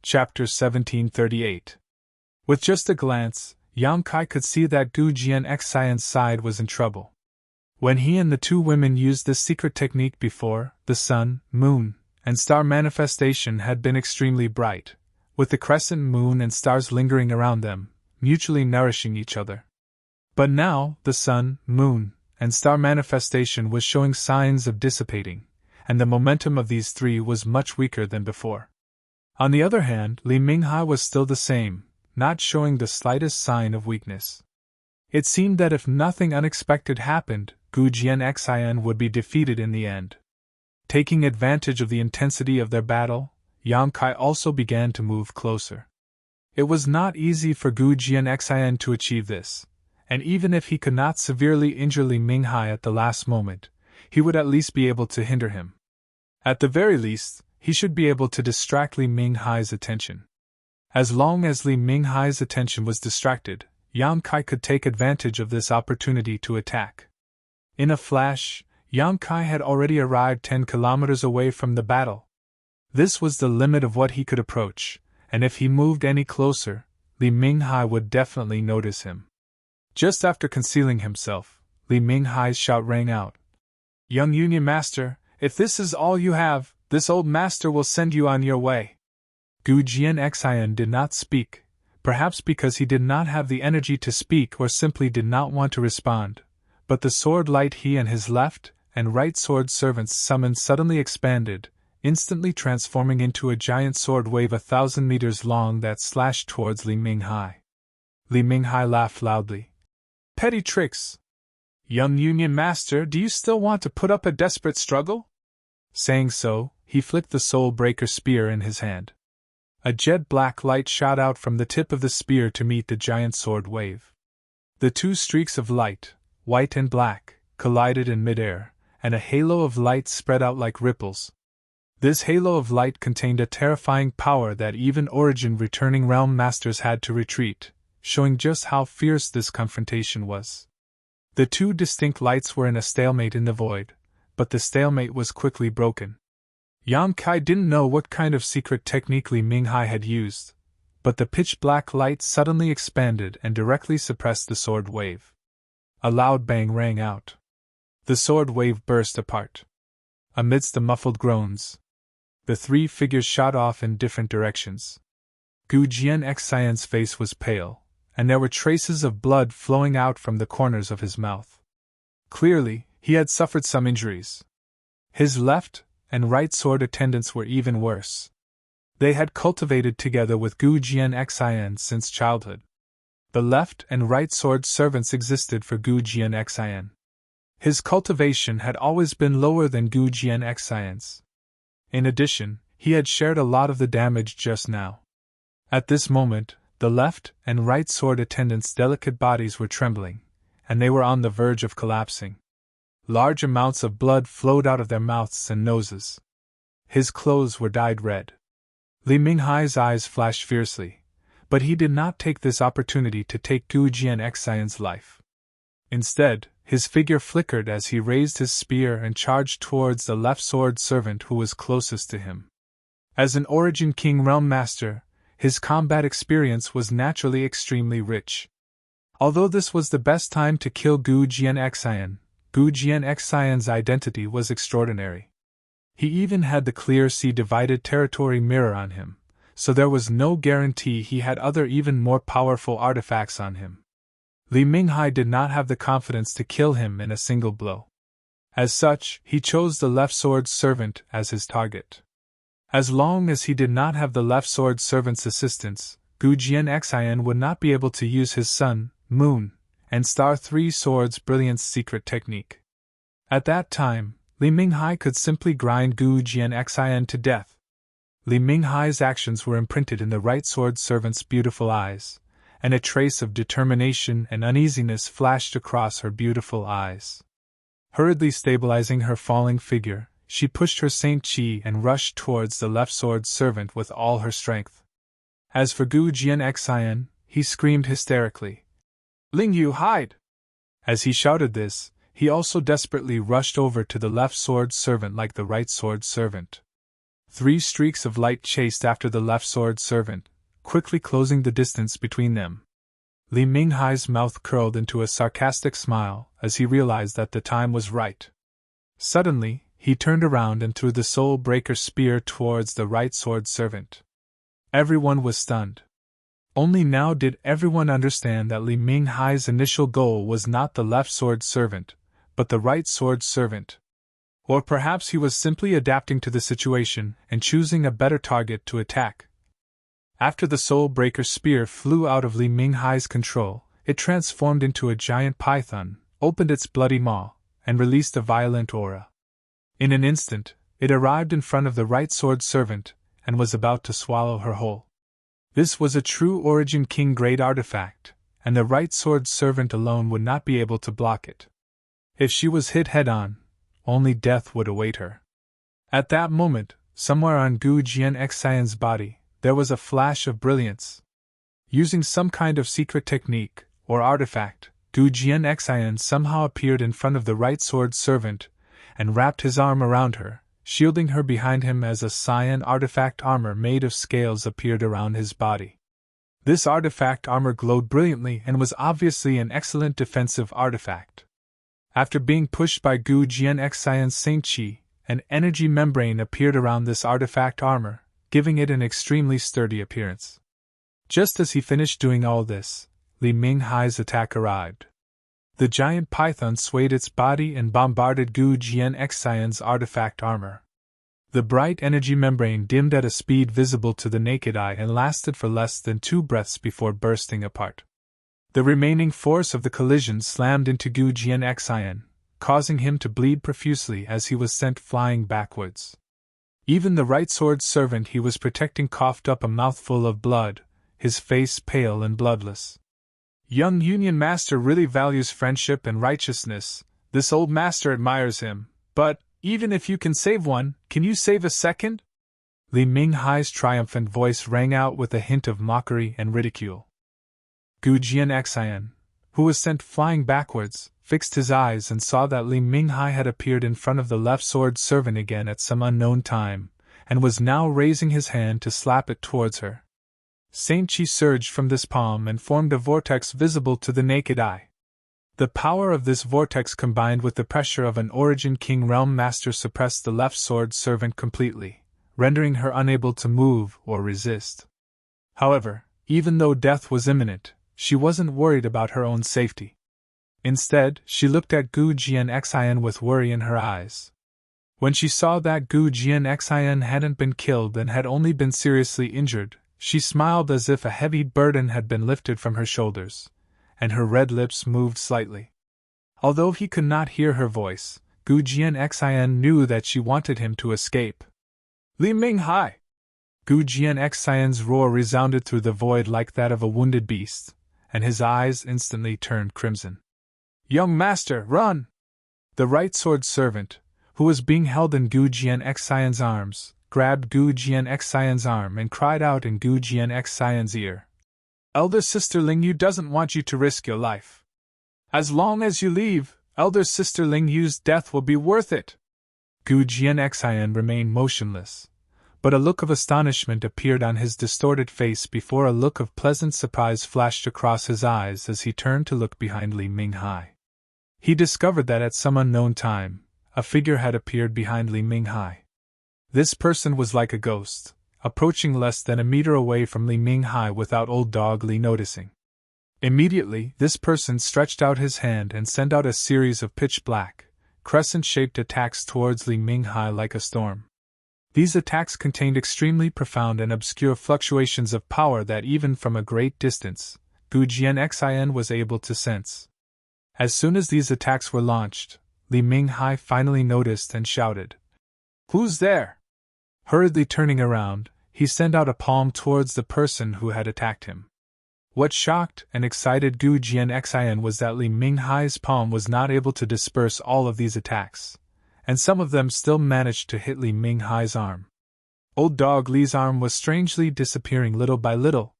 Chapter 1738. With just a glance, Yang Kai could see that Gu Jianxian's side was in trouble. When he and the two women used this secret technique before, the sun, moon, and star manifestation had been extremely bright, with the crescent moon and stars lingering around them, mutually nourishing each other. But now, the sun, moon, and star manifestation was showing signs of dissipating, and the momentum of these three was much weaker than before. On the other hand, Li Minghai was still the same, not showing the slightest sign of weakness. It seemed that if nothing unexpected happened, Gu Jianxian would be defeated in the end. Taking advantage of the intensity of their battle, Yang Kai also began to move closer. It was not easy for Gu Jianxian to achieve this, and even if he could not severely injure Li Minghai at the last moment, he would at least be able to hinder him. At the very least, he should be able to distract Li Minghai's attention. As long as Li Minghai's attention was distracted, Yang Kai could take advantage of this opportunity to attack. In a flash, Yang Kai had already arrived 10 kilometers away from the battle. This was the limit of what he could approach, and if he moved any closer, Li Minghai would definitely notice him. Just after concealing himself, Li Minghai's shout rang out. "Young Union Master, if this is all you have, this old master will send you on your way." Gu Jianxian did not speak, perhaps because he did not have the energy to speak or simply did not want to respond, but the sword light he and his left and right sword servants summoned suddenly expanded, instantly transforming into a giant sword wave 1,000 meters long that slashed towards Li Minghai. Li Minghai laughed loudly. "Petty tricks! Young Union Master, do you still want to put up a desperate struggle?" Saying so, he flicked the soul breaker spear in his hand. A jet-black light shot out from the tip of the spear to meet the giant sword wave. The two streaks of light, white and black, collided in midair, and a halo of light spread out like ripples. This halo of light contained a terrifying power that even origin-returning realm masters had to retreat, showing just how fierce this confrontation was. The two distinct lights were in a stalemate in the void, but the stalemate was quickly broken. Yang Kai didn't know what kind of secret technique Li Minghai had used, but the pitch-black light suddenly expanded and directly suppressed the sword wave. A loud bang rang out. The sword wave burst apart. Amidst the muffled groans, the three figures shot off in different directions. Gu Jianxian's face was pale, and there were traces of blood flowing out from the corners of his mouth. Clearly, he had suffered some injuries. His left and right sword attendants were even worse. They had cultivated together with Gu Jianxian since childhood. The left and right sword servants existed for Gu Jianxian. His cultivation had always been lower than Gu Jianxian's. In addition, he had shared a lot of the damage just now. At this moment, the left and right sword attendants' delicate bodies were trembling, and they were on the verge of collapsing. Large amounts of blood flowed out of their mouths and noses. His clothes were dyed red. Li Minghai's eyes flashed fiercely, but he did not take this opportunity to take Gu Jianxian's life. Instead, his figure flickered as he raised his spear and charged towards the left sword servant who was closest to him. As an Origin King Realm Master, his combat experience was naturally extremely rich. Although this was the best time to kill Gu Jianxian, Gu Jianxian's identity was extraordinary. He even had the clear sea-divided territory mirror on him, so there was no guarantee he had other even more powerful artifacts on him. Li Minghai did not have the confidence to kill him in a single blow. As such, he chose the left sword servant as his target. As long as he did not have the left sword servant's assistance, Gu Jianxian would not be able to use his sun, moon, and star three swords' brilliant secret technique. At that time, Li Minghai could simply grind Gu Jianxian to death. Li Minghai's actions were imprinted in the right sword servant's beautiful eyes, and a trace of determination and uneasiness flashed across her beautiful eyes. Hurriedly stabilizing her falling figure, she pushed her Saint Chi and rushed towards the left sword servant with all her strength. As for Gu Jianxian, he screamed hysterically, "Ling Yu, hide!" As he shouted this, he also desperately rushed over to the left sword servant like the right sword servant. 3 streaks of light chased after the left sword servant, quickly closing the distance between them. Li Minghai's mouth curled into a sarcastic smile as he realized that the time was right. Suddenly, he turned around and threw the soul breaker spear towards the right sword servant. Everyone was stunned. Only now did everyone understand that Li Minghai's initial goal was not the left sword servant, but the right sword servant. Or perhaps he was simply adapting to the situation and choosing a better target to attack. After the soul breaker spear flew out of Li Minghai's control, it transformed into a giant python, opened its bloody maw, and released a violent aura. In an instant, it arrived in front of the right sword servant and was about to swallow her whole. This was a true Origin King grade artifact, and the right sword servant alone would not be able to block it. If she was hit head-on, only death would await her. At that moment, somewhere on Gu Jianxian's body, there was a flash of brilliance. Using some kind of secret technique, or artifact, Gu Jianxian somehow appeared in front of the right sword servant and wrapped his arm around her, shielding her behind him as a cyan artifact armor made of scales appeared around his body. This artifact armor glowed brilliantly and was obviously an excellent defensive artifact. After being pushed by Gu Jianxian's Saint Qi, an energy membrane appeared around this artifact armor, giving it an extremely sturdy appearance. Just as he finished doing all this, Li Minghai's attack arrived. The giant python swayed its body and bombarded Gu Jianxian's artifact armor. The bright energy membrane dimmed at a speed visible to the naked eye and lasted for less than 2 breaths before bursting apart. The remaining force of the collision slammed into Gu Jianxian, causing him to bleed profusely as he was sent flying backwards. Even the right sword servant he was protecting coughed up a mouthful of blood, his face pale and bloodless. Young Union Master really values friendship and righteousness. This old master admires him, but, even if you can save one, can you save a second? Li Minghai's triumphant voice rang out with a hint of mockery and ridicule. Gu Jianxian, who was sent flying backwards, fixed his eyes and saw that Li Minghai had appeared in front of the left sword servant again at some unknown time, and was now raising his hand to slap it towards her. Saint Qi surged from this palm and formed a vortex visible to the naked eye. The power of this vortex combined with the pressure of an Origin King Realm Master suppressed the left sword servant completely, rendering her unable to move or resist. However, even though death was imminent, she wasn't worried about her own safety. Instead, she looked at Gu Jianxian with worry in her eyes. When she saw that Gu Jianxian hadn't been killed and had only been seriously injured, she smiled as if a heavy burden had been lifted from her shoulders, and her red lips moved slightly. Although he could not hear her voice, Gu Jianxian knew that she wanted him to escape. Li Minghai! Gu Jianxian's roar resounded through the void like that of a wounded beast, and his eyes instantly turned crimson. Young master, run! The right sword servant, who was being held in Gu Jianxian's arms, grabbed Gu Jianxian's arm and cried out in Gu Jianxian's ear. Elder Sister Ling Yu doesn't want you to risk your life. As long as you leave, Elder Sister Ling Yu's death will be worth it. Gu Jianxian remained motionless, but a look of astonishment appeared on his distorted face before a look of pleasant surprise flashed across his eyes as he turned to look behind Li Minghai. He discovered that at some unknown time, a figure had appeared behind Li Minghai. This person was like a ghost, approaching less than a meter away from Li Minghai without old dog Li noticing. Immediately, this person stretched out his hand and sent out a series of pitch-black, crescent-shaped attacks towards Li Minghai like a storm. These attacks contained extremely profound and obscure fluctuations of power that even from a great distance, Gu Jianxian was able to sense. As soon as these attacks were launched, Li Minghai finally noticed and shouted, "Who's there?" Hurriedly turning around, he sent out a palm towards the person who had attacked him. What shocked and excited Gu Jianxian was that Li Minghai's palm was not able to disperse all of these attacks, and some of them still managed to hit Li Minghai's arm. Old dog Li's arm was strangely disappearing little by little.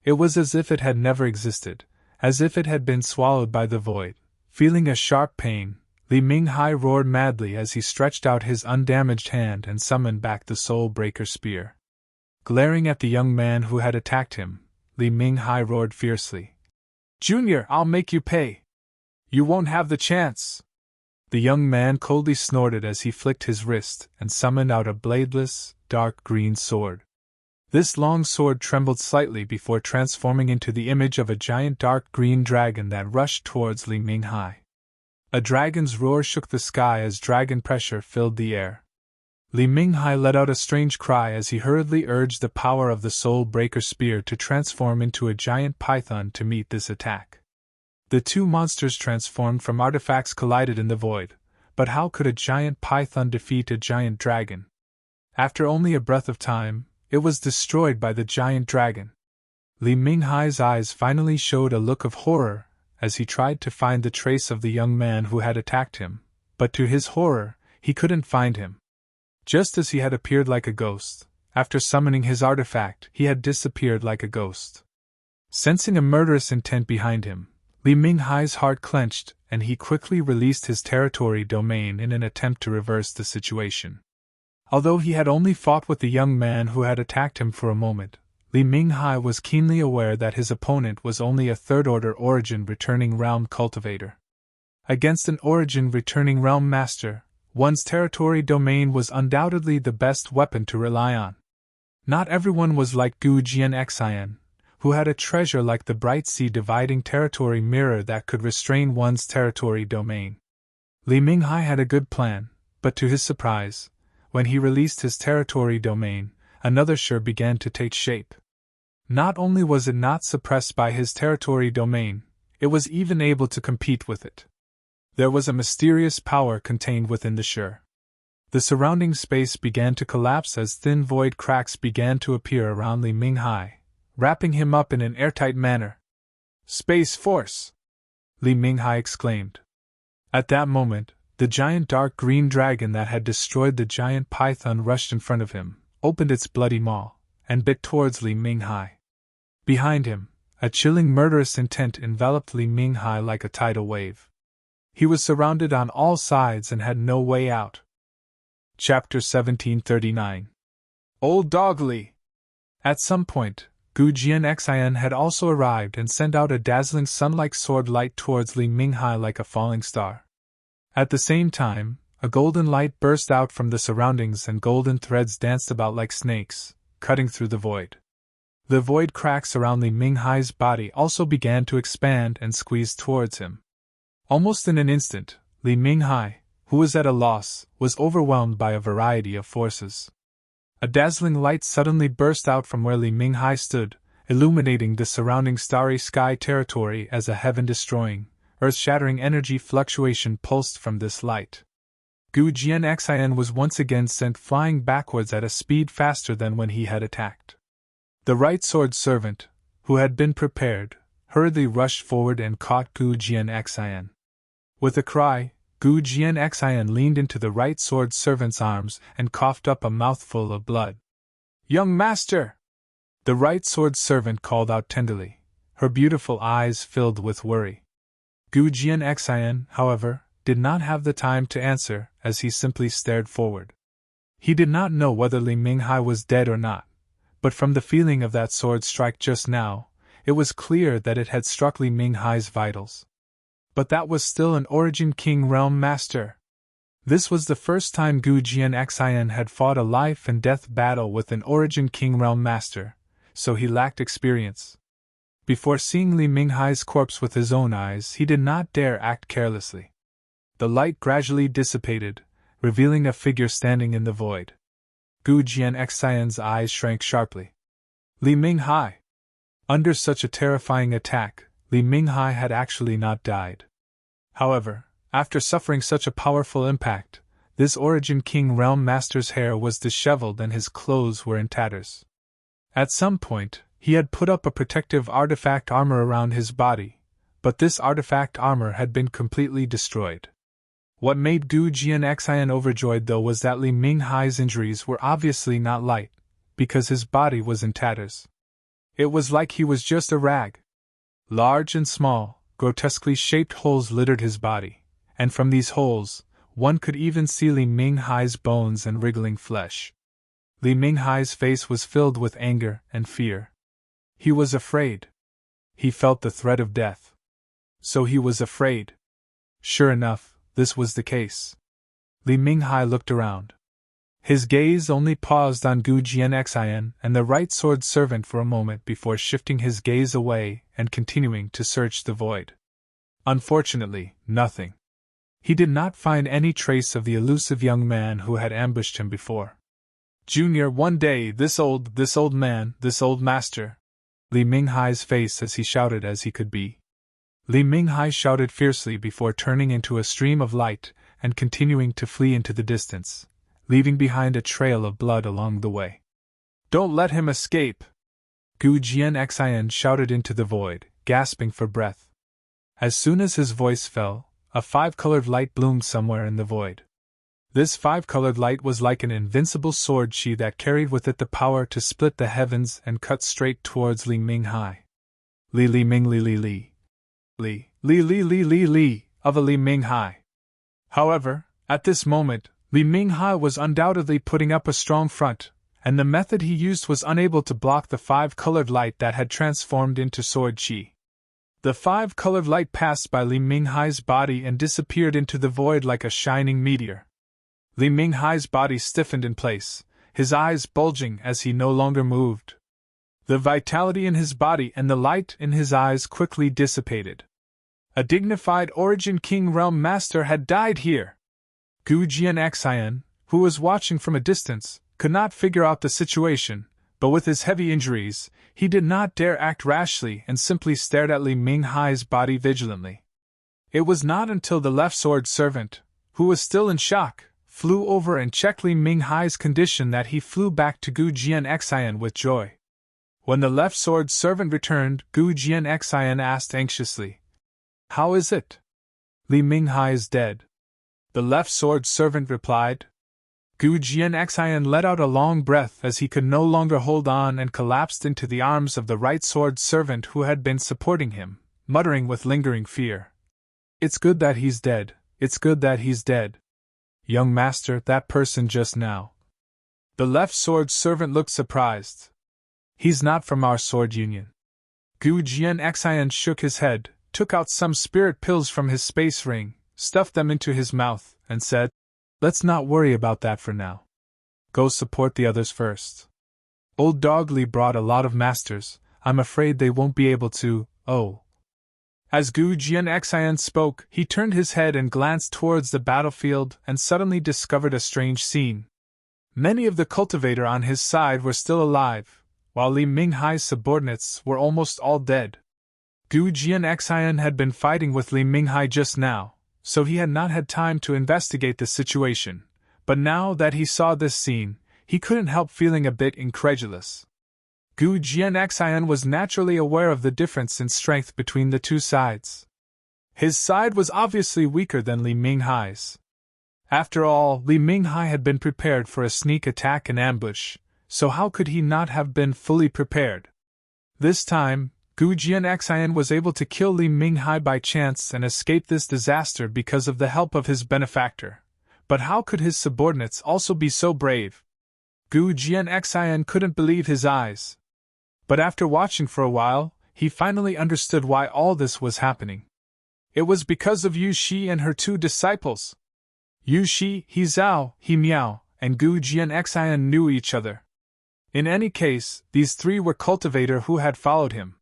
It was as if it had never existed, as if it had been swallowed by the void. Feeling a sharp pain, Li Minghai roared madly as he stretched out his undamaged hand and summoned back the Soul Breaker spear. Glaring at the young man who had attacked him, Li Minghai roared fiercely. "Junior, I'll make you pay! You won't have the chance!" The young man coldly snorted as he flicked his wrist and summoned out a bladeless, dark green sword. This long sword trembled slightly before transforming into the image of a giant dark green dragon that rushed towards Li Minghai. A dragon's roar shook the sky as dragon pressure filled the air. Li Minghai let out a strange cry as he hurriedly urged the power of the Soul Breaker spear to transform into a giant python to meet this attack. The two monsters transformed from artifacts collided in the void, but how could a giant python defeat a giant dragon? After only a breath of time, it was destroyed by the giant dragon. Li Minghai's eyes finally showed a look of horror as he tried to find the trace of the young man who had attacked him, but to his horror, he couldn't find him. Just as he had appeared like a ghost, after summoning his artifact, he had disappeared like a ghost. Sensing a murderous intent behind him, Li Minghai's heart clenched, and he quickly released his territory domain in an attempt to reverse the situation. Although he had only fought with the young man who had attacked him for a moment, Li Minghai was keenly aware that his opponent was only a third-order Origin Returning Realm cultivator. Against an Origin Returning Realm master, one's territory domain was undoubtedly the best weapon to rely on. Not everyone was like Gu Jianxian, who had a treasure like the Bright Sea dividing territory mirror that could restrain one's territory domain. Li Minghai had a good plan, but to his surprise, when he released his territory domain, another Shur began to take shape. Not only was it not suppressed by his territory domain, it was even able to compete with it. There was a mysterious power contained within the Shur. The surrounding space began to collapse as thin void cracks began to appear around Li Minghai, wrapping him up in an airtight manner. "Space Force!" Li Minghai exclaimed. At that moment, the giant dark green dragon that had destroyed the giant python rushed in front of him, opened its bloody maw, and bit towards Li Minghai. Behind him, a chilling murderous intent enveloped Li Minghai like a tidal wave. He was surrounded on all sides and had no way out. Chapter 1739. Old Dog Li! At some point, Gu Jianxian had also arrived and sent out a dazzling sun-like sword light towards Li Minghai like a falling star. At the same time, a golden light burst out from the surroundings and golden threads danced about like snakes, cutting through the void. The void cracks around Li Minghai's body also began to expand and squeeze towards him. Almost in an instant, Li Minghai, who was at a loss, was overwhelmed by a variety of forces. A dazzling light suddenly burst out from where Li Minghai stood, illuminating the surrounding starry sky territory as a heaven-destroying, earth-shattering energy fluctuation pulsed from this light. Gu Jianxian was once again sent flying backwards at a speed faster than when he had attacked. The right sword servant, who had been prepared, hurriedly rushed forward and caught Gu Jianxian. With a cry, Gu Jianxian leaned into the right sword servant's arms and coughed up a mouthful of blood. "Young master!" The right sword servant called out tenderly, her beautiful eyes filled with worry. Gu Jianxian, however, did not have the time to answer as he simply stared forward. He did not know whether Li Minghai was dead or not, but from the feeling of that sword strike just now, it was clear that it had struck Li Minghai's vitals. But that was still an Origin King Realm Master. This was the first time Gu Jianxian had fought a life-and-death battle with an Origin King Realm Master, so he lacked experience. Before seeing Li Minghai's corpse with his own eyes, he did not dare act carelessly. The light gradually dissipated, revealing a figure standing in the void. Gu Jianxian's eyes shrank sharply. Li Minghai! Under such a terrifying attack, Li Minghai had actually not died. However, after suffering such a powerful impact, this Origin King Realm Master's hair was disheveled and his clothes were in tatters. At some point, he had put up a protective artifact armor around his body, but this artifact armor had been completely destroyed. What made Gu Jianxian overjoyed though was that Li Minghai's injuries were obviously not light, because his body was in tatters. It was like he was just a rag. Large and small, grotesquely shaped holes littered his body, and from these holes, one could even see Li Minghai's bones and wriggling flesh. Li Minghai's face was filled with anger and fear. He was afraid. He felt the threat of death. So he was afraid. Sure enough, this was the case. Li Minghai looked around. His gaze only paused on Gu Jianxian and the right sword servant for a moment before shifting his gaze away and continuing to search the void. Unfortunately, nothing. He did not find any trace of the elusive young man who had ambushed him before. Junior, one day, this old master. Li Minghai's face as he shouted as he could be. Li Minghai shouted fiercely before turning into a stream of light and continuing to flee into the distance, leaving behind a trail of blood along the way. Don't let him escape! Gu Jianxian shouted into the void, gasping for breath. As soon as his voice fell, a five-colored light bloomed somewhere in the void. This five-colored light was like an invincible sword sheath that carried with it the power to split the heavens and cut straight towards Li Minghai. Li Li Ming Li Li Li. Li Li Li Li Li Li of a Li Minghai. However, at this moment, Li Minghai was undoubtedly putting up a strong front, and the method he used was unable to block the five-colored light that had transformed into sword chi. The five-colored light passed by Li Minghai's body and disappeared into the void like a shining meteor. Li Minghai's body stiffened in place, his eyes bulging as he no longer moved. The vitality in his body and the light in his eyes quickly dissipated. A dignified Origin King Realm Master had died here! Gu Jianxian, who was watching from a distance, could not figure out the situation, but with his heavy injuries, he did not dare act rashly and simply stared at Li Minghai's body vigilantly. It was not until the left sword servant, who was still in shock, flew over and checked Li Minghai's condition that he flew back to Gu Jianxian with joy. When the left sword servant returned, Gu Jianxian asked anxiously, "How is it?" "Li Minghai is dead," the left sword servant replied. Gu Jianxian let out a long breath as he could no longer hold on and collapsed into the arms of the right sword servant who had been supporting him, muttering with lingering fear, "It's good that he's dead, it's good that he's dead. Young master, that person just now." The left sword servant looked surprised. "He's not from our sword union." Gu Jianxian shook his head, took out some spirit pills from his space ring, stuffed them into his mouth, and said, "Let's not worry about that for now. Go support the others first. Old Dog Li brought a lot of masters, I'm afraid they won't be able to, oh." As Gu Jianxian spoke, he turned his head and glanced towards the battlefield and suddenly discovered a strange scene. Many of the cultivator on his side were still alive, while Li Minghai's subordinates were almost all dead. Gu Jianxian had been fighting with Li Minghai just now, so he had not had time to investigate the situation, but now that he saw this scene, he couldn't help feeling a bit incredulous. Gu Jianxian was naturally aware of the difference in strength between the two sides. His side was obviously weaker than Li Minghai's. After all, Li Minghai had been prepared for a sneak attack and ambush, so how could he not have been fully prepared? This time, Gu Jianxian was able to kill Li Minghai by chance and escape this disaster because of the help of his benefactor. But how could his subordinates also be so brave? Gu Jianxian couldn't believe his eyes. But after watching for a while, he finally understood why all this was happening. It was because of Yu Shi and her two disciples. Yu Shi, He Zhao, He Miao, and Gu Jianxian knew each other. In any case, these three were cultivator who had followed him.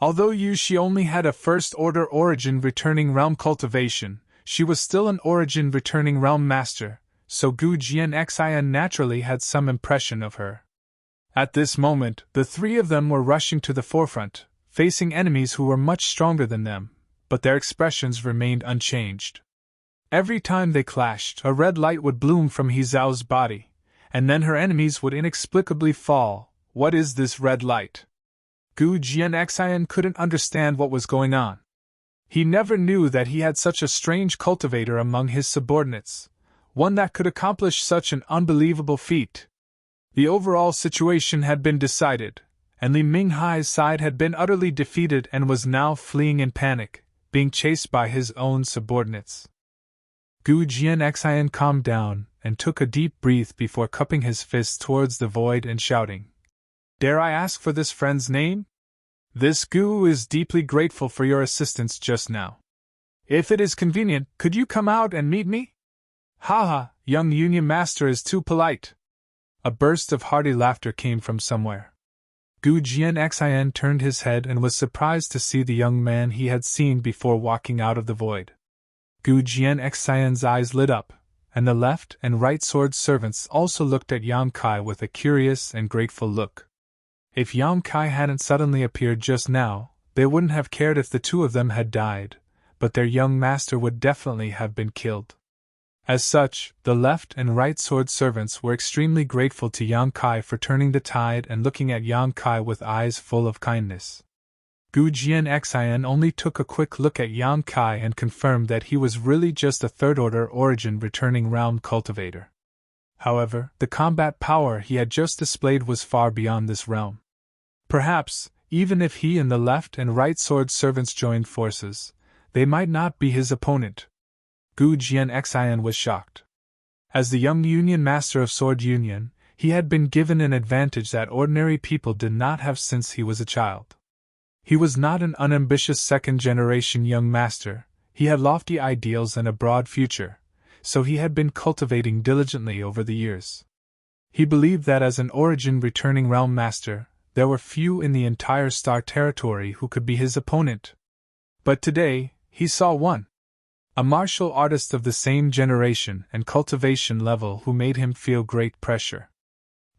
Although Yu Shi only had a first-order origin returning realm cultivation, she was still an origin returning realm master, so Gu Jianxian naturally had some impression of her. At this moment, the three of them were rushing to the forefront, facing enemies who were much stronger than them, but their expressions remained unchanged. Every time they clashed, a red light would bloom from He Zhao's body, and then her enemies would inexplicably fall. What is this red light? Gu Jianxian couldn't understand what was going on. He never knew that he had such a strange cultivator among his subordinates, one that could accomplish such an unbelievable feat. The overall situation had been decided, and Li Minghai's side had been utterly defeated and was now fleeing in panic, being chased by his own subordinates. Gu Jianxian calmed down and took a deep breath before cupping his fist towards the void and shouting, "Dare I ask for this friend's name? This Gu is deeply grateful for your assistance just now. If it is convenient, could you come out and meet me?" "Haha, young Union Master is too polite." A burst of hearty laughter came from somewhere. Gu Jianxian turned his head and was surprised to see the young man he had seen before walking out of the void. Gu Jianxian's eyes lit up, and the left and right sword servants also looked at Yang Kai with a curious and grateful look. If Yang Kai hadn't suddenly appeared just now, they wouldn't have cared if the two of them had died, but their young master would definitely have been killed. As such, the left and right sword servants were extremely grateful to Yang Kai for turning the tide and looking at Yang Kai with eyes full of kindness. Gu Jianxian only took a quick look at Yang Kai and confirmed that he was really just a third-order origin returning realm cultivator. However, the combat power he had just displayed was far beyond this realm. Perhaps, even if he and the left and right sword servants joined forces, they might not be his opponent. Gu Jianxian was shocked. As the young Union Master of Sword Union, he had been given an advantage that ordinary people did not have since he was a child. He was not an unambitious second-generation young master, he had lofty ideals and a broad future, so he had been cultivating diligently over the years. He believed that as an origin returning realm master, there were few in the entire Star Territory who could be his opponent. But today, he saw one. A martial artist of the same generation and cultivation level who made him feel great pressure.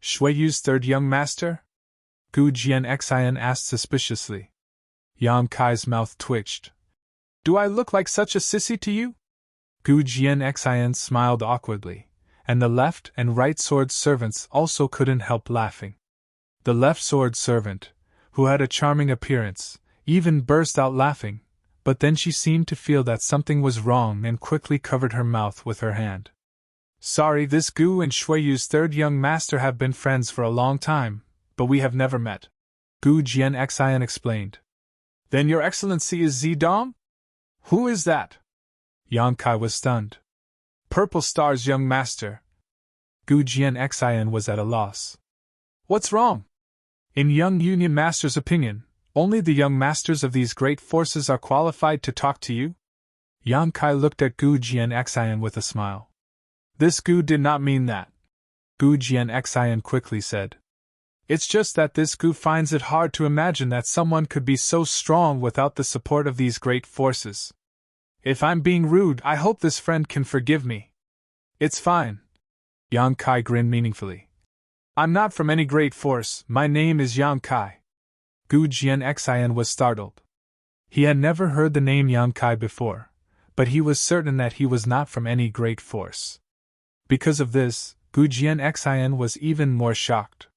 "Shuiyu's third young master?" Gu Jianxian asked suspiciously. Yang Kai's mouth twitched. "Do I look like such a sissy to you?" Gu Jianxian smiled awkwardly, and the left and right sword servants also couldn't help laughing. The left sword servant, who had a charming appearance, even burst out laughing, but then she seemed to feel that something was wrong and quickly covered her mouth with her hand. "Sorry, this Gu and Shuiyu's third young master have been friends for a long time, but we have never met," Gu Jianxian explained. "Then your excellency is Zidong? Who is that?" Yang Kai was stunned. "Purple Star's young master." Gu Jianxian was at a loss. "What's wrong?" "In young Union Master's opinion, only the young masters of these great forces are qualified to talk to you?" Yang Kai looked at Gu Jianxian with a smile. "This Gu did not mean that," Gu Jianxian quickly said. "It's just that this Gu finds it hard to imagine that someone could be so strong without the support of these great forces. If I'm being rude, I hope this friend can forgive me." "It's fine." Yang Kai grinned meaningfully. "I'm not from any great force, my name is Yang Kai." Gu Jianxian was startled. He had never heard the name Yang Kai before, but he was certain that he was not from any great force. Because of this, Gu Jianxian was even more shocked.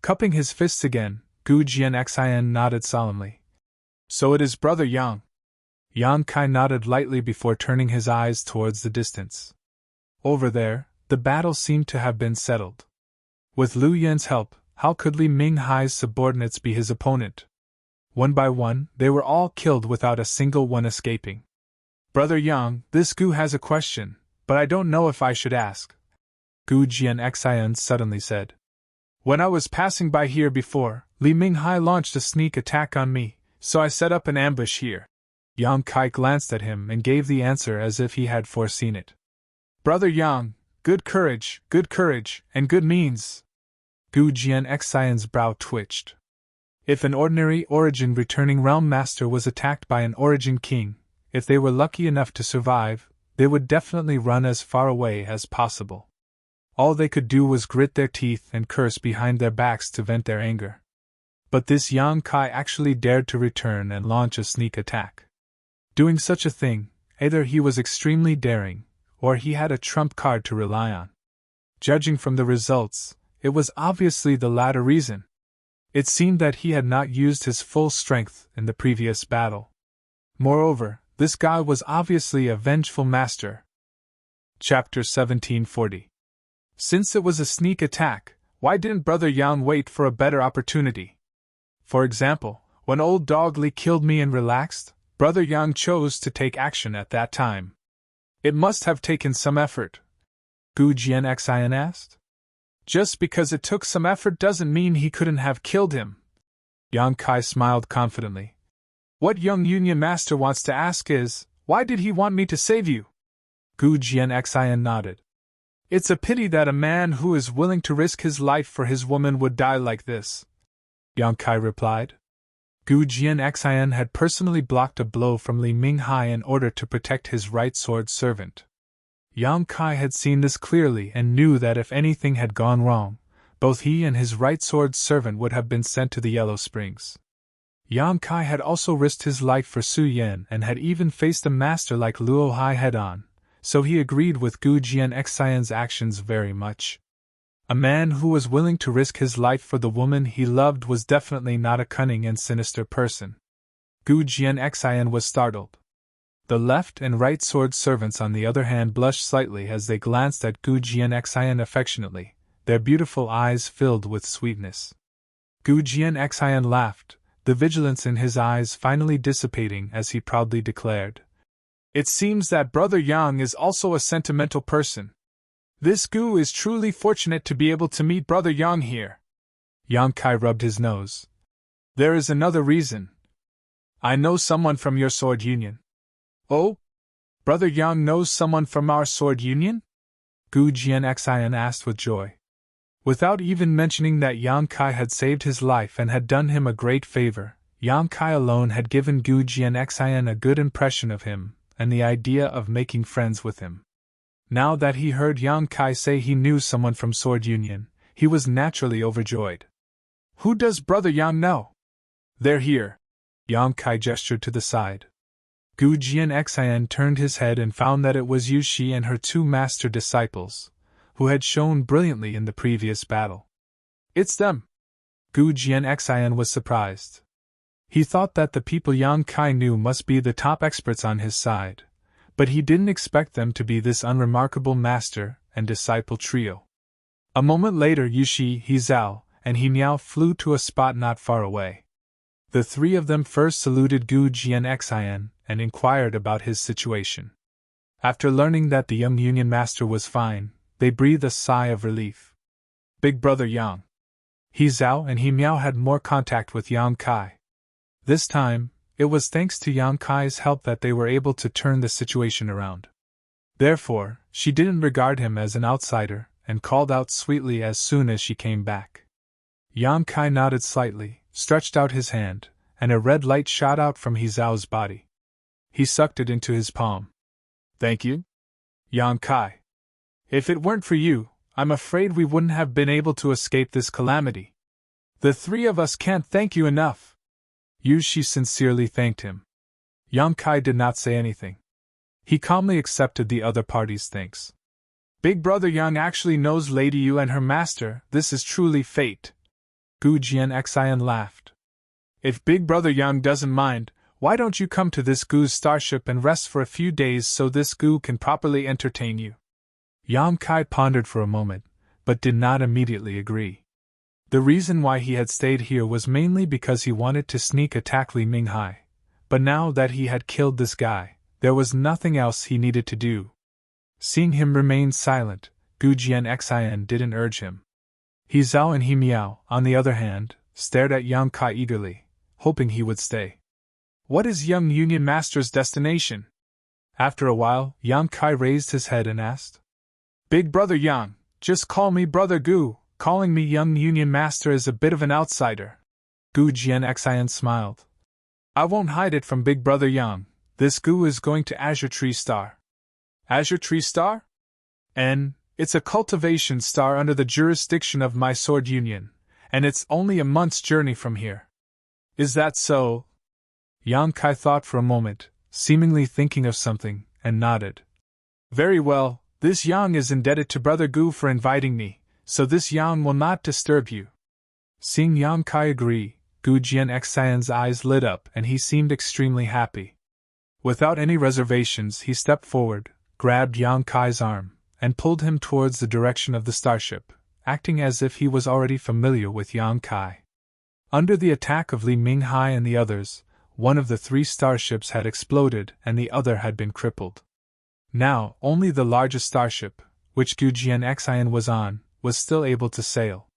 Cupping his fists again, Gu Jianxian nodded solemnly. "So it is Brother Yang." Yang Kai nodded lightly before turning his eyes towards the distance. Over there, the battle seemed to have been settled. With Liu Yan's help, how could Li Minghai's subordinates be his opponent? One by one, they were all killed without a single one escaping. "Brother Yang, this Gu has a question, but I don't know if I should ask," Gu Jianxian suddenly said. "When I was passing by here before, Li Minghai launched a sneak attack on me, so I set up an ambush here." Yang Kai glanced at him and gave the answer as if he had foreseen it. "Brother Yang, good courage, and good means." Gu Jianxian's brow twitched. If an ordinary origin returning realm master was attacked by an origin king, if they were lucky enough to survive, they would definitely run as far away as possible. All they could do was grit their teeth and curse behind their backs to vent their anger. But this Yang Kai actually dared to return and launch a sneak attack. Doing such a thing, either he was extremely daring, or he had a trump card to rely on. Judging from the results, it was obviously the latter reason. It seemed that he had not used his full strength in the previous battle. Moreover, this guy was obviously a vengeful master. Chapter 1740. Since it was a sneak attack, why didn't Brother Yang wait for a better opportunity? For example, when old dog Li killed me and relaxed, Brother Yang chose to take action at that time. It must have taken some effort, Gu Jianxian asked. Just because it took some effort doesn't mean he couldn't have killed him. Yang Kai smiled confidently. What Young Union Master wants to ask is, why did he want me to save you? Gu Jianxian nodded. It's a pity that a man who is willing to risk his life for his woman would die like this, Yang Kai replied. Gu Jianxian had personally blocked a blow from Li Minghai in order to protect his right sword servant. Yang Kai had seen this clearly and knew that if anything had gone wrong, both he and his right sword servant would have been sent to the Yellow Springs. Yang Kai had also risked his life for Su Yan and had even faced a master like Luo Hai head-on, so he agreed with Gu Jianxian's actions very much. A man who was willing to risk his life for the woman he loved was definitely not a cunning and sinister person. Gu Jianxian was startled. The left and right sword servants on the other hand blushed slightly as they glanced at Gu Jianxian affectionately, their beautiful eyes filled with sweetness. Gu Jianxian laughed, the vigilance in his eyes finally dissipating as he proudly declared. It seems that Brother Yang is also a sentimental person. This Gu is truly fortunate to be able to meet Brother Yang here. Yang Kai rubbed his nose. There is another reason. I know someone from your sword union. Oh? Brother Yang knows someone from our sword union? Gu Jianxian asked with joy. Without even mentioning that Yang Kai had saved his life and had done him a great favor, Yang Kai alone had given Gu Jianxian a good impression of him, and the idea of making friends with him. Now that he heard Yang Kai say he knew someone from Sword Union, he was naturally overjoyed. Who does Brother Yang know? They're here. Yang Kai gestured to the side. Gu Jianxian turned his head and found that it was Yu Shi and her two master disciples, who had shone brilliantly in the previous battle. It's them. Gu Jianxian was surprised. He thought that the people Yang Kai knew must be the top experts on his side, but he didn't expect them to be this unremarkable master and disciple trio. A moment later Yu Shi, He Zhao, and He Miao flew to a spot not far away. The three of them first saluted Gu Jianxian and inquired about his situation. After learning that the young Union Master was fine, they breathed a sigh of relief. Big Brother Yang. He Zhao and He Miao had more contact with Yang Kai. This time, it was thanks to Yang Kai's help that they were able to turn the situation around. Therefore, she didn't regard him as an outsider and called out sweetly as soon as she came back. Yang Kai nodded slightly, stretched out his hand, and a red light shot out from He Zhao's body. He sucked it into his palm. Thank you, Yang Kai. If it weren't for you, I'm afraid we wouldn't have been able to escape this calamity. The three of us can't thank you enough. Yu Shi sincerely thanked him. Yang Kai did not say anything. He calmly accepted the other party's thanks. Big Brother Yang actually knows Lady Yu and her master, this is truly fate. Gu Jianxian laughed. If Big Brother Yang doesn't mind, why don't you come to this Gu's starship and rest for a few days so this Gu can properly entertain you? Yang Kai pondered for a moment, but did not immediately agree. The reason why he had stayed here was mainly because he wanted to sneak attack Li Minghai, but now that he had killed this guy, there was nothing else he needed to do. Seeing him remain silent, Gu Jianxian didn't urge him. He Zhao and He Miao, on the other hand, stared at Yang Kai eagerly, hoping he would stay. What is young Union Master's destination? After a while, Yang Kai raised his head and asked. Big Brother Yang, just call me Brother Gu. Calling me young Union Master is a bit of an outsider. Gu Jianxian smiled. I won't hide it from Big Brother Yang. This Gu is going to Azure Tree Star. Azure Tree Star? It's a cultivation star under the jurisdiction of my sword union, and it's only a month's journey from here. Is that so? Yang Kai thought for a moment, seemingly thinking of something, and nodded. Very well, this Yang is indebted to Brother Gu for inviting me, so this Yang will not disturb you. Seeing Yang Kai agree, Gu Jianxian's eyes lit up and he seemed extremely happy. Without any reservations he stepped forward, grabbed Yang Kai's arm, and pulled him towards the direction of the starship, acting as if he was already familiar with Yang Kai. Under the attack of Li Minghai and the others, one of the three starships had exploded and the other had been crippled. Now, only the largest starship, which Gu Jianxian was on, was still able to sail.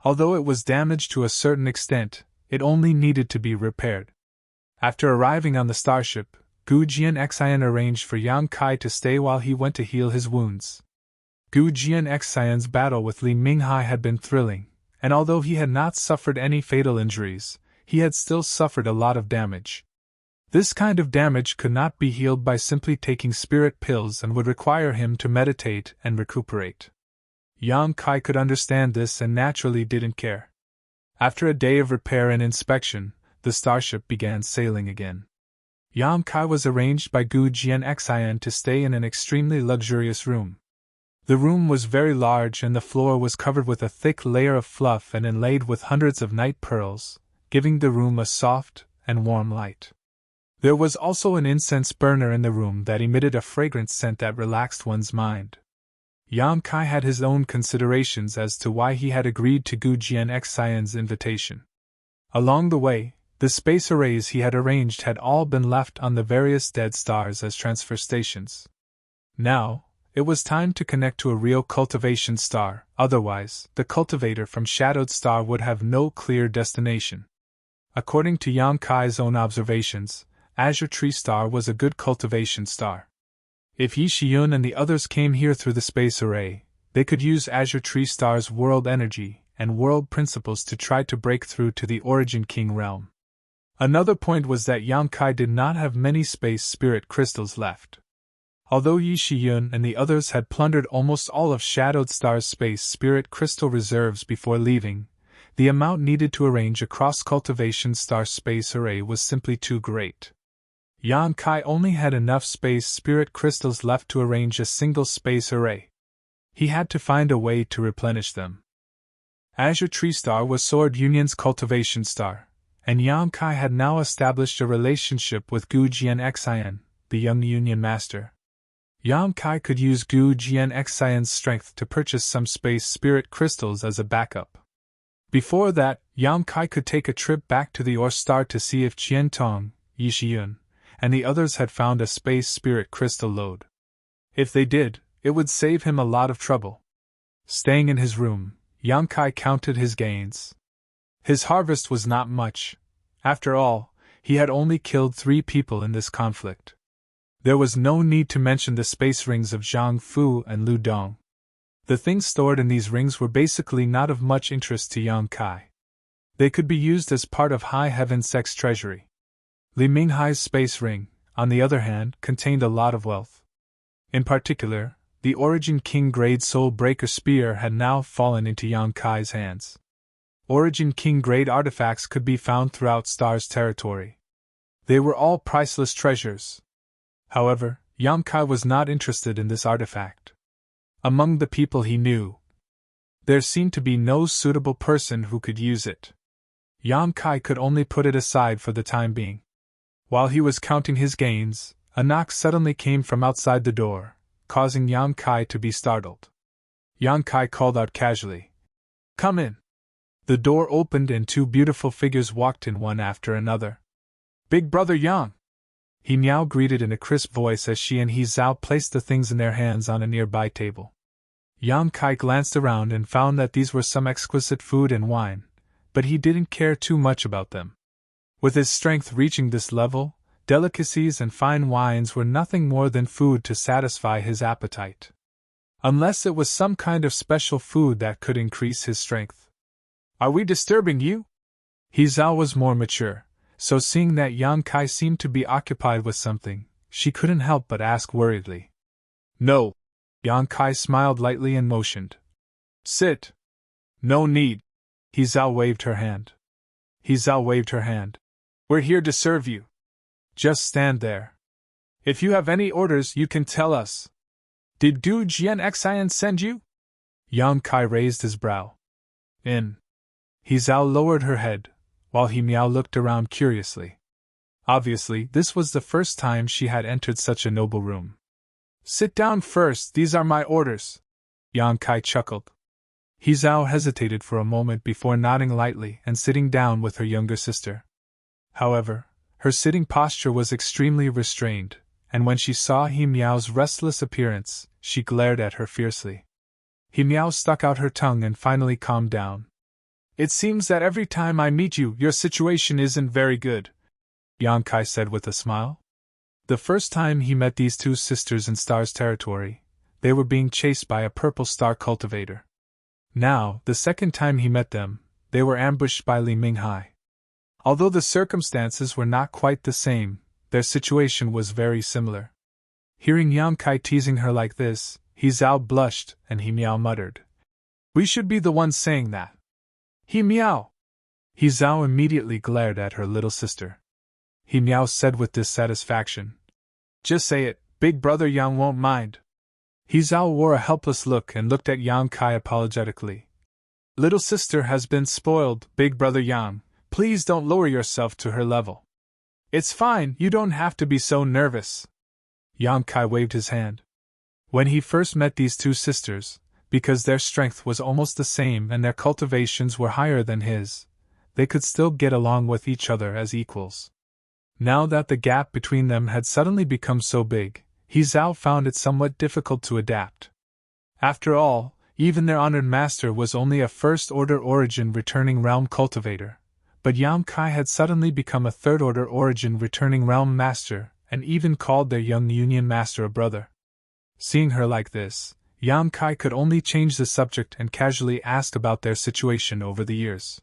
Although it was damaged to a certain extent, it only needed to be repaired. After arriving on the starship, Gu Jianxian arranged for Yang Kai to stay while he went to heal his wounds. Gu Jianxian's battle with Li Minghai had been thrilling, and although he had not suffered any fatal injuries, he had still suffered a lot of damage. This kind of damage could not be healed by simply taking spirit pills and would require him to meditate and recuperate. Yang Kai could understand this and naturally didn't care. After a day of repair and inspection, the starship began sailing again. Yang Kai was arranged by Gu Jianxian to stay in an extremely luxurious room. The room was very large and the floor was covered with a thick layer of fluff and inlaid with hundreds of night pearls, giving the room a soft and warm light. There was also an incense burner in the room that emitted a fragrant scent that relaxed one's mind. Yang Kai had his own considerations as to why he had agreed to Gu Jianxian's invitation. Along the way, the space arrays he had arranged had all been left on the various dead stars as transfer stations. Now, it was time to connect to a real cultivation star, otherwise, the cultivator from Shadowed Star would have no clear destination. According to Yang Kai's own observations, Azure Tree Star was a good cultivation star. If Yi Shiyun and the others came here through the space array, they could use Azure Tree Star's world energy and world principles to try to break through to the Origin King realm. Another point was that Yang Kai did not have many space spirit crystals left. Although Yi Shiyun and the others had plundered almost all of Shadowed Star's space spirit crystal reserves before leaving, the amount needed to arrange a cross-cultivation star space array was simply too great. Yang Kai only had enough space spirit crystals left to arrange a single space array. He had to find a way to replenish them. Azure Tree Star was Sword Union's cultivation star, and Yang Kai had now established a relationship with Gu Jianxian, the young Union Master. Yang Kai could use Gu Jianxian's strength to purchase some space spirit crystals as a backup. Before that, Yang Kai could take a trip back to the Ore Star to see if Qian Tong, Yi Shiyun, and the others had found a space spirit crystal lode. If they did, it would save him a lot of trouble. Staying in his room, Yang Kai counted his gains. His harvest was not much. After all, he had only killed 3 people in this conflict. There was no need to mention the space rings of Zhang Fu and Lu Dong. The things stored in these rings were basically not of much interest to Yang Kai. They could be used as part of High Heaven Sect's treasury. Li Minghai's space ring, on the other hand, contained a lot of wealth. In particular, the Origin King Grade Soul Breaker Spear had now fallen into Yang Kai's hands. Origin King Grade artifacts could be found throughout Star's territory. They were all priceless treasures. However, Yang Kai was not interested in this artifact. Among the people he knew, there seemed to be no suitable person who could use it. Yang Kai could only put it aside for the time being. While he was counting his gains, a knock suddenly came from outside the door, causing Yang Kai to be startled. Yang Kai called out casually, "Come in." The door opened and 2 beautiful figures walked in one after another. "Big Brother Yang!" He Miao greeted in a crisp voice as she and He Zhao placed the things in their hands on a nearby table. Yang Kai glanced around and found that these were some exquisite food and wine, but he didn't care too much about them. With his strength reaching this level, delicacies and fine wines were nothing more than food to satisfy his appetite. Unless it was some kind of special food that could increase his strength. "Are we disturbing you?" He Zhao was more mature, so seeing that Yang Kai seemed to be occupied with something, she couldn't help but ask worriedly. "No." Yang Kai smiled lightly and motioned. "Sit." "No need." He Zhao waved her hand. "We're here to serve you. Just stand there. If you have any orders, you can tell us." "Did Gu Jianxian send you?" Yang Kai raised his brow. "In." He Zhao lowered her head, while He Miao looked around curiously. Obviously, this was the first time she had entered such a noble room. "Sit down first, these are my orders." Yang Kai chuckled. He Zhao hesitated for a moment before nodding lightly and sitting down with her younger sister. However, her sitting posture was extremely restrained, and when she saw He Miao's restless appearance, she glared at her fiercely. He Miao stuck out her tongue and finally calmed down. "It seems that every time I meet you, your situation isn't very good," Yang Kai said with a smile. The first time he met these two sisters in Star's territory, they were being chased by a purple star cultivator. Now, the second time he met them, they were ambushed by Li Minghai. Although the circumstances were not quite the same, their situation was very similar. Hearing Yang Kai teasing her like this, He Zhao blushed and He Miao muttered, "We should be the ones saying that." "He Miao!" He Zhao immediately glared at her little sister. He Miao said with dissatisfaction, "Just say it, big brother Yang won't mind." He Zhao wore a helpless look and looked at Yang Kai apologetically. "Little sister has been spoiled, big brother Yang. Please don't lower yourself to her level." "It's fine, you don't have to be so nervous." Yang Kai waved his hand. When he first met these two sisters, because their strength was almost the same and their cultivations were higher than his, they could still get along with each other as equals. Now that the gap between them had suddenly become so big, He Zhao found it somewhat difficult to adapt. After all, even their honored master was only a first-order origin returning realm cultivator, but Yang Kai had suddenly become a third-order origin returning realm master, and even called their young union master a brother. Seeing her like this, Yang Kai could only change the subject and casually ask about their situation over the years.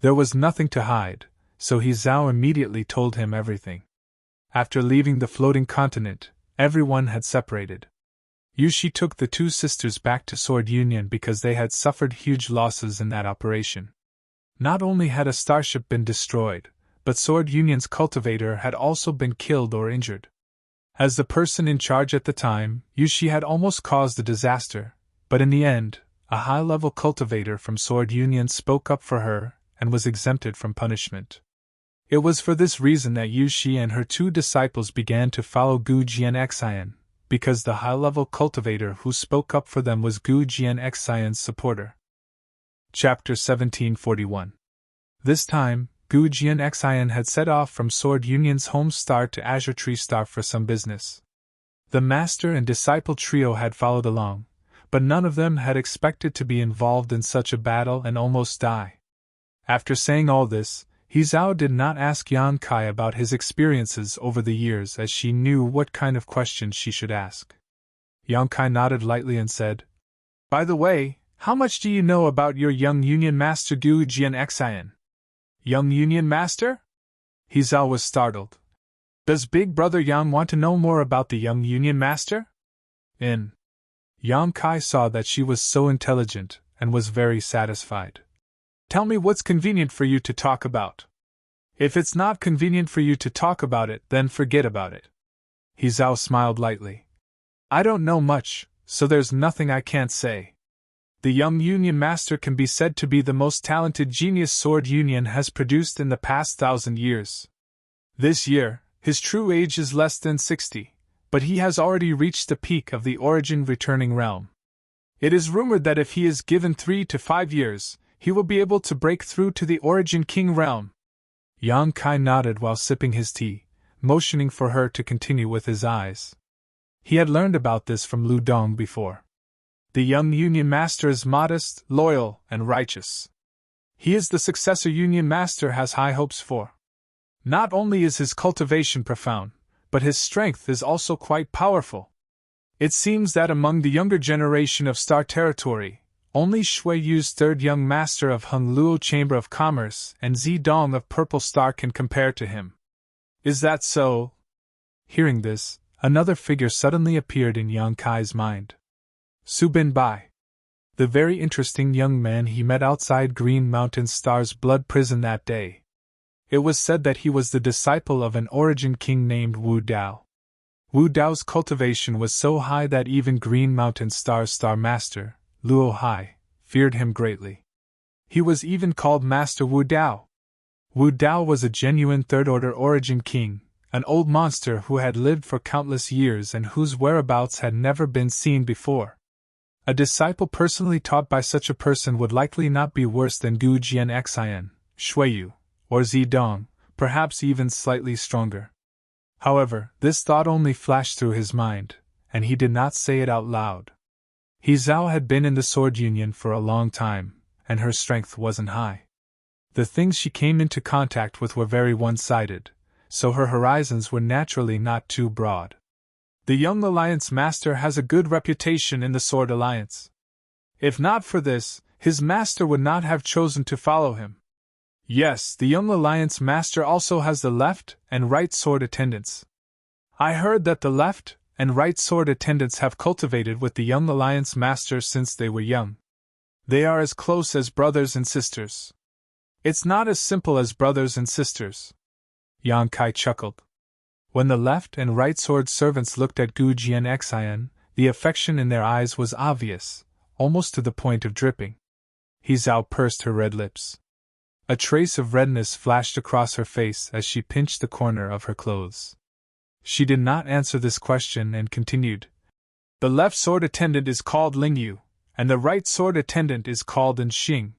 There was nothing to hide, so He Zhao immediately told him everything. After leaving the floating continent, everyone had separated. Yushi took the two sisters back to Sword Union because they had suffered huge losses in that operation. Not only had a starship been destroyed, but Sword Union's cultivator had also been killed or injured. As the person in charge at the time, Yushi had almost caused a disaster, but in the end, a high-level cultivator from Sword Union spoke up for her and was exempted from punishment. It was for this reason that Yushi and her two disciples began to follow Gu Jianxian, because the high-level cultivator who spoke up for them was Gu Jianxian's supporter. Chapter 1741. This time, Gu Jianxian had set off from Sword Union's home star to Azure Tree Star for some business. The master and disciple trio had followed along, but none of them had expected to be involved in such a battle and almost die. After saying all this, He Zhao did not ask Yang Kai about his experiences over the years, as she knew what kind of questions she should ask. Yang Kai nodded lightly and said, "By the way, how much do you know about your young union master Gu Jianxian?" "Young union master?" He Zhao was startled. "Does big brother Yang want to know more about the young union master?" Yang Kai saw that she was so intelligent, and was very satisfied. "Tell me what's convenient for you to talk about. If it's not convenient for you to talk about it, then forget about it." He Zhao smiled lightly. "I don't know much, so there's nothing I can't say. The young Union Master can be said to be the most talented genius Sword Union has produced in the past 1,000 years. This year, his true age is less than 60, but he has already reached the peak of the origin returning realm. It is rumored that if he is given 3 to 5 years, he will be able to break through to the origin king realm." Yang Kai nodded while sipping his tea, motioning for her to continue with his eyes. He had learned about this from Lu Dong before. The young Union Master is modest, loyal, and righteous. He is the successor Union Master has high hopes for. Not only is his cultivation profound, but his strength is also quite powerful. It seems that among the younger generation of Star Territory, only Shui Yu's third young master of Hung Luo Chamber of Commerce and Zi Dong of Purple Star can compare to him. Is that so? Hearing this, another figure suddenly appeared in Yang Kai's mind. Su Bin Bai. The very interesting young man he met outside Green Mountain Star's blood prison that day. It was said that he was the disciple of an origin king named Wu Dao. Wu Dao's cultivation was so high that even Green Mountain Star's star master, Luo Hai, feared him greatly. He was even called Master Wu Dao. Wu Dao was a genuine third-order origin king, an old monster who had lived for countless years and whose whereabouts had never been seen before. A disciple personally taught by such a person would likely not be worse than Gu Jianxian, Shuiyu, or Zi Dong, perhaps even slightly stronger. However, this thought only flashed through his mind, and he did not say it out loud. He Zhao had been in the Sword Union for a long time, and her strength wasn't high. The things she came into contact with were very one-sided, so her horizons were naturally not too broad. The young Alliance Master has a good reputation in the Sword Alliance. If not for this, his master would not have chosen to follow him. Yes, the young Alliance Master also has the left and right sword attendants. I heard that the left and right sword attendants have cultivated with the young Alliance Master since they were young. They are as close as brothers and sisters. It's not as simple as brothers and sisters. Yang Kai chuckled. When the left and right sword servants looked at Gu Jianxian, the affection in their eyes was obvious, almost to the point of dripping. He Zhao pursed her red lips. A trace of redness flashed across her face as she pinched the corner of her clothes. She did not answer this question and continued. The left sword attendant is called Lingyu, and the right sword attendant is called Xing.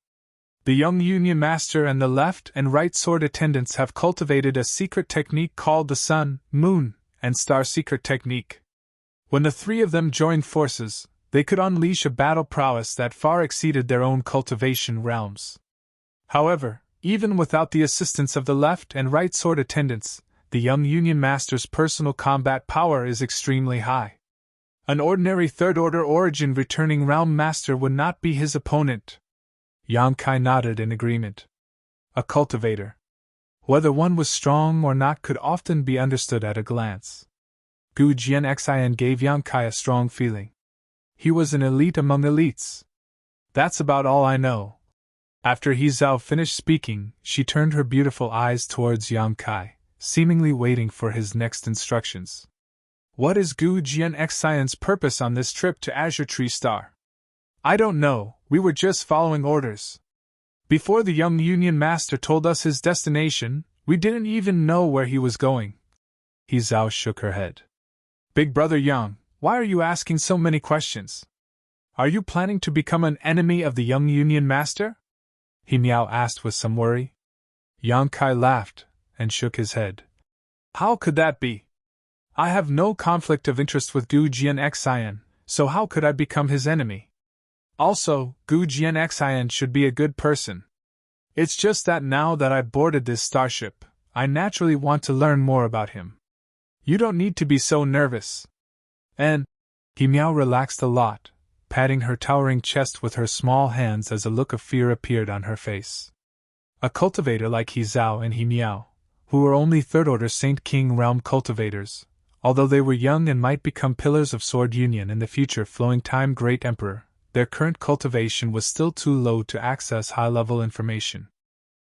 The young Union Master and the left and right sword attendants have cultivated a secret technique called the Sun, Moon, and Star Secret Technique. When the three of them joined forces, they could unleash a battle prowess that far exceeded their own cultivation realms. However, even without the assistance of the left and right sword attendants, the young Union Master's personal combat power is extremely high. An ordinary third-order origin returning realm master would not be his opponent. Yang Kai nodded in agreement. A cultivator. Whether one was strong or not could often be understood at a glance. Gu Jianxian gave Yang Kai a strong feeling. He was an elite among elites. That's about all I know. After He Zhao finished speaking, she turned her beautiful eyes towards Yang Kai, seemingly waiting for his next instructions. What is Gu Jianxian's purpose on this trip to Azure Tree Star? I don't know, we were just following orders. Before the young Union Master told us his destination, we didn't even know where he was going. He Zhao shook her head. Big brother Yang, why are you asking so many questions? Are you planning to become an enemy of the young Union Master? He Miao asked with some worry. Yang Kai laughed and shook his head. How could that be? I have no conflict of interest with Gu Jianxian, so how could I become his enemy? Also, Gu Jianxian should be a good person. It's just that now that I've boarded this starship, I naturally want to learn more about him. You don't need to be so nervous. And He Miao relaxed a lot, patting her towering chest with her small hands as a look of fear appeared on her face. A cultivator like He Zhao and He Miao, who were only third-order Saint King realm cultivators, although they were young and might become pillars of Sword Union in the future flowing time Great Emperor, their current cultivation was still too low to access high-level information.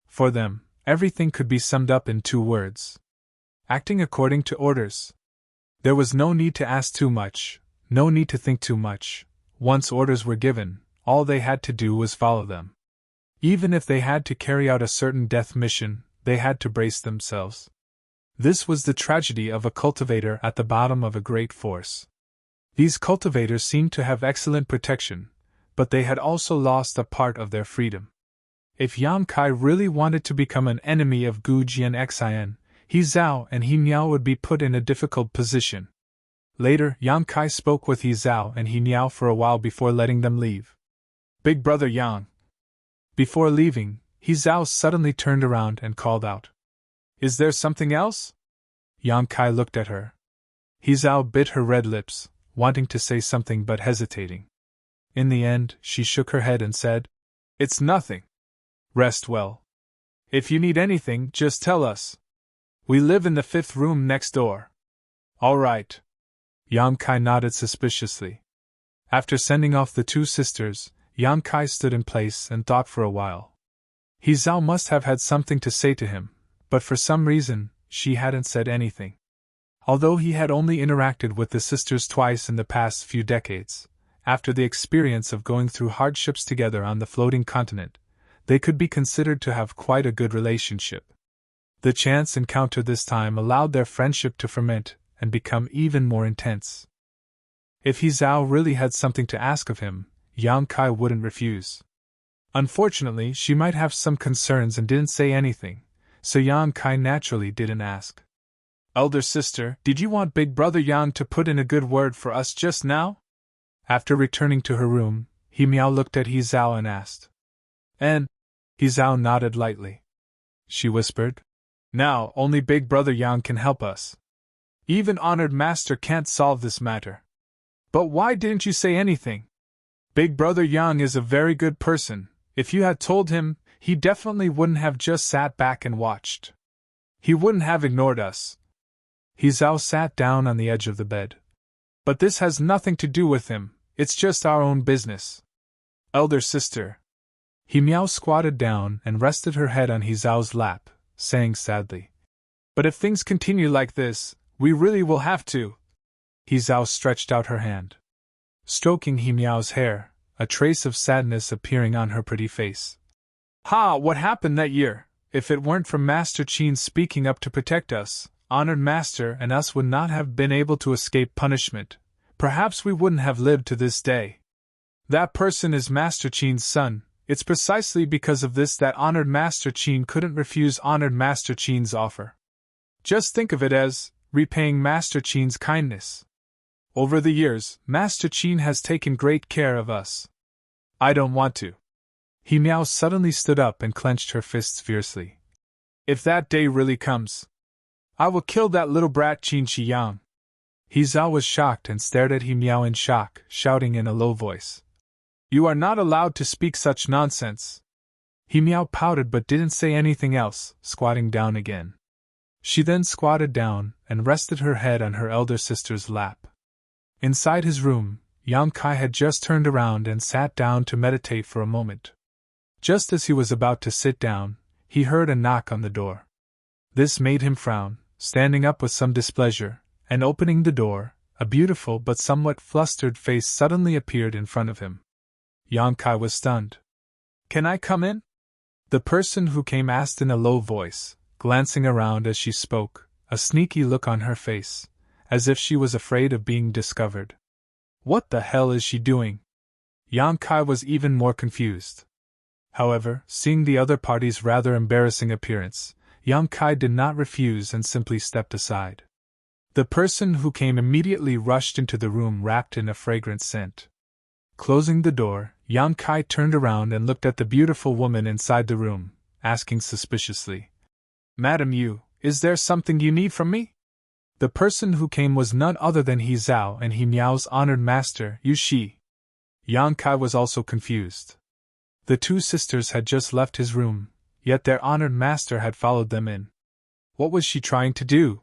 For them, everything could be summed up in 2 words. Acting according to orders. There was no need to ask too much, no need to think too much. Once orders were given, all they had to do was follow them. Even if they had to carry out a certain death mission, they had to brace themselves. This was the tragedy of a cultivator at the bottom of a great force. These cultivators seemed to have excellent protection, but they had also lost a part of their freedom. If Yang Kai really wanted to become an enemy of Gu Jianxian, He Zhao and He Miao would be put in a difficult position. Later, Yang Kai spoke with He Zhao and He Miao for a while before letting them leave. Big brother Yang. Before leaving, He Zhao suddenly turned around and called out. Is there something else? Yang Kai looked at her. He Zhao bit her red lips, wanting to say something but hesitating. In the end, she shook her head and said, It's nothing. Rest well. If you need anything, just tell us. We live in the 5th room next door. All right. Yang Kai nodded suspiciously. After sending off the 2 sisters, Yang Kai stood in place and thought for a while. He Zhao must have had something to say to him, but for some reason, she hadn't said anything. Although he had only interacted with the sisters twice in the past few decades, after the experience of going through hardships together on the floating continent, they could be considered to have quite a good relationship. The chance encounter this time allowed their friendship to ferment and become even more intense. If He Zhao really had something to ask of him, Yang Kai wouldn't refuse. Unfortunately, she might have some concerns and didn't say anything, so Yang Kai naturally didn't ask. Elder sister, did you want Big Brother Yang to put in a good word for us just now? After returning to her room, He Miao looked at He Zhao and asked. And? He Zhao nodded lightly. She whispered. Now, only Big Brother Yang can help us. Even Honored Master can't solve this matter. But why didn't you say anything? Big Brother Yang is a very good person. If you had told him, he definitely wouldn't have just sat back and watched. He wouldn't have ignored us. He Zhao sat down on the edge of the bed. But this has nothing to do with him, it's just our own business. Elder sister. He Miao squatted down and rested her head on He Zhao's lap, saying sadly. But if things continue like this, we really will have to. He Zhao stretched out her hand, stroking He Miao's hair, a trace of sadness appearing on her pretty face. Ha! What happened that year? If it weren't for Master Qin speaking up to protect us, Honored Master and us would not have been able to escape punishment. Perhaps we wouldn't have lived to this day. That person is Master Qin's son. It's precisely because of this that Honored Master Qin couldn't refuse Honored Master Qin's offer. Just think of it as repaying Master Qin's kindness. Over the years, Master Qin has taken great care of us. I don't want to. He Miao suddenly stood up and clenched her fists fiercely. If that day really comes, I will kill that little brat Qin Shiyang. He Zhao was shocked and stared at He Miao in shock, shouting in a low voice. You are not allowed to speak such nonsense. He Miao pouted but didn't say anything else, squatting down again. She then squatted down and rested her head on her elder sister's lap. Inside his room, Yang Kai had just turned around and sat down to meditate for a moment. Just as he was about to sit down, he heard a knock on the door. This made him frown, standing up with some displeasure, and opening the door, a beautiful but somewhat flustered face suddenly appeared in front of him. Yang Kai was stunned. Can I come in? The person who came asked in a low voice, glancing around as she spoke, a sneaky look on her face, as if she was afraid of being discovered. What the hell is she doing? Yang Kai was even more confused. However, seeing the other party's rather embarrassing appearance, Yang Kai did not refuse and simply stepped aside. The person who came immediately rushed into the room wrapped in a fragrant scent. Closing the door, Yang Kai turned around and looked at the beautiful woman inside the room, asking suspiciously, Madam Yu, is there something you need from me? The person who came was none other than He Zhao and He Miao's honored master, Yu Shi. Yang Kai was also confused. The two sisters had just left his room, yet their honored master had followed them in. What was she trying to do?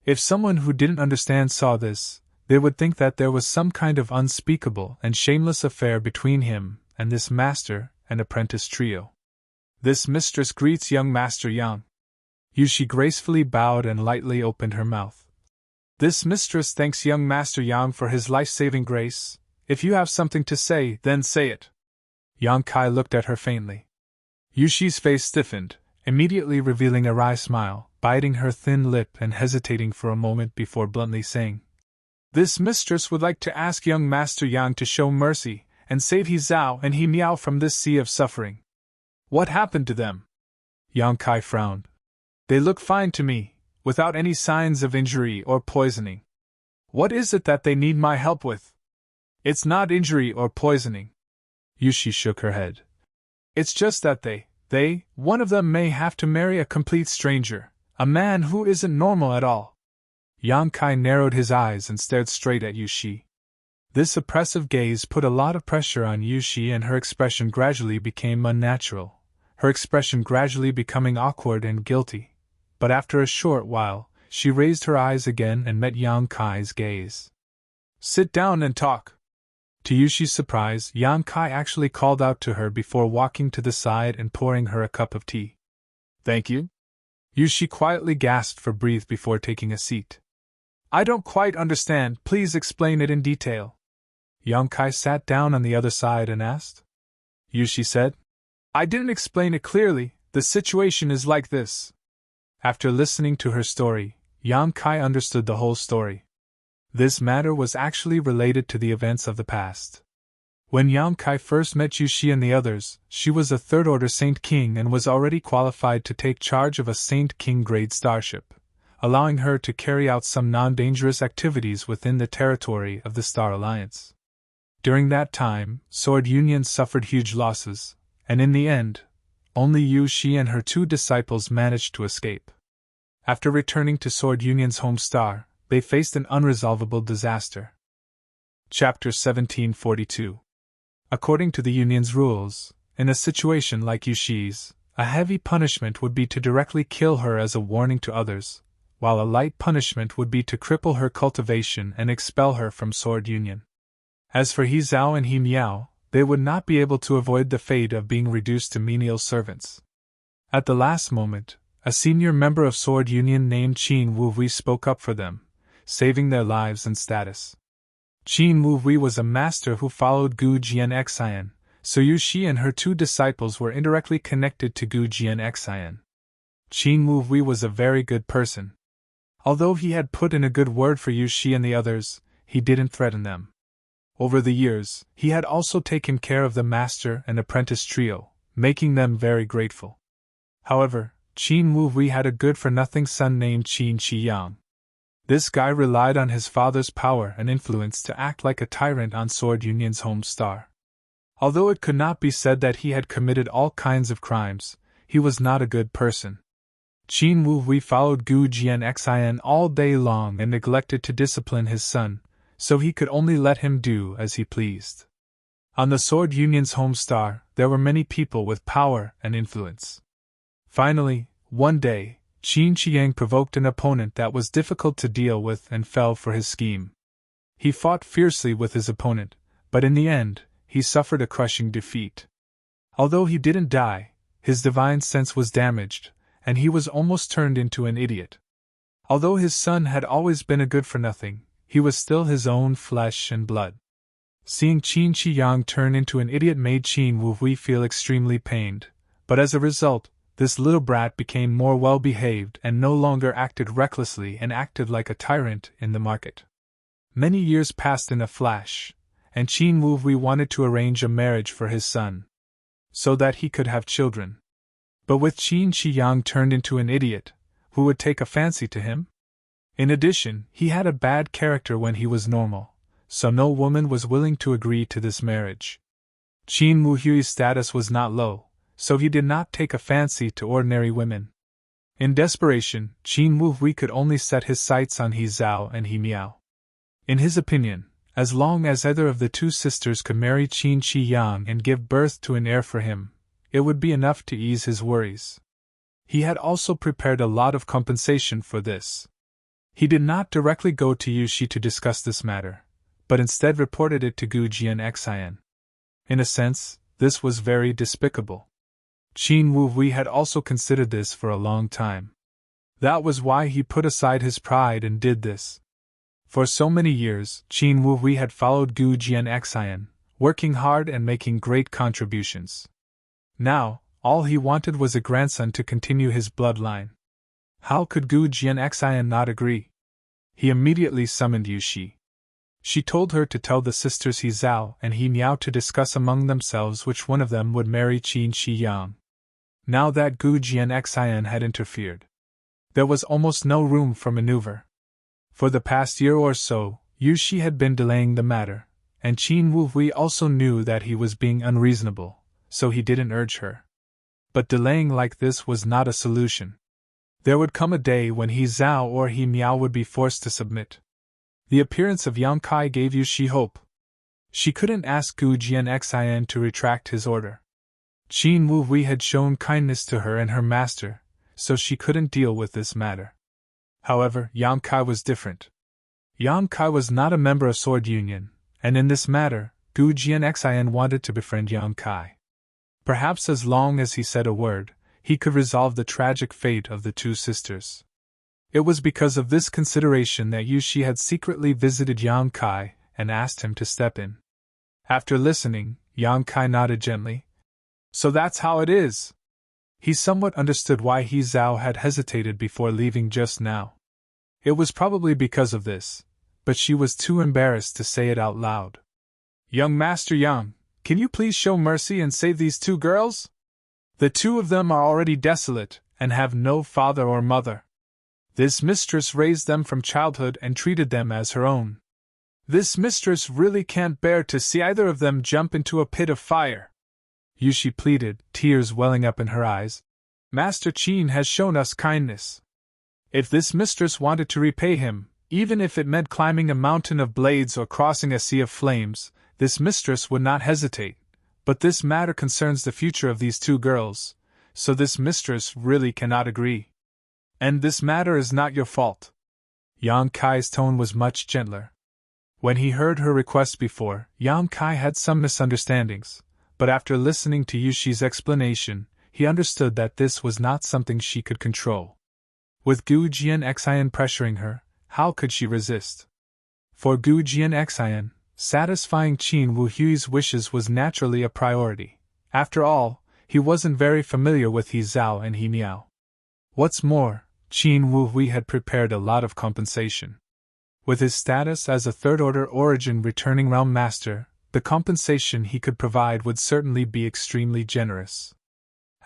If someone who didn't understand saw this, they would think that there was some kind of unspeakable and shameless affair between him and this master and apprentice trio. This mistress greets young Master Yang. Yu Shi gracefully bowed and lightly opened her mouth. This mistress thanks young Master Yang for his life-saving grace. If you have something to say, then say it. Yang Kai looked at her faintly. Yu Shi's face stiffened, immediately revealing a wry smile, biting her thin lip and hesitating for a moment before bluntly saying, This mistress would like to ask young Master Yang to show mercy and save He Zhao and He Miao from this sea of suffering. What happened to them? Yang Kai frowned. They look fine to me, without any signs of injury or poisoning. What is it that they need my help with? It's not injury or poisoning. Yu Shi shook her head. It's just that one of them may have to marry a complete stranger, a man who isn't normal at all. Yang Kai narrowed his eyes and stared straight at Yu Shi. This oppressive gaze put a lot of pressure on Yu Shi and her expression gradually became unnatural, her expression gradually becoming awkward and guilty. But after a short while, she raised her eyes again and met Yang Kai's gaze. Sit down and talk. To Yu Shi's surprise, Yang Kai actually called out to her before walking to the side and pouring her a cup of tea. Thank you. Yu Shi quietly gasped for breath before taking a seat. I don't quite understand, please explain it in detail. Yang Kai sat down on the other side and asked. Yu Shi said, I didn't explain it clearly, the situation is like this. After listening to her story, Yang Kai understood the whole story. This matter was actually related to the events of the past. When Yang Kai first met Yu Shi and the others, she was a third-order Saint King and was already qualified to take charge of a Saint King grade starship, allowing her to carry out some non-dangerous activities within the territory of the Star Alliance. During that time, Sword Union suffered huge losses, and in the end, only Yu Shi and her 2 disciples managed to escape. After returning to Sword Union's home star, they faced an unresolvable disaster. Chapter 1742. According to the Union's rules, in a situation like Yu Shi's, a heavy punishment would be to directly kill her as a warning to others, while a light punishment would be to cripple her cultivation and expel her from Sword Union. As for He Zhao and He Miao, they would not be able to avoid the fate of being reduced to menial servants. At the last moment, a senior member of Sword Union named Qin Wuhui spoke up for them, saving their lives and status. Qin Wuhui was a master who followed Gu Jianxian, so Yu Shi and her 2 disciples were indirectly connected to Gu Jianxian. Qin Wuhui was a very good person. Although he had put in a good word for Yu Shi and the others, he didn't threaten them. Over the years, he had also taken care of the master and apprentice trio, making them very grateful. However, Qin Wuhui had a good-for-nothing son named Qin Qiyang. This guy relied on his father's power and influence to act like a tyrant on Sword Union's home star. Although it could not be said that he had committed all kinds of crimes, he was not a good person. Qin Wuhui followed Gu Jianxian all day long and neglected to discipline his son, so he could only let him do as he pleased. On the Sword Union's home star, there were many people with power and influence. Finally, one day, Qin Qiang provoked an opponent that was difficult to deal with and fell for his scheme. He fought fiercely with his opponent, but in the end, he suffered a crushing defeat. Although he didn't die, his divine sense was damaged, and he was almost turned into an idiot. Although his son had always been a good-for-nothing, he was still his own flesh and blood. Seeing Qin Qiang turn into an idiot made Qin Wuhui feel extremely pained, but as a result, this little brat became more well-behaved and no longer acted recklessly and acted like a tyrant in the market. Many years passed in a flash, and Qin Wuhui wanted to arrange a marriage for his son, so that he could have children. But with Qin Qiang turned into an idiot, who would take a fancy to him? In addition, he had a bad character when he was normal, so no woman was willing to agree to this marriage. Qin Wuhui's status was not low, so he did not take a fancy to ordinary women. In desperation, Qin Wuhui could only set his sights on He Zhao and He Miao. In his opinion, as long as either of the 2 sisters could marry Qin Qiang and give birth to an heir for him, it would be enough to ease his worries. He had also prepared a lot of compensation for this. He did not directly go to Yu Shi to discuss this matter, but instead reported it to Gu Jianxian. In a sense, this was very despicable. Qin Wuhui had also considered this for a long time. That was why he put aside his pride and did this. For so many years, Qin Wuhui had followed Gu Jianxian, working hard and making great contributions. Now, all he wanted was a grandson to continue his bloodline. How could Gu Jianxian not agree? He immediately summoned Yu Shi. She told her to tell the sisters He Zhao and He Miao to discuss among themselves which one of them would marry Qin Qiang. Now that Gu Jianxian had interfered, there was almost no room for maneuver. For the past year or so, Yu Shi had been delaying the matter, and Qin Wuhui also knew that he was being unreasonable, so he didn't urge her. But delaying like this was not a solution. There would come a day when He Zhao or He Miao would be forced to submit. The appearance of Yang Kai gave Yu Shi hope. She couldn't ask Gu Jianxian to retract his order. Qin Wuhui had shown kindness to her and her master, so she couldn't deal with this matter. However, Yang Kai was different. Yang Kai was not a member of Sword Union, and in this matter, Gu Jianxian wanted to befriend Yang Kai. Perhaps as long as he said a word, he could resolve the tragic fate of the 2 sisters. It was because of this consideration that Yu Shi had secretly visited Yang Kai and asked him to step in. After listening, Yang Kai nodded gently. So that's how it is. He somewhat understood why He Zhao had hesitated before leaving just now. It was probably because of this, but she was too embarrassed to say it out loud. Young Master Yang, can you please show mercy and save these 2 girls? The 2 of them are already desolate, and have no father or mother. This mistress raised them from childhood and treated them as her own. This mistress really can't bear to see either of them jump into a pit of fire. Yushi pleaded, tears welling up in her eyes. Master Qin has shown us kindness. If this mistress wanted to repay him, even if it meant climbing a mountain of blades or crossing a sea of flames, this mistress would not hesitate. But this matter concerns the future of these two girls, so this mistress really cannot agree. And this matter is not your fault. Yang Kai's tone was much gentler. When he heard her request before, Yang Kai had some misunderstandings, but after listening to Yushi's explanation, he understood that this was not something she could control. With Gu Jianxian pressuring her, how could she resist? For Gu Jianxian, satisfying Qin Wu Hui's wishes was naturally a priority. After all, he wasn't very familiar with He Zhao and He Miao. What's more, Qin Wu Hui had prepared a lot of compensation. With his status as a third-order origin returning realm master, the compensation he could provide would certainly be extremely generous.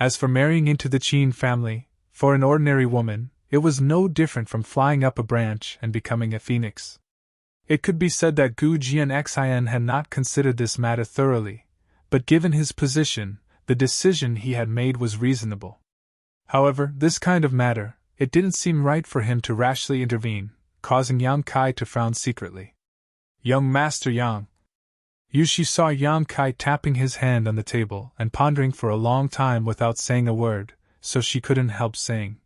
As for marrying into the Qin family, for an ordinary woman, it was no different from flying up a branch and becoming a phoenix. It could be said that Gu Jianxian had not considered this matter thoroughly, but given his position, the decision he had made was reasonable. However, this kind of matter, it didn't seem right for him to rashly intervene, causing Yang Kai to frown secretly. Young Master Yang. Yushi saw Yang Kai tapping his hand on the table and pondering for a long time without saying a word, so she couldn't help saying,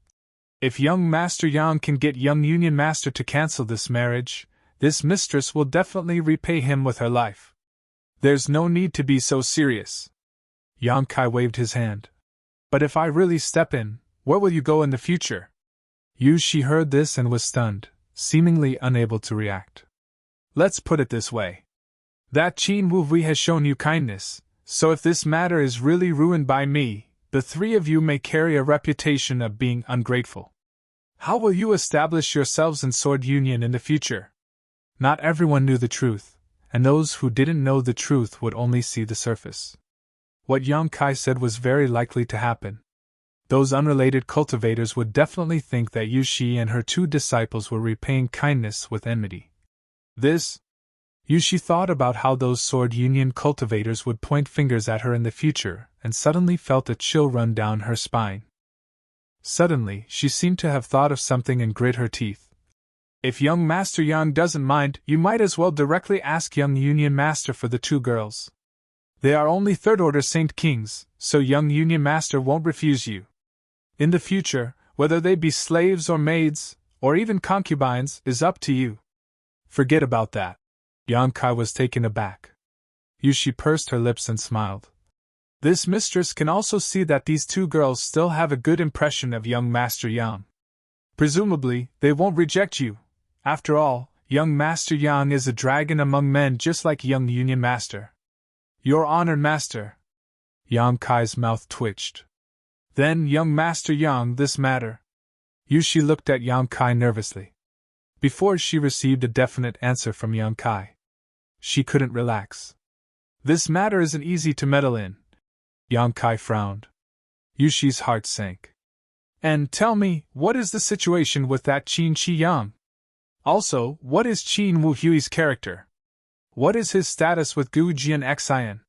"If young Master Yang can get young Union Master to cancel this marriage, this mistress will definitely repay him with her life. There's no need to be so serious." Yang Kai waved his hand. "But if I really step in, where will you go in the future?" Yushi heard this and was stunned, seemingly unable to react. "Let's put it this way. That Qin Wu Hui has shown you kindness, so if this matter is really ruined by me, the three of you may carry a reputation of being ungrateful. How will you establish yourselves in sword union in the future?" Not everyone knew the truth, and those who didn't know the truth would only see the surface. What Yang Kai said was very likely to happen. Those unrelated cultivators would definitely think that Yushi and her two disciples were repaying kindness with enmity. Yushi thought about how those sword union cultivators would point fingers at her in the future, and suddenly felt a chill run down her spine. Suddenly, she seemed to have thought of something and grit her teeth. "If young Master Yang doesn't mind, you might as well directly ask young Union Master for the two girls. They are only third-order Saint Kings, so young Union Master won't refuse you. In the future, whether they be slaves or maids, or even concubines, is up to you." "Forget about that." Yang Kai was taken aback. Yushi pursed her lips and smiled. "This mistress can also see that these two girls still have a good impression of young Master Yang. Presumably, they won't reject you. After all, young Master Yang is a dragon among men just like young Union Master." "Your honored master." Yang Kai's mouth twitched. "Then, young Master Yang, this matter." Yushi looked at Yang Kai nervously. Before she received a definite answer from Yang Kai, she couldn't relax. "This matter isn't easy to meddle in." Yang Kai frowned. Yushi's heart sank. "And tell me, what is the situation with that Qin Chi Yang? Also, what is Qin Wu Hui's character? What is his status with Gu Jianxian?"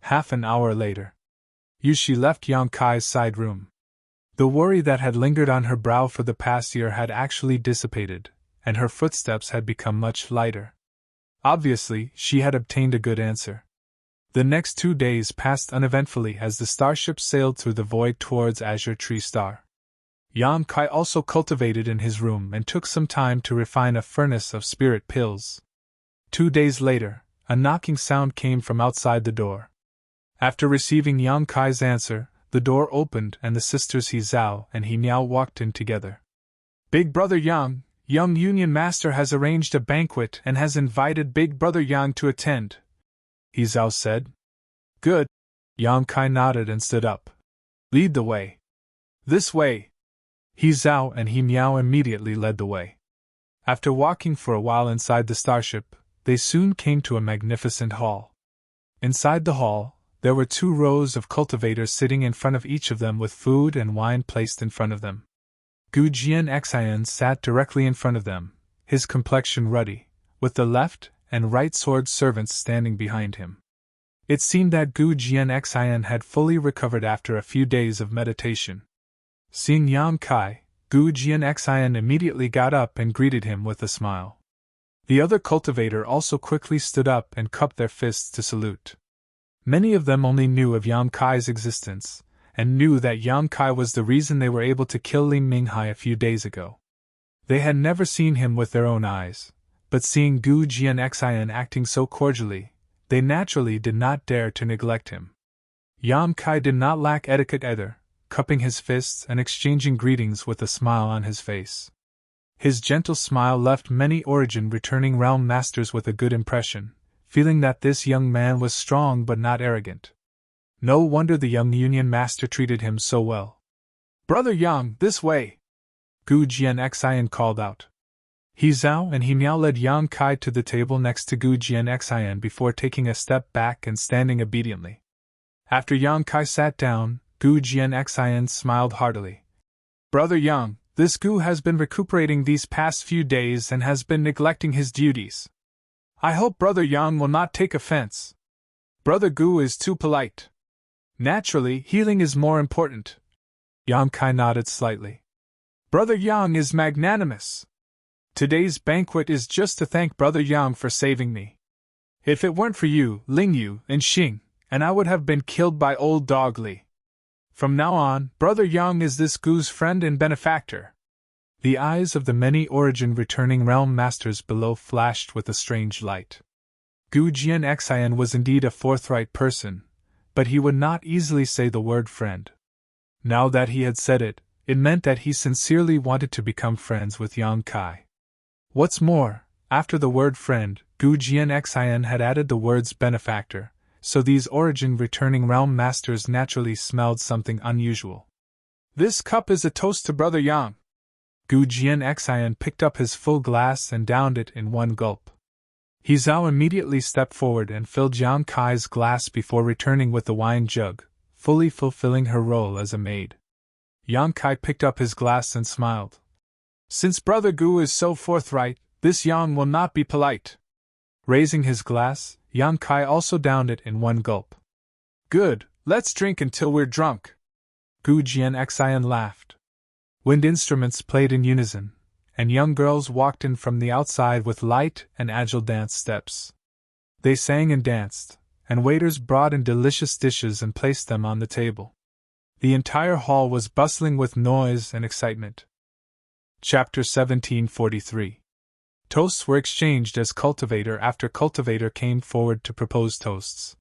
Half an hour later, Yushi left Yang Kai's side room. The worry that had lingered on her brow for the past year had actually dissipated, and her footsteps had become much lighter. Obviously, she had obtained a good answer. The next 2 days passed uneventfully as the starship sailed through the void towards Azure Tree Star. Yang Kai also cultivated in his room and took some time to refine a furnace of spirit pills. 2 days later, a knocking sound came from outside the door. After receiving Yang Kai's answer, the door opened and the sisters He Zhao and He Miao walked in together. "Big Brother Yang, young Union Master has arranged a banquet and has invited Big Brother Yang to attend," He Zhao said. "Good." Yang Kai nodded and stood up. "Lead the way." "This way." He Zhao and He Miao immediately led the way. After walking for a while inside the starship, they soon came to a magnificent hall. Inside the hall, there were 2 rows of cultivators sitting in front of each of them with food and wine placed in front of them. Gu Jianxian sat directly in front of them, his complexion ruddy, with the left and right sword servants standing behind him. It seemed that Gu Jianxian had fully recovered after a few days of meditation. Seeing Yang Kai, Gu Jianxian immediately got up and greeted him with a smile. The other cultivator also quickly stood up and cupped their fists to salute. Many of them only knew of Yang Kai's existence, and knew that Yang Kai was the reason they were able to kill Li Minghai a few days ago. They had never seen him with their own eyes, but seeing Gu Jianxian acting so cordially, they naturally did not dare to neglect him. Yang Kai did not lack etiquette either, cupping his fists and exchanging greetings with a smile on his face. His gentle smile left many Origin returning realm masters with a good impression, feeling that this young man was strong but not arrogant. No wonder the young Union master treated him so well. "Brother Yang, this way!" Gu Jianxian called out. He Zhao and He Miao led Yang Kai to the table next to Gu Jianxian before taking a step back and standing obediently. After Yang Kai sat down, Gu Jianxian smiled heartily. "Brother Yang, this Gu has been recuperating these past few days and has been neglecting his duties. I hope Brother Yang will not take offense. Brother Gu is too polite. Naturally, healing is more important." Yang Kai nodded slightly. "Brother Yang is magnanimous. Today's banquet is just to thank Brother Yang for saving me. If it weren't for you, Ling Yu, and Xing, and I would have been killed by old dog Li. From now on, Brother Yang is this Gu's friend and benefactor." The eyes of the many Origin returning realm masters below flashed with a strange light. Gu Jianxian was indeed a forthright person, but he would not easily say the word friend. Now that he had said it, it meant that he sincerely wanted to become friends with Yang Kai. What's more, after the word friend, Gu Jianxian had added the words benefactor, so these Origin returning realm masters naturally smelled something unusual. "This cup is a toast to Brother Yang." Gu Jianxian picked up his full glass and downed it in one gulp. He Zhao immediately stepped forward and filled Yang Kai's glass before returning with the wine jug, fully fulfilling her role as a maid. Yang Kai picked up his glass and smiled. "Since Brother Gu is so forthright, this Yang will not be polite." Raising his glass, Yang Kai also downed it in one gulp. "Good, let's drink until we're drunk." Gu Jianxian laughed. Wind instruments played in unison, and young girls walked in from the outside with light and agile dance steps. They sang and danced, and waiters brought in delicious dishes and placed them on the table. The entire hall was bustling with noise and excitement. Chapter 1743. Toasts were exchanged as cultivator after cultivator came forward to propose toasts.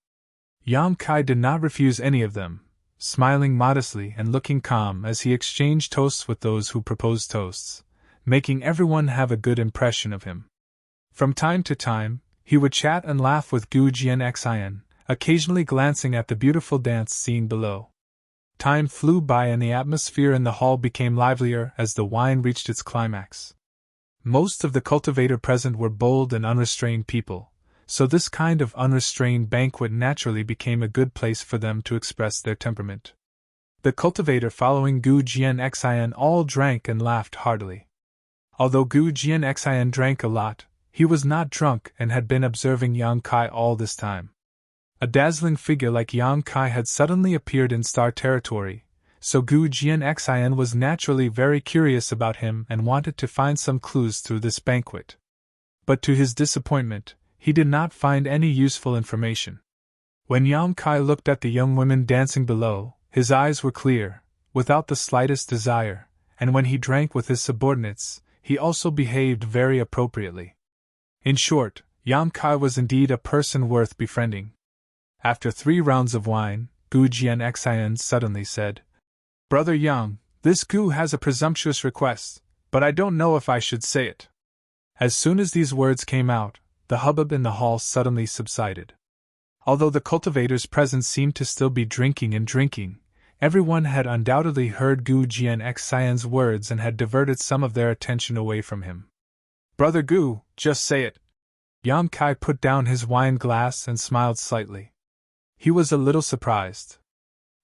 Yang Kai did not refuse any of them, smiling modestly and looking calm as he exchanged toasts with those who proposed toasts, making everyone have a good impression of him. From time to time, he would chat and laugh with Gu Jianxian, occasionally glancing at the beautiful dance scene below. Time flew by and the atmosphere in the hall became livelier as the wine reached its climax. Most of the cultivator present were bold and unrestrained people, so this kind of unrestrained banquet naturally became a good place for them to express their temperament. The cultivator following Gu Jianxian all drank and laughed heartily. Although Gu Jianxian drank a lot, he was not drunk and had been observing Yang Kai all this time. A dazzling figure like Yang Kai had suddenly appeared in star territory, so Gu Jianxian was naturally very curious about him and wanted to find some clues through this banquet. But to his disappointment, he did not find any useful information. When Yang Kai looked at the young women dancing below, his eyes were clear, without the slightest desire, and when he drank with his subordinates, he also behaved very appropriately. In short, Yang Kai was indeed a person worth befriending. After 3 rounds of wine, Gu Jianxian suddenly said, "Brother Yang, this Gu has a presumptuous request, but I don't know if I should say it." As soon as these words came out, the hubbub in the hall suddenly subsided. Although the cultivators present seemed to still be drinking and drinking, everyone had undoubtedly heard Gu Jianxian's words and had diverted some of their attention away from him. "Brother Gu, just say it." Yang Kai put down his wine glass and smiled slightly. He was a little surprised.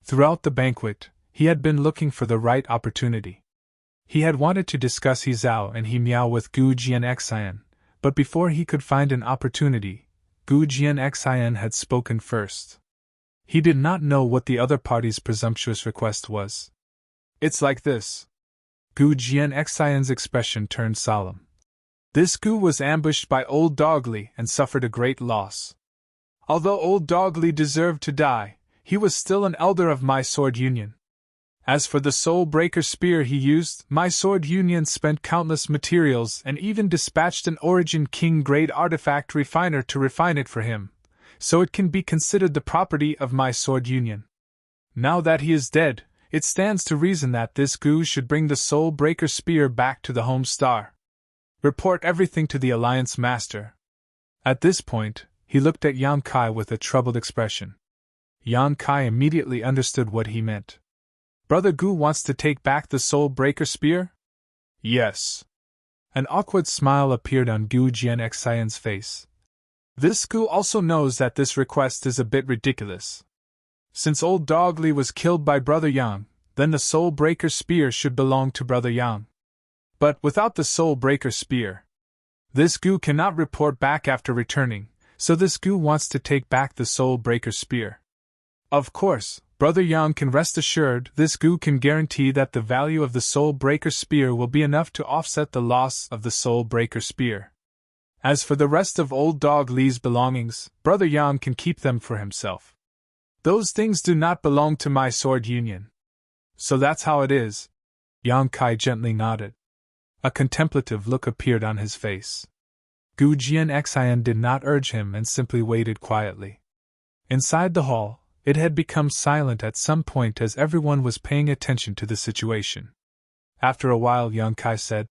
Throughout the banquet, he had been looking for the right opportunity. He had wanted to discuss He Zhao and He Miao with Gu Jianxian, but before he could find an opportunity, Gu Jianxian had spoken first. He did not know what the other party's presumptuous request was. It's like this. Gu Jianxian's expression turned solemn. This Gu was ambushed by Old Dog Li and suffered a great loss. Although Old Dog Li deserved to die, he was still an elder of my sword union. As for the soul breaker spear he used, my sword union spent countless materials and even dispatched an Origin King grade artifact refiner to refine it for him, so it can be considered the property of my sword union. Now that he is dead, it stands to reason that this Gu should bring the soul breaker spear back to the home star. Report everything to the Alliance Master. At this point, he looked at Yang Kai with a troubled expression. Yang Kai immediately understood what he meant. Brother Gu wants to take back the soul breaker spear? Yes. An awkward smile appeared on Gu Jianxian's face. This Gu also knows that this request is a bit ridiculous. Since Old Dog Li was killed by Brother Yang, then the soul breaker spear should belong to Brother Yang. But without the soul breaker spear, this Gu cannot report back after returning, so this Gu wants to take back the soul breaker spear. Of course, Brother Yang can rest assured this Gu can guarantee that the value of the soul breaker spear will be enough to offset the loss of the soul breaker spear. As for the rest of Old Dog Li's belongings, Brother Yang can keep them for himself. Those things do not belong to my sword union. So that's how it is. Yang Kai gently nodded. A contemplative look appeared on his face. Gu Jianxian did not urge him and simply waited quietly. Inside the hall, it had become silent at some point as everyone was paying attention to the situation. After a while Yang Kai said,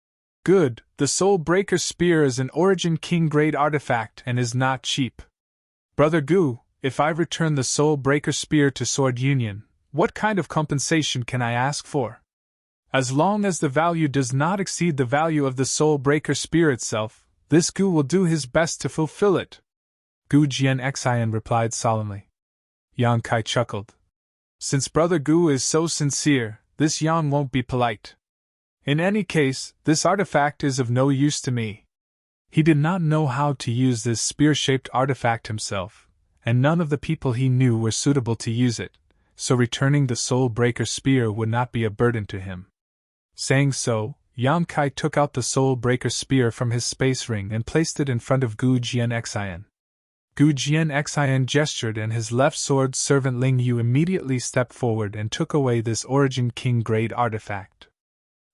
"Good, the Soul Breaker Spear is an Origin King grade artifact and is not cheap. Brother Gu, if I return the Soul Breaker Spear to Sword Union, what kind of compensation can I ask for? As long as the value does not exceed the value of the Soul Breaker Spear itself, this Gu will do his best to fulfill it." Gu Jianxian replied solemnly. Yang Kai chuckled. Since Brother Gu is so sincere, this Yang won't be polite. In any case, this artifact is of no use to me. He did not know how to use this spear-shaped artifact himself, and none of the people he knew were suitable to use it, so returning the Soul Breaker Spear would not be a burden to him. Saying so, Yang Kai took out the Soul Breaker Spear from his space ring and placed it in front of Gu Jianxian. Gu Jianxian gestured and his left sword servant Ling Yu immediately stepped forward and took away this Origin King grade artifact.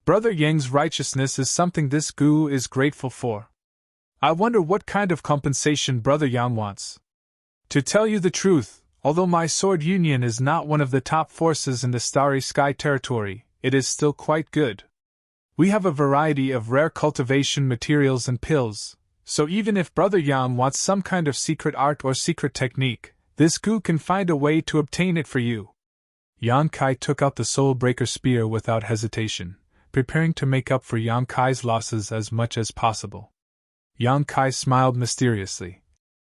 Brother Yang's righteousness is something this Gu is grateful for. I wonder what kind of compensation Brother Yang wants. To tell you the truth, although my sword union is not one of the top forces in the Starry Sky territory, it is still quite good. We have a variety of rare cultivation materials and pills, so even if Brother Yang wants some kind of secret art or secret technique, this Gu can find a way to obtain it for you. Yang Kai took out the Soul Breaker Spear without hesitation, preparing to make up for Yang Kai's losses as much as possible. Yang Kai smiled mysteriously.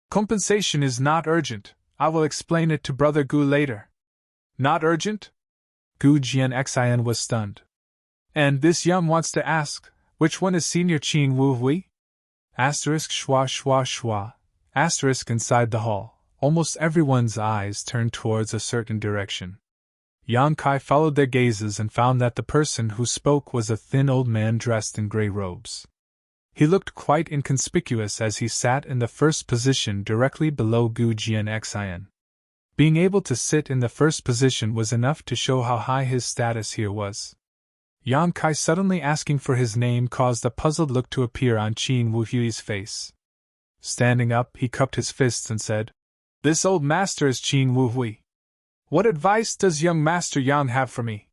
Compensation is not urgent. I will explain it to Brother Gu later. Not urgent? Gu Jianxian was stunned. And this Yang wants to ask, which one is Senior Qin Wu Hui? Asterisk schwa schwa schwa. Asterisk inside the hall. Almost everyone's eyes turned towards a certain direction. Yang Kai followed their gazes and found that the person who spoke was a thin old man dressed in gray robes. He looked quite inconspicuous as he sat in the first position directly below Gu Jianxian. Being able to sit in the first position was enough to show how high his status here was. Yang Kai suddenly asking for his name caused a puzzled look to appear on Qin Wu Hui's face. Standing up, he cupped his fists and said, "This old master is Qin Wu Hui. What advice does young Master Yang have for me?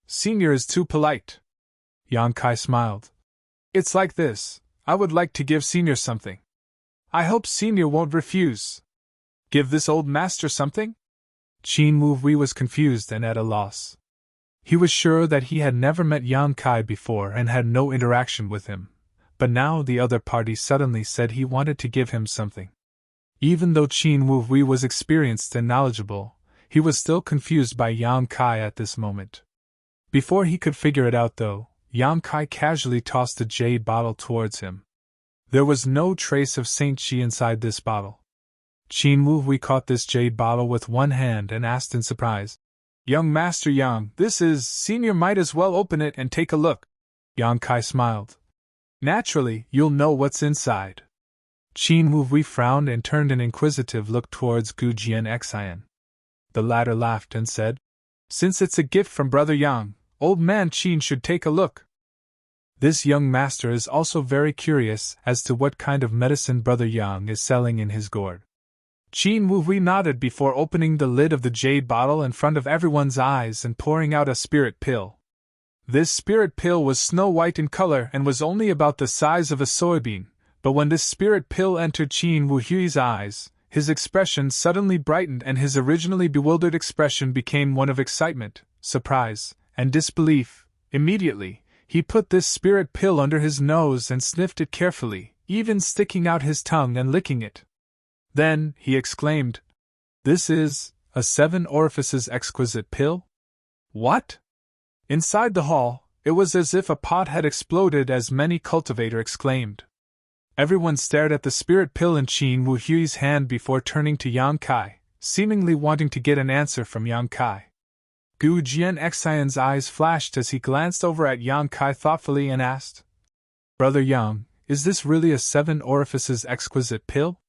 Senior is too polite." Yang Kai smiled. "It's like this, I would like to give Senior something. I hope Senior won't refuse." Give this old master something? Qin Wu Hui was confused and at a loss. He was sure that he had never met Yang Kai before and had no interaction with him, but now the other party suddenly said he wanted to give him something. Even though Qin Wu Hui was experienced and knowledgeable, he was still confused by Yang Kai at this moment. Before he could figure it out though, Yang Kai casually tossed the jade bottle towards him. There was no trace of Saint Chi inside this bottle. Qin Wu caught this jade bottle with one hand and asked in surprise, "Young Master Yang, this is, Senior might as well open it and take a look." Yang Kai smiled. "Naturally, you'll know what's inside." Qin Wu frowned and turned an inquisitive look towards Gu Jianxian. The latter laughed and said, "Since it's a gift from Brother Yang, old man Qin should take a look." This young master is also very curious as to what kind of medicine Brother Yang is selling in his gourd. Qin Wu nodded before opening the lid of the jade bottle in front of everyone's eyes and pouring out a spirit pill. This spirit pill was snow-white in color and was only about the size of a soybean, but when this spirit pill entered Qin Wu's eyes, his expression suddenly brightened and his originally bewildered expression became one of excitement, surprise, and disbelief. Immediately, he put this spirit pill under his nose and sniffed it carefully, even sticking out his tongue and licking it. Then, he exclaimed, "This is a 7 orifices exquisite pill?" "What?" Inside the hall, it was as if a pot had exploded as many cultivator exclaimed. Everyone stared at the spirit pill in Qin Wu's hand before turning to Yang Kai, seemingly wanting to get an answer from Yang Kai. Gu Jianxian's eyes flashed as he glanced over at Yang Kai thoughtfully and asked, "Brother Yang, is this really a 7 orifices exquisite pill?"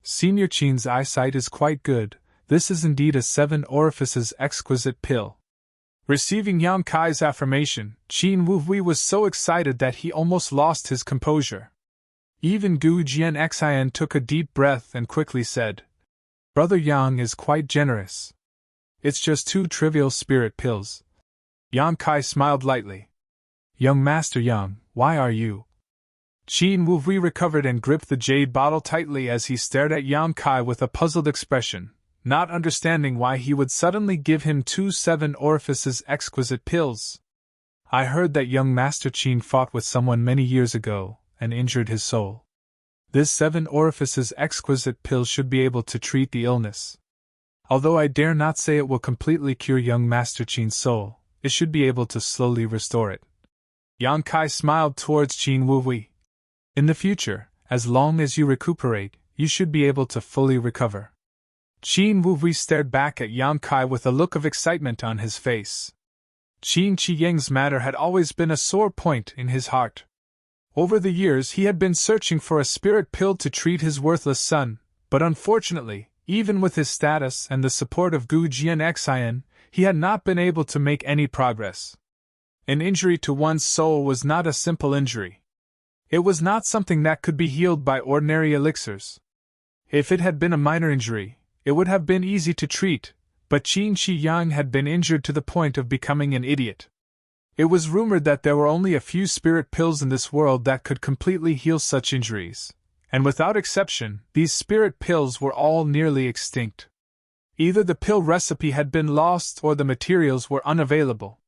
"Senior Qin's eyesight is quite good, this is indeed a 7 orifices exquisite pill." Receiving Yang Kai's affirmation, Qin Wu was so excited that he almost lost his composure. Even Gu Jianxian took a deep breath and quickly said, "Brother Yang is quite generous. It's just 2 trivial spirit pills." Yang Kai smiled lightly. "Young Master Yang, why are you?" Qin Wu recovered and gripped the jade bottle tightly as he stared at Yang Kai with a puzzled expression, not understanding why he would suddenly give him 2 7 orifices exquisite pills. "I heard that young Master Qin fought with someone many years ago and injured his soul. This 7 orifices exquisite pill should be able to treat the illness. Although I dare not say it will completely cure young Master Qin's soul, it should be able to slowly restore it." Yang Kai smiled towards Qin Wu. "In the future, as long as you recuperate, you should be able to fully recover." Qin Wu stared back at Yang Kai with a look of excitement on his face. Qin Qiyang's matter had always been a sore point in his heart. Over the years he had been searching for a spirit pill to treat his worthless son, but unfortunately, even with his status and the support of Gu Jianxian, he had not been able to make any progress. An injury to one's soul was not a simple injury. It was not something that could be healed by ordinary elixirs. If it had been a minor injury, it would have been easy to treat, but Qin Qiyang had been injured to the point of becoming an idiot. It was rumored that there were only a few spirit pills in this world that could completely heal such injuries, and without exception, these spirit pills were all nearly extinct. Either the pill recipe had been lost or the materials were unavailable.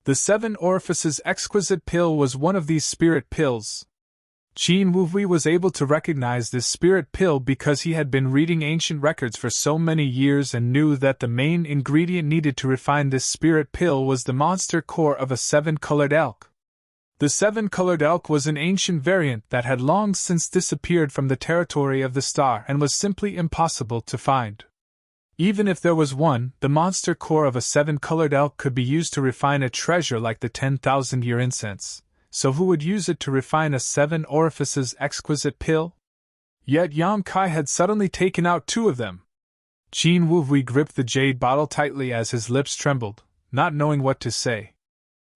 The 7 orifices exquisite pill was one of these spirit pills. Qin Wu was able to recognize this spirit pill because he had been reading ancient records for so many years and knew that the main ingredient needed to refine this spirit pill was the monster core of a 7-colored elk. The 7-colored elk was an ancient variant that had long since disappeared from the territory of the star and was simply impossible to find. Even if there was one, the monster core of a 7-colored elk could be used to refine a treasure like the 10,000-year incense. So who would use it to refine a 7 orifices exquisite pill? Yet Yang Kai had suddenly taken out 2 of them. Qin Wu gripped the jade bottle tightly as his lips trembled, not knowing what to say.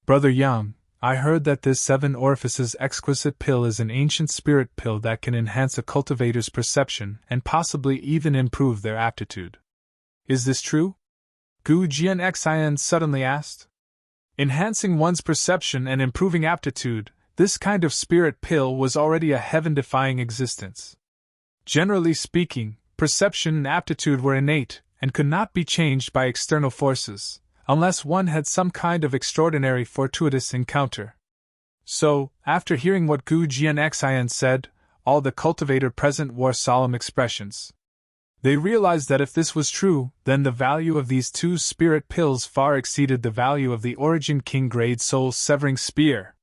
"Brother Yang, I heard that this 7 orifices exquisite pill is an ancient spirit pill that can enhance a cultivator's perception and possibly even improve their aptitude. Is this true?" Gu Jianxian suddenly asked. Enhancing one's perception and improving aptitude, this kind of spirit pill was already a heaven-defying existence. Generally speaking, perception and aptitude were innate and could not be changed by external forces, unless one had some kind of extraordinary fortuitous encounter. So, after hearing what Gu Jianxian said, all the cultivator present wore solemn expressions. They realized that if this was true, then the value of these 2 spirit pills far exceeded the value of the Origin King grade soul-severing spear.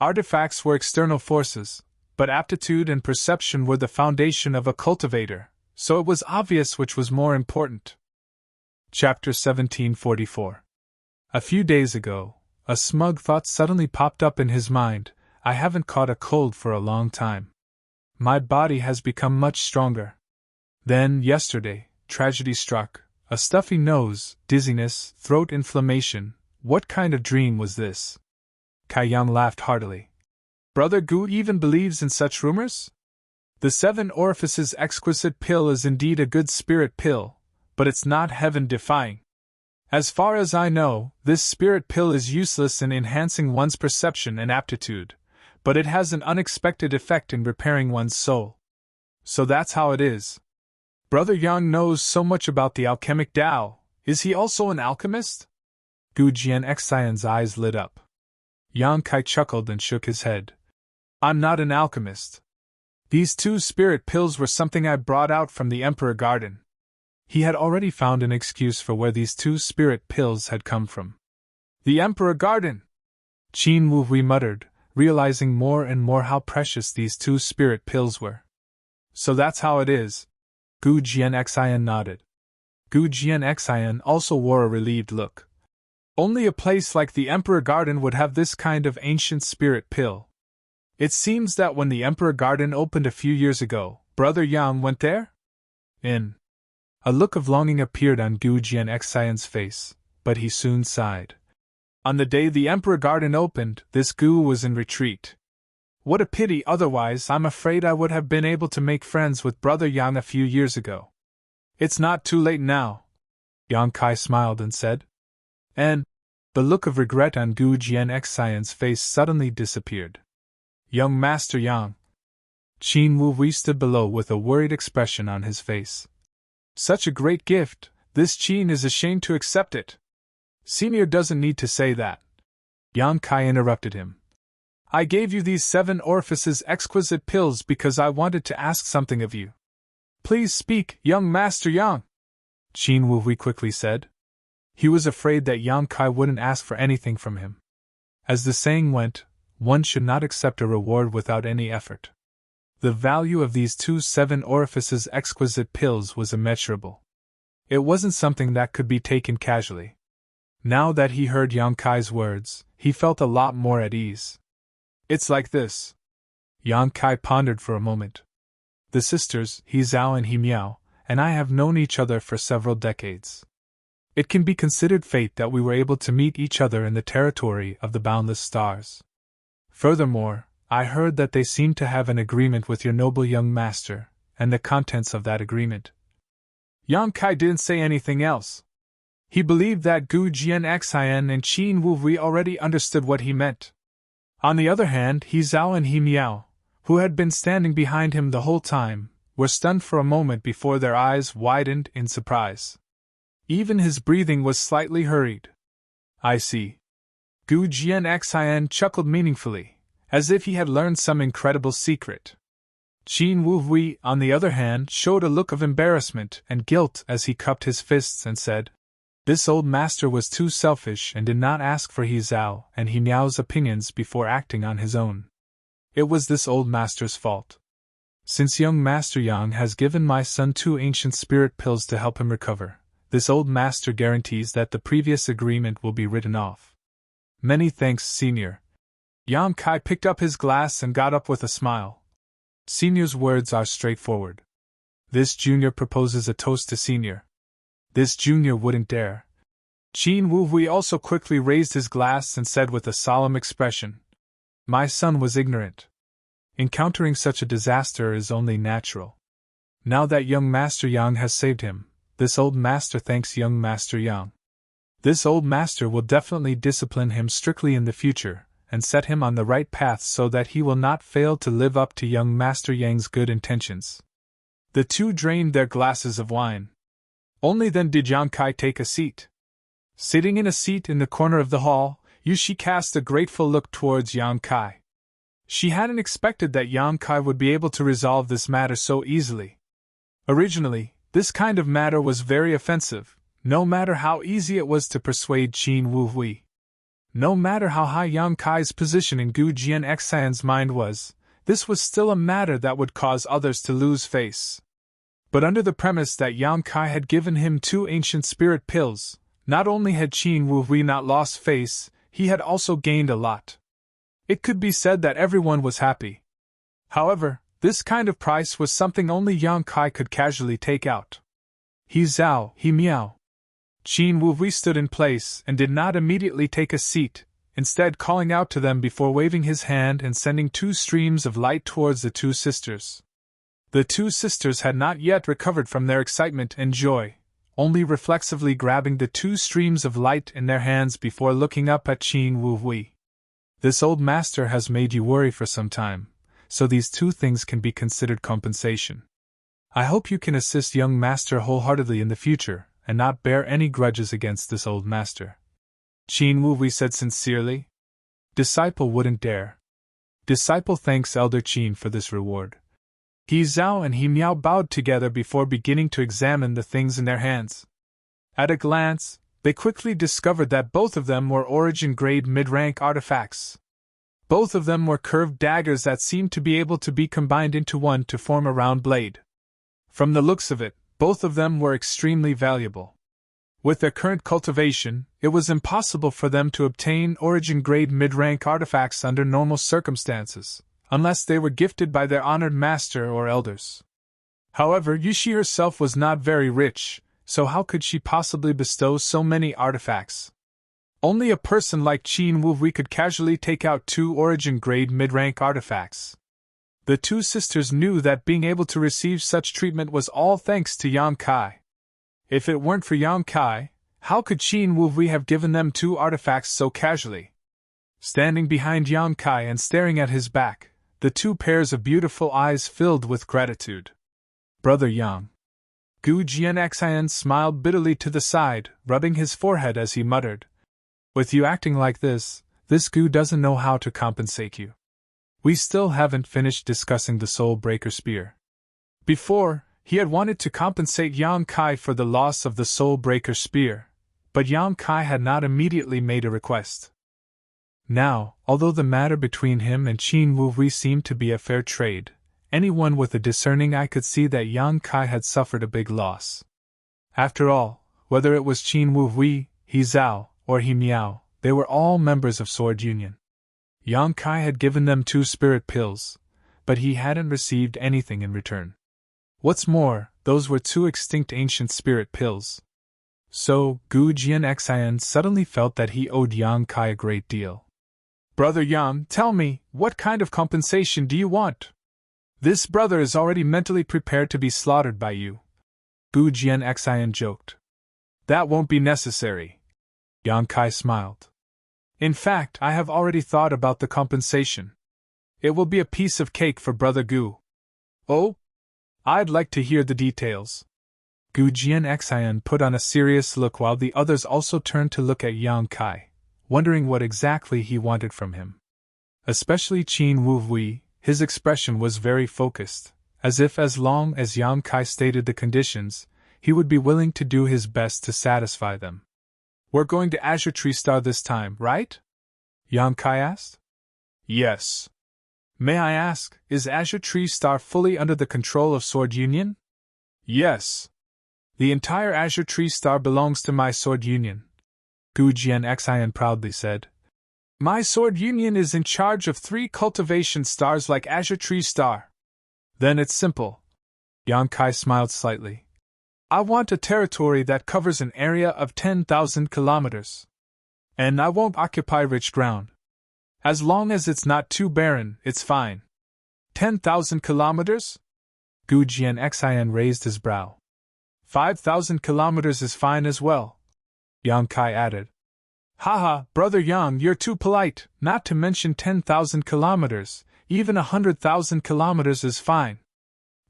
Artifacts were external forces, but aptitude and perception were the foundation of a cultivator, so it was obvious which was more important. Chapter 1744. A few days ago, a smug thought suddenly popped up in his mind. I haven't caught a cold for a long time. My body has become much stronger. Then, yesterday, tragedy struck. A stuffy nose, dizziness, throat inflammation. What kind of dream was this? Kai Yang laughed heartily. Brother Gu even believes in such rumors? The 7 orifices exquisite pill is indeed a good spirit pill, but it's not heaven-defying. As far as I know, this spirit pill is useless in enhancing one's perception and aptitude, but it has an unexpected effect in repairing one's soul. So that's how it is. Brother Yang knows so much about the alchemic Tao. Is he also an alchemist? Gu Jianxian's eyes lit up. Yang Kai chuckled and shook his head. I'm not an alchemist. These 2 spirit pills were something I brought out from the Emperor Garden. He had already found an excuse for where these 2 spirit pills had come from. The Emperor Garden! Qin Wuhui muttered, realizing more and more how precious these 2 spirit pills were. So that's how it is. Gu Jianxian nodded. Gu Jianxian also wore a relieved look. Only a place like the Emperor Garden would have this kind of ancient spirit pill. It seems that when the Emperor Garden opened a few years ago, Brother Yang went there? In. A look of longing appeared on Gu Jianxian's face, but he soon sighed. On the day the Emperor Garden opened, this Gu was in retreat. What a pity, otherwise I'm afraid I would have been able to make friends with Brother Yang a few years ago. It's not too late now. Yang Kai smiled and said. And the look of regret on Gu Jianxian's face suddenly disappeared. Young Master Yang. Qin Wuhui stood below with a worried expression on his face. Such a great gift, this Qin is ashamed to accept it. Senior doesn't need to say that. Yang Kai interrupted him. I gave you these 7 orifices exquisite pills because I wanted to ask something of you. Please speak, young Master Yang. Qin Wuhui quickly said. He was afraid that Yang Kai wouldn't ask for anything from him. As the saying went, one should not accept a reward without any effort. The value of these 2 7 orifices exquisite pills was immeasurable. It wasn't something that could be taken casually. Now that he heard Yang Kai's words, he felt a lot more at ease. It's like this. Yang Kai pondered for a moment. The sisters, He Zhao and He Miao, and I have known each other for several decades. It can be considered fate that we were able to meet each other in the territory of the boundless stars. Furthermore, I heard that they seem to have an agreement with your noble young master, and the contents of that agreement. Yang Kai didn't say anything else. He believed that Gu Jianxian and Qin Wuhui already understood what he meant. On the other hand, He Zhao and He Miao, who had been standing behind him the whole time, were stunned for a moment before their eyes widened in surprise. Even his breathing was slightly hurried. I see. Gu Jianxian chuckled meaningfully, as if he had learned some incredible secret. Qin Wuhui, on the other hand, showed a look of embarrassment and guilt as he cupped his fists and said, This old master was too selfish and did not ask for He Zhao and He Miao's opinions before acting on his own. It was this old master's fault. Since young Master Yang has given my son 2 ancient spirit pills to help him recover, this old master guarantees that the previous agreement will be written off. Many thanks, Senior. Yang Kai picked up his glass and got up with a smile. Senior's words are straightforward. This junior proposes a toast to Senior. This junior wouldn't dare. Qin Wuhui also quickly raised his glass and said with a solemn expression, My son was ignorant. Encountering such a disaster is only natural. Now that young Master Yang has saved him, this old master thanks young Master Yang. This old master will definitely discipline him strictly in the future, and set him on the right path so that he will not fail to live up to young Master Yang's good intentions. The 2 drained their glasses of wine. Only then did Yang Kai take a seat. Sitting in a seat in the corner of the hall, Yushi cast a grateful look towards Yang Kai. She hadn't expected that Yang Kai would be able to resolve this matter so easily. Originally, this kind of matter was very offensive, no matter how easy it was to persuade Qin Wuhui. No matter how high Yang Kai's position in Gu Jianxian's mind was, this was still a matter that would cause others to lose face. But under the premise that Yang Kai had given him 2 ancient spirit pills, not only had Qin Wuhui not lost face, he had also gained a lot. It could be said that everyone was happy. However, this kind of price was something only Yang Kai could casually take out. He zhao, he miao. Qin Wuhui stood in place and did not immediately take a seat, instead calling out to them before waving his hand and sending 2 streams of light towards the 2 sisters. The 2 sisters had not yet recovered from their excitement and joy, only reflexively grabbing the 2 streams of light in their hands before looking up at Qin Wuhui. This old master has made you worry for some time, so these 2 things can be considered compensation. I hope you can assist young master wholeheartedly in the future, and not bear any grudges against this old master. Qin Wuhui said sincerely. Disciple wouldn't dare. Disciple thanks Elder Qin for this reward. He Zhao and He Miao bowed together before beginning to examine the things in their hands. At a glance, they quickly discovered that both of them were origin-grade mid-rank artifacts. Both of them were curved daggers that seemed to be able to be combined into one to form a round blade. From the looks of it, both of them were extremely valuable. With their current cultivation, it was impossible for them to obtain origin-grade mid-rank artifacts under normal circumstances, unless they were gifted by their honored master or elders. However, Yushi herself was not very rich, so how could she possibly bestow so many artifacts? Only a person like Qin Wuhui could casually take out 2 origin-grade mid-rank artifacts. The 2 sisters knew that being able to receive such treatment was all thanks to Yang Kai. If it weren't for Yang Kai, how could Qin Wuhui have given them 2 artifacts so casually? Standing behind Yang Kai and staring at his back, the 2 pairs of beautiful eyes filled with gratitude. Brother Yang. Gu Jianxian smiled bitterly to the side, rubbing his forehead as he muttered. With you acting like this Gu doesn't know how to compensate you. We still haven't finished discussing the Soul Breaker Spear. Before, he had wanted to compensate Yang Kai for the loss of the Soul Breaker Spear, but Yang Kai had not immediately made a request. Now, although the matter between him and Qin Wuhui seemed to be a fair trade, anyone with a discerning eye could see that Yang Kai had suffered a big loss. After all, whether it was Qin Wuhui, He Zhao, or He Miao, they were all members of Sword Union. Yang Kai had given them 2 spirit pills, but he hadn't received anything in return. What's more, those were 2 extinct ancient spirit pills. So, Gu Jianxian suddenly felt that he owed Yang Kai a great deal. Brother Yang, tell me, what kind of compensation do you want? This brother is already mentally prepared to be slaughtered by you. Gu Jianxian joked. That won't be necessary. Yang Kai smiled. In fact, I have already thought about the compensation. It will be a piece of cake for Brother Gu. Oh? I'd like to hear the details. Gu Jianxian put on a serious look while the others also turned to look at Yang Kai, wondering what exactly he wanted from him. Especially Qin Wuhui, his expression was very focused, as if as long as Yang Kai stated the conditions, he would be willing to do his best to satisfy them. We're going to Azure Tree Star this time, right? Yang Kai asked. Yes. May I ask, is Azure Tree Star fully under the control of Sword Union? Yes. The entire Azure Tree Star belongs to my Sword Union, Gu Jianxian proudly said. My Sword Union is in charge of 3 cultivation stars like Azure Tree Star. Then it's simple. Yang Kai smiled slightly. I want a territory that covers an area of 10,000 kilometers. And I won't occupy rich ground. As long as it's not too barren, it's fine. 10,000 kilometers? Gu Jianxian raised his brow. 5,000 kilometers is fine as well, Yang Kai added. Haha, Brother Yang, you're too polite, not to mention 10,000 kilometers, even 100,000 kilometers is fine.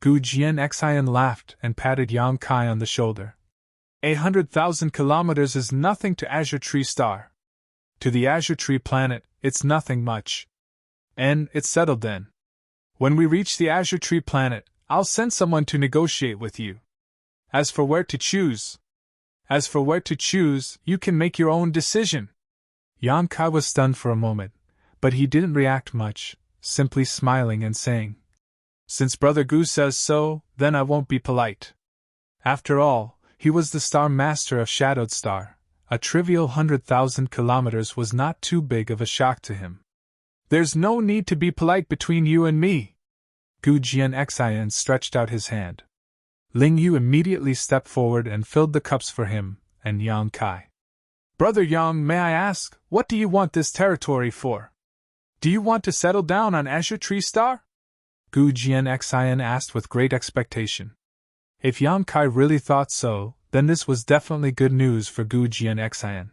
Gu Jianxian laughed and patted Yang Kai on the shoulder. 100,000 kilometers is nothing to Azure Tree Star. To the Azure Tree planet, it's nothing much. And it's settled then. When we reach the Azure Tree planet, I'll send someone to negotiate with you. As for where to choose, you can make your own decision. Yang Kai was stunned for a moment, but he didn't react much, simply smiling and saying, "Since Brother Gu says so, then I won't be polite." After all, he was the Star Master of Shadowed Star. A trivial 100,000 kilometers was not too big of a shock to him. "There's no need to be polite between you and me." Gu Jianxian stretched out his hand. Ling Yu immediately stepped forward and filled the cups for him and Yang Kai. "Brother Yang, may I ask, what do you want this territory for? Do you want to settle down on Azure Tree Star?" Gu Jianxian asked with great expectation. If Yang Kai really thought so, then this was definitely good news for Gu Jianxian.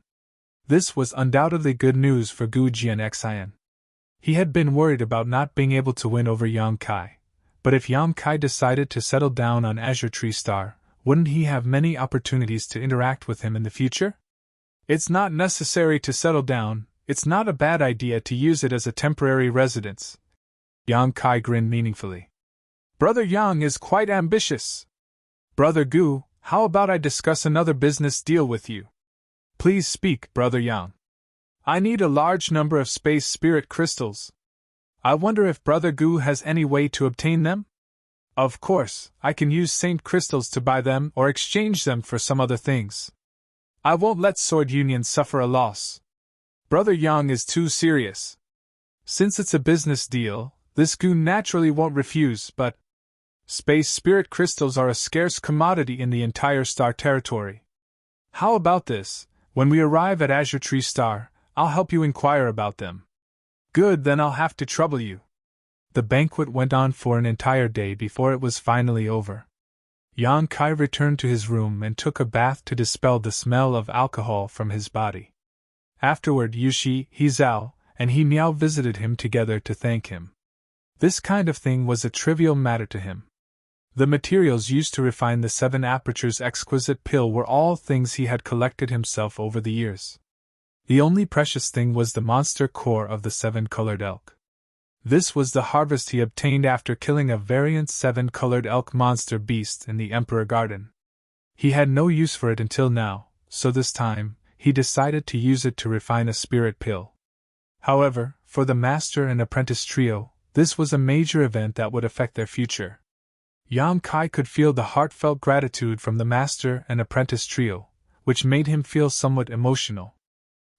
This was undoubtedly good news for Gu Jianxian. He had been worried about not being able to win over Yang Kai, but if Yang Kai decided to settle down on Azure Tree Star, wouldn't he have many opportunities to interact with him in the future? "It's not necessary to settle down, it's not a bad idea to use it as a temporary residence." Yang Kai grinned meaningfully. "Brother Yang is quite ambitious. Brother Gu, how about I discuss another business deal with you?" "Please speak, Brother Yang." "I need a large number of space spirit crystals. I wonder if Brother Gu has any way to obtain them? Of course, I can use Saint crystals to buy them or exchange them for some other things. I won't let Sword Union suffer a loss." Brother Yang is too serious. Since it's a business deal, this Gu naturally won't refuse, but space spirit crystals are a scarce commodity in the entire star territory. How about this? When we arrive at Azure Tree Star, I'll help you inquire about them. Good, then I'll have to trouble you. The banquet went on for an entire day before it was finally over. Yang Kai returned to his room and took a bath to dispel the smell of alcohol from his body. Afterward, Yushi, Hizao, and He Miao visited him together to thank him. This kind of thing was a trivial matter to him. The materials used to refine the 7 apertures exquisite pill were all things he had collected himself over the years. The only precious thing was the monster core of the 7-colored elk. This was the harvest he obtained after killing a variant 7-colored elk monster beast in the Emperor Garden. He had no use for it until now, so this time, he decided to use it to refine a spirit pill. However, for the master and apprentice trio, this was a major event that would affect their future. Yang Kai could feel the heartfelt gratitude from the master and apprentice trio, which made him feel somewhat emotional.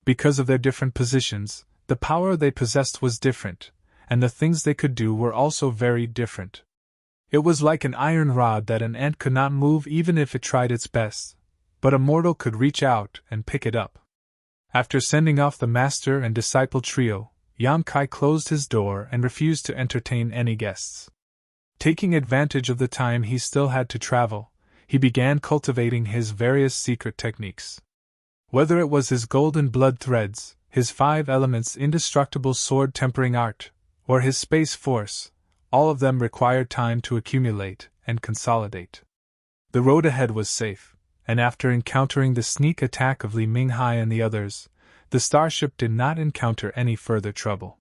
Because of their different positions, the power they possessed was different, and the things they could do were also very different. It was like an iron rod that an ant could not move even if it tried its best, but a mortal could reach out and pick it up. After sending off the master and disciple trio, Yang Kai closed his door and refused to entertain any guests. Taking advantage of the time he still had to travel, he began cultivating his various secret techniques. Whether it was his golden blood threads, his 5 elements indestructible sword tempering art, or his space force, all of them required time to accumulate and consolidate. The road ahead was safe, and after encountering the sneak attack of Li Minghai and the others, the starship did not encounter any further trouble.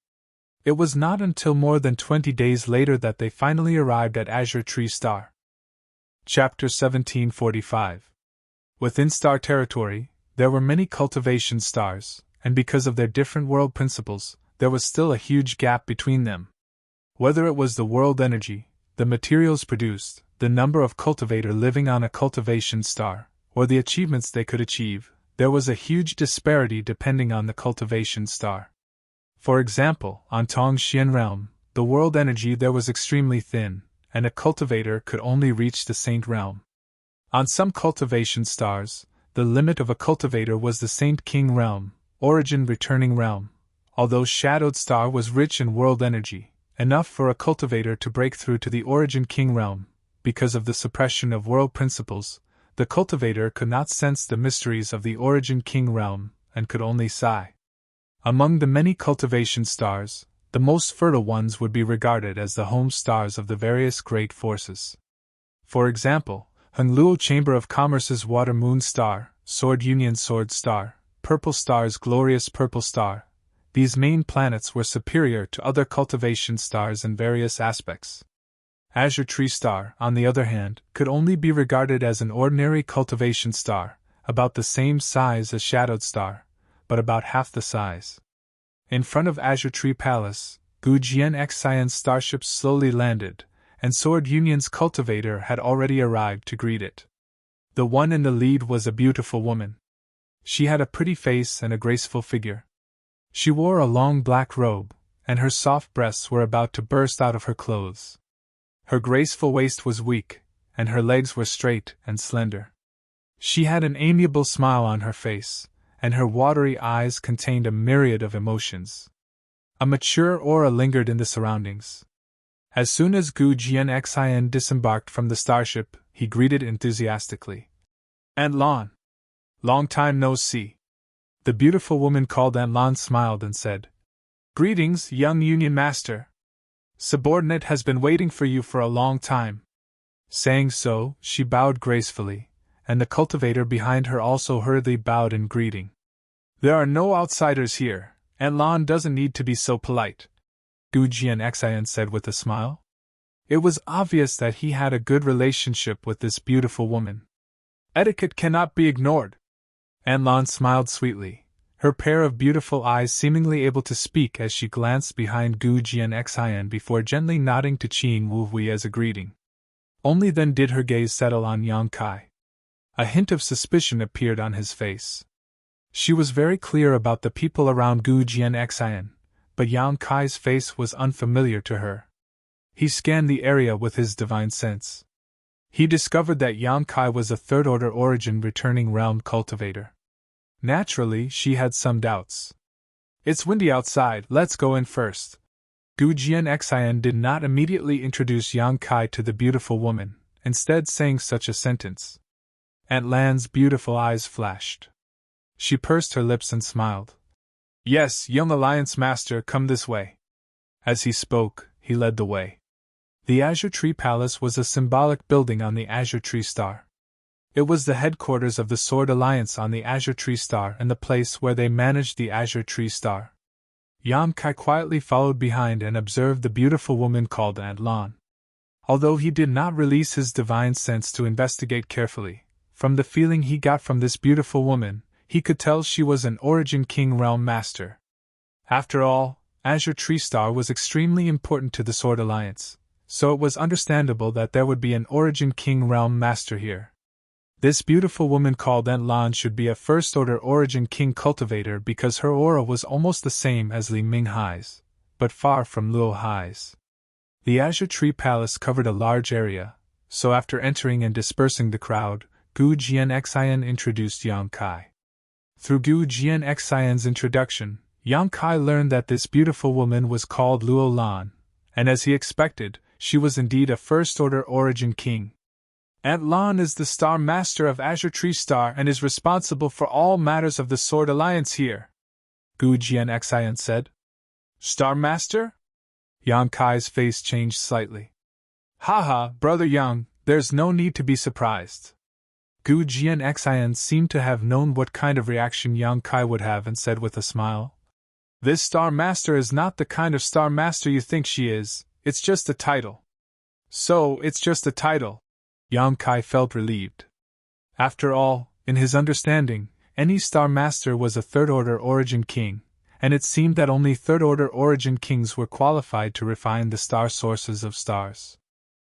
It was not until more than 20 days later that they finally arrived at Azure Tree Star. Chapter 1745. Within Star Territory, there were many cultivation stars, and because of their different world principles, there was still a huge gap between them. Whether it was the world energy, the materials produced, the number of cultivator living on a cultivation star, or the achievements they could achieve, there was a huge disparity depending on the cultivation star. For example, on Tongxian realm, the world energy there was extremely thin, and a cultivator could only reach the Saint realm. On some cultivation stars, the limit of a cultivator was the Saint King realm, origin returning realm. Although Shadowed Star was rich in world energy, enough for a cultivator to break through to the origin king realm, because of the suppression of world principles, the cultivator could not sense the mysteries of the origin king realm, and could only sigh. Among the many cultivation stars, the most fertile ones would be regarded as the home stars of the various great forces. For example, Hengluo Chamber of Commerce's Water Moon Star, Sword Union Sword Star, Purple Star's Glorious Purple Star. These main planets were superior to other cultivation stars in various aspects. Azure Tree Star, on the other hand, could only be regarded as an ordinary cultivation star, about the same size as Shadowed Star, but about half the size. In front of Azure Tree Palace, Gu Jianxian's starship slowly landed, and Sword Union's cultivator had already arrived to greet it. The one in the lead was a beautiful woman. She had a pretty face and a graceful figure. She wore a long black robe, and her soft breasts were about to burst out of her clothes. Her graceful waist was weak, and her legs were straight and slender. She had an amiable smile on her face, and her watery eyes contained a myriad of emotions. A mature aura lingered in the surroundings. As soon as Gu Jianxian disembarked from the starship, he greeted enthusiastically. "Aunt Lan! Long time no see." The beautiful woman called Aunt Lan smiled and said, "Greetings, young Union Master. Subordinate has been waiting for you for a long time." Saying so, she bowed gracefully, and the cultivator behind her also hurriedly bowed in greeting. "There are no outsiders here, and Lan doesn't need to be so polite," Gu Jianxian said with a smile. It was obvious that he had a good relationship with this beautiful woman. "Etiquette cannot be ignored." Aunt Lan smiled sweetly, her pair of beautiful eyes seemingly able to speak as she glanced behind Gu Jianxian before gently nodding to Qing Wuhui as a greeting. Only then did her gaze settle on Yang Kai. A hint of suspicion appeared on his face. She was very clear about the people around Gu Jianxian, but Yang Kai's face was unfamiliar to her. He scanned the area with his divine sense. He discovered that Yang Kai was a third-order origin returning realm cultivator. Naturally, she had some doubts. "It's windy outside, let's go in first." Gu Jianxian did not immediately introduce Yang Kai to the beautiful woman, instead saying such a sentence. Aunt Lan's beautiful eyes flashed. She pursed her lips and smiled. "Yes, young Alliance Master, come this way." As he spoke, he led the way. The Azure Tree Palace was a symbolic building on the Azure Tree Star. It was the headquarters of the Sword Alliance on the Azure Tree Star and the place where they managed the Azure Tree Star. Yang Kai quietly followed behind and observed the beautiful woman called Aunt Lan. Although he did not release his divine sense to investigate carefully, from the feeling he got from this beautiful woman, he could tell she was an Origin King Realm Master. After all, Azure Tree Star was extremely important to the Sword Alliance, so it was understandable that there would be an Origin King Realm Master here. This beautiful woman called Aunt Lan should be a First-Order Origin King cultivator because her aura was almost the same as Li Minghai's, but far from Luo Hai's. The Azure Tree Palace covered a large area, so after entering and dispersing the crowd, Gu Jianxian introduced Yang Kai. Through Gu Jianxian's introduction, Yang Kai learned that this beautiful woman was called Luo Lan, and as he expected, she was indeed a First-Order Origin King. Aunt Lan is the Star Master of Azure Tree Star and is responsible for all matters of the Sword Alliance here, Gu Jianxian said. "Star Master?" Yang Kai's face changed slightly. "Haha, Brother Yang, there's no need to be surprised." Gu Jianxian seemed to have known what kind of reaction Yang Kai would have and said with a smile, "This Star Master is not the kind of Star Master you think she is, it's just a title." "So, it's just a title." Yang Kai felt relieved. After all, in his understanding, any Star Master was a Third-Order Origin King, and it seemed that only Third-Order Origin Kings were qualified to refine the star sources of stars.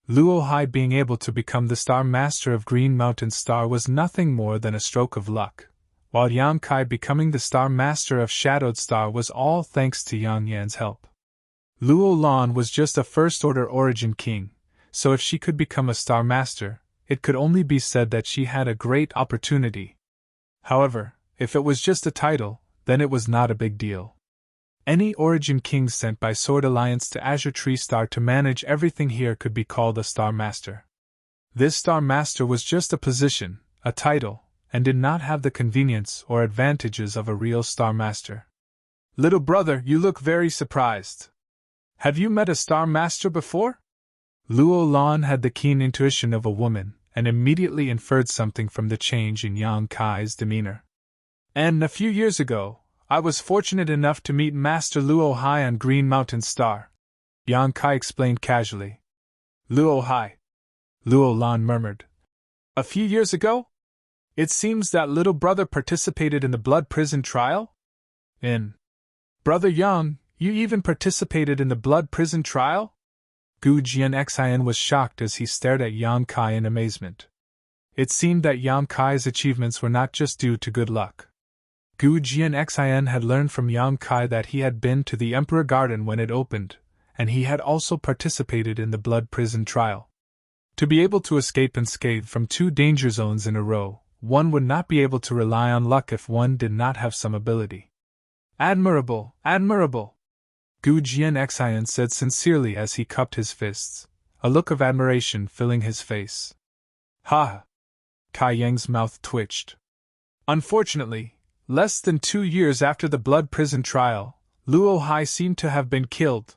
Luo Hai being able to become the Star Master of Green Mountain Star was nothing more than a stroke of luck, while Yang Kai becoming the Star Master of Shadowed Star was all thanks to Yang Yan's help. Luo Lan was just a First-Order Origin King, so if she could become a Star Master, it could only be said that she had a great opportunity. However, if it was just a title, then it was not a big deal. Any Origin King sent by Sword Alliance to Azure Tree Star to manage everything here could be called a Star Master. This Star Master was just a position, a title, and did not have the convenience or advantages of a real Star Master. "Little brother, you look very surprised. Have you met a Star Master before?" Luo Lan had the keen intuition of a woman, and immediately inferred something from the change in Yang Kai's demeanor. "And a few years ago, I was fortunate enough to meet Master Luo Hai on Green Mountain Star," Yang Kai explained casually. "Luo Hai," Luo Lan murmured. "A few years ago? It seems that little brother participated in the blood prison trial?" In. Brother Yang, you even participated in the blood prison trial? Gu Jianxian was shocked as he stared at Yang Kai in amazement. It seemed that Yang Kai's achievements were not just due to good luck. Gu Jianxian had learned from Yang Kai that he had been to the Emperor Garden when it opened, and he had also participated in the blood prison trial. To be able to escape unscathed from 2 danger zones in a row, one would not be able to rely on luck if one did not have some ability. Admirable, admirable! Gu Jianxian said sincerely as he cupped his fists, a look of admiration filling his face. Ha! Kai Yang's mouth twitched. Unfortunately, less than 2 years after the blood prison trial, Luo Hai seemed to have been killed.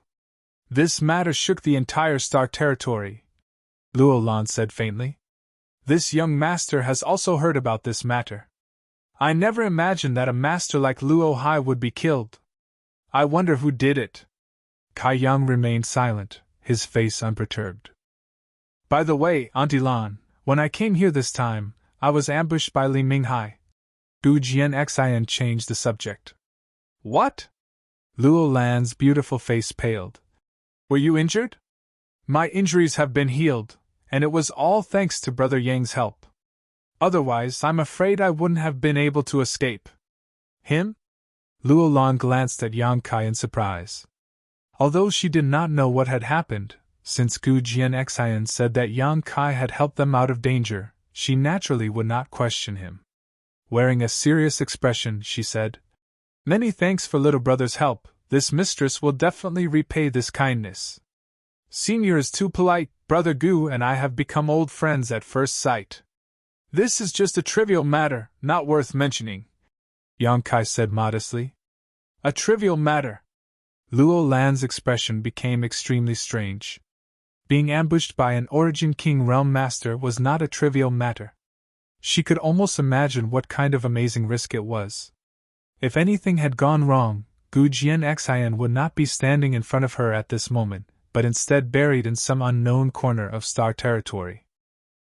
This matter shook the entire Star Territory, Luo Lan said faintly. This young master has also heard about this matter. I never imagined that a master like Luo Hai would be killed. I wonder who did it. Kai Yang remained silent, his face unperturbed. By the way, Auntie Lan, when I came here this time, I was ambushed by Li Minghai. Gu Jianxian changed the subject. What? Luo Lan's beautiful face paled. Were you injured? My injuries have been healed, and it was all thanks to Brother Yang's help. Otherwise, I'm afraid I wouldn't have been able to escape. Him? Luo Lan glanced at Yang Kai in surprise. Although she did not know what had happened, since Gu Jianxian said that Yang Kai had helped them out of danger, she naturally would not question him. Wearing a serious expression, she said, Many thanks for little brother's help. This mistress will definitely repay this kindness. Senior is too polite. Brother Gu and I have become old friends at first sight. This is just a trivial matter, not worth mentioning, Yang Kai said modestly. A trivial matter. Luo Lan's expression became extremely strange. Being ambushed by an Origin King Realm Master was not a trivial matter. She could almost imagine what kind of amazing risk it was. If anything had gone wrong, Gu Jianxian would not be standing in front of her at this moment, but instead buried in some unknown corner of Star Territory.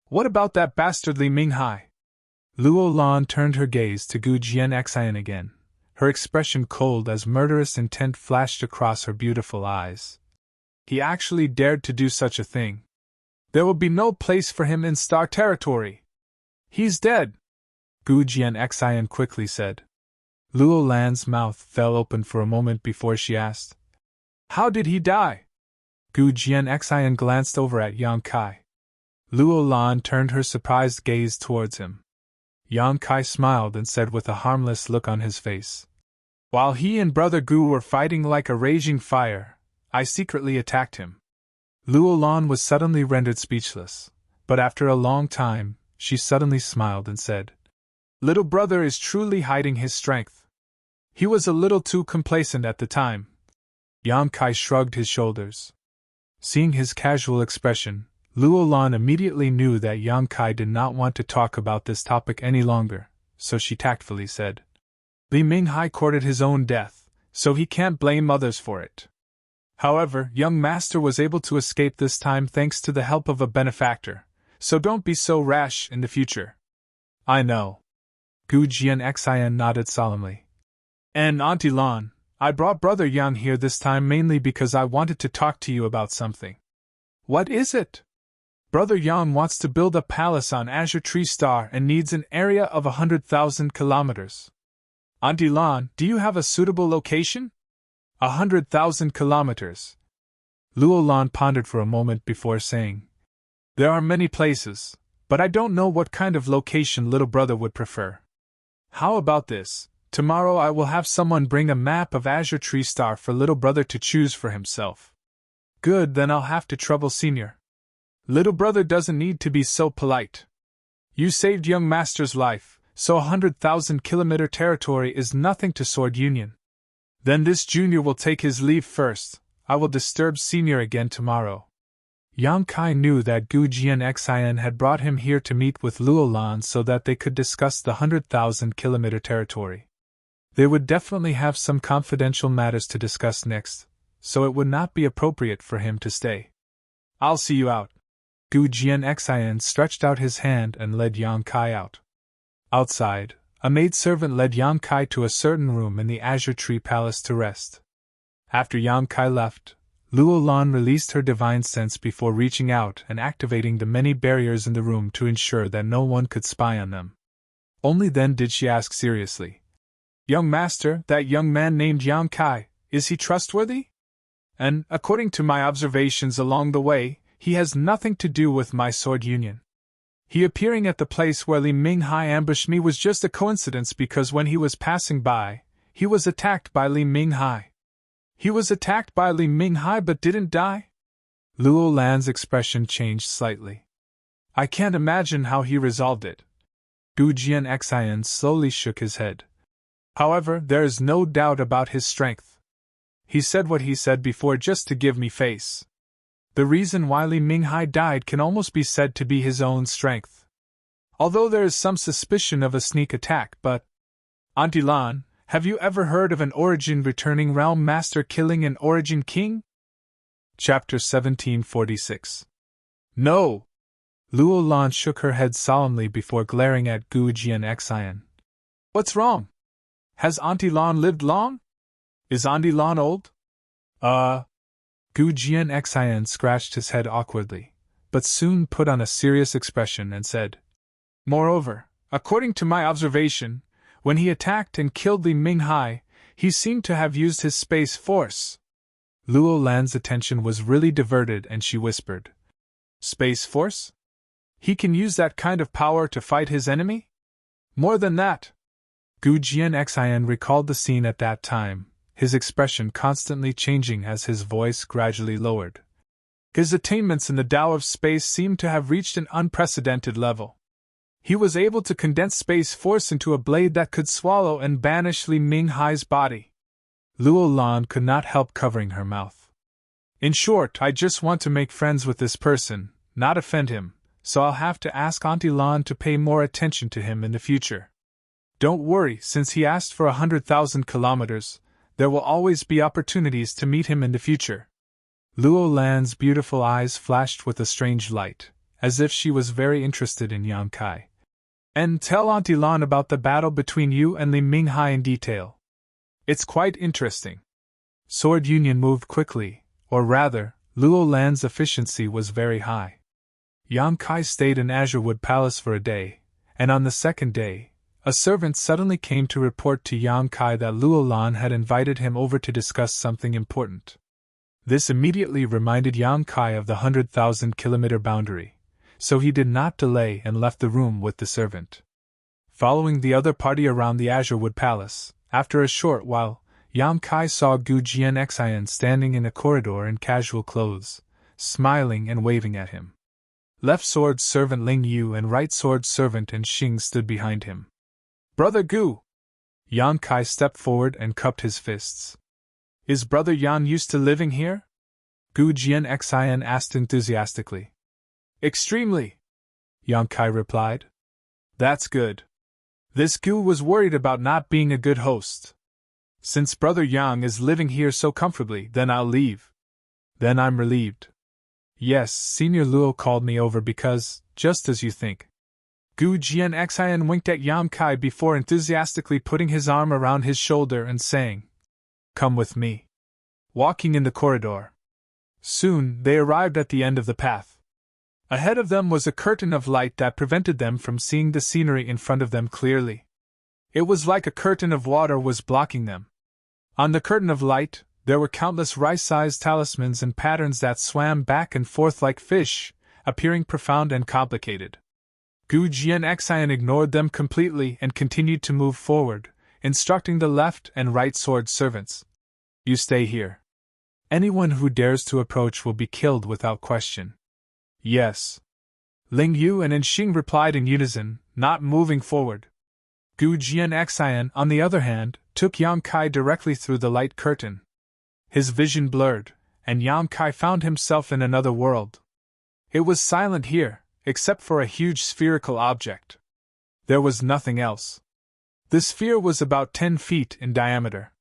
What about that bastard Li Minghai? Luo Lan turned her gaze to Gu Jianxian again, her expression cold as murderous intent flashed across her beautiful eyes. He actually dared to do such a thing. There will be no place for him in Star Territory. He's dead, Gu Jianxian quickly said. Luo Lan's mouth fell open for a moment before she asked, How did he die? Gu Jianxian glanced over at Yang Kai. Luo Lan turned her surprised gaze towards him. Yang Kai smiled and said with a harmless look on his face, While he and Brother Gu were fighting like a raging fire, I secretly attacked him. Luo Lan was suddenly rendered speechless, but after a long time, she suddenly smiled and said, Little brother is truly hiding his strength. He was a little too complacent at the time. Yang Kai shrugged his shoulders. Seeing his casual expression, Luo Lan immediately knew that Yang Kai did not want to talk about this topic any longer, so she tactfully said, Li Minghai courted his own death, so he can't blame others for it. However, young master was able to escape this time thanks to the help of a benefactor, so don't be so rash in the future. I know. Gu Jianxian nodded solemnly. And Auntie Lan, I brought Brother Yang here this time mainly because I wanted to talk to you about something. What is it? Brother Yang wants to build a palace on Azure Tree Star and needs an area of 100,000 kilometers. Auntie Lan, do you have a suitable location? 100,000 kilometers. Luo Lan pondered for a moment before saying, There are many places, but I don't know what kind of location little brother would prefer. How about this? Tomorrow I will have someone bring a map of Azure Tree Star for little brother to choose for himself. Good, then I'll have to trouble Senior. Little brother doesn't need to be so polite. You saved young master's life, so 100,000 kilometer territory is nothing to Sword Union. Then this junior will take his leave first. I will disturb Senior again tomorrow. Yang Kai knew that Gu Jianxian had brought him here to meet with Luo Lan so that they could discuss the 100,000 kilometer territory. They would definitely have some confidential matters to discuss next, so it would not be appropriate for him to stay. I'll see you out. Gu Jianxian stretched out his hand and led Yang Kai out. Outside, A maidservant led Yang Kai to a certain room in the Azure Tree Palace to rest. After Yang Kai left, Luo Lan released her divine sense before reaching out and activating the many barriers in the room to ensure that no one could spy on them. Only then did she ask seriously, "Young master, that young man named Yang Kai, is he trustworthy? And, according to my observations along the way, he has nothing to do with my sword union. He appearing at the place where Li Minghai ambushed me was just a coincidence because when he was passing by, he was attacked by Li Minghai." "He was attacked by Li Minghai but didn't die?" Luo Lan's expression changed slightly. "I can't imagine how he resolved it." Gu Jianxian slowly shook his head. "However, there is no doubt about his strength. He said what he said before just to give me face. The reason why Li Minghai died can almost be said to be his own strength. Although there is some suspicion of a sneak attack, but... Auntie Lan, have you ever heard of an Origin returning realm master killing an Origin king?" Chapter 1746. "No!" Luo Lan shook her head solemnly before glaring at Gu Jianxian. "What's wrong? Has Auntie Lan lived long? Is Auntie Lan old?" Gu Jianxian scratched his head awkwardly, but soon put on a serious expression and said, "Moreover, according to my observation, when he attacked and killed Li Minghai, he seemed to have used his space force." Luo Lan's attention was really diverted and she whispered, "Space force? He can use that kind of power to fight his enemy?" "More than that." Gu Jianxian recalled the scene at that time, his expression constantly changing as his voice gradually lowered. His attainments in the Tao of space seemed to have reached an unprecedented level. He was able to condense space force into a blade that could swallow and banish Li Minghai's body. Luo Lan could not help covering her mouth. "In short, I just want to make friends with this person, not offend him, so I'll have to ask Auntie Lan to pay more attention to him in the future. Don't worry, since he asked for 100,000 kilometers, there will always be opportunities to meet him in the future." Luo Lan's beautiful eyes flashed with a strange light, as if she was very interested in Yang Kai. "And tell Auntie Lan about the battle between you and Li Minghai in detail. It's quite interesting." Sword Union moved quickly, or rather, Luo Lan's efficiency was very high. Yang Kai stayed in Azurewood Palace for a day, and on the second day, a servant suddenly came to report to Yang Kai that Luo Lan had invited him over to discuss something important. This immediately reminded Yang Kai of the 100,000-kilometer boundary, so he did not delay and left the room with the servant. Following the other party around the Azurewood Palace, after a short while, Yang Kai saw Gu Jianxian standing in a corridor in casual clothes, smiling and waving at him. Left sword servant Ling Yu and right sword servant Xing stood behind him. "Brother Gu!" Yang Kai stepped forward and cupped his fists. "Is Brother Yan used to living here?" Gu Jianxian asked enthusiastically. "Extremely," Yang Kai replied. "That's good. This Gu was worried about not being a good host. Since Brother Yang is living here so comfortably, then I'll leave. Then I'm relieved. Yes, Senior Luo called me over because, just as you think." Gu Jianxian winked at Yang Kai before enthusiastically putting his arm around his shoulder and saying, "Come with me." Walking in the corridor. Soon, they arrived at the end of the path. Ahead of them was a curtain of light that prevented them from seeing the scenery in front of them clearly. It was like a curtain of water was blocking them. On the curtain of light, there were countless rice-sized talismans and patterns that swam back and forth like fish, appearing profound and complicated. Gu Jianxian ignored them completely and continued to move forward, instructing the left and right sword servants. "You stay here. Anyone who dares to approach will be killed without question." "Yes." Ling Yu and Xing replied in unison, not moving forward. Gu Jianxian, on the other hand, took Yang Kai directly through the light curtain. His vision blurred, and Yang Kai found himself in another world. It was silent here, except for a huge spherical object. There was nothing else. The sphere was about 10 feet in diameter.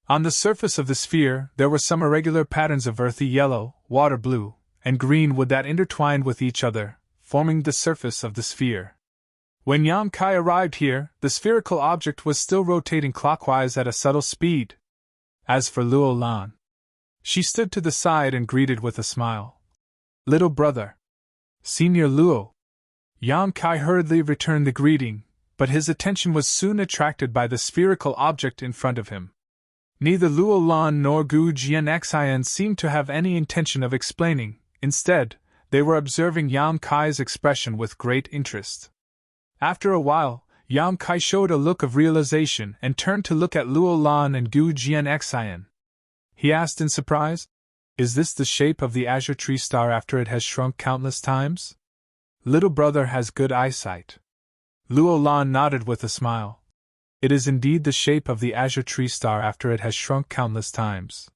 On the surface of the sphere, there were some irregular patterns of earthy yellow, water blue, and green wood that intertwined with each other, forming the surface of the sphere. When Yang Kai arrived here, the spherical object was still rotating clockwise at a subtle speed. As for Luo Lan, she stood to the side and greeted with a smile. Little brother. Senior Luo. Yang Kai hurriedly returned the greeting, but his attention was soon attracted by the spherical object in front of him. Neither Luo Lan nor Gu Jianxian seemed to have any intention of explaining. Instead, they were observing Yang Kai's expression with great interest. After a while, Yang Kai showed a look of realization and turned to look at Luo Lan and Gu Jianxian. He asked in surprise, "Is this the shape of the azure tree star after it has shrunk countless times?" Little brother has good eyesight. Luo Lan nodded with a smile. It is indeed the shape of the azure tree star after it has shrunk countless times.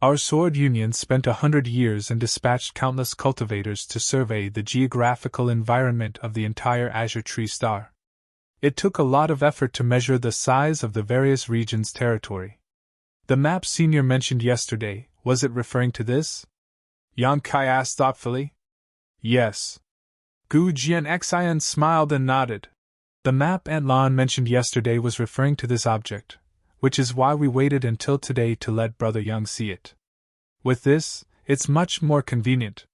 Our Sword Union spent 100 years and dispatched countless cultivators to survey the geographical environment of the entire azure tree star. It took a lot of effort to measure the size of the various regions' territory. The map Senior mentioned yesterday, was it referring to this? Yang Kai asked thoughtfully. Yes. Gu Jianxian smiled and nodded. The map Aunt Lan mentioned yesterday was referring to this object, which is why we waited until today to let Brother Yang see it. With this, it's much more convenient.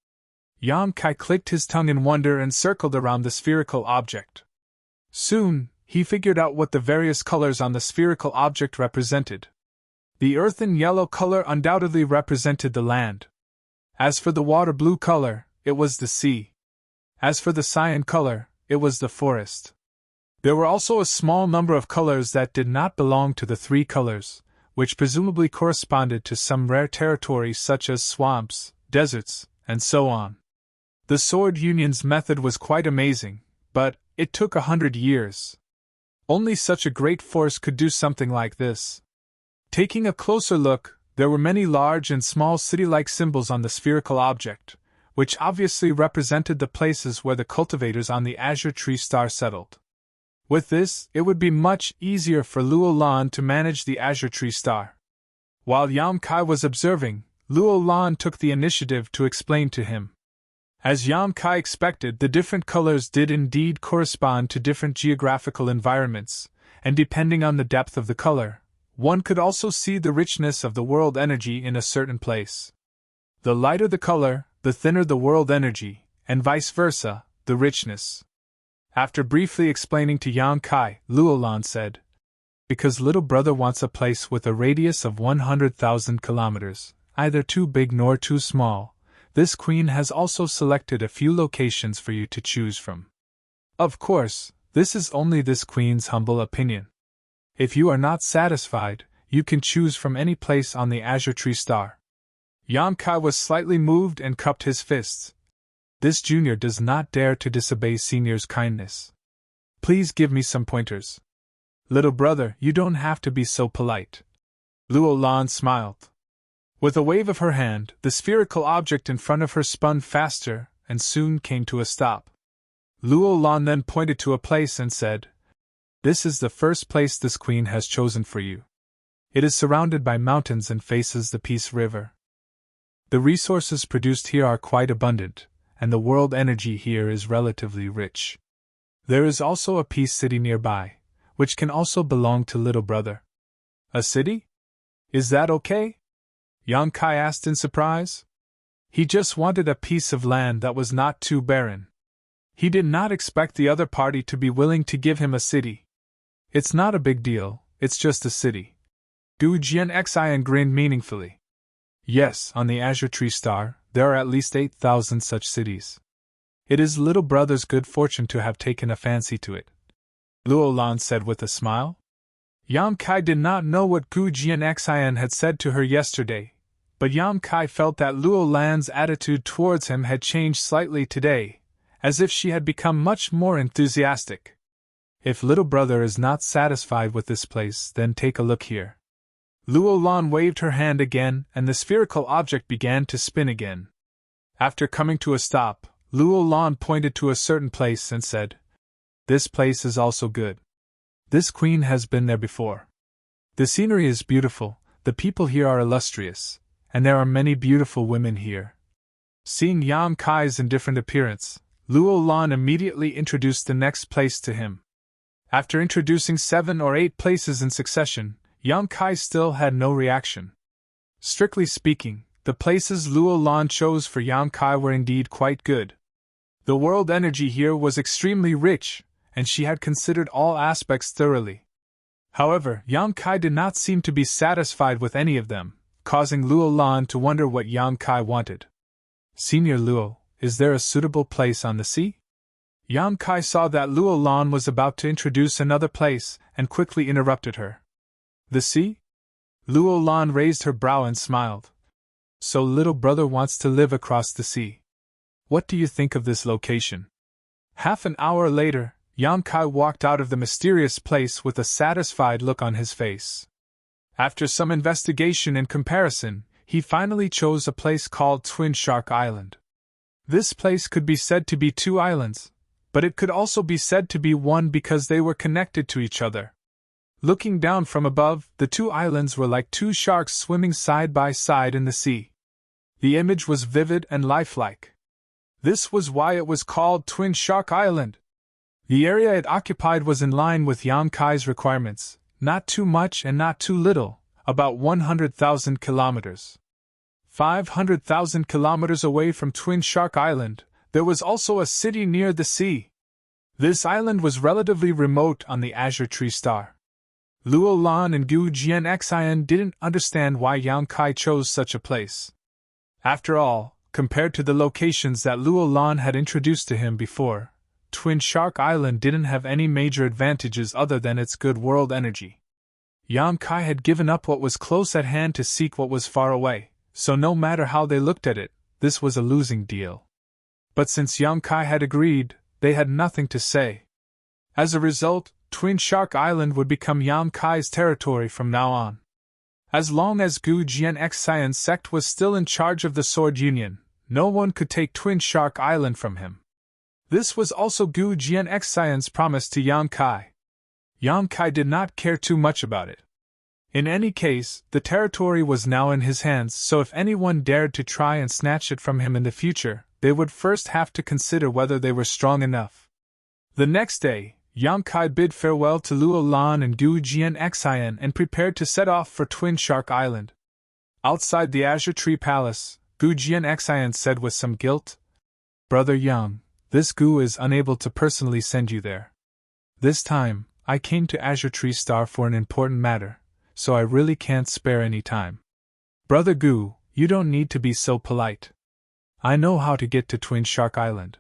Yang Kai clicked his tongue in wonder and circled around the spherical object. Soon, he figured out what the various colors on the spherical object represented. The earthen yellow color undoubtedly represented the land. As for the water blue color, it was the sea. As for the cyan color, it was the forest. There were also a small number of colors that did not belong to the three colors, which presumably corresponded to some rare territory such as swamps, deserts, and so on. The Sword Union's method was quite amazing, but it took 100 years. Only such a great force could do something like this. Taking a closer look, there were many large and small city-like symbols on the spherical object, which obviously represented the places where the cultivators on the azure tree star settled. With this, it would be much easier for Luo Lan to manage the azure tree star. While Yang Kai was observing, Luo Lan took the initiative to explain to him. As Yang Kai expected, the different colors did indeed correspond to different geographical environments, and depending on the depth of the color, one could also see the richness of the world energy in a certain place. The lighter the color, the thinner the world energy, and vice versa, the richness. After briefly explaining to Yang Kai, Luo Lan said, "Because little brother wants a place with a radius of 100,000 kilometers, either too big nor too small, this queen has also selected a few locations for you to choose from. Of course, this is only this queen's humble opinion. If you are not satisfied, you can choose from any place on the azure tree star." Yang Kai was slightly moved and cupped his fists. This junior does not dare to disobey senior's kindness. Please give me some pointers. Little brother, you don't have to be so polite. Luo Lan smiled. With a wave of her hand, the spherical object in front of her spun faster and soon came to a stop. Luo Lan then pointed to a place and said, "This is the first place this queen has chosen for you. It is surrounded by mountains and faces the Peace River. The resources produced here are quite abundant, and the world energy here is relatively rich. There is also a peace city nearby, which can also belong to little brother." "A city? Is that okay?" Yang Kai asked in surprise. He just wanted a piece of land that was not too barren. He did not expect the other party to be willing to give him a city. "It's not a big deal, it's just a city." Gu Jianxian grinned meaningfully. "Yes, on the azure tree star, there are at least 8,000 such cities. It is little brother's good fortune to have taken a fancy to it," Luo Lan said with a smile. Yang Kai did not know what Gu Jianxian had said to her yesterday, but Yang Kai felt that Luo Lan's attitude towards him had changed slightly today, as if she had become much more enthusiastic. "If little brother is not satisfied with this place, then take a look here." Luo Lan waved her hand again, and the spherical object began to spin again. After coming to a stop, Luo Lan pointed to a certain place and said, "This place is also good. This queen has been there before. The scenery is beautiful, the people here are illustrious, and there are many beautiful women here." Seeing Yang Kai's indifferent appearance, Luo Lan immediately introduced the next place to him. After introducing 7 or 8 places in succession, Yang Kai still had no reaction. Strictly speaking, the places Luo Lan chose for Yang Kai were indeed quite good. The world energy here was extremely rich, and she had considered all aspects thoroughly. However, Yang Kai did not seem to be satisfied with any of them, causing Luo Lan to wonder what Yang Kai wanted. "Senior Luo, is there a suitable place on the sea?" Yang Kai saw that Luo Lan was about to introduce another place, and quickly interrupted her. "The sea?" Luo Lan raised her brow and smiled. "So little brother wants to live across the sea. What do you think of this location?" Half an hour later, Yang Kai walked out of the mysterious place with a satisfied look on his face. After some investigation and comparison, he finally chose a place called Twin Shark Island. This place could be said to be 2 islands, but it could also be said to be one because they were connected to each other. Looking down from above, the 2 islands were like 2 sharks swimming side by side in the sea. The image was vivid and lifelike. This was why it was called Twin Shark Island. The area it occupied was in line with Yang Kai's requirements, not too much and not too little, about 100,000 kilometers. 500,000 kilometers away from Twin Shark Island, there was also a city near the sea. This island was relatively remote on the Azure Tree Star. Luo Lan and Gu Jianxian didn't understand why Yang Kai chose such a place. After all, compared to the locations that Luo Lan had introduced to him before, Twin Shark Island didn't have any major advantages other than its good world energy. Yang Kai had given up what was close at hand to seek what was far away, so no matter how they looked at it, this was a losing deal. But since Yang Kai had agreed, they had nothing to say. As a result, Twin Shark Island would become Yang Kai's territory from now on. As long as Gu Jianxian's sect was still in charge of the Sword Union, no one could take Twin Shark Island from him. This was also Gu Jianxian's promise to Yang Kai. Yang Kai did not care too much about it. In any case, the territory was now in his hands, so if anyone dared to try and snatch it from him in the future, they would first have to consider whether they were strong enough. The next day, Yang Kai bid farewell to Luo Lan and Gu Jianxian and prepared to set off for Twin Shark Island. Outside the Azure Tree Palace, Gu Jianxian said with some guilt, "Brother Yang, this Gu is unable to personally send you there. This time, I came to Azure Tree Star for an important matter, so I really can't spare any time. Brother Gu, you don't need to be so polite. I know how to get to Twin Shark Island.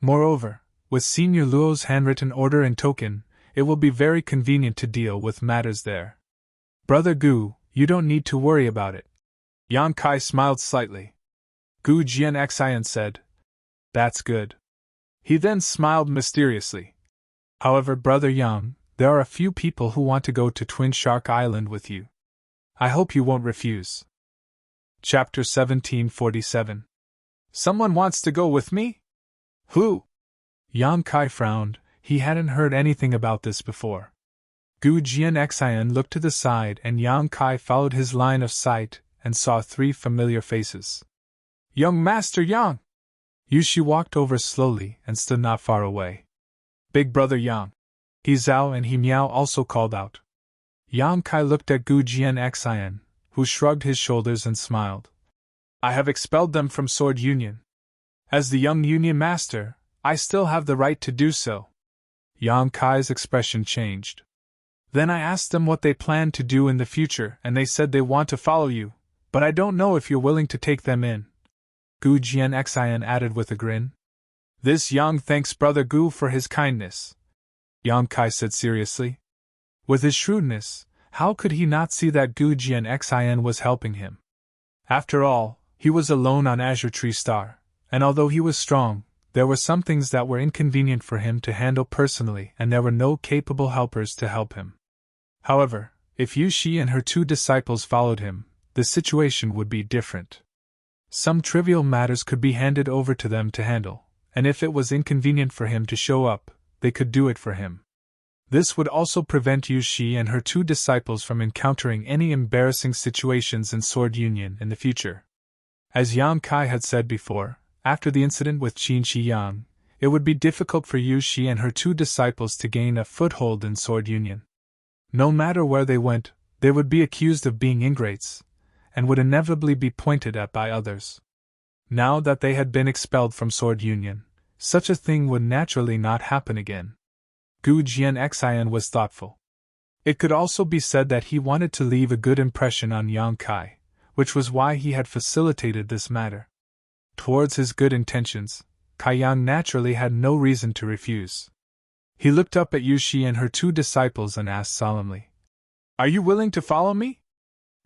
Moreover, with Senior Luo's handwritten order and token, it will be very convenient to deal with matters there. Brother Gu, you don't need to worry about it." Yang Kai smiled slightly. Gu Jianxian said, "That's good." He then smiled mysteriously. "However, Brother Yang, there are a few people who want to go to Twin Shark Island with you. I hope you won't refuse." Chapter 1747. "Someone wants to go with me? Who?" Yang Kai frowned. He hadn't heard anything about this before. Gu Jianxian looked to the side and Yang Kai followed his line of sight and saw 3 familiar faces. "Young Master Yang!" Yushi walked over slowly and stood not far away. "Big Brother Yang!" He Zhao and He Miao also called out. Yang Kai looked at Gu Jianxian, who shrugged his shoulders and smiled. "I have expelled them from Sword Union. As the young Union Master, I still have the right to do so." Yang Kai's expression changed. "Then I asked them what they planned to do in the future, and they said they want to follow you, but I don't know if you're willing to take them in." Gu Jianxian added with a grin. "This Yang thanks Brother Gu for his kindness," Yang Kai said seriously. With his shrewdness, how could he not see that Gu Jianxian was helping him? After all, he was alone on Azure Tree Star, and although he was strong, there were some things that were inconvenient for him to handle personally, and there were no capable helpers to help him. However, if Yu Shi and her 2 disciples followed him, the situation would be different. Some trivial matters could be handed over to them to handle, and if it was inconvenient for him to show up, they could do it for him. This would also prevent Yu Shi and her 2 disciples from encountering any embarrassing situations in Sword Union in the future. As Yang Kai had said before, after the incident with Qin Shi Yang, it would be difficult for Yu Shi and her two disciples to gain a foothold in Sword Union. No matter where they went, they would be accused of being ingrates, and would inevitably be pointed at by others. Now that they had been expelled from Sword Union, such a thing would naturally not happen again. Gu Jianxian was thoughtful. It could also be said that he wanted to leave a good impression on Yang Kai, which was why he had facilitated this matter. Towards his good intentions, Kai Yang naturally had no reason to refuse. He looked up at Yu Shi and her two disciples and asked solemnly, "Are you willing to follow me?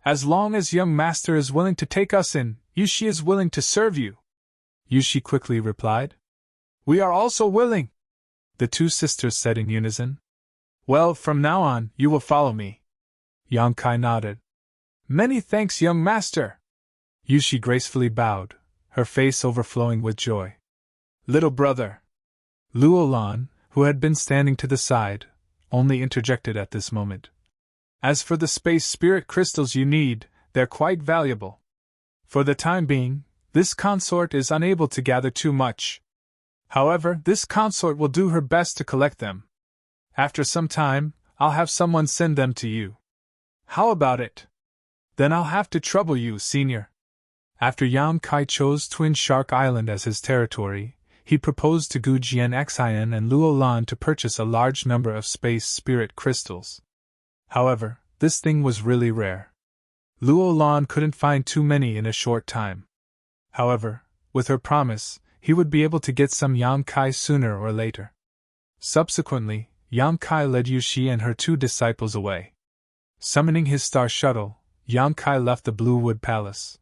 As long as young master is willing to take us in, Yu Shi is willing to serve you." Yu Shi quickly replied, "We are also willing," the two sisters said in unison. "Well, from now on, you will follow me." Yang Kai nodded. "Many thanks, young master." Yu Shi gracefully bowed, her face overflowing with joy. "Little brother." Luo Lan, who had been standing to the side, only interjected at this moment. "As for the space spirit crystals you need, they're quite valuable. For the time being, this consort is unable to gather too much. However, this consort will do her best to collect them. After some time, I'll have someone send them to you. How about it? Then I'll have to trouble you, senior." After Yang Kai chose Twin Shark Island as his territory, he proposed to Gu Jianxian and Luo Lan to purchase a large number of space spirit crystals. However, this thing was really rare. Luo Lan couldn't find too many in a short time. However, with her promise, he would be able to get some Yang Kai sooner or later. Subsequently, Yang Kai led Yu Shi and her two disciples away. Summoning his star shuttle, Yang Kai left the Blue Wood Palace.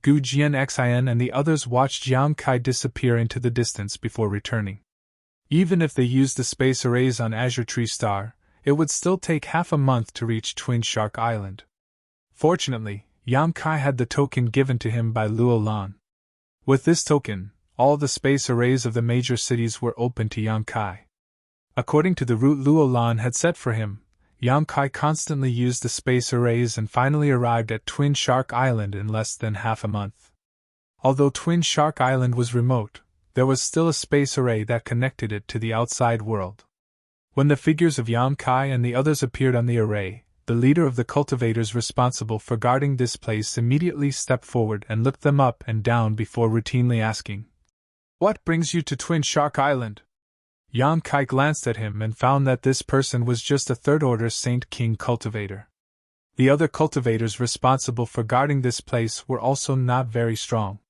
Gu Jianxian and the others watched Yang Kai disappear into the distance before returning. Even if they used the space arrays on Azure Tree Star, it would still take half a month to reach Twin Shark Island. Fortunately, Yang Kai had the token given to him by Luo Lan. With this token, all the space arrays of the major cities were open to Yang Kai. According to the route Luo Lan had set for him, Yang Kai constantly used the space arrays and finally arrived at Twin Shark Island in less than half a month. Although Twin Shark Island was remote, there was still a space array that connected it to the outside world. When the figures of Yang Kai and the others appeared on the array, the leader of the cultivators responsible for guarding this place immediately stepped forward and looked them up and down before routinely asking, "What brings you to Twin Shark Island?" Yang Kai glanced at him and found that this person was just a third-order Saint King cultivator. The other cultivators responsible for guarding this place were also not very strong.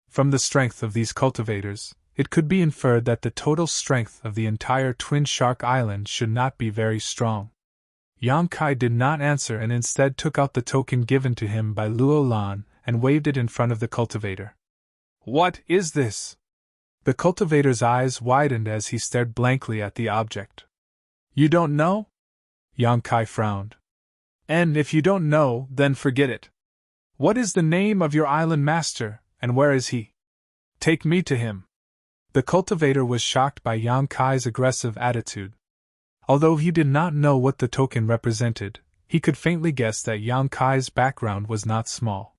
From the strength of these cultivators, it could be inferred that the total strength of the entire Twin Shark Island should not be very strong. Yang Kai did not answer and instead took out the token given to him by Luo Lan and waved it in front of the cultivator. "What is this?" The cultivator's eyes widened as he stared blankly at the object. "You don't know?" Yang Kai frowned. "And if you don't know, then forget it. What is the name of your island master, and where is he? Take me to him." The cultivator was shocked by Yang Kai's aggressive attitude. Although he did not know what the token represented, he could faintly guess that Yang Kai's background was not small.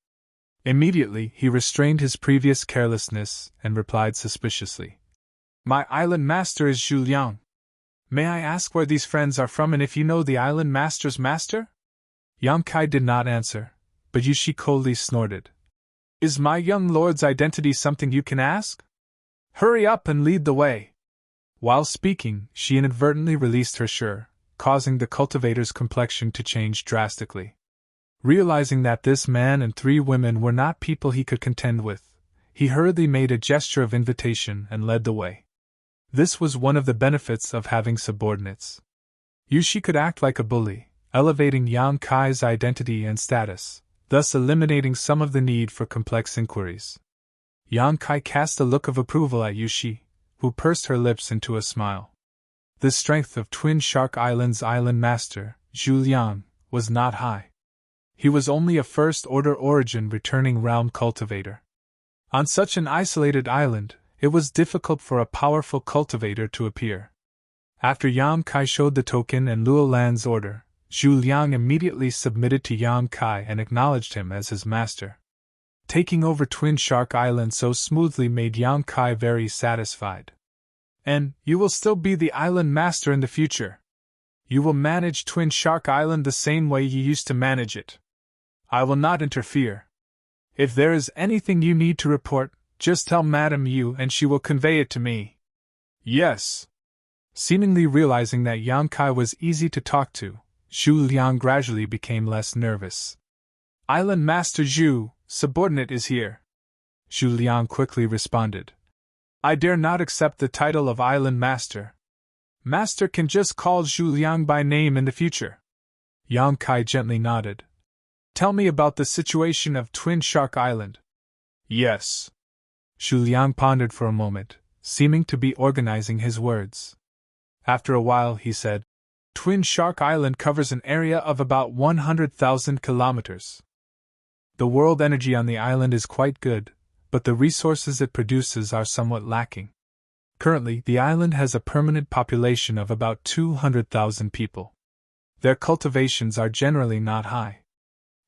Immediately, he restrained his previous carelessness and replied suspiciously, "My island master is Zhu Liang. May I ask where these friends are from and if you know the island master's master?" Yang Kai did not answer, but Yu Shi coldly snorted. "Is my young lord's identity something you can ask? Hurry up and lead the way." While speaking, she inadvertently released her shur, causing the cultivator's complexion to change drastically. Realizing that this man and 3 women were not people he could contend with, he hurriedly made a gesture of invitation and led the way. This was one of the benefits of having subordinates. Yu Shi could act like a bully, elevating Yang Kai's identity and status, thus eliminating some of the need for complex inquiries. Yang Kai cast a look of approval at Yu Shi, who pursed her lips into a smile. The strength of Twin Shark Island's island master, Zhu Liang, was not high. He was only a first-order origin returning realm cultivator. On such an isolated island, it was difficult for a powerful cultivator to appear. After Yang Kai showed the token and Luo Lan's order, Zhu Liang immediately submitted to Yang Kai and acknowledged him as his master. Taking over Twin Shark Island so smoothly made Yang Kai very satisfied. And you will still be the island master in the future. You will manage Twin Shark Island the same way you used to manage it. I will not interfere. If there is anything you need to report, just tell Madame Yu and she will convey it to me. Yes. Seemingly realizing that Yang Kai was easy to talk to, Zhu Liang gradually became less nervous. Island Master Zhu, subordinate is here. Zhu Liang quickly responded. I dare not accept the title of Island Master. Master can just call Zhu Liang by name in the future. Yang Kai gently nodded. Tell me about the situation of Twin Shark Island. Yes. Zhu Liang pondered for a moment, seeming to be organizing his words. After a while, he said, Twin Shark Island covers an area of about 100,000 kilometers. The world energy on the island is quite good, but the resources it produces are somewhat lacking. Currently, the island has a permanent population of about 200,000 people. Their cultivations are generally not high.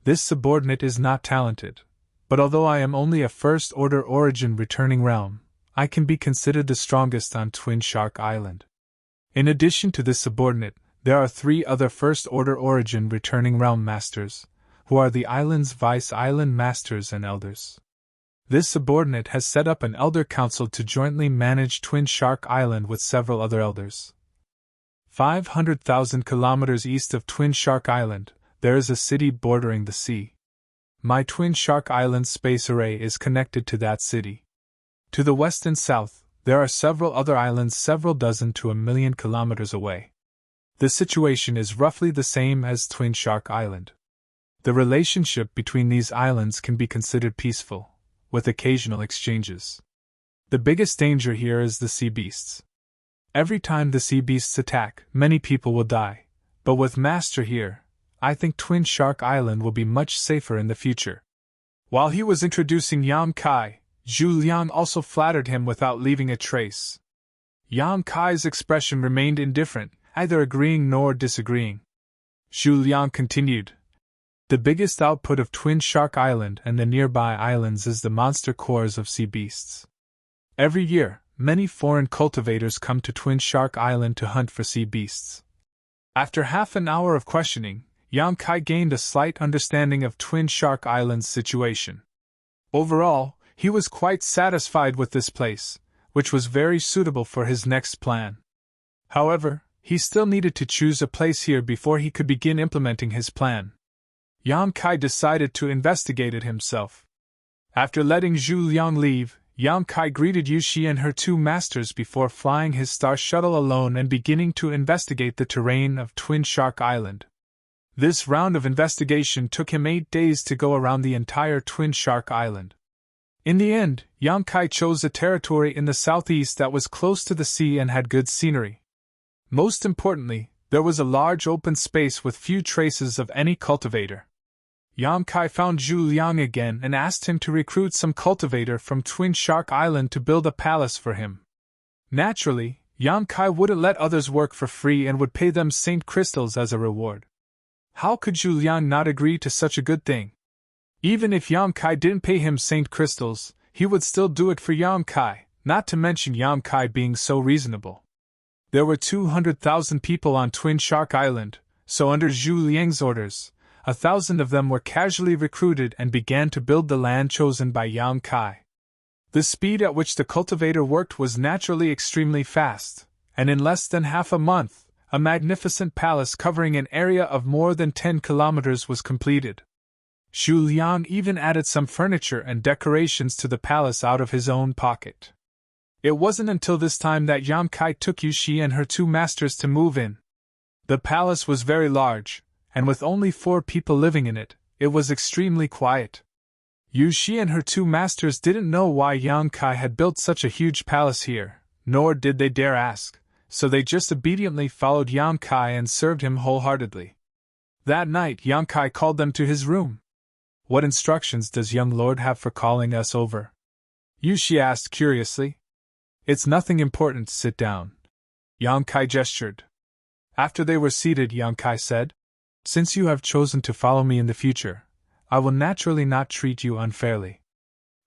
This subordinate is not talented, but although I am only a first-order origin returning realm, I can be considered the strongest on Twin Shark Island. In addition to this subordinate, there are 3 other first-order origin returning realm masters, who are the island's vice-island masters and elders. This subordinate has set up an elder council to jointly manage Twin Shark Island with several other elders. 500,000 kilometers east of Twin Shark Island, there is a city bordering the sea. My Twin Shark Island space array is connected to that city. To the west and south, there are several other islands several dozen to 1,000,000 kilometers away. The situation is roughly the same as Twin Shark Island. The relationship between these islands can be considered peaceful, with occasional exchanges. The biggest danger here is the sea beasts. Every time the sea beasts attack, many people will die, but with Master here, I think Twin Shark Island will be much safer in the future. While he was introducing Yang Kai, Zhu Liang also flattered him without leaving a trace. Yang Kai's expression remained indifferent, either agreeing nor disagreeing. Zhu Liang continued. The biggest output of Twin Shark Island and the nearby islands is the monster cores of sea beasts. Every year, many foreign cultivators come to Twin Shark Island to hunt for sea beasts. After half an hour of questioning, Yang Kai gained a slight understanding of Twin Shark Island's situation. Overall, he was quite satisfied with this place, which was very suitable for his next plan. However, he still needed to choose a place here before he could begin implementing his plan. Yang Kai decided to investigate it himself. After letting Zhu Liang leave, Yang Kai greeted Yu Shi and her 2 masters before flying his star shuttle alone and beginning to investigate the terrain of Twin Shark Island. This round of investigation took him 8 days to go around the entire Twin Shark Island. In the end, Yang Kai chose a territory in the southeast that was close to the sea and had good scenery. Most importantly, there was a large open space with few traces of any cultivator. Yang Kai found Zhu Liang again and asked him to recruit some cultivator from Twin Shark Island to build a palace for him. Naturally, Yang Kai wouldn't let others work for free and would pay them Saint Crystals as a reward. How could Zhu Liang not agree to such a good thing? Even if Yang Kai didn't pay him Saint Crystals, he would still do it for Yang Kai, not to mention Yang Kai being so reasonable. There were 200,000 people on Twin Shark Island, so under Zhu Liang's orders, 1,000 of them were casually recruited and began to build the land chosen by Yang Kai. The speed at which the cultivator worked was naturally extremely fast, and in less than half a month, a magnificent palace covering an area of more than 10 kilometers was completed. Zhu Liang even added some furniture and decorations to the palace out of his own pocket. It wasn't until this time that Yang Kai took Yu Shi and her 2 masters to move in. The palace was very large, and with only 4 people living in it, it was extremely quiet. Yu Shi and her 2 masters didn't know why Yang Kai had built such a huge palace here, nor did they dare ask, so they just obediently followed Yang Kai and served him wholeheartedly. That night, Yang Kai called them to his room. What instructions does young lord have for calling us over? Yu Shi asked curiously. It's nothing important, sit down. Yang Kai gestured. After they were seated, Yang Kai said, Since you have chosen to follow me in the future, I will naturally not treat you unfairly.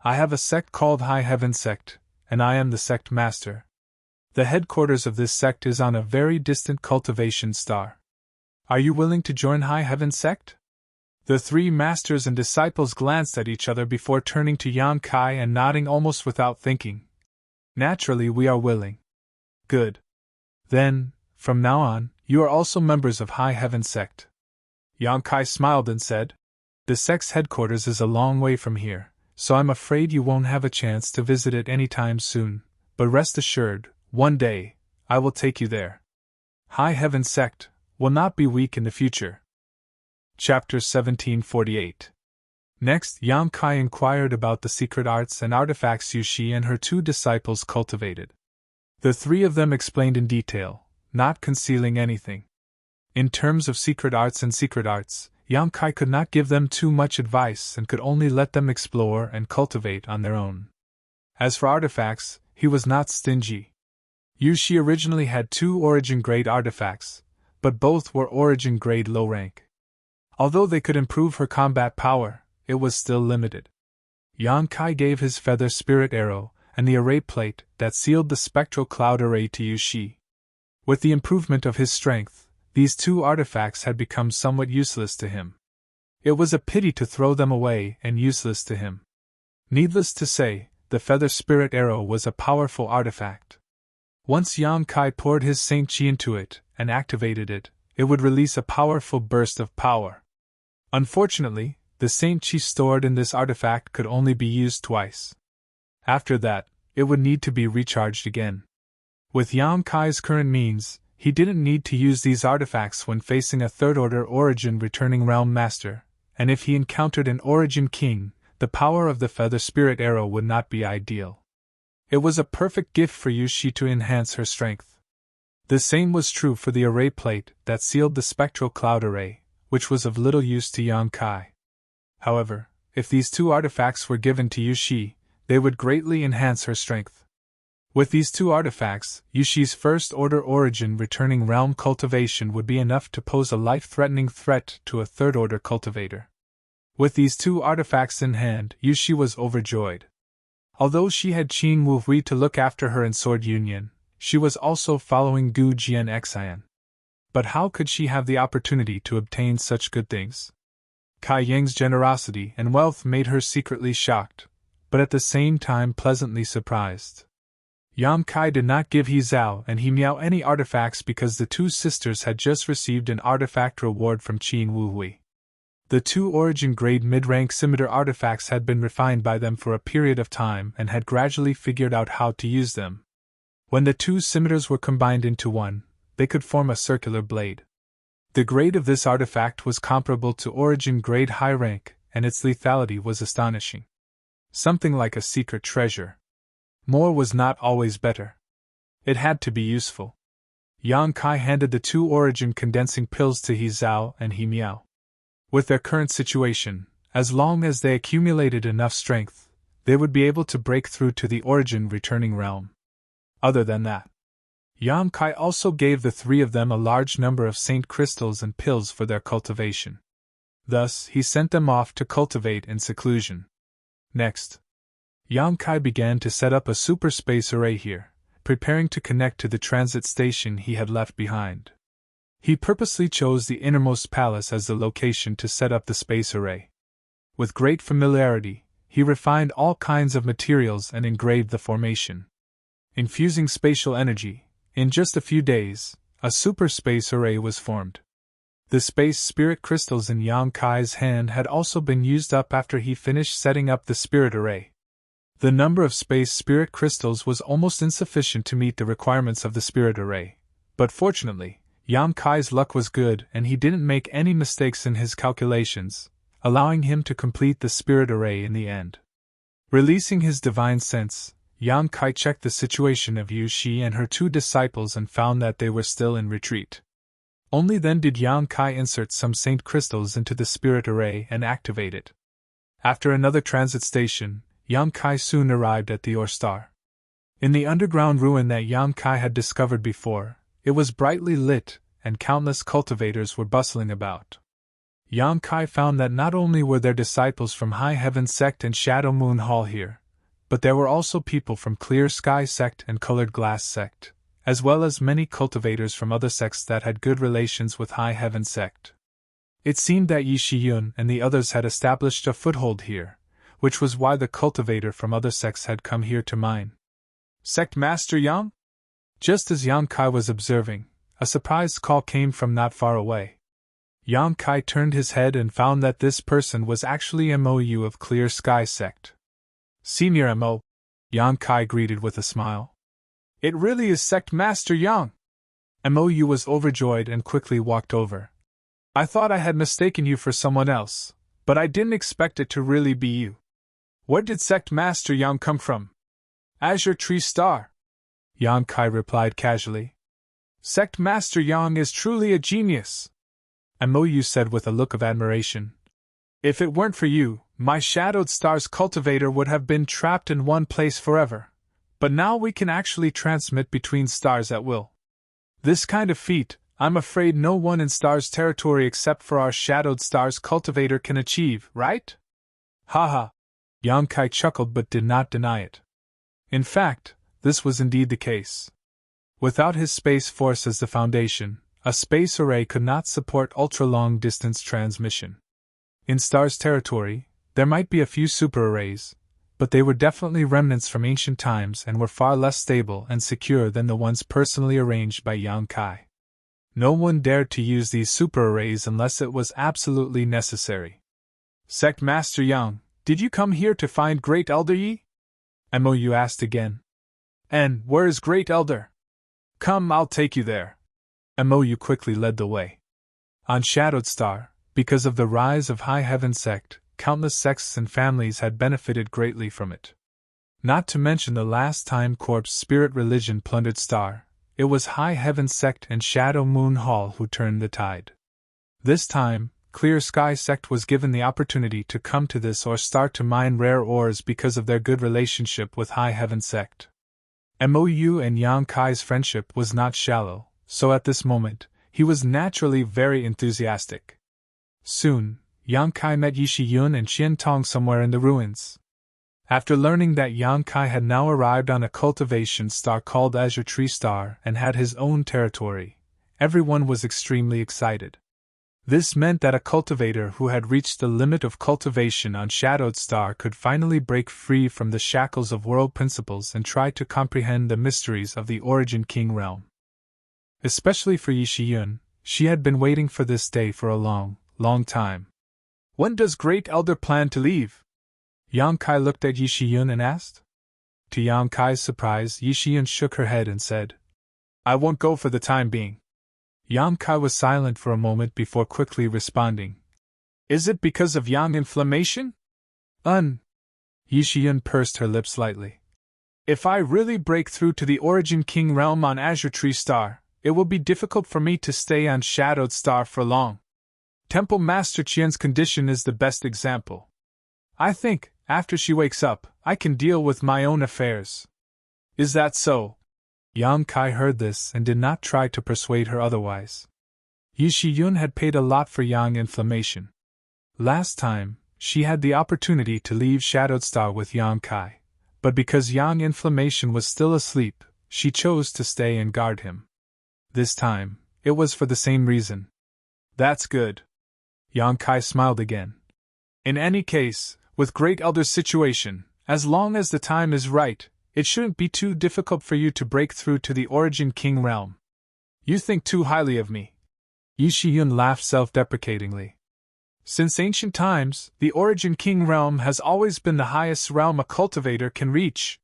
I have a sect called High Heaven Sect, and I am the sect master. The headquarters of this sect is on a very distant cultivation star. Are you willing to join High Heaven sect? The three masters and disciples glanced at each other before turning to Yan Kai and nodding almost without thinking. Naturally, we are willing. Good. Then, from now on, you are also members of High Heaven sect. Yan Kai smiled and said, The sect's headquarters is a long way from here, so I'm afraid you won't have a chance to visit it anytime soon, but rest assured, one day, I will take you there. High Heaven sect will not be weak in the future. Chapter 1748. Next, Yan Kai inquired about the secret arts and artifacts Yushi and her two disciples cultivated. The three of them explained in detail, not concealing anything. In terms of secret arts, Yan Kai could not give them too much advice and could only let them explore and cultivate on their own. As for artifacts, he was not stingy. Yushi originally had 2 origin-grade artifacts, but both were origin-grade low rank. Although they could improve her combat power, it was still limited. Yan Kai gave his feather spirit arrow and the array plate that sealed the spectral cloud array to Yushi. With the improvement of his strength, these 2 artifacts had become somewhat useless to him. It was a pity to throw them away and useless to him. Needless to say, the feather spirit arrow was a powerful artifact. Once Yan Kai poured his Saint Chi into it and activated it, it would release a powerful burst of power. Unfortunately, the Saint Chi stored in this artifact could only be used twice. After that, it would need to be recharged again. With Yan Kai's current means, he didn't need to use these artifacts when facing a third-order origin returning realm master, and if he encountered an origin king, the power of the feather spirit arrow would not be ideal. It was a perfect gift for Yushi to enhance her strength. The same was true for the array plate that sealed the spectral cloud array, which was of little use to Yan Kai. However, if these 2 artifacts were given to Yushi, they would greatly enhance her strength. With these 2 artifacts, Yushi's first-order origin returning realm cultivation would be enough to pose a life-threatening threat to a third-order cultivator. With these 2 artifacts in hand, Yushi was overjoyed. Although she had Qin Wu Hui to look after her in Sword Union, she was also following Gu Jian Xian. But how could she have the opportunity to obtain such good things? Kai Yang's generosity and wealth made her secretly shocked, but at the same time pleasantly surprised. Yan Kai did not give He Zhao and He Miao any artifacts because the 2 sisters had just received an artifact reward from Qin Wu Hui. The 2 origin-grade mid-rank scimitar artifacts had been refined by them for a period of time and had gradually figured out how to use them. When the 2 scimitars were combined into one, they could form a circular blade. The grade of this artifact was comparable to origin-grade high rank, and its lethality was astonishing. Something like a secret treasure. More was not always better. It had to be useful. Yan Kai handed the 2 origin condensing pills to He Zhao and He Miao. With their current situation, as long as they accumulated enough strength, they would be able to break through to the origin returning realm. Other than that, Yan Kai also gave the 3 of them a large number of saint crystals and pills for their cultivation. Thus, he sent them off to cultivate in seclusion. Next, Yan Kai began to set up a super space array here, preparing to connect to the transit station he had left behind. He purposely chose the innermost palace as the location to set up the space array. With great familiarity, he refined all kinds of materials and engraved the formation. Infusing spatial energy, in just a few days, a super space array was formed. The space spirit crystals in Yan Kai's hand had also been used up after he finished setting up the spirit array. The number of space spirit crystals was almost insufficient to meet the requirements of the spirit array, but fortunately, Yan Kai's luck was good and he didn't make any mistakes in his calculations, allowing him to complete the spirit array in the end. Releasing his divine sense, Yan Kai checked the situation of Yushi and her 2 disciples and found that they were still in retreat. Only then did Yan Kai insert some saint crystals into the spirit array and activate it. After another transit station, Yan Kai soon arrived at the Ore Star. In the underground ruin that Yan Kai had discovered before, it was brightly lit, and countless cultivators were bustling about. Yan Kai found that not only were there disciples from High Heaven Sect and Shadow Moon Hall here, but there were also people from Clear Sky Sect and Colored Glass Sect, as well as many cultivators from other sects that had good relations with High Heaven sect. It seemed that Yi Shiyun and the others had established a foothold here, which was why the cultivator from other sects had come here to mine. Sect Master Yang? Just as Yang Kai was observing, a surprised call came from not far away. Yang Kai turned his head and found that this person was actually MOU of Clear Sky sect. Senior MO, Yang Kai greeted with a smile. It really is Sect Master Yang. MOU was overjoyed and quickly walked over. I thought I had mistaken you for someone else, but I didn't expect it to really be you. Where did Sect Master Yang come from? Azure Tree Star, Yang Kai replied casually. Sect Master Yang is truly a genius, MOU said with a look of admiration. If it weren't for you, my Shadowed Stars cultivator would have been trapped in one place forever. But now we can actually transmit between stars at will. This kind of feat, I'm afraid no one in Stars territory except for our Shadowed Stars cultivator can achieve, right? Haha. Yang Kai chuckled but did not deny it. In fact, this was indeed the case. Without his space force as the foundation, a space array could not support ultra-long distance transmission. In Stars territory, there might be a few super arrays, but they were definitely remnants from ancient times and were far less stable and secure than the ones personally arranged by Yang Kai. No one dared to use these super arrays unless it was absolutely necessary. Sect Master Yang, did you come here to find Great Elder Yi? MOU asked again. And where is Great Elder? Come, I'll take you there. MOU quickly led the way. On Shadowed Star, because of the rise of High Heaven sect, countless sects and families had benefited greatly from it. Not to mention the last time Corpse Spirit Religion plundered Star, it was High Heaven sect and Shadow Moon Hall who turned the tide. This time, Clear Sky sect was given the opportunity to come to this or start to mine rare ores because of their good relationship with High Heaven sect. MOU and Yang Kai's friendship was not shallow, so at this moment, he was naturally very enthusiastic. Soon, Yang Kai met Yi Shiyun and Qian Tong somewhere in the ruins. After learning that Yang Kai had now arrived on a cultivation star called Azure Tree Star and had his own territory, everyone was extremely excited. This meant that a cultivator who had reached the limit of cultivation on Shadowed Star could finally break free from the shackles of world principles and try to comprehend the mysteries of the Origin King realm. Especially for Yi Shiyun, she had been waiting for this day for a long, long time. When does Great Elder plan to leave? Yang Kai looked at Yi Shiyun and asked. To Yang Kai's surprise, Yi Shiyun shook her head and said, I won't go for the time being. Yang Kai was silent for a moment before quickly responding. Is it because of yang inflammation? Yi Shiyun pursed her lips slightly. If I really break through to the Origin King realm on Azure Tree Star, it will be difficult for me to stay on Shadowed Star for long. Temple Master Qian's condition is the best example. I think, after she wakes up, I can deal with my own affairs. Is that so? Yang Kai heard this and did not try to persuade her otherwise. Yi Shiyun had paid a lot for yang inflammation. Last time, she had the opportunity to leave Shadowed Star with Yang Kai, but because yang inflammation was still asleep, she chose to stay and guard him. This time, it was for the same reason. That's good. Yang Kai smiled again. In any case, with Great Elder's situation, as long as the time is right, it shouldn't be too difficult for you to break through to the Origin King realm. You think too highly of me. Yi Shiyun laughed self-deprecatingly. Since ancient times, the Origin King realm has always been the highest realm a cultivator can reach.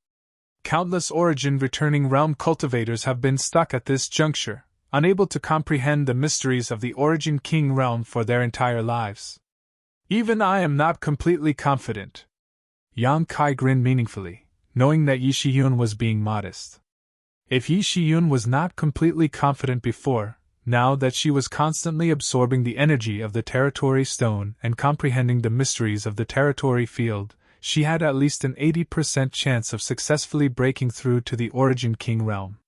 Countless Origin returning realm cultivators have been stuck at this juncture, unable to comprehend the mysteries of the Origin King realm for their entire lives. Even I am not completely confident. Yang Kai grinned meaningfully, knowing that Yi Shiyun was being modest. If Yi Shiyun was not completely confident before, now that she was constantly absorbing the energy of the Territory Stone and comprehending the mysteries of the Territory Field, she had at least an 80% chance of successfully breaking through to the Origin King realm.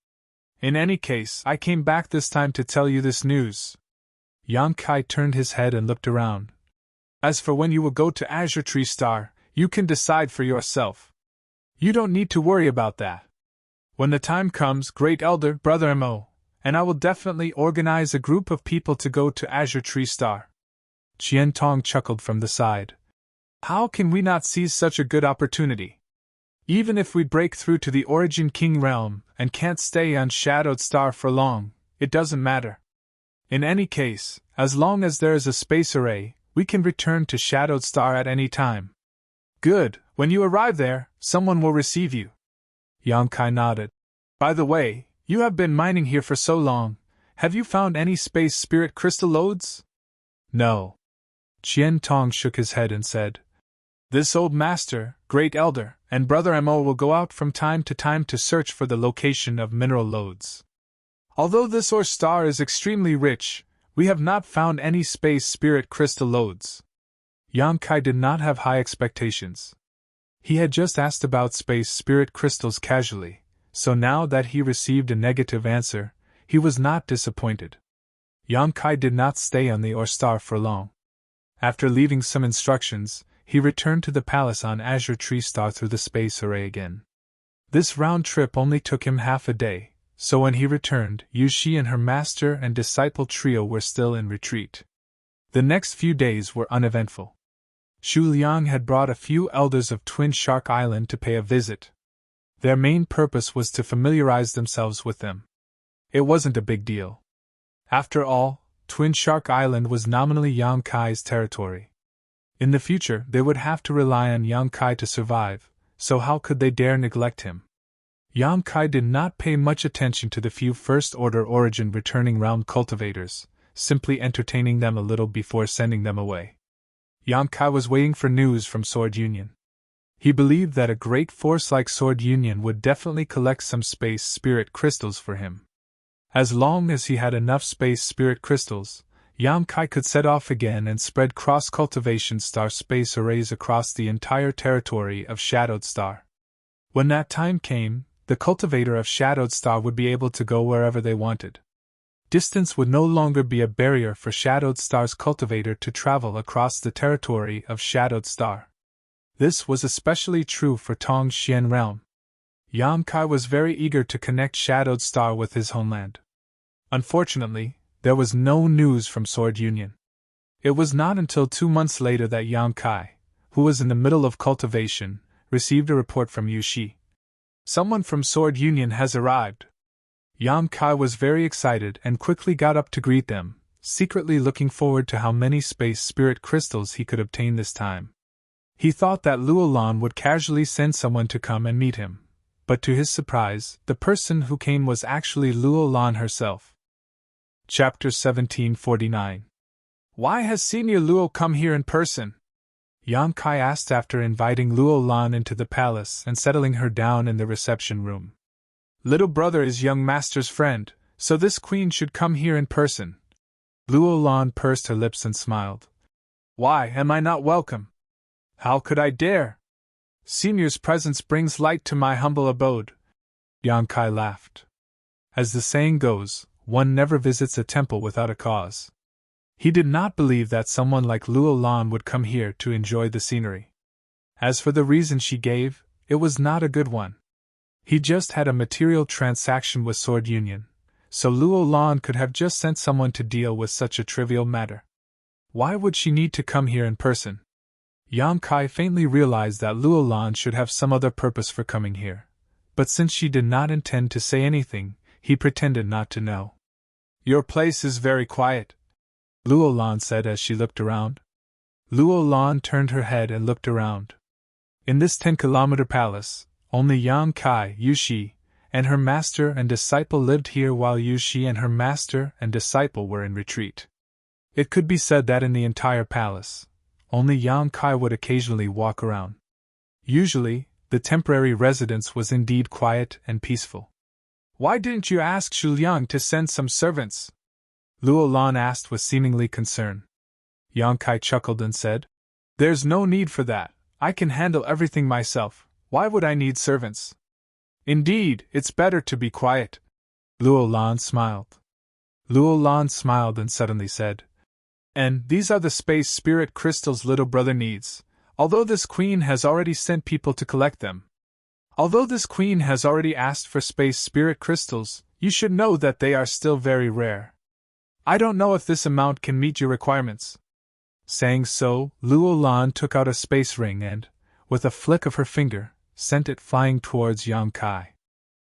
In any case, I came back this time to tell you this news. Yang Kai turned his head and looked around. As for when you will go to Azure Tree Star, you can decide for yourself. You don't need to worry about that. When the time comes, Great Elder Brother Mo, and I will definitely organize a group of people to go to Azure Tree Star. Qian Tong chuckled from the side. How can we not seize such a good opportunity? Even if we break through to the Origin King realm and can't stay on Shadowed Star for long, it doesn't matter. In any case, as long as there is a space array, we can return to Shadowed Star at any time. Good, when you arrive there, someone will receive you. Yang Kai nodded. By the way, you have been mining here for so long, have you found any space spirit crystal lodes? No. Qian Tong shook his head and said, This old master, Great Elder, and Brother Mo will go out from time to search for the location of mineral lodes. Although this ore star is extremely rich, we have not found any space spirit crystal lodes. Yang Kai did not have high expectations. He had just asked about space spirit crystals casually, so now that he received a negative answer, he was not disappointed. Yang Kai did not stay on the ore star for long. After leaving some instructions, he returned to the palace on Azure Tree Star through the space array again. This round trip only took him half a day, so when he returned, Yuxi and her master and disciple trio were still in retreat. The next few days were uneventful. Xu Liang had brought a few elders of Twin Shark Island to pay a visit. Their main purpose was to familiarize themselves with them. It wasn't a big deal. After all, Twin Shark Island was nominally Yang Kai's territory. In the future, they would have to rely on Yang Kai to survive, so how could they dare neglect him? Yang Kai did not pay much attention to the few First-Order Origin returning round cultivators, simply entertaining them a little before sending them away. Yang Kai was waiting for news from Sword Union. He believed that a great force like Sword Union would definitely collect some space spirit crystals for him. As long as he had enough space spirit crystals, Yang Kai could set off again and spread cross-cultivation star space arrays across the entire territory of Shadowed Star. When that time came, the cultivator of Shadowed Star would be able to go wherever they wanted. Distance would no longer be a barrier for Shadowed Star's cultivator to travel across the territory of Shadowed Star. This was especially true for Tongxian Realm. Yang Kai was very eager to connect Shadowed Star with his homeland. Unfortunately, there was no news from Sword Union. It was not until 2 months later that Yang Kai, who was in the middle of cultivation, received a report from Yuxi. Someone from Sword Union has arrived. Yang Kai was very excited and quickly got up to greet them, secretly looking forward to how many space spirit crystals he could obtain this time. He thought that Luolan would casually send someone to come and meet him, but to his surprise, the person who came was actually Luolan herself. Chapter 1749. Why has Senior Luo come here in person? Yang Kai asked after inviting Luolan into the palace and settling her down in the reception room. Little brother is young master's friend, so this queen should come here in person. Luolan pursed her lips and smiled. Why am I not welcome? How could I dare? Senior's presence brings light to my humble abode. Yang Kai laughed. As the saying goes, one never visits a temple without a cause. He did not believe that someone like Luolan would come here to enjoy the scenery. As for the reason she gave, it was not a good one. He just had a material transaction with Sword Union, so Luolan could have just sent someone to deal with such a trivial matter. Why would she need to come here in person? Yang Kai faintly realized that Luolan should have some other purpose for coming here, but since she did not intend to say anything, he pretended not to know. Your place is very quiet, Luolan said as she looked around. Luolan turned her head and looked around. In this 10-kilometer palace, only Yang Kai, Yuxi, and her master and disciple lived here while Yuxi and her master and disciple were in retreat. It could be said that in the entire palace, only Yang Kai would occasionally walk around. Usually, the temporary residence was indeed quiet and peaceful. Why didn't you ask Xu Liang to send some servants? Luolan asked with seemingly concern. Yang Kai chuckled and said, There's no need for that, I can handle everything myself, why would I need servants? Indeed, it's better to be quiet. Luolan smiled. Luolan smiled and suddenly said, And these are the space spirit crystals little brother needs, although this queen has already sent people to collect them. Although this queen has already asked for space spirit crystals, you should know that they are still very rare. I don't know if this amount can meet your requirements. Saying so, Luo Lan took out a space ring and, with a flick of her finger, sent it flying towards Yang Kai.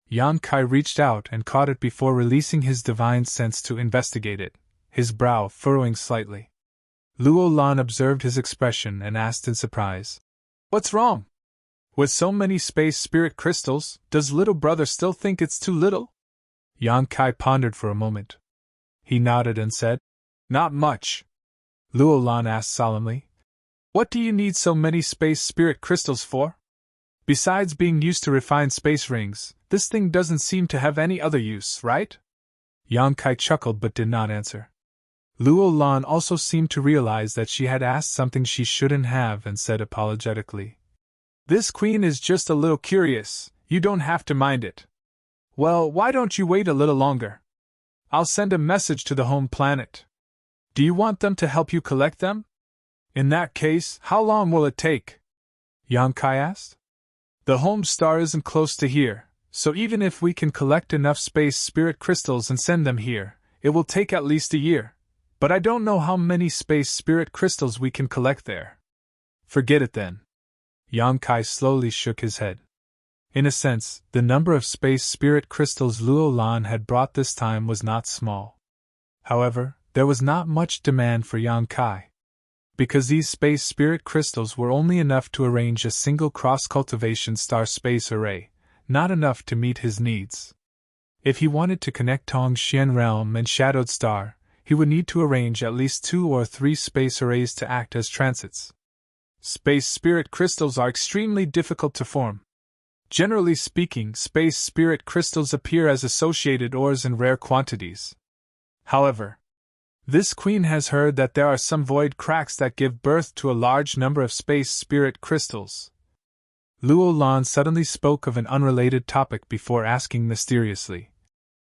Yang Kai reached out and caught it before releasing his divine sense to investigate it, his brow furrowing slightly. Luo Lan observed his expression and asked in surprise, "What's wrong? With so many space spirit crystals, does little brother still think it's too little?" Yang Kai pondered for a moment. He nodded and said, "Not much." Luo Lan asked solemnly, "What do you need so many space spirit crystals for? Besides being used to refine space rings, this thing doesn't seem to have any other use, right?" Yang Kai chuckled but did not answer. Luo Lan also seemed to realize that she had asked something she shouldn't have and said apologetically, "This queen is just a little curious, you don't have to mind it." "Well, why don't you wait a little longer? I'll send a message to the home planet. Do you want them to help you collect them? In that case, how long will it take?" Yang Kai asked. "The home star isn't close to here, so even if we can collect enough space spirit crystals and send them here, it will take at least a year. But I don't know how many space spirit crystals we can collect there." "Forget it then." Yang Kai slowly shook his head. In a sense, the number of space spirit crystals Luo Lan had brought this time was not small. However, there was not much demand for Yang Kai. Because these space spirit crystals were only enough to arrange a single cross-cultivation star space array, not enough to meet his needs. If he wanted to connect Tongxian Realm and Shadowed Star, he would need to arrange at least 2 or 3 space arrays to act as transits. Space spirit crystals are extremely difficult to form. Generally speaking, space spirit crystals appear as associated ores in rare quantities. However, this queen has heard that there are some void cracks that give birth to a large number of space spirit crystals. Luo Lan suddenly spoke of an unrelated topic before asking mysteriously,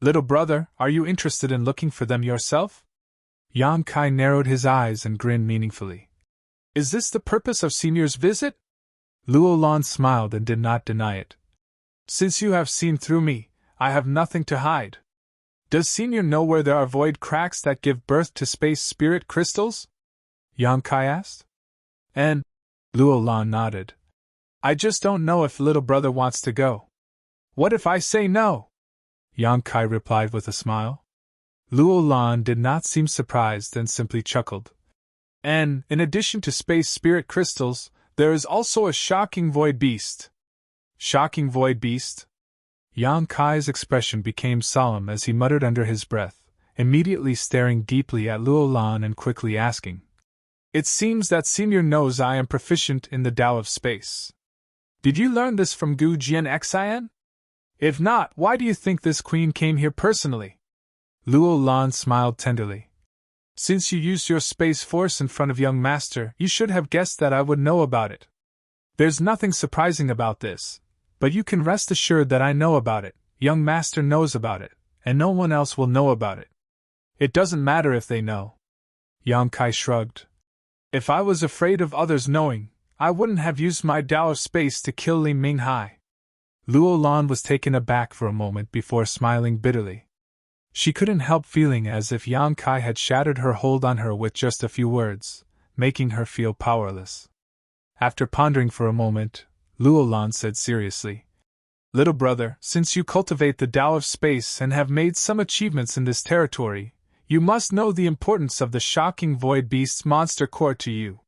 "Little brother, are you interested in looking for them yourself?" Yang Kai narrowed his eyes and grinned meaningfully. "Is this the purpose of Senior's visit?" Luo Lan smiled and did not deny it. "Since you have seen through me, I have nothing to hide. Does Senior know where there are void cracks that give birth to space spirit crystals?" Yang Kai asked. "And?" Luo Lan nodded. "I just don't know if little brother wants to go." "What if I say no?" Yang Kai replied with a smile. Luo Lan did not seem surprised and simply chuckled. "And, in addition to space spirit crystals, there is also a shocking void beast." "Shocking void beast?" Yang Kai's expression became solemn as he muttered under his breath, immediately staring deeply at Luo Lan and quickly asking, "It seems that Senior knows I am proficient in the Tao of Space. Did you learn this from Gu Jian Xian? If not, why do you think this queen came here personally?" Luo Lan smiled tenderly. "Since you used your space force in front of young master, you should have guessed that I would know about it. There's nothing surprising about this, but you can rest assured that I know about it, young master knows about it, and no one else will know about it. It doesn't matter if they know." Yang Kai shrugged. "If I was afraid of others knowing, I wouldn't have used my Tao of Space to kill Li Minghai." Luo Lan was taken aback for a moment before smiling bitterly. She couldn't help feeling as if Yang Kai had shattered her hold on her with just a few words, making her feel powerless. After pondering for a moment, Luo Lan said seriously, "Little brother, since you cultivate the Tao of Space and have made some achievements in this territory, you must know the importance of the shocking void beast's monster core to you.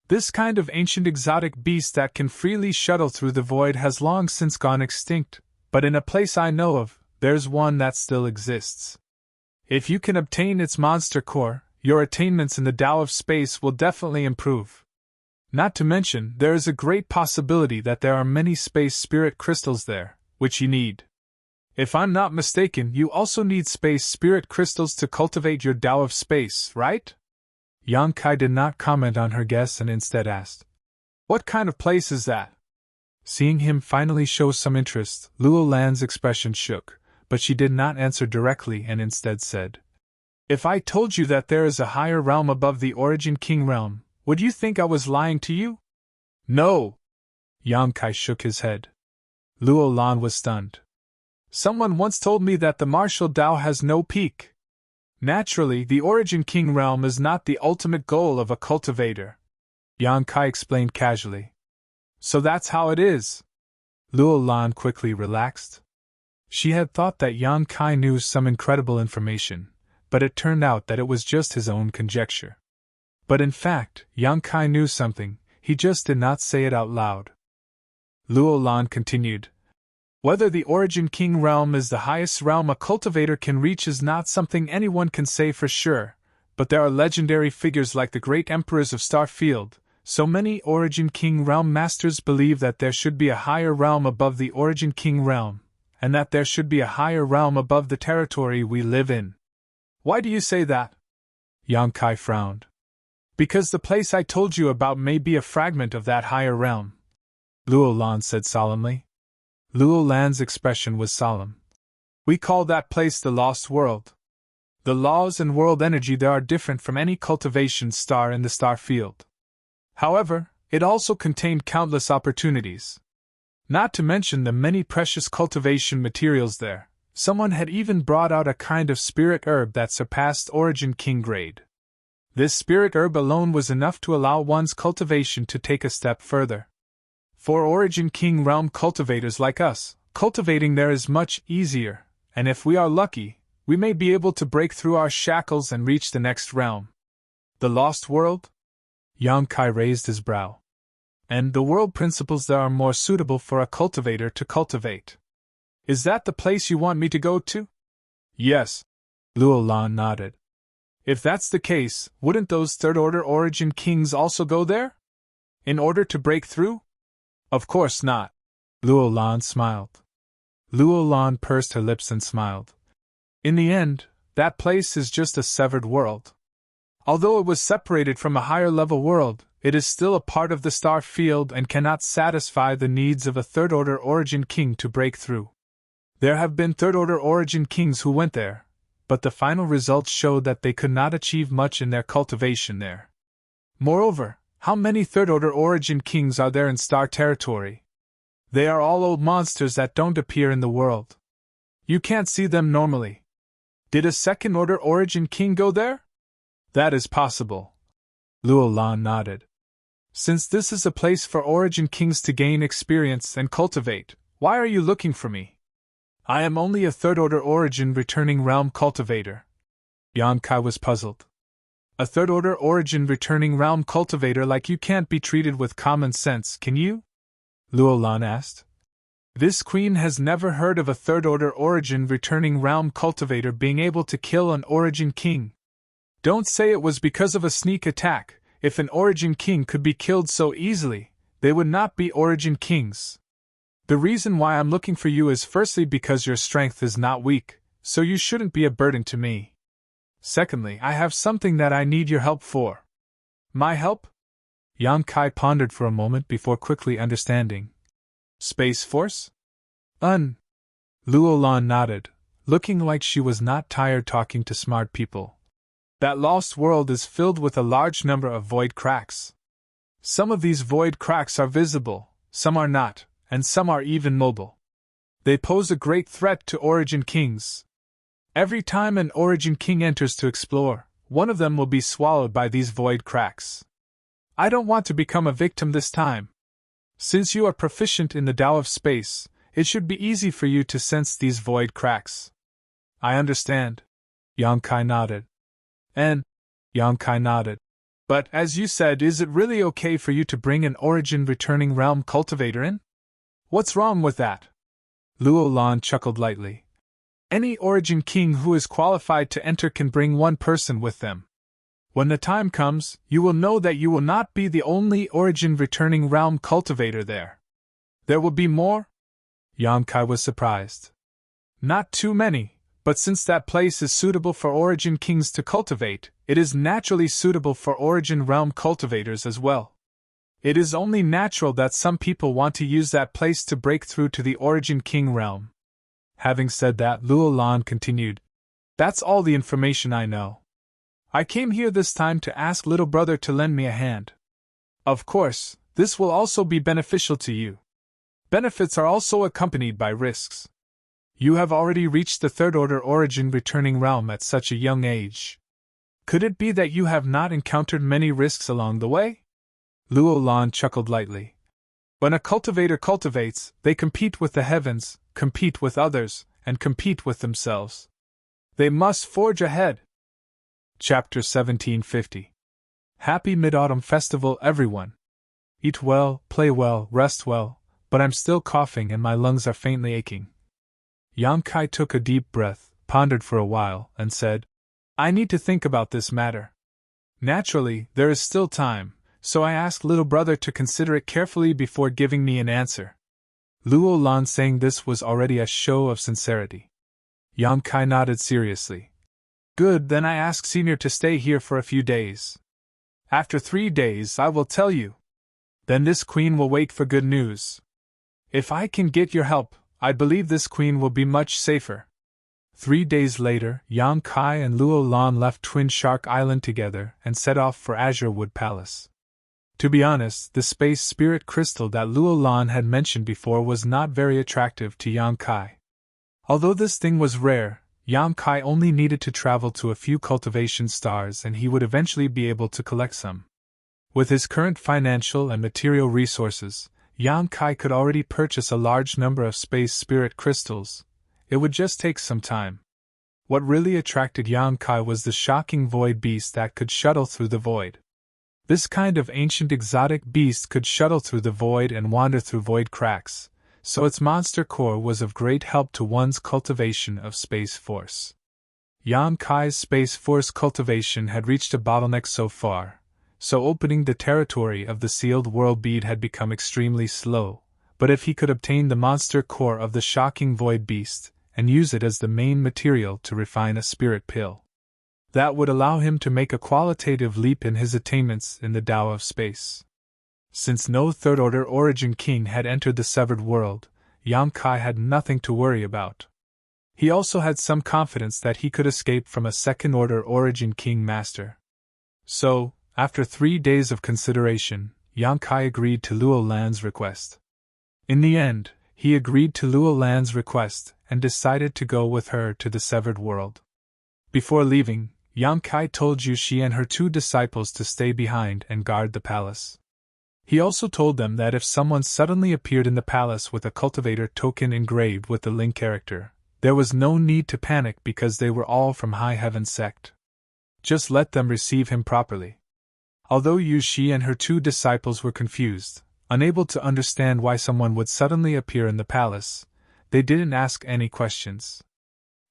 This kind of ancient exotic beast that can freely shuttle through the void has long since gone extinct, but in a place I know of, there's one that still exists. If you can obtain its monster core, your attainments in the Tao of Space will definitely improve. Not to mention, there is a great possibility that there are many space spirit crystals there, which you need. If I'm not mistaken, you also need space spirit crystals to cultivate your Tao of Space, right?" Yang Kai did not comment on her guess and instead asked, "What kind of place is that?" Seeing him finally show some interest, Luo Lan's expression shook, but she did not answer directly and instead said, "If I told you that there is a higher realm above the Origin King realm, would you think I was lying to you?" "No." Yang Kai shook his head. Luo Lan was stunned. Someone once told me that the martial Dao has no peak. Naturally, the Origin King realm is not the ultimate goal of a cultivator, Yang Kai explained casually. So that's how it is. Luo Lan quickly relaxed. She had thought that Yang Kai knew some incredible information, but it turned out that it was just his own conjecture. But in fact, Yang Kai knew something, he just did not say it out loud. Luo Lan continued. Whether the Origin King realm is the highest realm a cultivator can reach is not something anyone can say for sure, but there are legendary figures like the great emperors of Starfield, so many Origin King realm masters believe that there should be a higher realm above the Origin King realm, and that there should be a higher realm above the territory we live in. Why do you say that? Yang Kai frowned. Because the place I told you about may be a fragment of that higher realm, Luo Lan said solemnly. Luo Lan's expression was solemn. We call that place the Lost World. The laws and world energy there are different from any cultivation star in the star field. However, it also contained countless opportunities. Not to mention the many precious cultivation materials there. Someone had even brought out a kind of spirit herb that surpassed Origin King grade. This spirit herb alone was enough to allow one's cultivation to take a step further. For Origin King realm cultivators like us, cultivating there is much easier, and if we are lucky, we may be able to break through our shackles and reach the next realm. The Lost World? Yang Kai raised his brow. And the world principles there are more suitable for a cultivator to cultivate. Is that the place you want me to go to? Yes. Luo Lan nodded. If that's the case, wouldn't those third-order Origin Kings also go there? In order to break through? Of course not. Luo Lan smiled. Luo Lan pursed her lips and smiled. In the end, that place is just a severed world. Although it was separated from a higher-level world, it is still a part of the star field and cannot satisfy the needs of a third-order Origin King to break through. There have been third-order Origin Kings who went there, but the final results showed that they could not achieve much in their cultivation there. Moreover, how many third-order Origin Kings are there in star territory? They are all old monsters that don't appear in the world. You can't see them normally. Did a second-order Origin King go there? That is possible. Luo Lan nodded. Since this is a place for Origin Kings to gain experience and cultivate, why are you looking for me? I am only a third-order Origin returning realm cultivator. Yang Kai was puzzled. A third-order Origin returning realm cultivator like you can't be treated with common sense, can you? Luo Lan asked. This queen has never heard of a third-order Origin returning realm cultivator being able to kill an Origin King. Don't say it was because of a sneak attack. If an Origin King could be killed so easily, they would not be Origin Kings. The reason why I'm looking for you is firstly because your strength is not weak, so you shouldn't be a burden to me. Secondly, I have something that I need your help for. My help? Yang Kai pondered for a moment before quickly understanding. Space Force? Luo Lan nodded, looking like she was not tired talking to smart people. That lost world is filled with a large number of void cracks. Some of these void cracks are visible, some are not, and some are even mobile. They pose a great threat to Origin Kings. Every time an Origin King enters to explore, one of them will be swallowed by these void cracks. I don't want to become a victim this time. Since you are proficient in the Tao of space, it should be easy for you to sense these void cracks. I understand. Yang Kai nodded. Yang Kai nodded. But, as you said, is it really okay for you to bring an Origin returning realm cultivator in? What's wrong with that? Luo Lan chuckled lightly. Any Origin King who is qualified to enter can bring one person with them. When the time comes, you will know that you will not be the only Origin returning realm cultivator there. There will be more? Yang Kai was surprised. Not too many. But since that place is suitable for Origin Kings to cultivate, it is naturally suitable for Origin realm cultivators as well. It is only natural that some people want to use that place to break through to the Origin King realm. Having said that, Luo Lan continued. That's all the information I know. I came here this time to ask little brother to lend me a hand. Of course, this will also be beneficial to you. Benefits are also accompanied by risks. You have already reached the third-order origin returning realm at such a young age. Could it be that you have not encountered many risks along the way? Luo Lan chuckled lightly. When a cultivator cultivates, they compete with the heavens, compete with others, and compete with themselves. They must forge ahead. Chapter 1750. Happy Mid-Autumn Festival, everyone. Eat well, play well, rest well, but I'm still coughing and my lungs are faintly aching. Yang Kai took a deep breath, pondered for a while, and said, I need to think about this matter. Naturally, there is still time, so I asked little brother to consider it carefully before giving me an answer. Luo Lan saying this was already a show of sincerity. Yang Kai nodded seriously. Good, then I ask Senior to stay here for a few days. After 3 days I will tell you. Then this queen will wait for good news. If I can get your help, I believe this queen will be much safer. 3 days later, Yang Kai and Luo Lan left Twin Shark Island together and set off for Azure Wood Palace. To be honest, the space spirit crystal that Luo Lan had mentioned before was not very attractive to Yang Kai. Although this thing was rare, Yang Kai only needed to travel to a few cultivation stars and he would eventually be able to collect some. With his current financial and material resources, Yang Kai could already purchase a large number of space spirit crystals. It would just take some time. What really attracted Yang Kai was the shocking void beast that could shuttle through the void. This kind of ancient exotic beast could shuttle through the void and wander through void cracks, so its monster core was of great help to one's cultivation of space force. Yang Kai's space force cultivation had reached a bottleneck so far, so opening the territory of the sealed world bead had become extremely slow, but if he could obtain the monster core of the shocking void beast, and use it as the main material to refine a spirit pill, that would allow him to make a qualitative leap in his attainments in the Tao of space. Since no third-order origin king had entered the severed world, Yang Kai had nothing to worry about. He also had some confidence that he could escape from a second-order origin king master. So, after 3 days of consideration, Yang Kai agreed to Luo Lan's request. In the end, he agreed to Luo Lan's request and decided to go with her to the severed world. Before leaving, Yang Kai told Yu Shi and her 2 disciples to stay behind and guard the palace. He also told them that if someone suddenly appeared in the palace with a cultivator token engraved with the Ling character, there was no need to panic because they were all from High Heaven sect. Just let them receive him properly. Although Yu Shi and her 2 disciples were confused, unable to understand why someone would suddenly appear in the palace, they didn't ask any questions.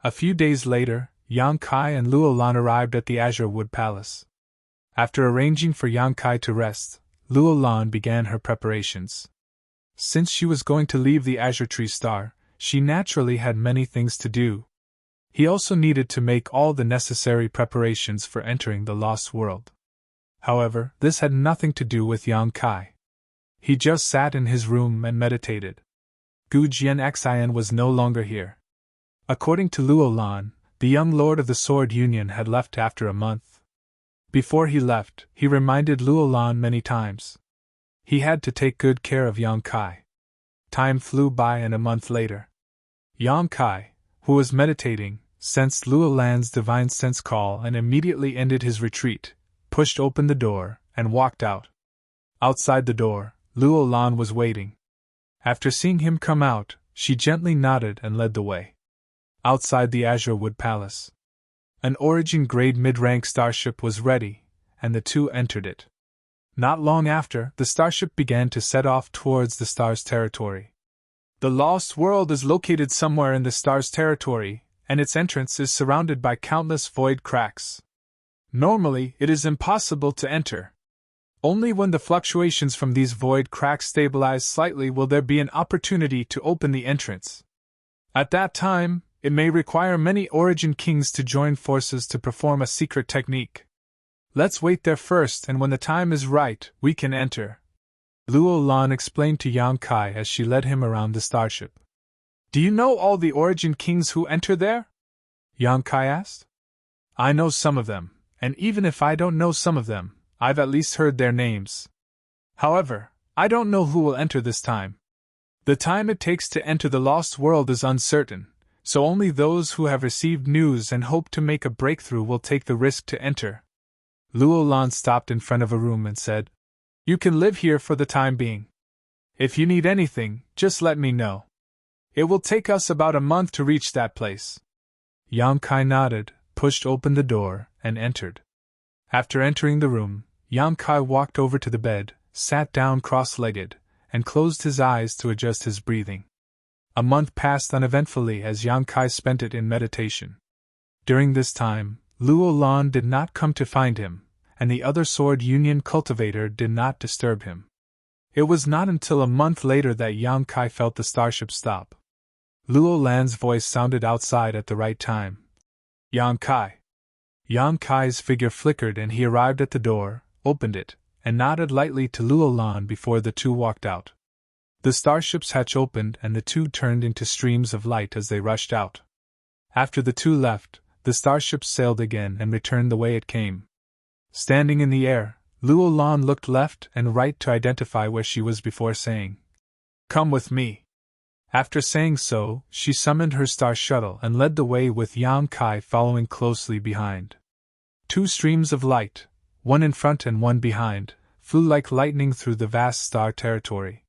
A few days later, Yang Kai and Luo Lan arrived at the Azure Wood Palace. After arranging for Yang Kai to rest, Luo Lan began her preparations. Since she was going to leave the Azure Tree Star, she naturally had many things to do. He also needed to make all the necessary preparations for entering the Lost World. However, this had nothing to do with Yang Kai. He just sat in his room and meditated. Gu Jianxian was no longer here. According to Luo Lan, the young lord of the Sword Union had left after a month. Before he left, he reminded Luo Lan many times. He had to take good care of Yang Kai. Time flew by and a month later. Yang Kai, who was meditating, sensed Luo Lan's divine sense call and immediately ended his retreat, pushed open the door, and walked out. Outside the door, Luo Lan was waiting. After seeing him come out, she gently nodded and led the way. Outside the Azure Wood Palace, an origin-grade mid-rank starship was ready, and the 2 entered it. Not long after, the starship began to set off towards the star's territory. The Lost World is located somewhere in the star's territory, and its entrance is surrounded by countless void cracks. Normally, it is impossible to enter. Only when the fluctuations from these void cracks stabilize slightly will there be an opportunity to open the entrance. At that time, it may require many origin kings to join forces to perform a secret technique. Let's wait there first, and when the time is right, we can enter. Luo Lan explained to Yang Kai as she led him around the starship. Do you know all the origin kings who enter there? Yang Kai asked. I know some of them, and even if I don't know some of them, I've at least heard their names. However, I don't know who will enter this time. The time it takes to enter the lost world is uncertain, so only those who have received news and hope to make a breakthrough will take the risk to enter. Luo Lan stopped in front of a room and said, "You can live here for the time being. If you need anything, just let me know. It will take us about a month to reach that place." Yang Kai nodded, pushed open the door, and entered. After entering the room, Yang Kai walked over to the bed, sat down cross-legged, and closed his eyes to adjust his breathing. A month passed uneventfully as Yang Kai spent it in meditation. During this time, Luo Lan did not come to find him, and the other Sword Union cultivator did not disturb him. It was not until a month later that Yang Kai felt the starship stop. Luo Lan's voice sounded outside at the right time. "Yang Kai." Yang Kai's figure flickered and he arrived at the door, opened it, and nodded lightly to Luo Lan before the two walked out. The starship's hatch opened and the two turned into streams of light as they rushed out. After the two left, the starship sailed again and returned the way it came. Standing in the air, Luo Lan looked left and right to identify where she was before saying, "Come with me." After saying so, she summoned her star shuttle and led the way with Yang Kai following closely behind. Two streams of light, one in front and one behind, flew like lightning through the vast star territory.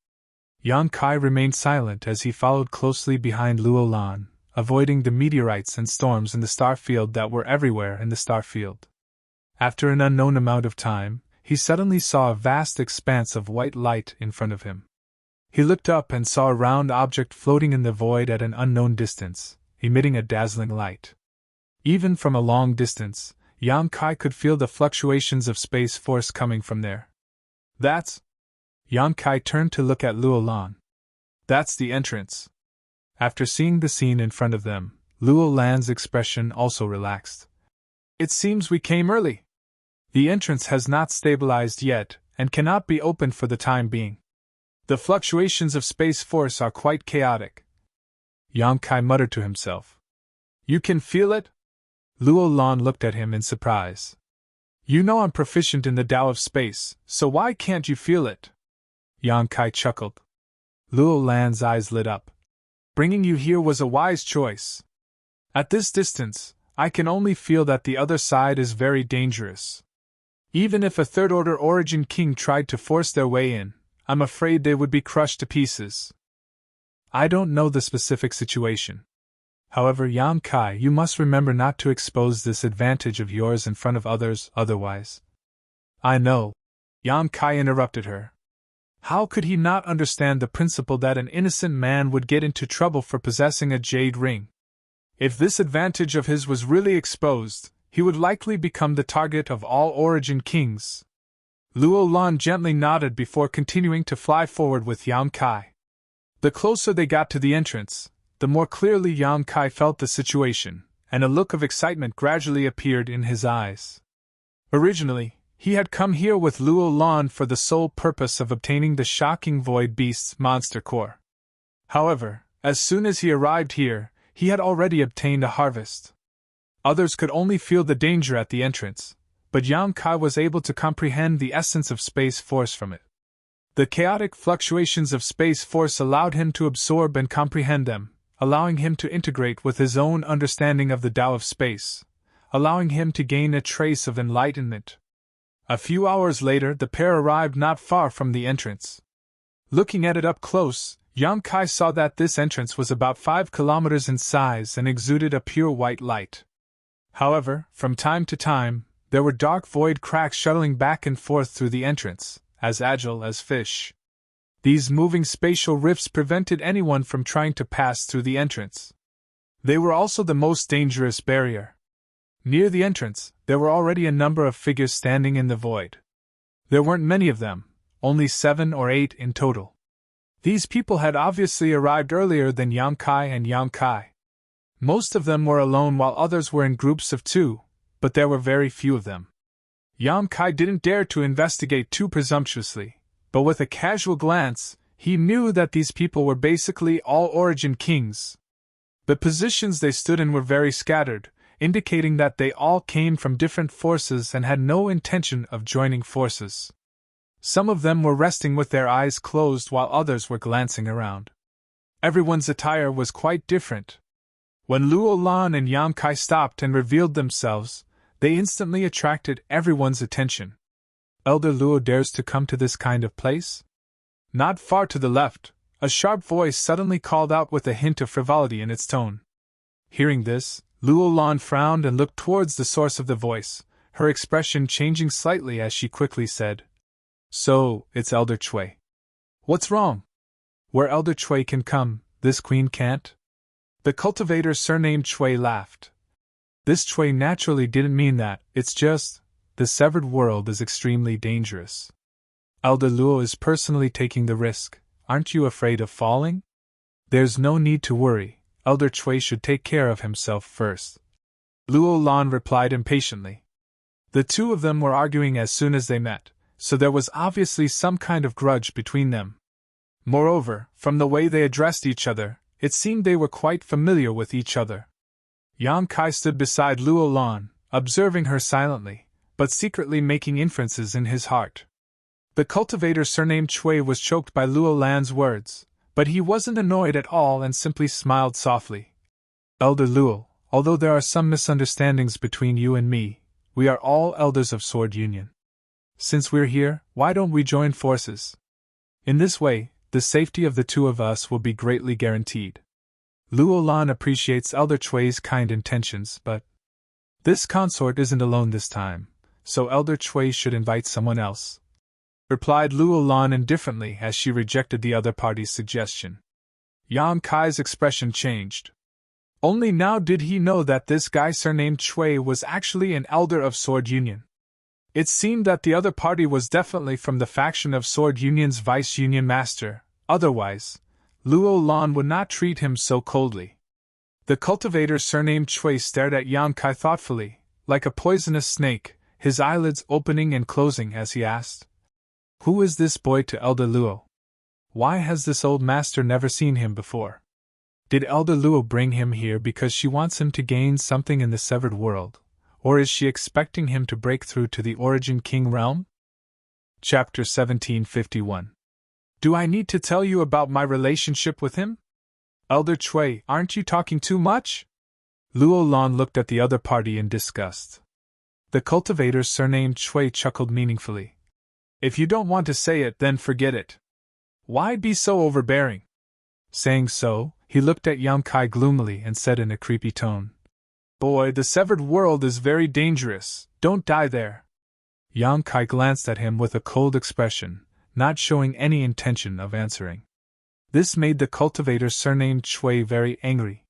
Yang Kai remained silent as he followed closely behind Luo Lan, avoiding the meteorites and storms in the star field that were everywhere in the star field. After an unknown amount of time, he suddenly saw a vast expanse of white light in front of him. He looked up and saw a round object floating in the void at an unknown distance, emitting a dazzling light. Even from a long distance, Yang Kai could feel the fluctuations of space force coming from there. "That's..." Yang Kai turned to look at Luo Lan. "That's the entrance." After seeing the scene in front of them, Luo Lan's expression also relaxed. "It seems we came early. The entrance has not stabilized yet, and cannot be opened for the time being. The fluctuations of space force are quite chaotic." Yang Kai muttered to himself. "You can feel it?" Luo Lan looked at him in surprise. "You know I'm proficient in the Tao of space, so why can't you feel it?" Yang Kai chuckled. Luo Lan's eyes lit up. "Bringing you here was a wise choice. At this distance, I can only feel that the other side is very dangerous. Even if a third-order origin king tried to force their way in, I'm afraid they would be crushed to pieces. I don't know the specific situation. However, Yang Kai, you must remember not to expose this advantage of yours in front of others, otherwise." "I know," Yang Kai interrupted her. How could he not understand the principle that an innocent man would get into trouble for possessing a jade ring? If this advantage of his was really exposed, he would likely become the target of all origin kings. Luo Lan gently nodded before continuing to fly forward with Yang Kai. The closer they got to the entrance, the more clearly Yang Kai felt the situation, and a look of excitement gradually appeared in his eyes. Originally, he had come here with Luo Lan for the sole purpose of obtaining the shocking Void Beast's monster core. However, as soon as he arrived here, he had already obtained a harvest. Others could only feel the danger at the entrance, but Yang Kai was able to comprehend the essence of space force from it. The chaotic fluctuations of space force allowed him to absorb and comprehend them, allowing him to integrate with his own understanding of the Tao of space, allowing him to gain a trace of enlightenment. A few hours later, the pair arrived not far from the entrance. Looking at it up close, Yang Kai saw that this entrance was about 5 kilometers in size and exuded a pure white light. However, from time to time, there were dark void cracks shuttling back and forth through the entrance, as agile as fish. These moving spatial rifts prevented anyone from trying to pass through the entrance. They were also the most dangerous barrier. Near the entrance, there were already a number of figures standing in the void. There weren't many of them, only 7 or 8 in total. These people had obviously arrived earlier than Yang Kai and Yang Kai. Most of them were alone while others were in groups of 2, but there were very few of them. Yang Kai didn't dare to investigate too presumptuously, but with a casual glance, he knew that these people were basically all origin kings. The positions they stood in were very scattered, indicating that they all came from different forces and had no intention of joining forces. Some of them were resting with their eyes closed while others were glancing around. Everyone's attire was quite different. When Luo Lan and Yang Kai stopped and revealed themselves, they instantly attracted everyone's attention. Elder Luo dares to come to this kind of place? Not far to the left, a sharp voice suddenly called out with a hint of frivolity in its tone. Hearing this, Luo Lan frowned and looked towards the source of the voice, her expression changing slightly as she quickly said, "So, it's Elder Chui. What's wrong? Where Elder Chui can come, this queen can't?" The cultivator surnamed Chui laughed. This Chui naturally didn't mean that, it's just, the severed world is extremely dangerous. Elder Luo is personally taking the risk, aren't you afraid of falling? There's no need to worry, Elder Chui should take care of himself first. Luo Lan replied impatiently. The two of them were arguing as soon as they met, so there was obviously some kind of grudge between them. Moreover, from the way they addressed each other, it seemed they were quite familiar with each other. Yang Kai stood beside Luo Lan, observing her silently, but secretly making inferences in his heart. The cultivator surnamed Chui was choked by Luo Lan's words, but he wasn't annoyed at all and simply smiled softly. Elder Luo, although there are some misunderstandings between you and me, we are all elders of Sword Union. Since we're here, why don't we join forces? In this way, the safety of the two of us will be greatly guaranteed. Luo Lan appreciates Elder Chui's kind intentions, but this consort isn't alone this time, so Elder Chui should invite someone else, replied Luo Lan indifferently as she rejected the other party's suggestion. Yang Kai's expression changed. Only now did he know that this guy surnamed Chui was actually an elder of Sword Union. It seemed that the other party was definitely from the faction of Sword Union's Vice Union Master, otherwise, Luo Lan would not treat him so coldly. The cultivator surnamed Chui stared at Yang Kai thoughtfully, like a poisonous snake, his eyelids opening and closing as he asked, "Who is this boy to Elder Luo? Why has this old master never seen him before? Did Elder Luo bring him here because she wants him to gain something in the severed world, or is she expecting him to break through to the Origin King realm?" Chapter 1751. Do I need to tell you about my relationship with him? Elder Chui, aren't you talking too much? Luo Lan looked at the other party in disgust. The cultivator surnamed Chui chuckled meaningfully. If you don't want to say it, then forget it. Why be so overbearing? Saying so, he looked at Yang Kai gloomily and said in a creepy tone, "Boy, the severed world is very dangerous, don't die there." Yang Kai glanced at him with a cold expression, not showing any intention of answering. This made the cultivator surnamed Chui very angry.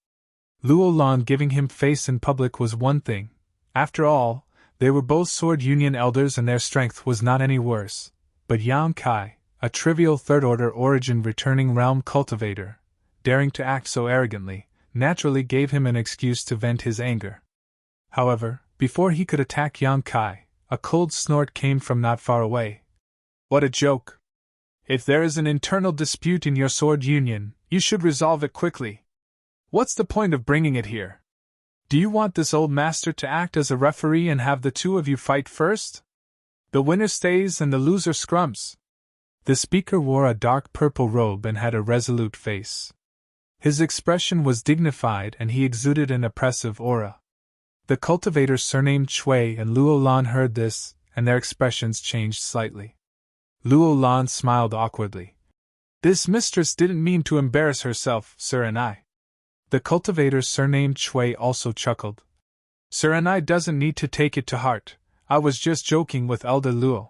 Luo Lan giving him face in public was one thing. After all, they were both Sword Union elders and their strength was not any worse. But Yang Kai, a trivial third-order origin returning realm cultivator, daring to act so arrogantly, naturally gave him an excuse to vent his anger. However, before he could attack Yang Kai, a cold snort came from not far away. What a joke! If there is an internal dispute in your Sword Union, you should resolve it quickly. What's the point of bringing it here? Do you want this old master to act as a referee and have the two of you fight first? The winner stays and the loser scrums. The speaker wore a dark purple robe and had a resolute face. His expression was dignified and he exuded an oppressive aura. The cultivator surnamed Chui and Luo Lan heard this, and their expressions changed slightly. Luo Lan smiled awkwardly. This mistress didn't mean to embarrass herself, sir, and I. The cultivator surnamed Chui also chuckled. Sir, and I doesn't need to take it to heart. I was just joking with Elder Luo.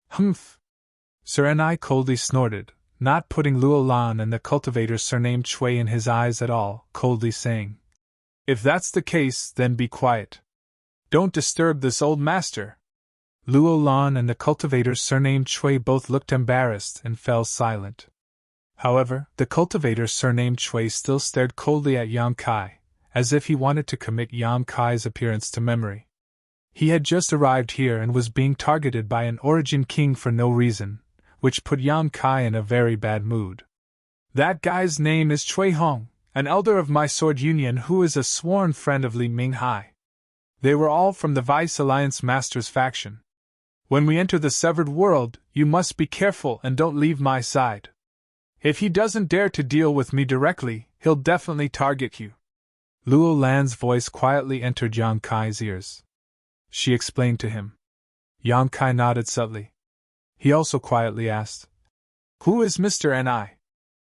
Humph! Sir, and I coldly snorted, not putting Luo Lan and the cultivator surnamed Chui in his eyes at all, coldly saying, "If that's the case, then be quiet. Don't disturb this old master." Luo Lan and the cultivator surnamed Chui both looked embarrassed and fell silent. However, the cultivator surnamed Chui still stared coldly at Yang Kai, as if he wanted to commit Yang Kai's appearance to memory. He had just arrived here and was being targeted by an Origin King for no reason, which put Yang Kai in a very bad mood. That guy's name is Chui Hong, an elder of my Sword Union who is a sworn friend of Li Minghai. They were all from the Vice Alliance Master's faction. When we enter the severed world, you must be careful and don't leave my side. If he doesn't dare to deal with me directly, he'll definitely target you. Luo Lan's voice quietly entered Yang Kai's ears. She explained to him. Yang Kai nodded subtly. He also quietly asked, "Who is Mr. Ni?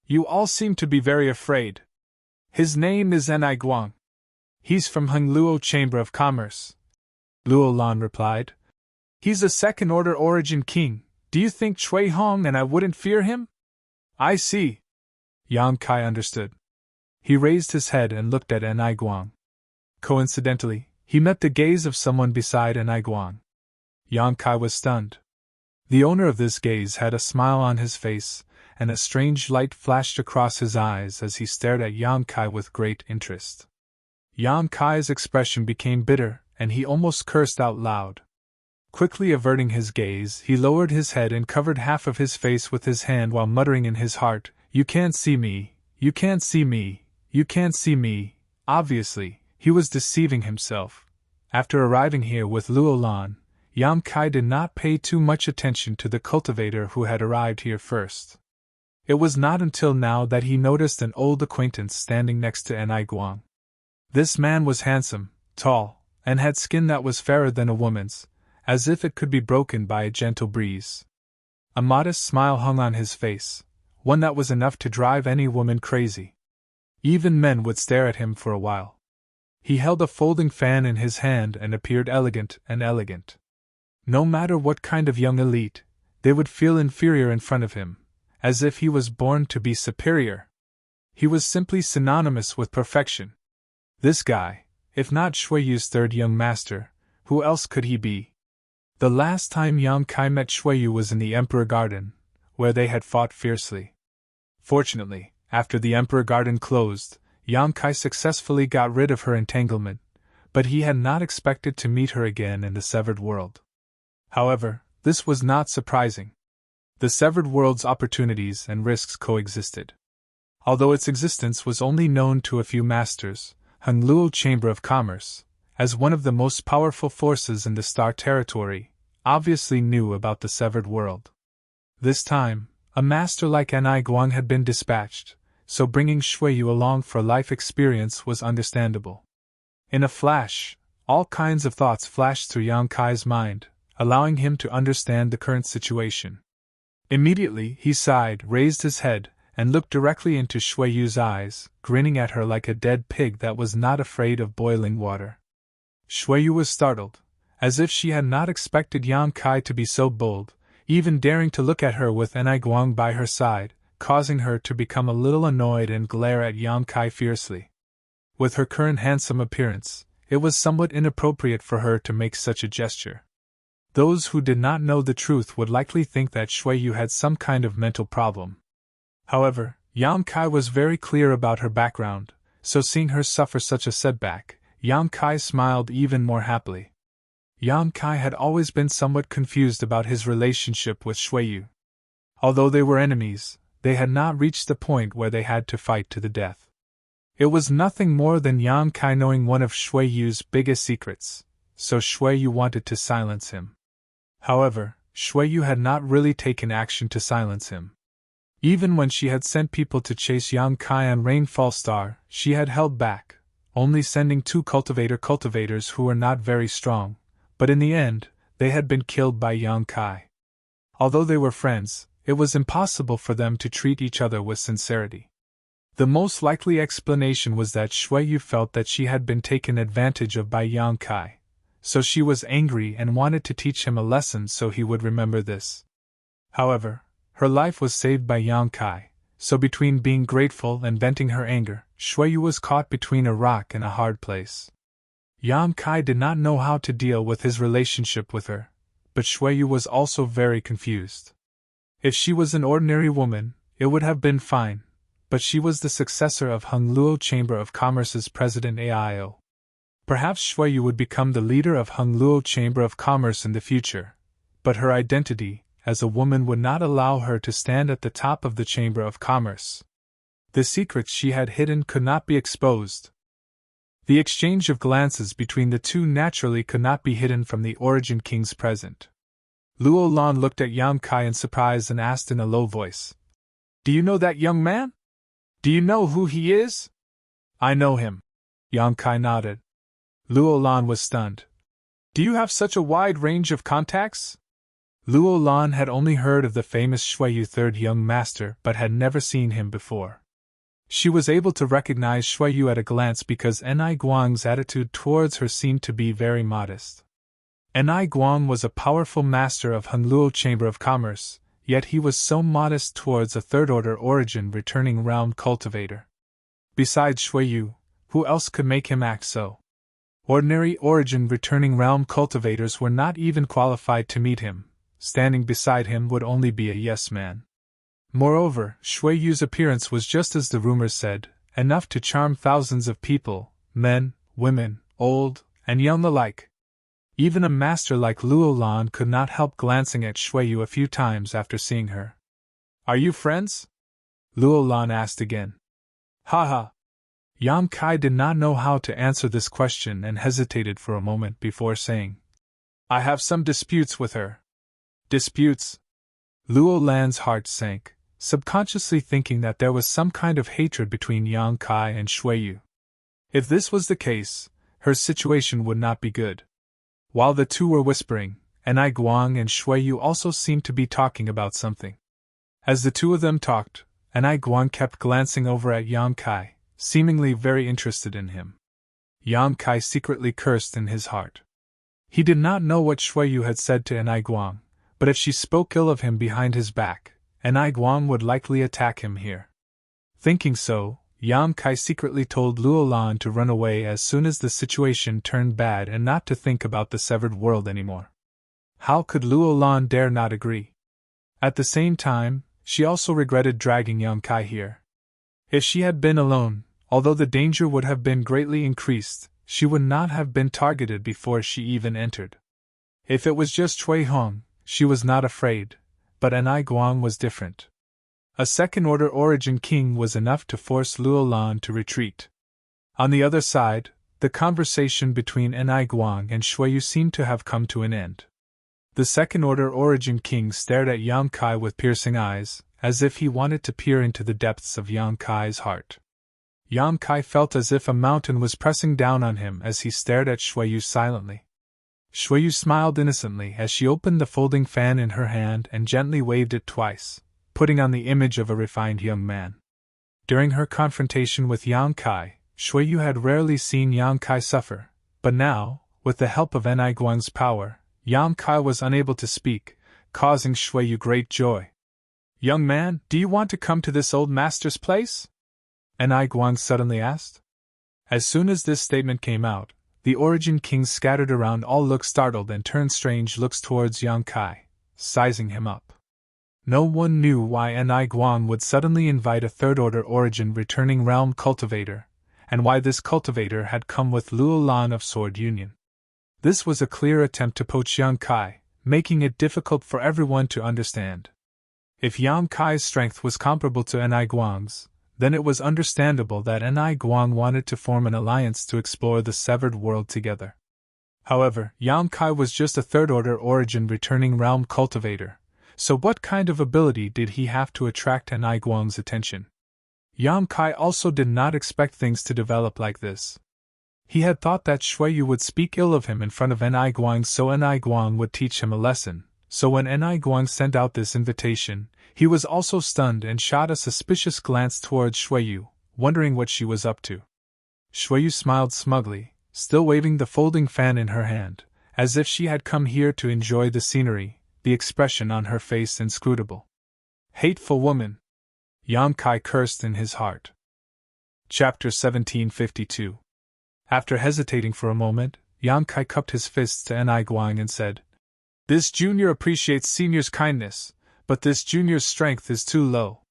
You all seem to be very afraid." "His name is Ni Guang. He's from Hongluo Chamber of Commerce," Luo Lan replied. "He's a second-order origin king. Do you think Chui Hong and I wouldn't fear him?" "I see." Yang Kai understood. He raised his head and looked at Ni Guang. Coincidentally, he met the gaze of someone beside Ni Guang. Yang Kai was stunned. The owner of this gaze had a smile on his face, and a strange light flashed across his eyes as he stared at Yang Kai with great interest. Yang Kai's expression became bitter, and he almost cursed out loud. Quickly averting his gaze, he lowered his head and covered half of his face with his hand while muttering in his heart, "You can't see me, you can't see me, you can't see me." Obviously, he was deceiving himself. After arriving here with Luo Lan, Yang Kai did not pay too much attention to the cultivator who had arrived here first. It was not until now that he noticed an old acquaintance standing next to Ni Guang. This man was handsome, tall, and had skin that was fairer than a woman's, as if it could be broken by a gentle breeze. A modest smile hung on his face, one that was enough to drive any woman crazy. Even men would stare at him for a while. He held a folding fan in his hand and appeared elegant and elegant. No matter what kind of young elite, they would feel inferior in front of him, as if he was born to be superior. He was simply synonymous with perfection. This guy, if not Shui Yu's third young master, who else could he be? The last time Yang Kai met Shui Yu was in the Emperor Garden, where they had fought fiercely. Fortunately, after the Emperor Garden closed, Yang Kai successfully got rid of her entanglement, but he had not expected to meet her again in the Severed World. However, this was not surprising. The Severed World's opportunities and risks coexisted. Although its existence was only known to a few masters, Hongluo Chamber of Commerce, as one of the most powerful forces in the Star Territory, obviously knew about the Severed World. This time, a master like Ni Guang had been dispatched, so bringing Shui Yu along for life experience was understandable. In a flash, all kinds of thoughts flashed through Yang Kai's mind, allowing him to understand the current situation. Immediately, he sighed, raised his head, and looked directly into Shui Yu's eyes, grinning at her like a dead pig that was not afraid of boiling water. Shui Yu was startled, as if she had not expected Yang Kai to be so bold, even daring to look at her with Ni Guang by her side, causing her to become a little annoyed and glare at Yang Kai fiercely. With her current handsome appearance, it was somewhat inappropriate for her to make such a gesture. Those who did not know the truth would likely think that Shui Yu had some kind of mental problem. However, Yang Kai was very clear about her background, so seeing her suffer such a setback, Yang Kai smiled even more happily. Yang Kai had always been somewhat confused about his relationship with Shui Yu. Although they were enemies, they had not reached the point where they had to fight to the death. It was nothing more than Yang Kai knowing one of Shui Yu's biggest secrets, so Shui Yu wanted to silence him. However, Shui Yu had not really taken action to silence him. Even when she had sent people to chase Yang Kai on Rainfall Star, she had held back, only sending 2 cultivators who were not very strong, but in the end, they had been killed by Yang Kai. Although they were friends, it was impossible for them to treat each other with sincerity. The most likely explanation was that Shui Yu felt that she had been taken advantage of by Yang Kai, so she was angry and wanted to teach him a lesson so he would remember this. However, her life was saved by Yang Kai, so between being grateful and venting her anger, Shui Yu was caught between a rock and a hard place. Yang Kai did not know how to deal with his relationship with her, but Shui Yu was also very confused. If she was an ordinary woman, it would have been fine, but she was the successor of Hongluo Chamber of Commerce's president Aio. Perhaps Shui Yu would become the leader of Hongluo Chamber of Commerce in the future, but her identity as a woman would not allow her to stand at the top of the Chamber of Commerce. The secrets she had hidden could not be exposed. The exchange of glances between the two naturally could not be hidden from the Origin Kings present. Luo Lan looked at Yang Kai in surprise and asked in a low voice, Do you know that young man? Do you know who he is? I know him. Yang Kai nodded. Luo Lan was stunned. Do you have such a wide range of contacts? Luo Lan had only heard of the famous Shuiyu third young master but had never seen him before. She was able to recognize Shuiyu at a glance because Enai Guang's attitude towards her seemed to be very modest. Enai Guang was a powerful master of Hunluo Chamber of Commerce, yet he was so modest towards a third-order origin returning realm cultivator. Besides Shuiyu, who else could make him act so? Ordinary origin returning realm cultivators were not even qualified to meet him. Standing beside him would only be a yes man. Moreover, Shuiyu's appearance was just as the rumors said, enough to charm thousands of people, men, women, old, and young alike. Even a master like Luo Lan could not help glancing at Shuiyu a few times after seeing her. Are you friends? Luo Lan asked again. Ha. Yang Kai did not know how to answer this question and hesitated for a moment before saying, I have some disputes with her. Disputes? Luo Lan's heart sank, subconsciously thinking that there was some kind of hatred between Yang Kai and Shuiyu. If this was the case, her situation would not be good. While the two were whispering, Enai Guang and Shuiyu also seemed to be talking about something. As the two of them talked, Enai Guang kept glancing over at Yang Kai, seemingly very interested in him. Yang Kai secretly cursed in his heart. He did not know what Shuiyu had said to Enai Guang, but if she spoke ill of him behind his back, Enai Guang would likely attack him here. Thinking so, Yang Kai secretly told Luo Lan to run away as soon as the situation turned bad and not to think about the severed world anymore. How could Luo Lan dare not agree? At the same time, she also regretted dragging Yang Kai here. If she had been alone, although the danger would have been greatly increased, she would not have been targeted before she even entered. If it was just Cui Hong, she was not afraid, but Enai Guang was different. A second-order origin king was enough to force Luo Lan to retreat. On the other side, the conversation between Enai Guang and Shuiyu seemed to have come to an end. The second-order origin king stared at Yang Kai with piercing eyes, as if he wanted to peer into the depths of Yang Kai's heart. Yang Kai felt as if a mountain was pressing down on him as he stared at Shuiyu silently. Shuiyu smiled innocently as she opened the folding fan in her hand and gently waved it twice, putting on the image of a refined young man. During her confrontation with Yang Kai, Shuiyu had rarely seen Yang Kai suffer, but now, with the help of Enai Guang's power, Yang Kai was unable to speak, causing Shuiyu great joy. Young man, do you want to come to this old master's place? Enai Guang suddenly asked. As soon as this statement came out, the origin kings scattered around all looked startled and turned strange looks towards Yang Kai, sizing him up. No one knew why Enai Guang would suddenly invite a third-order origin returning realm cultivator, and why this cultivator had come with Luo Lan of Sword Union. This was a clear attempt to poach Yang Kai, making it difficult for everyone to understand. If Yang Kai's strength was comparable to Enai Guang's, then it was understandable that Enai Guang wanted to form an alliance to explore the severed world together. However, Yang Kai was just a third-order origin returning realm cultivator, so what kind of ability did he have to attract Enai Guang's attention? Yang Kai also did not expect things to develop like this. He had thought that Shuiyu would speak ill of him in front of Enai Guang so Enai Guang would teach him a lesson, so when Enai Guang sent out this invitation, he was also stunned and shot a suspicious glance towards Shuiyu, wondering what she was up to. Shuiyu smiled smugly, still waving the folding fan in her hand, as if she had come here to enjoy the scenery, the expression on her face inscrutable. Hateful woman! Yang Kai cursed in his heart. Chapter 1752. After hesitating for a moment, Yang Kai cupped his fists to Enai Guang and said, This junior appreciates senior's kindness, but this junior's strength is too low.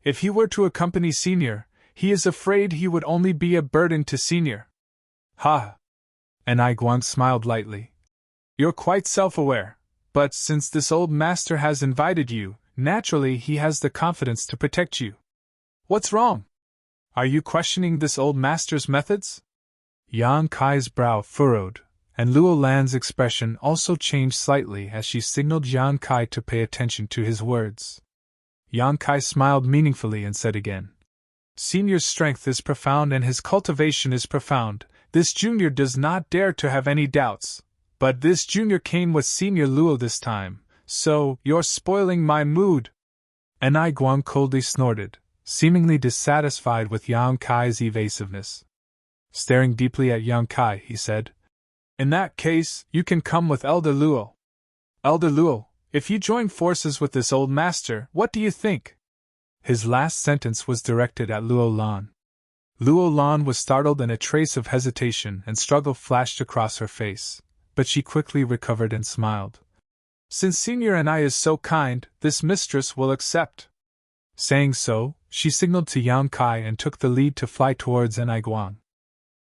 If he were to accompany senior, he is afraid he would only be a burden to senior. Ha! Enai Guang smiled lightly. You're quite self-aware, but since this old master has invited you, naturally he has the confidence to protect you. What's wrong? Are you questioning this old master's methods? Yang Kai's brow furrowed, and Luo Lan's expression also changed slightly as she signaled Yang Kai to pay attention to his words. Yang Kai smiled meaningfully and said again. Senior's strength is profound and his cultivation is profound. This junior does not dare to have any doubts. But this junior came with Senior Luo this time, so you're spoiling my mood. Enai Guang coldly snorted, seemingly dissatisfied with Yang Kai's evasiveness. Staring deeply at Yang Kai, he said, In that case, you can come with Elder Luo. Elder Luo, if you join forces with this old master, what do you think? His last sentence was directed at Luo Lan. Luo Lan was startled and a trace of hesitation and struggle flashed across her face, but she quickly recovered and smiled. Since Senior Enai is so kind, this mistress will accept. Saying so, she signaled to Yang Kai and took the lead to fly towards Enai Guang.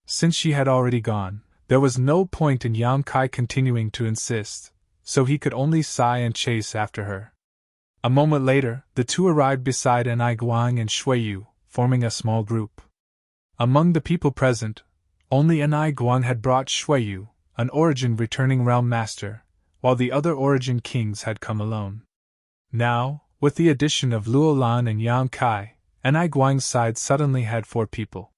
Since she had already gone, there was no point in Yang Kai continuing to insist, so he could only sigh and chase after her. A moment later, the two arrived beside Enai Guang and Shui Yu, forming a small group. Among the people present, only Enai Guang had brought Shui Yu, an Origin returning realm master, while the other Origin kings had come alone. Now, with the addition of Luo Lan and Yang Kai, Enai Guang's side suddenly had 4 people.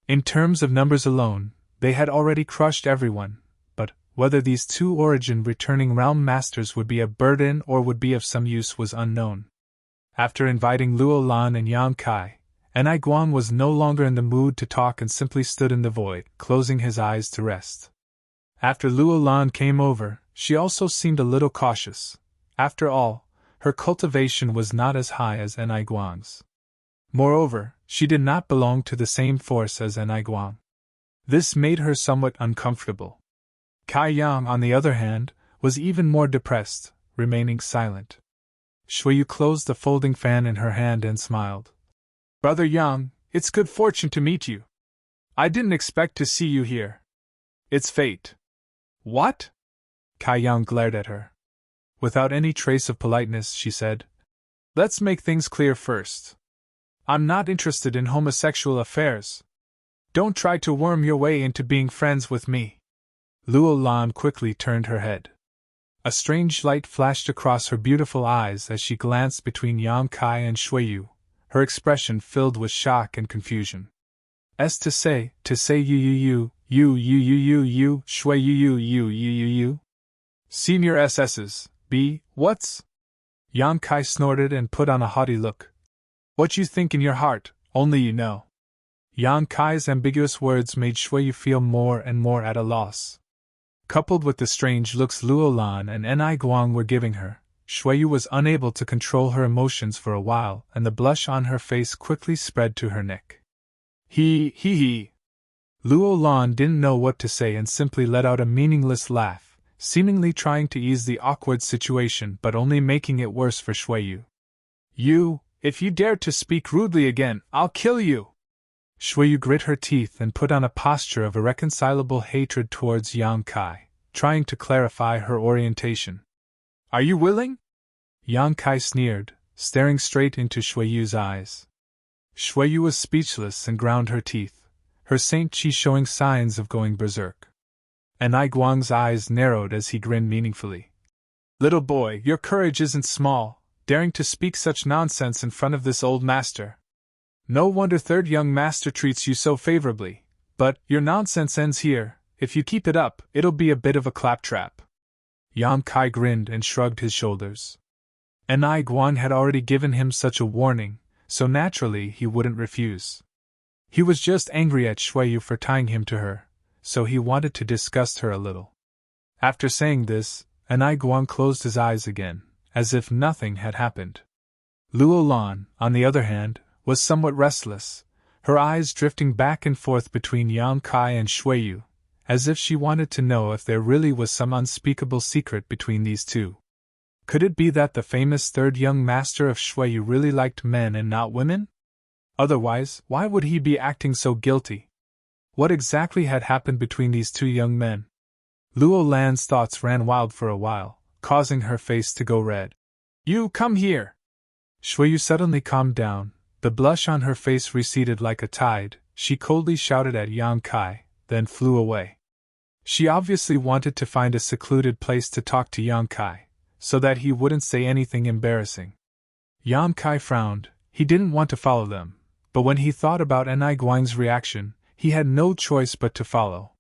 In terms of numbers alone, they had already crushed everyone, but whether these 2 Origin returning realm masters would be a burden or would be of some use was unknown. After inviting Luo Lan and Yang Kai, Enai Guang was no longer in the mood to talk and simply stood in the void, closing his eyes to rest. After Luo Lan came over, she also seemed a little cautious. After all, her cultivation was not as high as Enai Guang's. Moreover, she did not belong to the same force as Enai Guang. This made her somewhat uncomfortable. Kai Yang, on the other hand, was even more depressed, remaining silent. Shui Yu closed the folding fan in her hand and smiled. Brother Yang, it's good fortune to meet you. I didn't expect to see you here. It's fate. What? Kai Yang glared at her. Without any trace of politeness, she said, Let's make things clear first. I'm not interested in homosexual affairs. Don't try to worm your way into being friends with me. Luo Lan quickly turned her head. A strange light flashed across her beautiful eyes as she glanced between Yang Kai and Shui Yu, her expression filled with shock and confusion. To say you, Shui you. Senior SS's, what's? Yang Kai snorted and put on a haughty look. What you think in your heart, only you know. Yang Kai's ambiguous words made Shui Yu feel more and more at a loss. Coupled with the strange looks Luo Lan and Enai Guang were giving her, Shui Yu was unable to control her emotions for a while, and the blush on her face quickly spread to her neck. He. Luo Lan didn't know what to say and simply let out a meaningless laugh, seemingly trying to ease the awkward situation but only making it worse for Shui Yu. If you dare to speak rudely again, I'll kill you! Shui Yu grit her teeth and put on a posture of irreconcilable hatred towards Yang Kai, trying to clarify her orientation. Are you willing? Yang Kai sneered, staring straight into Shui Yu's eyes. Shui Yu was speechless and ground her teeth, her Saint Chi showing signs of going berserk. Enai Guang's eyes narrowed as he grinned meaningfully. Little boy, your courage isn't small, daring to speak such nonsense in front of this old master. No wonder third young master treats you so favorably, but your nonsense ends here. If you keep it up, it'll be a bit of a claptrap. Yang Kai grinned and shrugged his shoulders. Enai Guang had already given him such a warning, so naturally he wouldn't refuse. He was just angry at Shui Yu for tying him to her, so he wanted to disgust her a little. After saying this, Enai Guang closed his eyes again, as if nothing had happened. Luo Lan, on the other hand, was somewhat restless, her eyes drifting back and forth between Yang Kai and Shui Yu, as if she wanted to know if there really was some unspeakable secret between these two. Could it be that the famous third young master of Shui Yu really liked men and not women? Otherwise, why would he be acting so guilty? What exactly had happened between these two young men? Luo Lan's thoughts ran wild for a while, causing her face to go red. You come here! Shui Yu suddenly calmed down. The blush on her face receded like a tide. She coldly shouted at Yang Kai, then flew away. She obviously wanted to find a secluded place to talk to Yang Kai, so that he wouldn't say anything embarrassing. Yan Kai frowned. He didn't want to follow them, but when he thought about Enai Guang's reaction, he had no choice but to follow.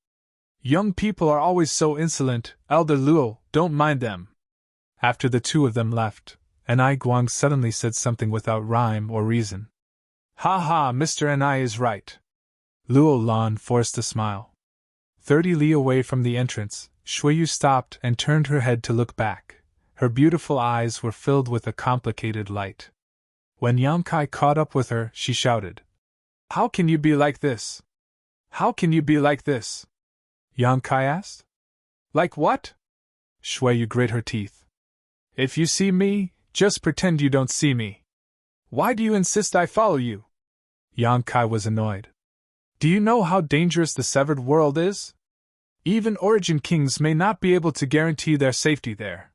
Young people are always so insolent, Elder Luo, don't mind them. After the two of them left, Enai Guang suddenly said something without rhyme or reason. Ha ha, Mr. Enai is right. Luo Lan forced a smile. 30 li away from the entrance, Shuiyu stopped and turned her head to look back. Her beautiful eyes were filled with a complicated light. When Yang Kai caught up with her, she shouted, "How can you be like this? How can you be like this?" Yang Kai asked. Like what? Shuiyu grit her teeth. If you see me, just pretend you don't see me. Why do you insist I follow you? Yang Kai was annoyed. Do you know how dangerous the severed world is? Even origin kings may not be able to guarantee their safety there.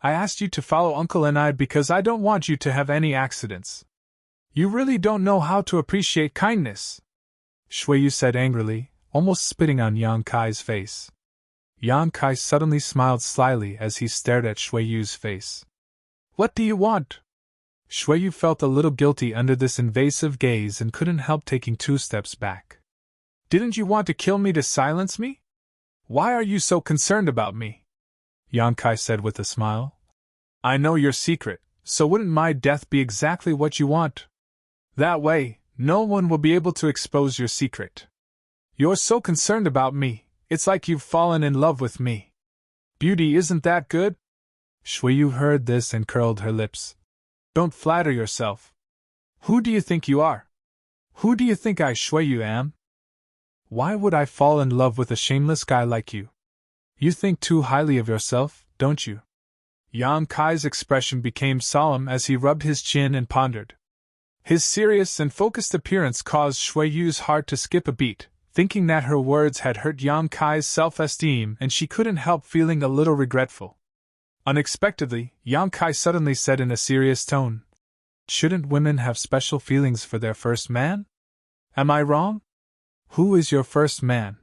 I asked you to follow Uncle Enai because I don't want you to have any accidents. You really don't know how to appreciate kindness, Shuiyu said angrily, almost spitting on Yang Kai's face. Yang Kai suddenly smiled slyly as he stared at Shuiyu's face. What do you want? Shuiyu felt a little guilty under this invasive gaze and couldn't help taking 2 steps back. Didn't you want to kill me to silence me? Why are you so concerned about me? Yang Kai said with a smile. I know your secret, so wouldn't my death be exactly what you want? That way, no one will be able to expose your secret. You're so concerned about me, it's like you've fallen in love with me. Beauty isn't that good? Shuiyu heard this and curled her lips. Don't flatter yourself. Who do you think you are? Who do you think I Shuiyu am? Why would I fall in love with a shameless guy like you? You think too highly of yourself, don't you? Yang Kai's expression became solemn as he rubbed his chin and pondered. His serious and focused appearance caused Shuiyu's heart to skip a beat, thinking that her words had hurt Yang Kai's self-esteem and she couldn't help feeling a little regretful. Unexpectedly, Yang Kai suddenly said in a serious tone, Shouldn't women have special feelings for their first man? Am I wrong? Who is your first man?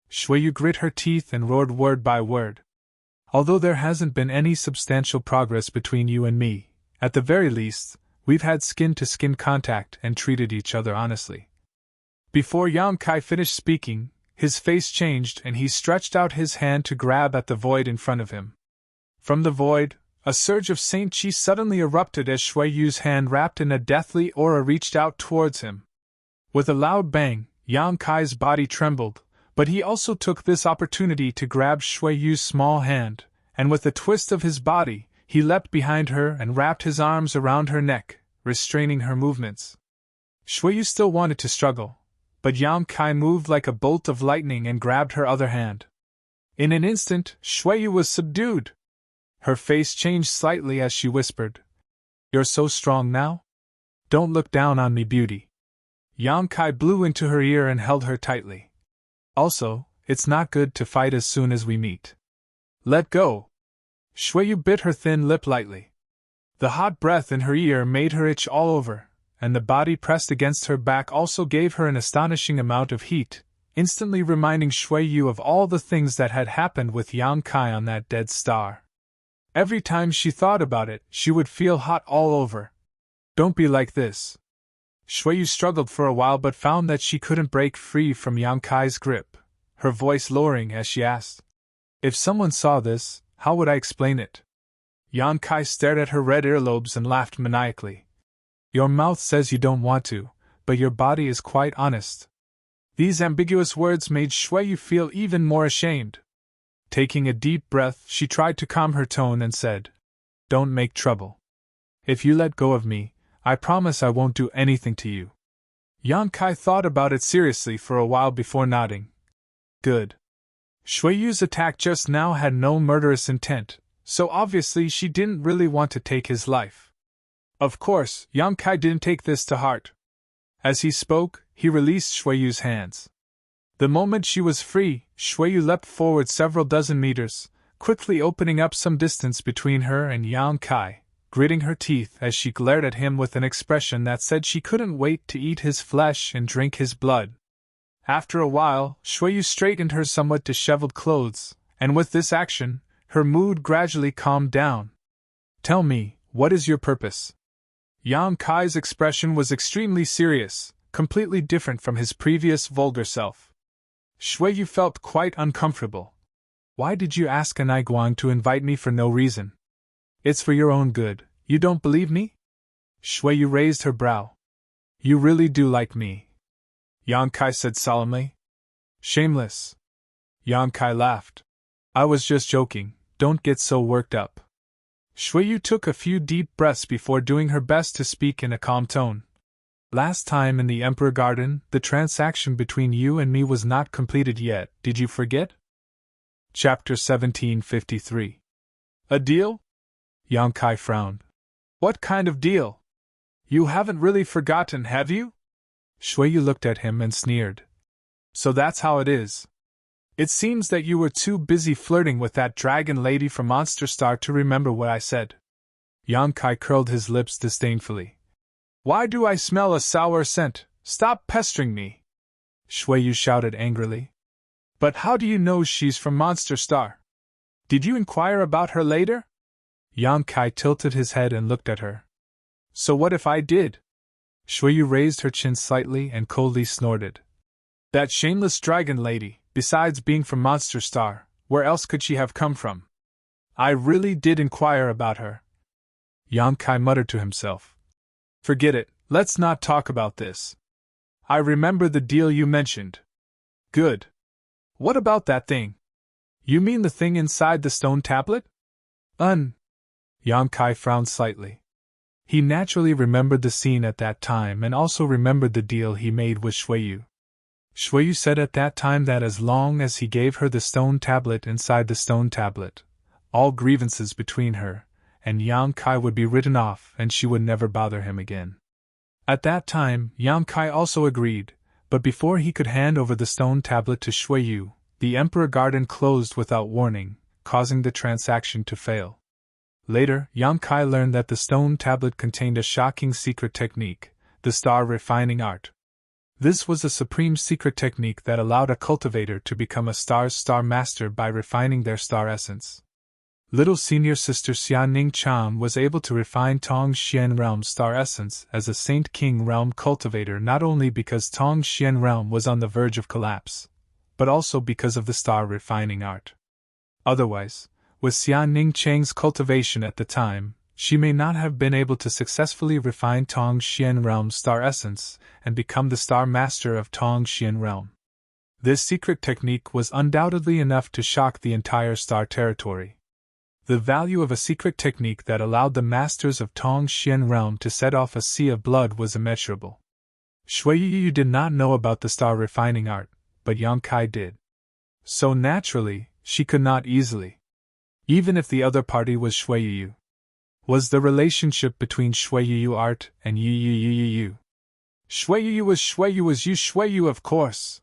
Shuiyu grit her teeth and roared word by word. Although there hasn't been any substantial progress between you and me, at the very least, we've had skin-to-skin contact and treated each other honestly. Before Yang Kai finished speaking, his face changed and he stretched out his hand to grab at the void in front of him. From the void, a surge of Saint Chi suddenly erupted as Shuiyu's hand wrapped in a deathly aura reached out towards him. With a loud bang, Yang Kai's body trembled, but he also took this opportunity to grab Shuiyu's small hand, and with a twist of his body, he leapt behind her and wrapped his arms around her neck, restraining her movements. Shuiyu still wanted to struggle, but Yang Kai moved like a bolt of lightning and grabbed her other hand. In an instant, Shuiyu was subdued. Her face changed slightly as she whispered, You're so strong now? Don't look down on me, beauty. Yang Kai blew into her ear and held her tightly. Also, it's not good to fight as soon as we meet. Let go. Shuiyu bit her thin lip lightly. The hot breath in her ear made her itch all over, and the body pressed against her back also gave her an astonishing amount of heat, instantly reminding Shuiyu of all the things that had happened with Yang Kai on that dead star. Every time she thought about it, she would feel hot all over. Don't be like this. Shuiyu struggled for a while but found that she couldn't break free from Yang Kai's grip, her voice lowering as she asked, If someone saw this, how would I explain it? Yang Kai stared at her red earlobes and laughed maniacally. Your mouth says you don't want to, but your body is quite honest. These ambiguous words made Shuiyu feel even more ashamed. Taking a deep breath, she tried to calm her tone and said, Don't make trouble. If you let go of me, I promise I won't do anything to you. Yang Kai thought about it seriously for a while before nodding. Good. Shuiyu's attack just now had no murderous intent, so obviously she didn't really want to take his life. Of course, Yang Kai didn't take this to heart. As he spoke, he released Shuiyu's hands. The moment she was free, Shuiyu leapt forward several dozen meters, quickly opening up some distance between her and Yang Kai, gritting her teeth as she glared at him with an expression that said she couldn't wait to eat his flesh and drink his blood. After a while, Shuiyu straightened her somewhat disheveled clothes, and with this action, her mood gradually calmed down. Tell me, what is your purpose? Yang Kai's expression was extremely serious, completely different from his previous vulgar self. Shuiyu felt quite uncomfortable. Why did you ask an Aiguang to invite me for no reason? It's for your own good, you don't believe me? Shuiyu raised her brow. You really do like me, Yang Kai said solemnly. Shameless. Yang Kai laughed. I was just joking, don't get so worked up. Shuiyu took a few deep breaths before doing her best to speak in a calm tone. Last time in the Emperor Garden, the transaction between you and me was not completed yet, did you forget? Chapter 1753. A deal? Yang Kai frowned. What kind of deal? You haven't really forgotten, have you? Shuiyu looked at him and sneered. So that's how it is. It seems that you were too busy flirting with that dragon lady from Monster Star to remember what I said. Yang Kai curled his lips disdainfully. Why do I smell a sour scent? Stop pestering me! Shuiyu shouted angrily. But how do you know she's from Monster Star? Did you inquire about her later? Yang Kai tilted his head and looked at her. So what if I did? Shuiyu raised her chin slightly and coldly snorted. That shameless dragon lady, besides being from Monster Star, where else could she have come from? I really did inquire about her. Yang Kai muttered to himself. Forget it, let's not talk about this. I remember the deal you mentioned. Good. What about that thing? You mean the thing inside the stone tablet? Yang Kai frowned slightly. He naturally remembered the scene at that time and also remembered the deal he made with Shuiyu. Shuiyu said at that time that as long as he gave her the stone tablet inside the stone tablet, all grievances between her and Yang Kai would be written off and she would never bother him again. At that time, Yang Kai also agreed, but before he could hand over the stone tablet to Shuiyu, the Emperor Garden closed without warning, causing the transaction to fail. Later, Yang Kai learned that the stone tablet contained a shocking secret technique, the star refining art. This was a supreme secret technique that allowed a cultivator to become a star's star master by refining their star essence. Little senior sister Xianing Chan was able to refine Tong Xian Realm's star essence as a Saint King Realm cultivator not only because Tong Xian Realm was on the verge of collapse, but also because of the star refining art. Otherwise, with Xianing Chang's cultivation at the time, she may not have been able to successfully refine Tong Xian Realm's star essence and become the star master of Tong Xian Realm. This secret technique was undoubtedly enough to shock the entire star territory. The value of a secret technique that allowed the masters of Tong Xian Realm to set off a sea of blood was immeasurable. Shuiyu did not know about the star refining art, but Yang Kai did. So naturally, she could not easily. Even if the other party was Shuiyu. Was the relationship between Shuiyu art and Yu? Shuiyu was you Shuiyu of course.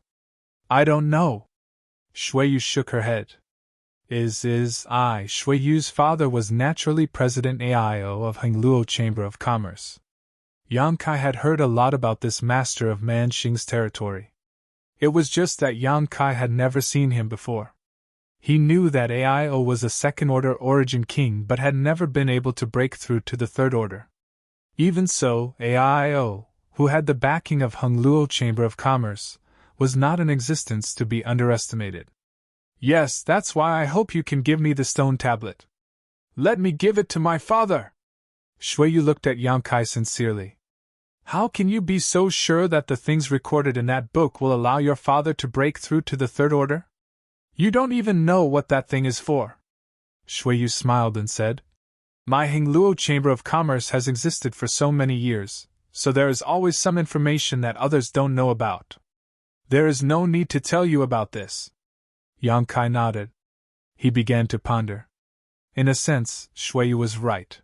I don't know. Shuiyu shook her head. Shuiyu's father was naturally President AIO of Hengluo Chamber of Commerce. Yang Kai had heard a lot about this master of Manxing's territory. It was just that Yang Kai had never seen him before. He knew that AIO was a second-order origin king but had never been able to break through to the third order. Even so, AIO, who had the backing of Hengluo Chamber of Commerce, was not an existence to be underestimated. Yes, that's why I hope you can give me the stone tablet. Let me give it to my father! Shuiyu looked at Yang Kai sincerely. How can you be so sure that the things recorded in that book will allow your father to break through to the third order? You don't even know what that thing is for. Shuiyu smiled and said, My Hengluo Chamber of Commerce has existed for so many years, so there is always some information that others don't know about. There is no need to tell you about this. Yang Kai nodded. He began to ponder. In a sense, Shuiyu was right.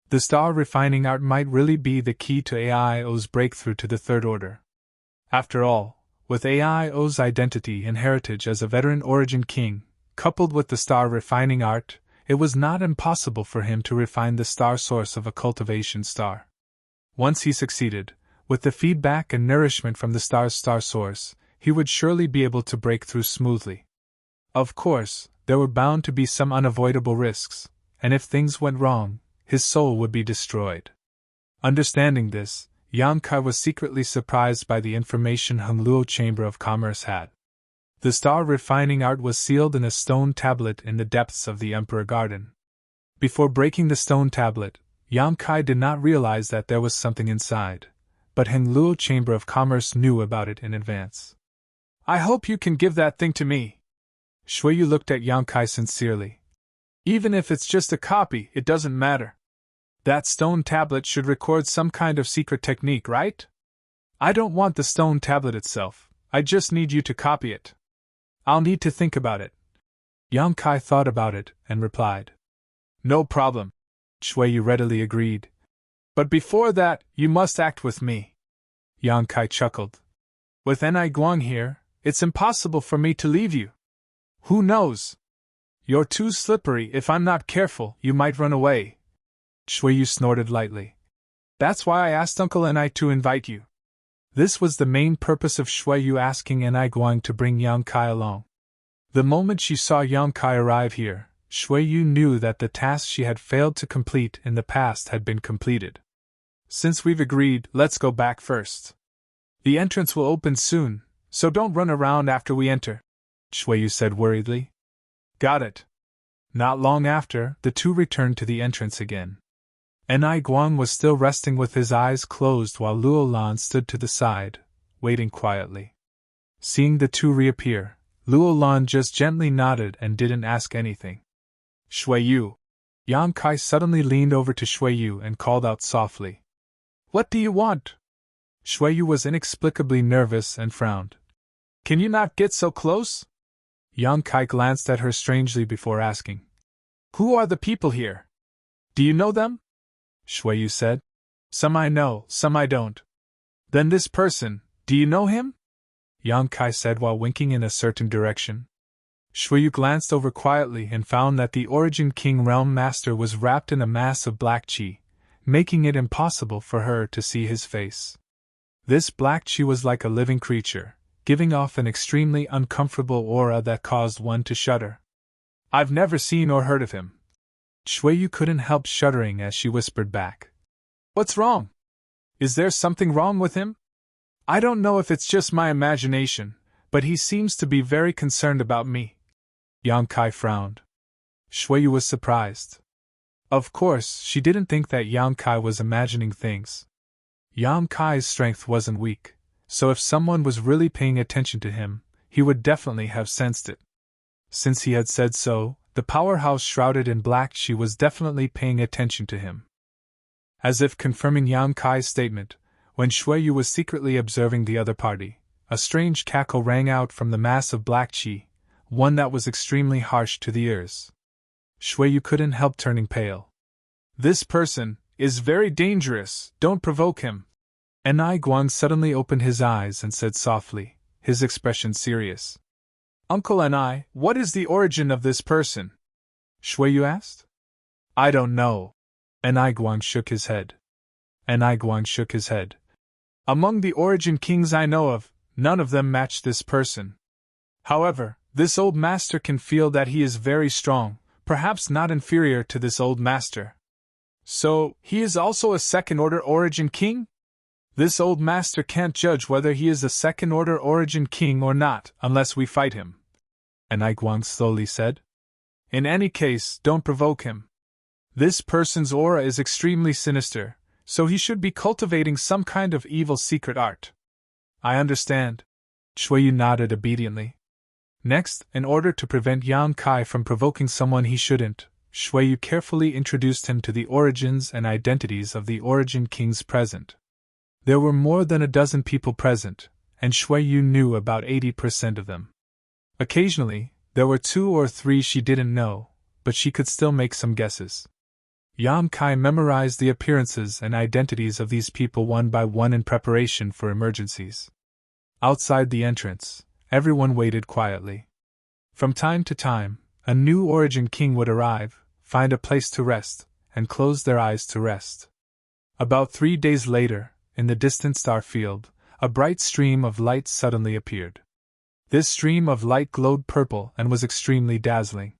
The star refining art might really be the key to AIO's breakthrough to the third order. After all, with AIO's identity and heritage as a veteran origin king, coupled with the star refining art, it was not impossible for him to refine the star source of a cultivation star. Once he succeeded, with the feedback and nourishment from the star's star source, he would surely be able to break through smoothly. Of course, there were bound to be some unavoidable risks, and if things went wrong, his soul would be destroyed. Understanding this, Yang Kai was secretly surprised by the information Hongluo Chamber of Commerce had. The star refining art was sealed in a stone tablet in the depths of the Emperor Garden. Before breaking the stone tablet, Yang Kai did not realize that there was something inside, but Hongluo Chamber of Commerce knew about it in advance. I hope you can give that thing to me. Shuiyu looked at Yang Kai sincerely. Even if it's just a copy, it doesn't matter. That stone tablet should record some kind of secret technique, right? I don't want the stone tablet itself, I just need you to copy it. I'll need to think about it. Yang Kai thought about it and replied. No problem. Shuiyu readily agreed. But before that, you must act with me. Yang Kai chuckled. With Enai Guang here, it's impossible for me to leave you. Who knows? You're too slippery. If I'm not careful, you might run away. Shuiyu snorted lightly. That's why I asked Uncle Enai to invite you. This was the main purpose of Shuiyu asking Enai Guang to bring Yang Kai along. The moment she saw Yang Kai arrive here, Shuiyu knew that the task she had failed to complete in the past had been completed. Since we've agreed, let's go back first. The entrance will open soon, so don't run around after we enter, Shuiyu said worriedly. Got it. Not long after, the two returned to the entrance again. Enai Guang was still resting with his eyes closed while Luo Lan stood to the side, waiting quietly. Seeing the two reappear, Luo Lan just gently nodded and didn't ask anything. Shuiyu. Yang Kai suddenly leaned over to Shuiyu and called out softly. What do you want? Shuiyu was inexplicably nervous and frowned. Can you not get so close? Yang Kai glanced at her strangely before asking. Who are the people here? Do you know them? Shuiyu said. Some I know, some I don't. Then this person, do you know him? Yang Kai said while winking in a certain direction. Shuiyu glanced over quietly and found that the Origin King Realm Master was wrapped in a mass of black qi, making it impossible for her to see his face. This black qi was like a living creature, giving off an extremely uncomfortable aura that caused one to shudder. I've never seen or heard of him. Shuiyu couldn't help shuddering as she whispered back. What's wrong? Is there something wrong with him? I don't know if it's just my imagination, but he seems to be very concerned about me. Yang Kai frowned. Shuiyu was surprised. Of course, she didn't think that Yang Kai was imagining things. Yang Kai's strength wasn't weak, so if someone was really paying attention to him, he would definitely have sensed it. Since he had said so, the powerhouse shrouded in black qi was definitely paying attention to him. As if confirming Yang Kai's statement, when Shuiyu was secretly observing the other party, a strange cackle rang out from the mass of black qi, one that was extremely harsh to the ears. Shuiyu couldn't help turning pale. This person is very dangerous, don't provoke him. Enai Guang suddenly opened his eyes and said softly, his expression serious. Uncle Enai, what is the origin of this person? Shuiyu asked. I don't know. Enai Guang shook his head. Among the Origin Kings I know of, none of them match this person. However, this old master can feel that he is very strong, perhaps not inferior to this old master. So, he is also a second-order Origin King? This old master can't judge whether he is a second-order Origin King or not unless we fight him. Enai Guang slowly said. In any case, don't provoke him. This person's aura is extremely sinister, so he should be cultivating some kind of evil secret art. I understand. Shuiyu nodded obediently. Next, in order to prevent Yang Kai from provoking someone he shouldn't, Shuiyu carefully introduced him to the origins and identities of the Origin Kings present. There were more than a dozen people present, and Shuiyu knew about 80% of them. Occasionally, there were 2 or 3 she didn't know, but she could still make some guesses. Yang Kai memorized the appearances and identities of these people one by one in preparation for emergencies. Outside the entrance, everyone waited quietly. From time to time, a new Origin King would arrive, find a place to rest, and close their eyes to rest. About 3 days later, in the distant star field, a bright stream of light suddenly appeared. This stream of light glowed purple and was extremely dazzling.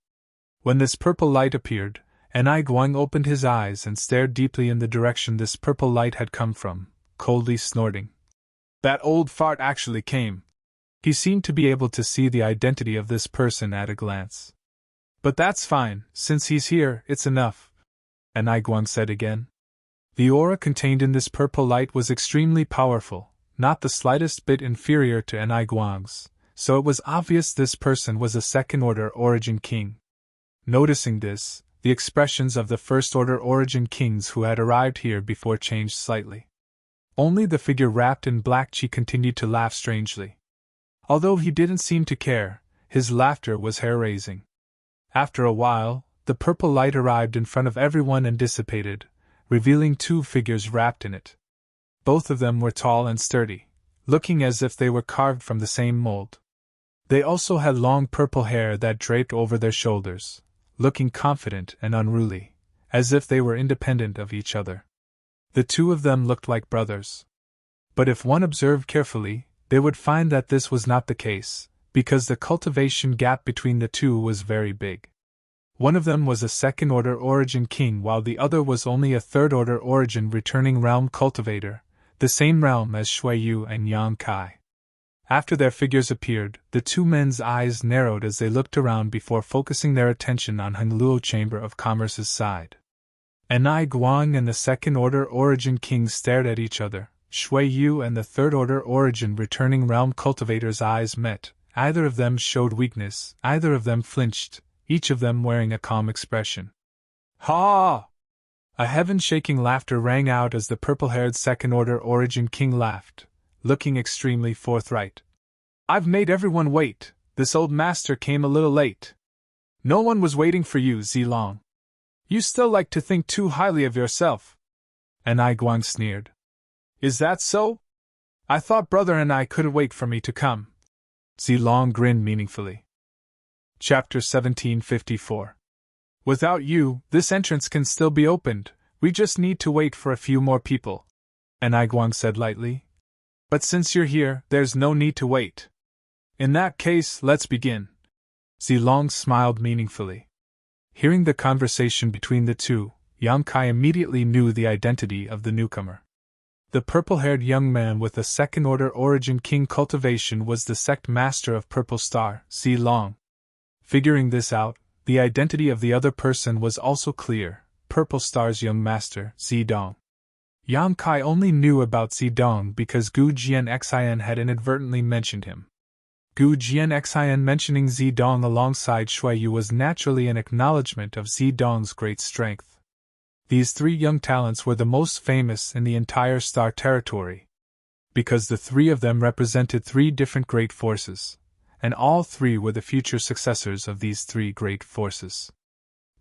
When this purple light appeared, and Ai Guang opened his eyes and stared deeply in the direction this purple light had come from, coldly snorting. That old fart actually came. He seemed to be able to see the identity of this person at a glance. But that's fine, since he's here, it's enough, and Ai Guang said again. The aura contained in this purple light was extremely powerful, not the slightest bit inferior to Ai Guang's, so it was obvious this person was a second-order origin king. Noticing this, the expressions of the first-order origin kings who had arrived here before changed slightly. Only the figure wrapped in black chi continued to laugh strangely. Although he didn't seem to care, his laughter was hair-raising. After a while, the purple light arrived in front of everyone and dissipated, revealing two figures wrapped in it. Both of them were tall and sturdy, looking as if they were carved from the same mold. They also had long purple hair that draped over their shoulders, looking confident and unruly, as if they were independent of each other. The two of them looked like brothers. But if one observed carefully, they would find that this was not the case, because the cultivation gap between the two was very big. One of them was a second-order origin king while the other was only a third-order origin returning realm cultivator, the same realm as Shui Yu and Yang Kai. After their figures appeared, the two men's eyes narrowed as they looked around before focusing their attention on Hanluo Chamber of Commerce's side. Ai Guang and the second-order origin king stared at each other. Shui Yu and the third-order origin returning realm cultivator's eyes met. Either of them showed weakness, either of them flinched, each of them wearing a calm expression. Ha! A heaven-shaking laughter rang out as the purple-haired second-order origin king laughed, looking extremely forthright. I've made everyone wait. This old master came a little late. No one was waiting for you, Zilong. You still like to think too highly of yourself. And Ai Guang sneered. Is that so? I thought brother and I couldn't wait for me to come. Zilong grinned meaningfully. Chapter 1754. Without you, this entrance can still be opened. We just need to wait for a few more people. Ai Guang said lightly. But since you're here, there's no need to wait. In that case, let's begin. Zilong smiled meaningfully. Hearing the conversation between the two, Yang Kai immediately knew the identity of the newcomer. The purple-haired young man with the second-order origin king cultivation was the sect master of Purple Star, Zilong. Figuring this out, the identity of the other person was also clear, Purple Star's young master, Zidong. Yang Kai only knew about Zidong because Gu Jianxian had inadvertently mentioned him. Gu Jianxian mentioning Zidong alongside Shui Yu was naturally an acknowledgement of Zidong's great strength. These three young talents were the most famous in the entire Star Territory, because the three of them represented three different great forces, and all three were the future successors of these three great forces.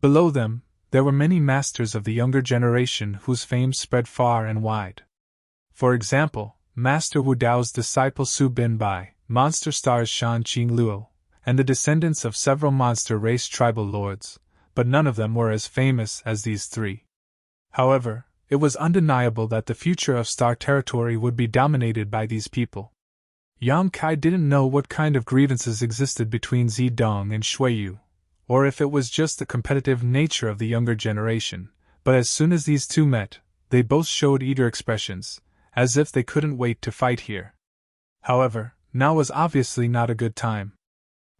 Below them, there were many masters of the younger generation whose fame spread far and wide. For example, Master Wu Dao's disciple Su Binbai, monster stars Shan Qing Luo, and the descendants of several monster race tribal lords, but none of them were as famous as these three. However, it was undeniable that the future of Star Territory would be dominated by these people. Yang Kai didn't know what kind of grievances existed between Zidong and Shui Yu, or if it was just the competitive nature of the younger generation, but as soon as these two met, they both showed eager expressions, as if they couldn't wait to fight here. However, now was obviously not a good time.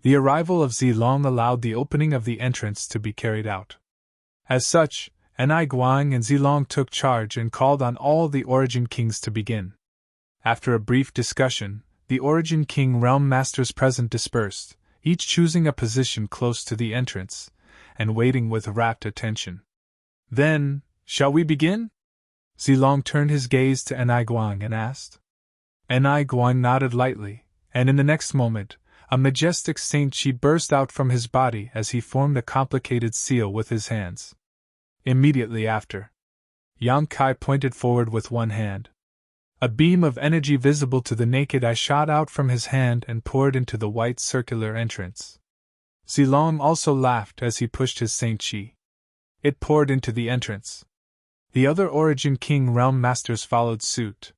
The arrival of Zilong allowed the opening of the entrance to be carried out. As such, Ai Guang and Zilong took charge and called on all the Origin Kings to begin. After a brief discussion, the Origin King realm masters present dispersed, each choosing a position close to the entrance, and waiting with rapt attention. Then, shall we begin? Zilong turned his gaze to Ai Guang and asked. Ai Guang nodded lightly, and in the next moment, a majestic Saint Chi burst out from his body as he formed a complicated seal with his hands. Immediately after, Yang Kai pointed forward with one hand. A beam of energy visible to the naked eye shot out from his hand and poured into the white circular entrance. Zilong also laughed as he pushed his Saint Chi. It poured into the entrance. The other Origin King realm masters followed suit.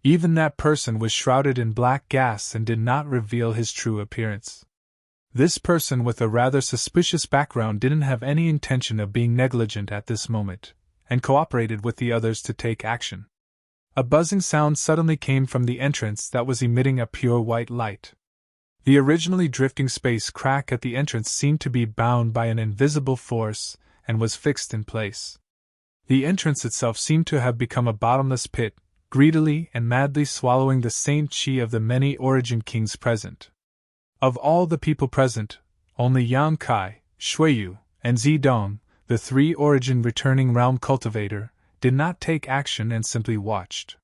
Even that person was shrouded in black gas and did not reveal his true appearance. This person with a rather suspicious background didn't have any intention of being negligent at this moment, and cooperated with the others to take action. A buzzing sound suddenly came from the entrance that was emitting a pure white light. The originally drifting space crack at the entrance seemed to be bound by an invisible force and was fixed in place. The entrance itself seemed to have become a bottomless pit, greedily and madly swallowing the saint chi of the many origin kings present. Of all the people present, only Yang Kai, Shuiyu, and Zidong, the three origin returning realm cultivator, did not take action and simply watched.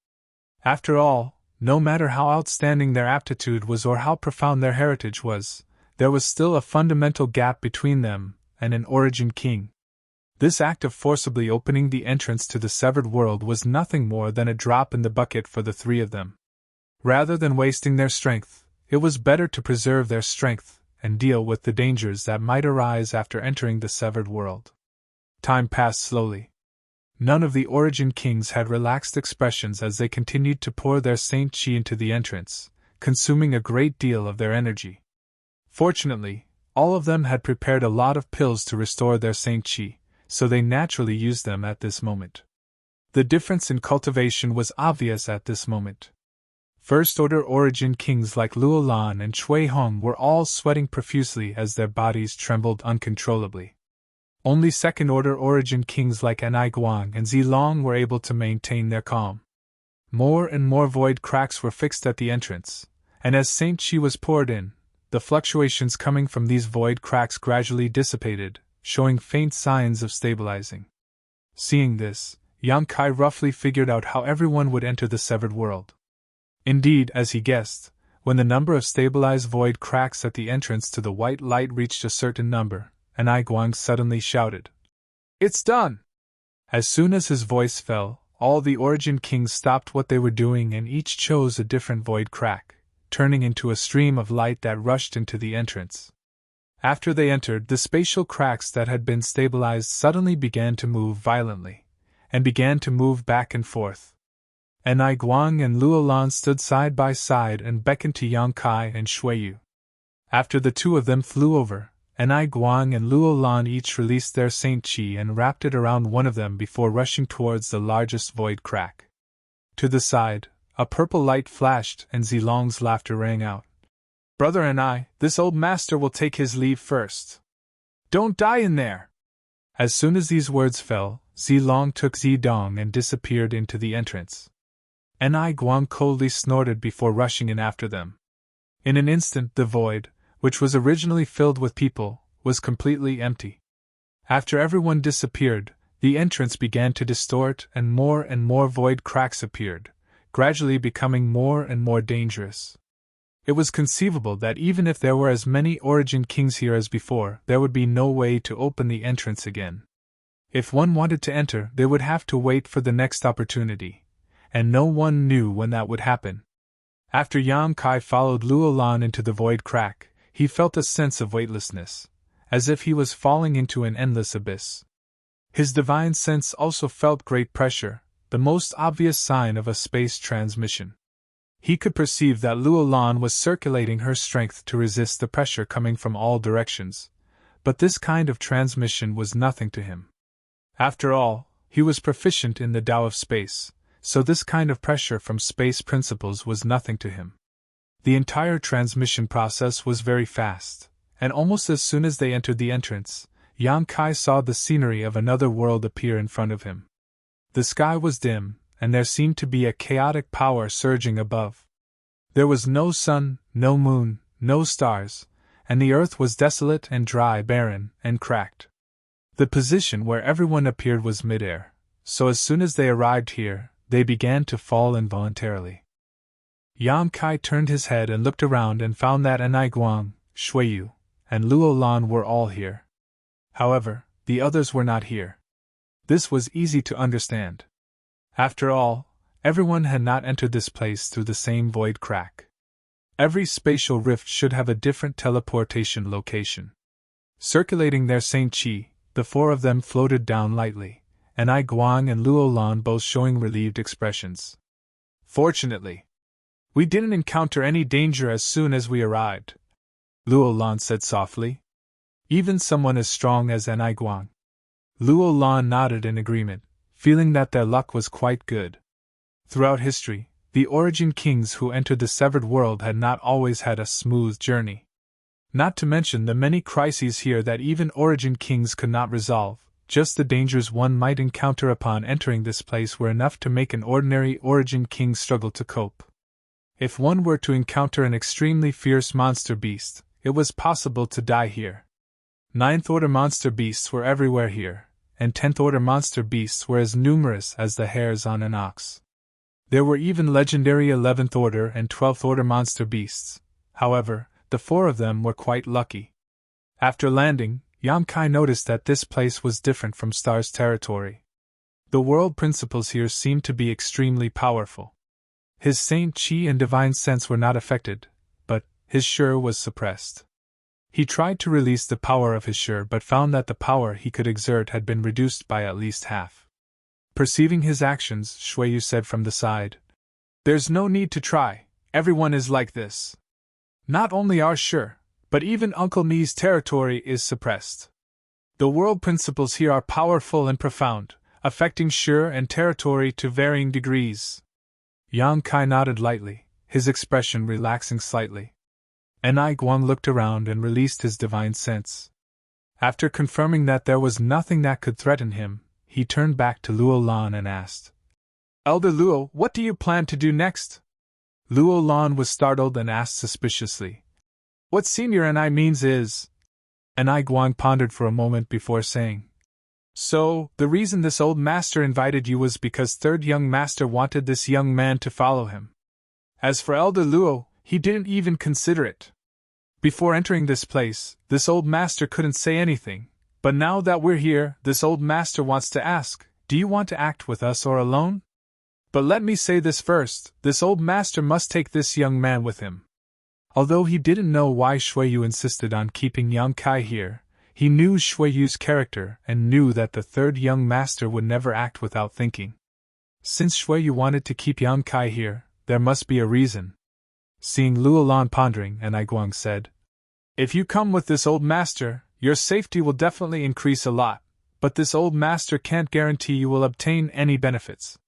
After all, no matter how outstanding their aptitude was or how profound their heritage was, there was still a fundamental gap between them and an origin king. This act of forcibly opening the entrance to the severed world was nothing more than a drop in the bucket for the three of them. Rather than wasting their strength, it was better to preserve their strength and deal with the dangers that might arise after entering the severed world. Time passed slowly. None of the origin kings had relaxed expressions as they continued to pour their saint chi into the entrance, consuming a great deal of their energy. Fortunately, all of them had prepared a lot of pills to restore their saint chi, so they naturally used them at this moment. The difference in cultivation was obvious at this moment. First-order origin kings like Luolan and Cui Hong were all sweating profusely as their bodies trembled uncontrollably. Only second-order origin kings like Anai Guang and Zilong were able to maintain their calm. More and more void cracks were fixed at the entrance, and as Saint Chi was poured in, the fluctuations coming from these void cracks gradually dissipated, showing faint signs of stabilizing. Seeing this, Yang Kai roughly figured out how everyone would enter the severed world. Indeed, as he guessed, when the number of stabilized void cracks at the entrance to the white light reached a certain number, Anai Guang suddenly shouted, "It's done!" As soon as his voice fell, all the origin kings stopped what they were doing and each chose a different void crack, turning into a stream of light that rushed into the entrance. After they entered, the spatial cracks that had been stabilized suddenly began to move violently, and began to move back and forth. Anai Guang and Luolan stood side by side and beckoned to Yang Kai and Shuiyu. After the two of them flew over, Anai Guang and Luolan each released their saint chi and wrapped it around one of them before rushing towards the largest void crack. To the side, a purple light flashed and Zilong's laughter rang out. "Brother Anai, this old master will take his leave first. Don't die in there!" As soon as these words fell, Zilong took Zidong and disappeared into the entrance. Anai Guang coldly snorted before rushing in after them. In an instant the void, which was originally filled with people, was completely empty. After everyone disappeared, the entrance began to distort and more void cracks appeared, gradually becoming more and more dangerous. It was conceivable that even if there were as many origin kings here as before, there would be no way to open the entrance again. If one wanted to enter, they would have to wait for the next opportunity, and no one knew when that would happen. After Yang Kai followed Luolan into the void crack, he felt a sense of weightlessness, as if he was falling into an endless abyss. His divine sense also felt great pressure, the most obvious sign of a space transmission. He could perceive that Luolan was circulating her strength to resist the pressure coming from all directions, but this kind of transmission was nothing to him. After all, he was proficient in the Tao of space, so this kind of pressure from space principles was nothing to him. The entire transmission process was very fast, and almost as soon as they entered the entrance, Yang Kai saw the scenery of another world appear in front of him. The sky was dim, and there seemed to be a chaotic power surging above. There was no sun, no moon, no stars, and the earth was desolate and dry, barren, and cracked. The position where everyone appeared was midair, so as soon as they arrived here, they began to fall involuntarily. Yang Kai turned his head and looked around and found that Anai Guang, Shuiyu, and Luolan were all here. However, the others were not here. This was easy to understand. After all, everyone had not entered this place through the same void crack. Every spatial rift should have a different teleportation location. Circulating their saint chi, the four of them floated down lightly, Anai Guang and Luolan both showing relieved expressions. "Fortunately, we didn't encounter any danger as soon as we arrived," Luo Lan said softly. Even someone as strong as An Guang. Luo Lan nodded in agreement, feeling that their luck was quite good. Throughout history, the origin kings who entered the severed world had not always had a smooth journey. Not to mention the many crises here that even origin kings could not resolve. Just the dangers one might encounter upon entering this place were enough to make an ordinary origin king struggle to cope. If one were to encounter an extremely fierce monster beast, it was possible to die here. Ninth-order monster beasts were everywhere here, and 10th-order monster beasts were as numerous as the hairs on an ox. There were even legendary 11th-order and 12th-order monster beasts. However, the 4 of them were quite lucky. After landing, Yang Kai noticed that this place was different from Star's territory. The world principles here seemed to be extremely powerful. His Saint Chi and Divine Sense were not affected, but his Sure was suppressed. He tried to release the power of his Sure but found that the power he could exert had been reduced by at least half. Perceiving his actions, Shuiyu said from the side, "There's no need to try, everyone is like this. Not only our Sure, but even Uncle Mi's territory is suppressed. The world principles here are powerful and profound, affecting Sure and territory to varying degrees." Yang Kai nodded lightly, his expression relaxing slightly. An Guang looked around and released his divine sense. After confirming that there was nothing that could threaten him, he turned back to Luo Lan and asked, "Elder Luo, what do you plan to do next?" Luo Lan was startled and asked suspiciously, "What Senior and I means is..." An Guang pondered for a moment before saying, "So, the reason this old master invited you was because third young master wanted this young man to follow him. As for Elder Luo, he didn't even consider it. Before entering this place, this old master couldn't say anything, but now that we're here, this old master wants to ask, do you want to act with us or alone? But let me say this first, this old master must take this young man with him." Although he didn't know why Shuiyu insisted on keeping Yang Kai here, he knew Shuiyu's character and knew that the third young master would never act without thinking. Since Shuiyu wanted to keep Yang Kai here, there must be a reason. Seeing Luo Lan pondering, An Guang said, "If you come with this old master, your safety will definitely increase a lot, but this old master can't guarantee you will obtain any benefits.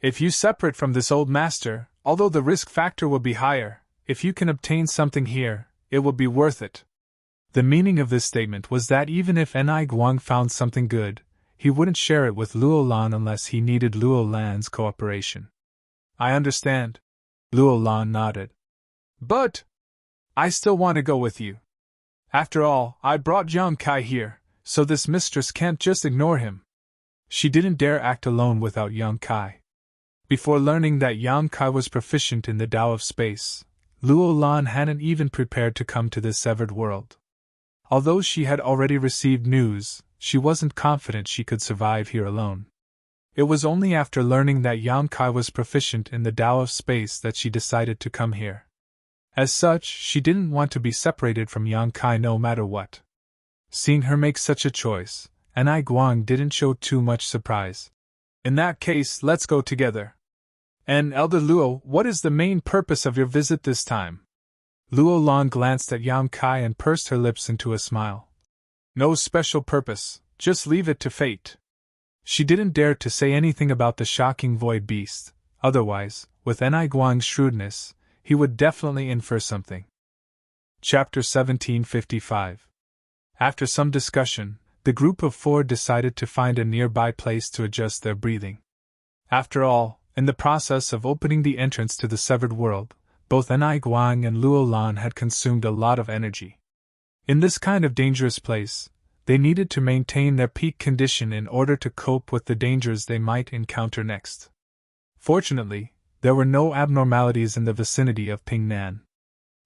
If you separate from this old master, although the risk factor will be higher, if you can obtain something here, it will be worth it." The meaning of this statement was that even if An Guang found something good, he wouldn't share it with Luo Lan unless he needed Luo Lan's cooperation. "I understand." Luo Lan nodded. "But I still want to go with you. After all, I brought Yang Kai here, so this mistress can't just ignore him." She didn't dare act alone without Yang Kai. Before learning that Yang Kai was proficient in the Tao of space, Luo Lan hadn't even prepared to come to this severed world. Although she had already received news, she wasn't confident she could survive here alone. It was only after learning that Yang Kai was proficient in the Tao of space that she decided to come here. As such, she didn't want to be separated from Yang Kai no matter what. Seeing her make such a choice, An Guang didn't show too much surprise. "In that case, let's go together. And Elder Luo, what is the main purpose of your visit this time?" Luo Lan glanced at Yang Kai and pursed her lips into a smile. "No special purpose, just leave it to fate." She didn't dare to say anything about the shocking void beast, otherwise, with An Guang's shrewdness, he would definitely infer something. Chapter 1755. After some discussion, the group of 4 decided to find a nearby place to adjust their breathing. After all, in the process of opening the entrance to the severed world, both An Guang and Luo Lan had consumed a lot of energy. In this kind of dangerous place, they needed to maintain their peak condition in order to cope with the dangers they might encounter next. Fortunately, there were no abnormalities in the vicinity of Pingnan.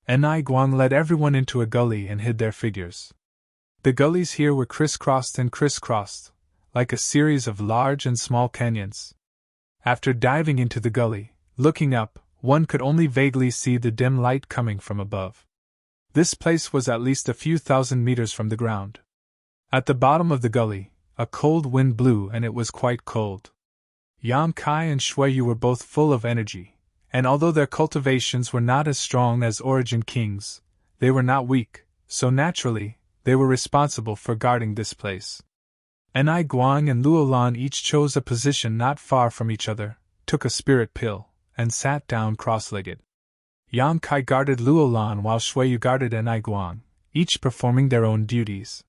An Guang led everyone into a gully and hid their figures. The gullies here were crisscrossed and crisscrossed, like a series of large and small canyons. After diving into the gully, looking up, one could only vaguely see the dim light coming from above. This place was at least a few thousand meters from the ground. At the bottom of the gully, a cold wind blew and it was quite cold. Yang Kai and Shuiyu were both full of energy, and although their cultivations were not as strong as Origin King's, they were not weak, so naturally, they were responsible for guarding this place. Enai Guang and Luolan each chose a position not far from each other, took a spirit pill, and sat down cross-legged. Yang Kai guarded Luolan while Shuiyu guarded Enai Guang, each performing their own duties.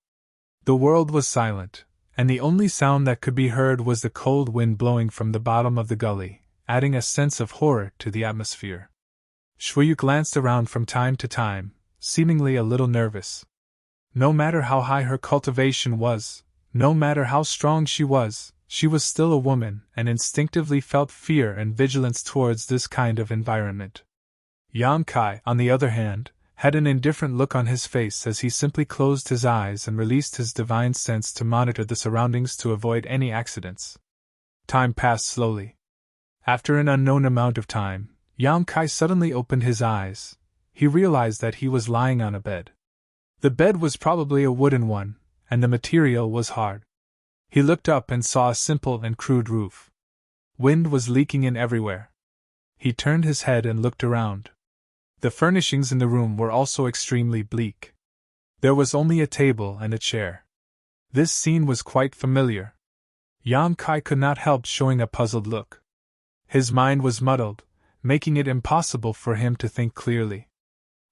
The world was silent, and the only sound that could be heard was the cold wind blowing from the bottom of the gully, adding a sense of horror to the atmosphere. Shuiyu glanced around from time to time, seemingly a little nervous. No matter how high her cultivation was, no matter how strong she was still a woman and instinctively felt fear and vigilance towards this kind of environment. Yang Kai, on the other hand, had an indifferent look on his face as he simply closed his eyes and released his divine sense to monitor the surroundings to avoid any accidents. Time passed slowly. After an unknown amount of time, Yang Kai suddenly opened his eyes. He realized that he was lying on a bed. The bed was probably a wooden one, and the material was hard. He looked up and saw a simple and crude roof. Wind was leaking in everywhere. He turned his head and looked around. The furnishings in the room were also extremely bleak. There was only a table and a chair. This scene was quite familiar. Yang Kai could not help showing a puzzled look. His mind was muddled, making it impossible for him to think clearly.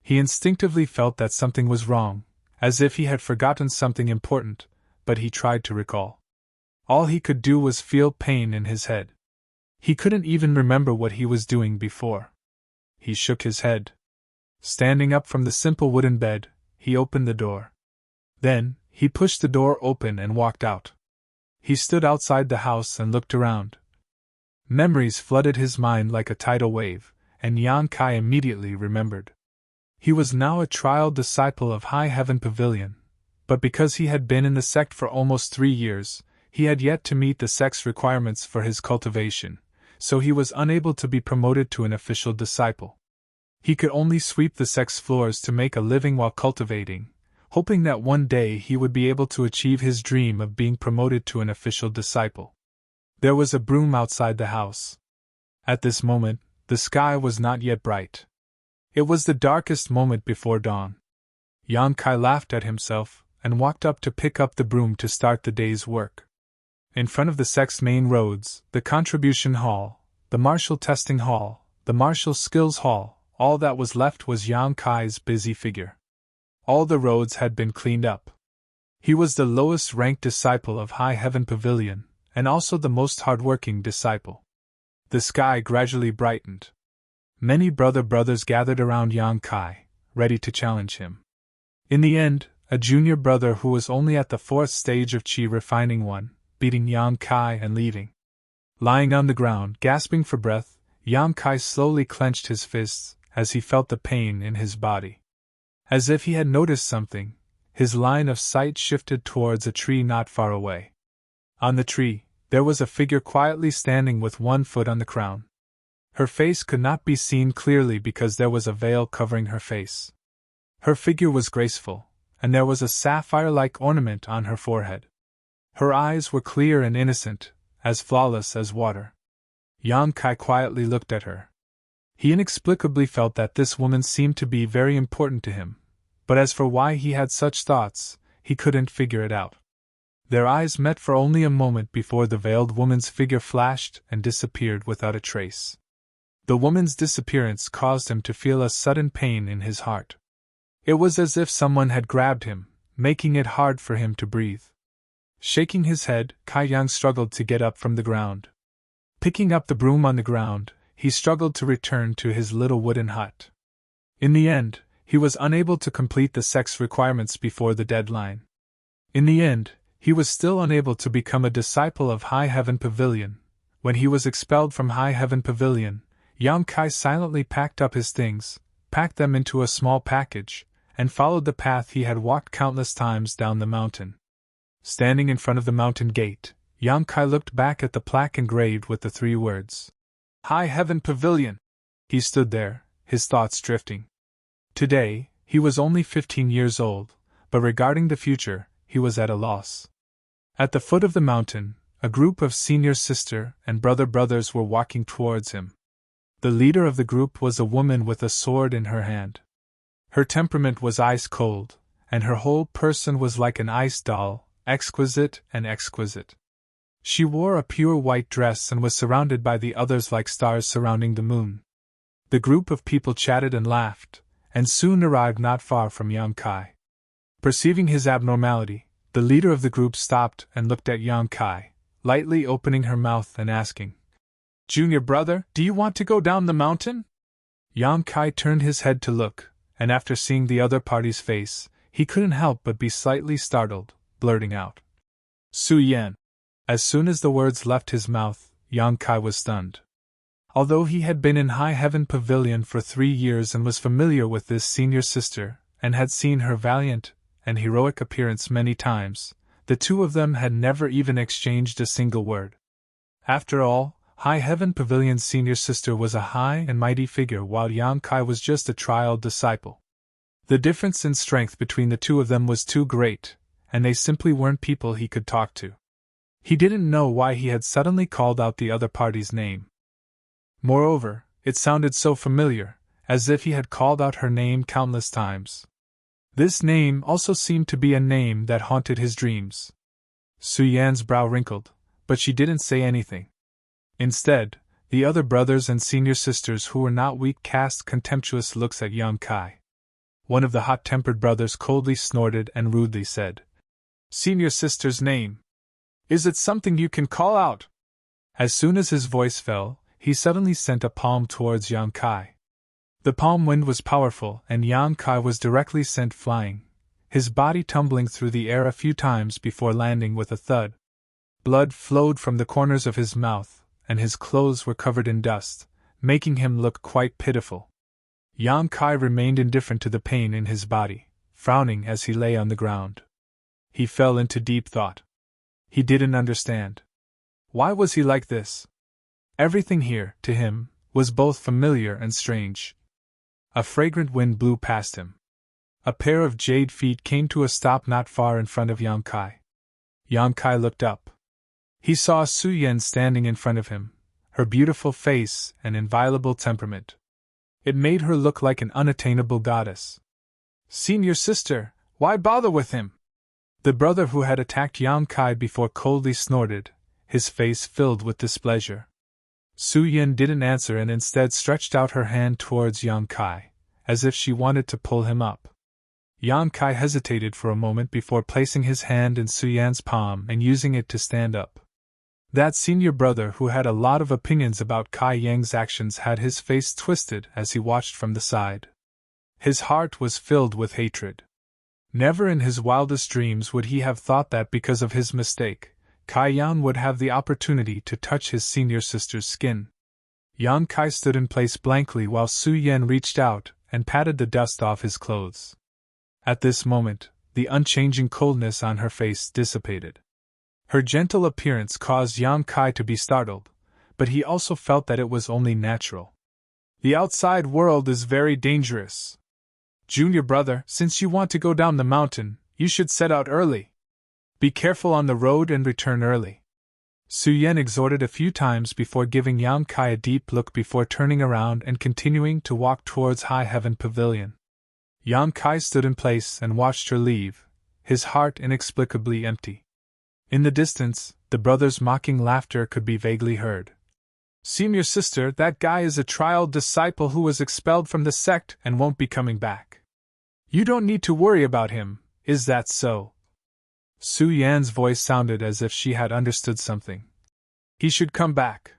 He instinctively felt that something was wrong, as if he had forgotten something important, but he tried to recall. All he could do was feel pain in his head. He couldn't even remember what he was doing before. He shook his head. Standing up from the simple wooden bed, he opened the door. Then, he pushed the door open and walked out. He stood outside the house and looked around. Memories flooded his mind like a tidal wave, and Yang Kai immediately remembered. He was now a trial disciple of High Heaven Pavilion, but because he had been in the sect for almost 3 years, he had yet to meet the sect's requirements for his cultivation, so he was unable to be promoted to an official disciple. He could only sweep the sect's floors to make a living while cultivating, hoping that one day he would be able to achieve his dream of being promoted to an official disciple. There was a broom outside the house. At this moment, the sky was not yet bright. It was the darkest moment before dawn. Yang Kai laughed at himself and walked up to pick up the broom to start the day's work. In front of the sect's main roads, the contribution hall, the martial testing hall, the martial skills hall, all that was left was Yang Kai's busy figure. All the roads had been cleaned up. He was the lowest ranked disciple of High Heaven Pavilion, and also the most hard-working disciple. The sky gradually brightened. Many brothers gathered around Yang Kai, ready to challenge him. In the end, a junior brother who was only at the 4th stage of Qi refining won, beating Yang Kai and leaving. Lying on the ground, gasping for breath, Yang Kai slowly clenched his fists as he felt the pain in his body. As if he had noticed something, his line of sight shifted towards a tree not far away. On the tree, there was a figure quietly standing with one foot on the crown. Her face could not be seen clearly because there was a veil covering her face. Her figure was graceful, and there was a sapphire-like ornament on her forehead. Her eyes were clear and innocent, as flawless as water. Yang Kai quietly looked at her. He inexplicably felt that this woman seemed to be very important to him, but as for why he had such thoughts, he couldn't figure it out. Their eyes met for only a moment before the veiled woman's figure flashed and disappeared without a trace. The woman's disappearance caused him to feel a sudden pain in his heart. It was as if someone had grabbed him, making it hard for him to breathe. Shaking his head, Kai Yang struggled to get up from the ground. Picking up the broom on the ground, he struggled to return to his little wooden hut. In the end, he was unable to complete the sect's requirements before the deadline. In the end, he was still unable to become a disciple of High Heaven Pavilion. When he was expelled from High Heaven Pavilion, Yang Kai silently packed up his things, packed them into a small package, and followed the path he had walked countless times down the mountain. Standing in front of the mountain gate, Yang Kai looked back at the plaque engraved with the 3 words, High Heaven Pavilion. He stood there, his thoughts drifting. Today, he was only 15 years old, but regarding the future, he was at a loss. At the foot of the mountain, a group of senior sister and brothers were walking towards him. The leader of the group was a woman with a sword in her hand. Her temperament was ice cold, and her whole person was like an ice doll, exquisite and exquisite. She wore a pure white dress and was surrounded by the others like stars surrounding the moon. The group of people chatted and laughed, and soon arrived not far from Yang Kai. Perceiving his abnormality, the leader of the group stopped and looked at Yang Kai, lightly opening her mouth and asking, "Junior brother, do you want to go down the mountain?" Yang Kai turned his head to look, and after seeing the other party's face, he couldn't help but be slightly startled, blurting out, "Su Yan." As soon as the words left his mouth, Yang Kai was stunned. Although he had been in High Heaven Pavilion for 3 years and was familiar with this senior sister, and had seen her valiant and heroic appearance many times, the two of them had never even exchanged a single word. After all, High Heaven Pavilion's senior sister was a high and mighty figure while Yang Kai was just a trial disciple. The difference in strength between the two of them was too great, and they simply weren't people he could talk to. He didn't know why he had suddenly called out the other party's name. Moreover, it sounded so familiar, as if he had called out her name countless times. This name also seemed to be a name that haunted his dreams. Su Yan's brow wrinkled, but she didn't say anything. Instead, the other brothers and senior sisters who were not weak cast contemptuous looks at Yang Kai. One of the hot-tempered brothers coldly snorted and rudely said, "Senior sister's name. Is it something you can call out?" As soon as his voice fell, he suddenly sent a palm towards Yang Kai. The palm wind was powerful, and Yang Kai was directly sent flying, his body tumbling through the air a few times before landing with a thud. Blood flowed from the corners of his mouth, and his clothes were covered in dust, making him look quite pitiful. Yang Kai remained indifferent to the pain in his body, frowning as he lay on the ground. He fell into deep thought. He didn't understand. Why was he like this? Everything here, to him, was both familiar and strange. A fragrant wind blew past him. A pair of jade feet came to a stop not far in front of Yang Kai. Yang Kai looked up. He saw Su Yan standing in front of him, her beautiful face and inviolable temperament. It made her look like an unattainable goddess. "Senior sister, why bother with him?" The brother who had attacked Yang Kai before coldly snorted, his face filled with displeasure. Su Yan didn't answer and instead stretched out her hand towards Yang Kai, as if she wanted to pull him up. Yang Kai hesitated for a moment before placing his hand in Su Yan's palm and using it to stand up. That senior brother who had a lot of opinions about Kai Yang's actions had his face twisted as he watched from the side. His heart was filled with hatred. Never in his wildest dreams would he have thought that because of his mistake, Kai Yang would have the opportunity to touch his senior sister's skin. Yang Kai stood in place blankly while Su Yan reached out and patted the dust off his clothes. At this moment, the unchanging coldness on her face dissipated. Her gentle appearance caused Yang Kai to be startled, but he also felt that it was only natural. "The outside world is very dangerous. Junior brother, since you want to go down the mountain, you should set out early. Be careful on the road and return early." Su Yan exhorted a few times before giving Yang Kai a deep look before turning around and continuing to walk towards High Heaven Pavilion. Yang Kai stood in place and watched her leave, his heart inexplicably empty. In the distance, the brothers' mocking laughter could be vaguely heard. "Senior sister, that guy is a trial disciple who was expelled from the sect and won't be coming back. You don't need to worry about him, is that so?" Su Yan's voice sounded as if she had understood something. "He should come back."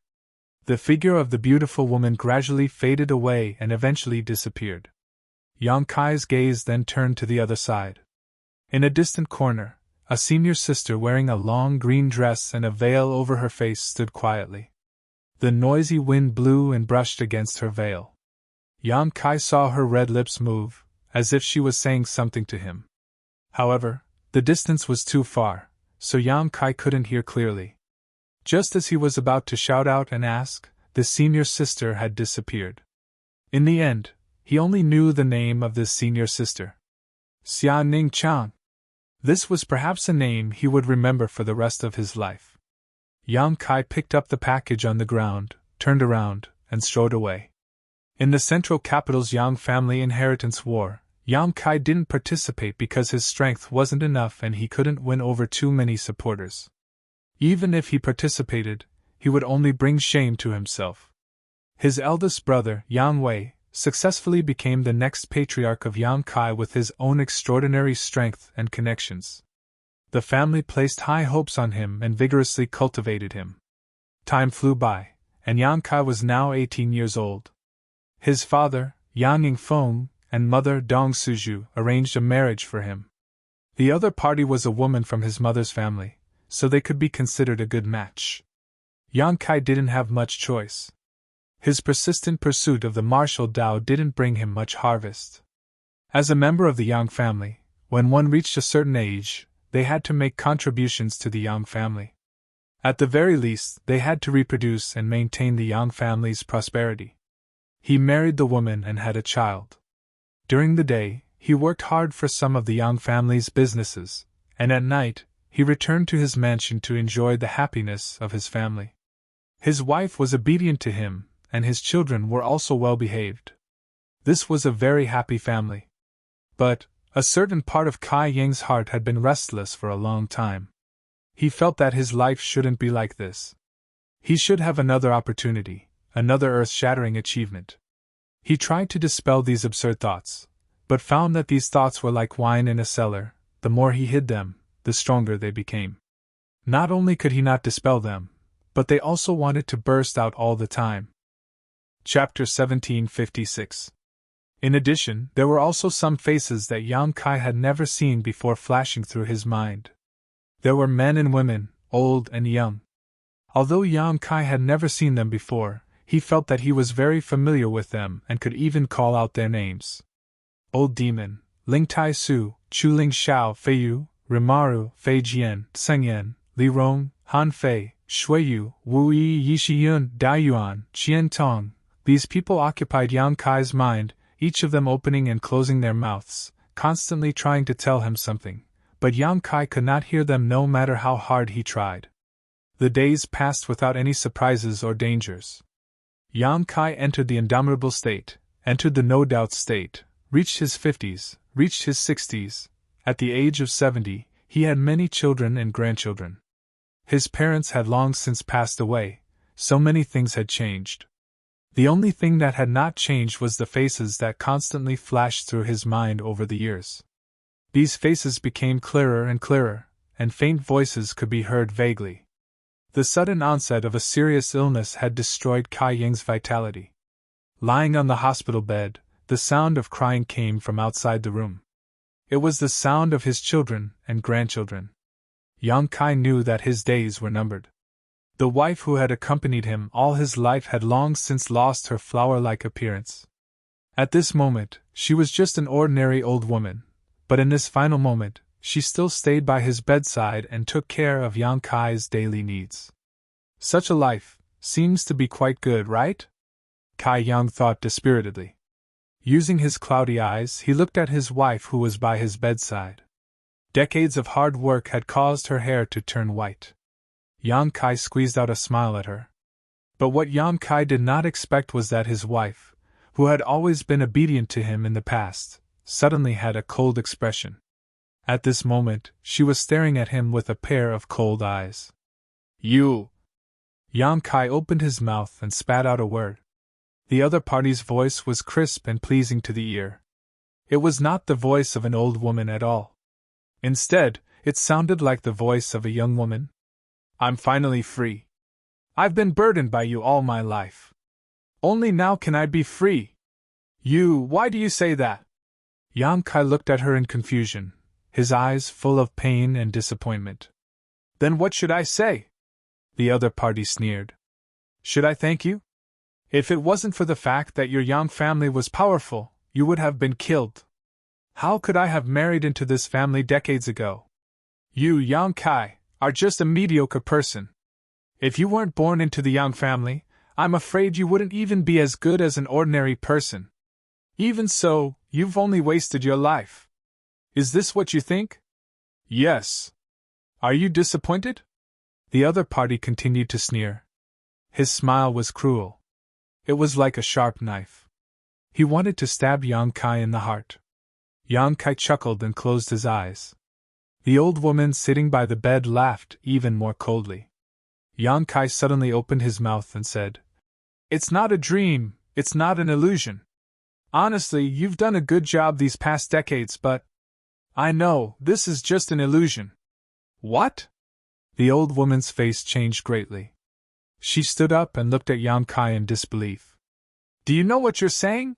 The figure of the beautiful woman gradually faded away and eventually disappeared. Yang Kai's gaze then turned to the other side. In a distant corner, a senior sister wearing a long green dress and a veil over her face stood quietly. The noisy wind blew and brushed against her veil. Yang Kai saw her red lips move, as if she was saying something to him. However, the distance was too far, so Yang Kai couldn't hear clearly. Just as he was about to shout out and ask, the senior sister had disappeared. In the end, he only knew the name of this senior sister. Xia Ning Chang. This was perhaps a name he would remember for the rest of his life. Yang Kai picked up the package on the ground, turned around, and strode away. In the central capital's Yang family inheritance war, Yang Kai didn't participate because his strength wasn't enough and he couldn't win over too many supporters. Even if he participated, he would only bring shame to himself. His eldest brother, Yang Wei, successfully became the next patriarch of Yang Kai with his own extraordinary strength and connections. The family placed high hopes on him and vigorously cultivated him. Time flew by, and Yang Kai was now 18 years old. His father, Yang Yingfeng, and mother Dong Suju arranged a marriage for him. The other party was a woman from his mother's family, so they could be considered a good match. Yang Kai didn't have much choice. His persistent pursuit of the martial Dao didn't bring him much harvest. As a member of the Yang family, when one reached a certain age, they had to make contributions to the Yang family. At the very least, they had to reproduce and maintain the Yang family's prosperity. He married the woman and had a child. During the day, he worked hard for some of the Yang family's businesses, and at night, he returned to his mansion to enjoy the happiness of his family. His wife was obedient to him, and his children were also well behaved. This was a very happy family. But a certain part of Kai Yang's heart had been restless for a long time. He felt that his life shouldn't be like this. He should have another opportunity, another earth-shattering achievement. He tried to dispel these absurd thoughts, but found that these thoughts were like wine in a cellar. The more he hid them, the stronger they became. Not only could he not dispel them, but they also wanted to burst out all the time. Chapter 1756. In addition, there were also some faces that Yang Kai had never seen before flashing through his mind. There were men and women, old and young. Although Yang Kai had never seen them before, he felt that he was very familiar with them and could even call out their names. Old Demon, Ling Tai Su, Chu Ling Xiao Fei Yu, Rimaru, Fei Jian, Seng Yan, Li Rong, Han Fei, Shui Yu, Wu Yi Yishi Yun, Dai Yuan, Qian Tong. These people occupied Yang Kai's mind, each of them opening and closing their mouths, constantly trying to tell him something, but Yang Kai could not hear them no matter how hard he tried. The days passed without any surprises or dangers. Yang Kai entered the indomitable state, entered the no-doubt state, reached his 50s, reached his 60s. At the age of 70, he had many children and grandchildren. His parents had long since passed away, so many things had changed. The only thing that had not changed was the faces that constantly flashed through his mind over the years. These faces became clearer and clearer, and faint voices could be heard vaguely. The sudden onset of a serious illness had destroyed Kai Yang's vitality. Lying on the hospital bed, the sound of crying came from outside the room. It was the sound of his children and grandchildren. Yang Kai knew that his days were numbered. The wife who had accompanied him all his life had long since lost her flower-like appearance. At this moment, she was just an ordinary old woman, but in this final moment, she still stayed by his bedside and took care of Yang Kai's daily needs. Such a life seems to be quite good, right? Kai Yang thought dispiritedly. Using his cloudy eyes, he looked at his wife who was by his bedside. Decades of hard work had caused her hair to turn white. Yang Kai squeezed out a smile at her. But what Yang Kai did not expect was that his wife, who had always been obedient to him in the past, suddenly had a cold expression. At this moment, she was staring at him with a pair of cold eyes. You! Yang Kai opened his mouth and spat out a word. The other party's voice was crisp and pleasing to the ear. It was not the voice of an old woman at all. Instead, it sounded like the voice of a young woman. I'm finally free. I've been burdened by you all my life. Only now can I be free. Why do you say that? Yang Kai looked at her in confusion, his eyes full of pain and disappointment. Then what should I say? The other party sneered. Should I thank you? If it wasn't for the fact that your Yang family was powerful, you would have been killed. How could I have married into this family decades ago? You, Yang Kai, are just a mediocre person. If you weren't born into the Yang family, I'm afraid you wouldn't even be as good as an ordinary person. Even so, you've only wasted your life. Is this what you think? Yes. Are you disappointed? The other party continued to sneer. His smile was cruel. It was like a sharp knife. He wanted to stab Yang Kai in the heart. Yang Kai chuckled and closed his eyes. The old woman sitting by the bed laughed even more coldly. Yang Kai suddenly opened his mouth and said, "It's not a dream, it's not an illusion. Honestly, you've done a good job these past decades, but I know, this is just an illusion." "What?" The old woman's face changed greatly. She stood up and looked at Yang Kai in disbelief. "Do you know what you're saying?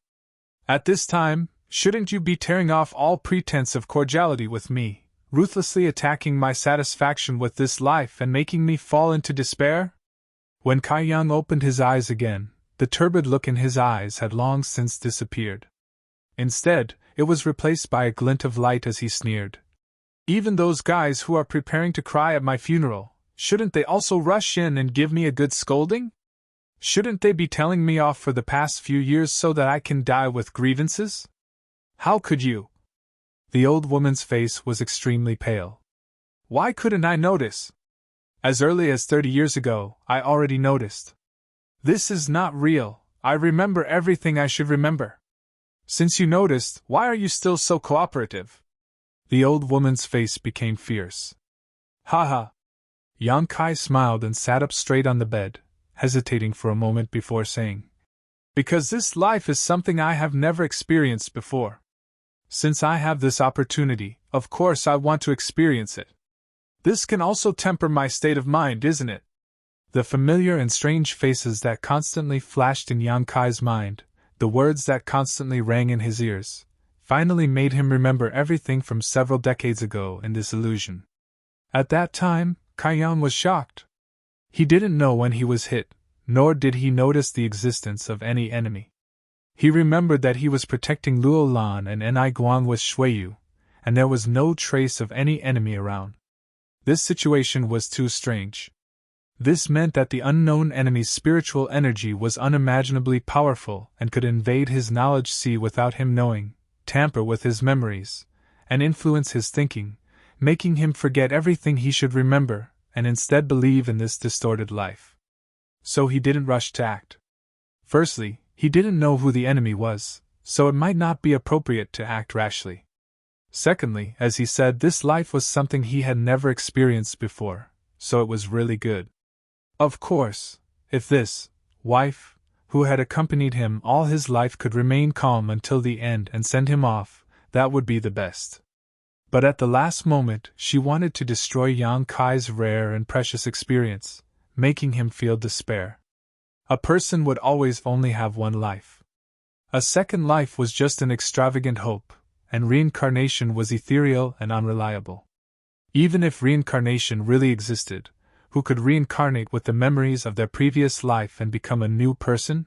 At this time, shouldn't you be tearing off all pretense of cordiality with me, ruthlessly attacking my satisfaction with this life and making me fall into despair?" When Kai Yang opened his eyes again, the turbid look in his eyes had long since disappeared. Instead, it was replaced by a glint of light as he sneered. "Even those guys who are preparing to cry at my funeral, shouldn't they also rush in and give me a good scolding? Shouldn't they be telling me off for the past few years so that I can die with grievances? How could you?" The old woman's face was extremely pale. "Why couldn't I notice? As early as 30 years ago, I already noticed. This is not real, I remember everything I should remember. Since you noticed, why are you still so cooperative?" The old woman's face became fierce. "Haha." Yang Kai smiled and sat up straight on the bed, hesitating for a moment before saying, "Because this life is something I have never experienced before. Since I have this opportunity, of course I want to experience it. This can also temper my state of mind, isn't it?" The familiar and strange faces that constantly flashed in Yang Kai's mind, the words that constantly rang in his ears, finally made him remember everything from several decades ago in this illusion. At that time, Kai Yang was shocked. He didn't know when he was hit, nor did he notice the existence of any enemy. He remembered that he was protecting Luo Lan and Ni Guang with Shuiyu, and there was no trace of any enemy around. This situation was too strange. This meant that the unknown enemy's spiritual energy was unimaginably powerful and could invade his knowledge sea without him knowing, tamper with his memories, and influence his thinking, making him forget everything he should remember, and instead believe in this distorted life. So he didn't rush to act. Firstly, he didn't know who the enemy was, so it might not be appropriate to act rashly. Secondly, as he said, this life was something he had never experienced before, so it was really good. Of course, if this wife, who had accompanied him all his life, could remain calm until the end and send him off, that would be the best. But at the last moment, she wanted to destroy Yang Kai's rare and precious experience, making him feel despair. A person would always only have one life. A second life was just an extravagant hope, and reincarnation was ethereal and unreliable. Even if reincarnation really existed, who could reincarnate with the memories of their previous life and become a new person?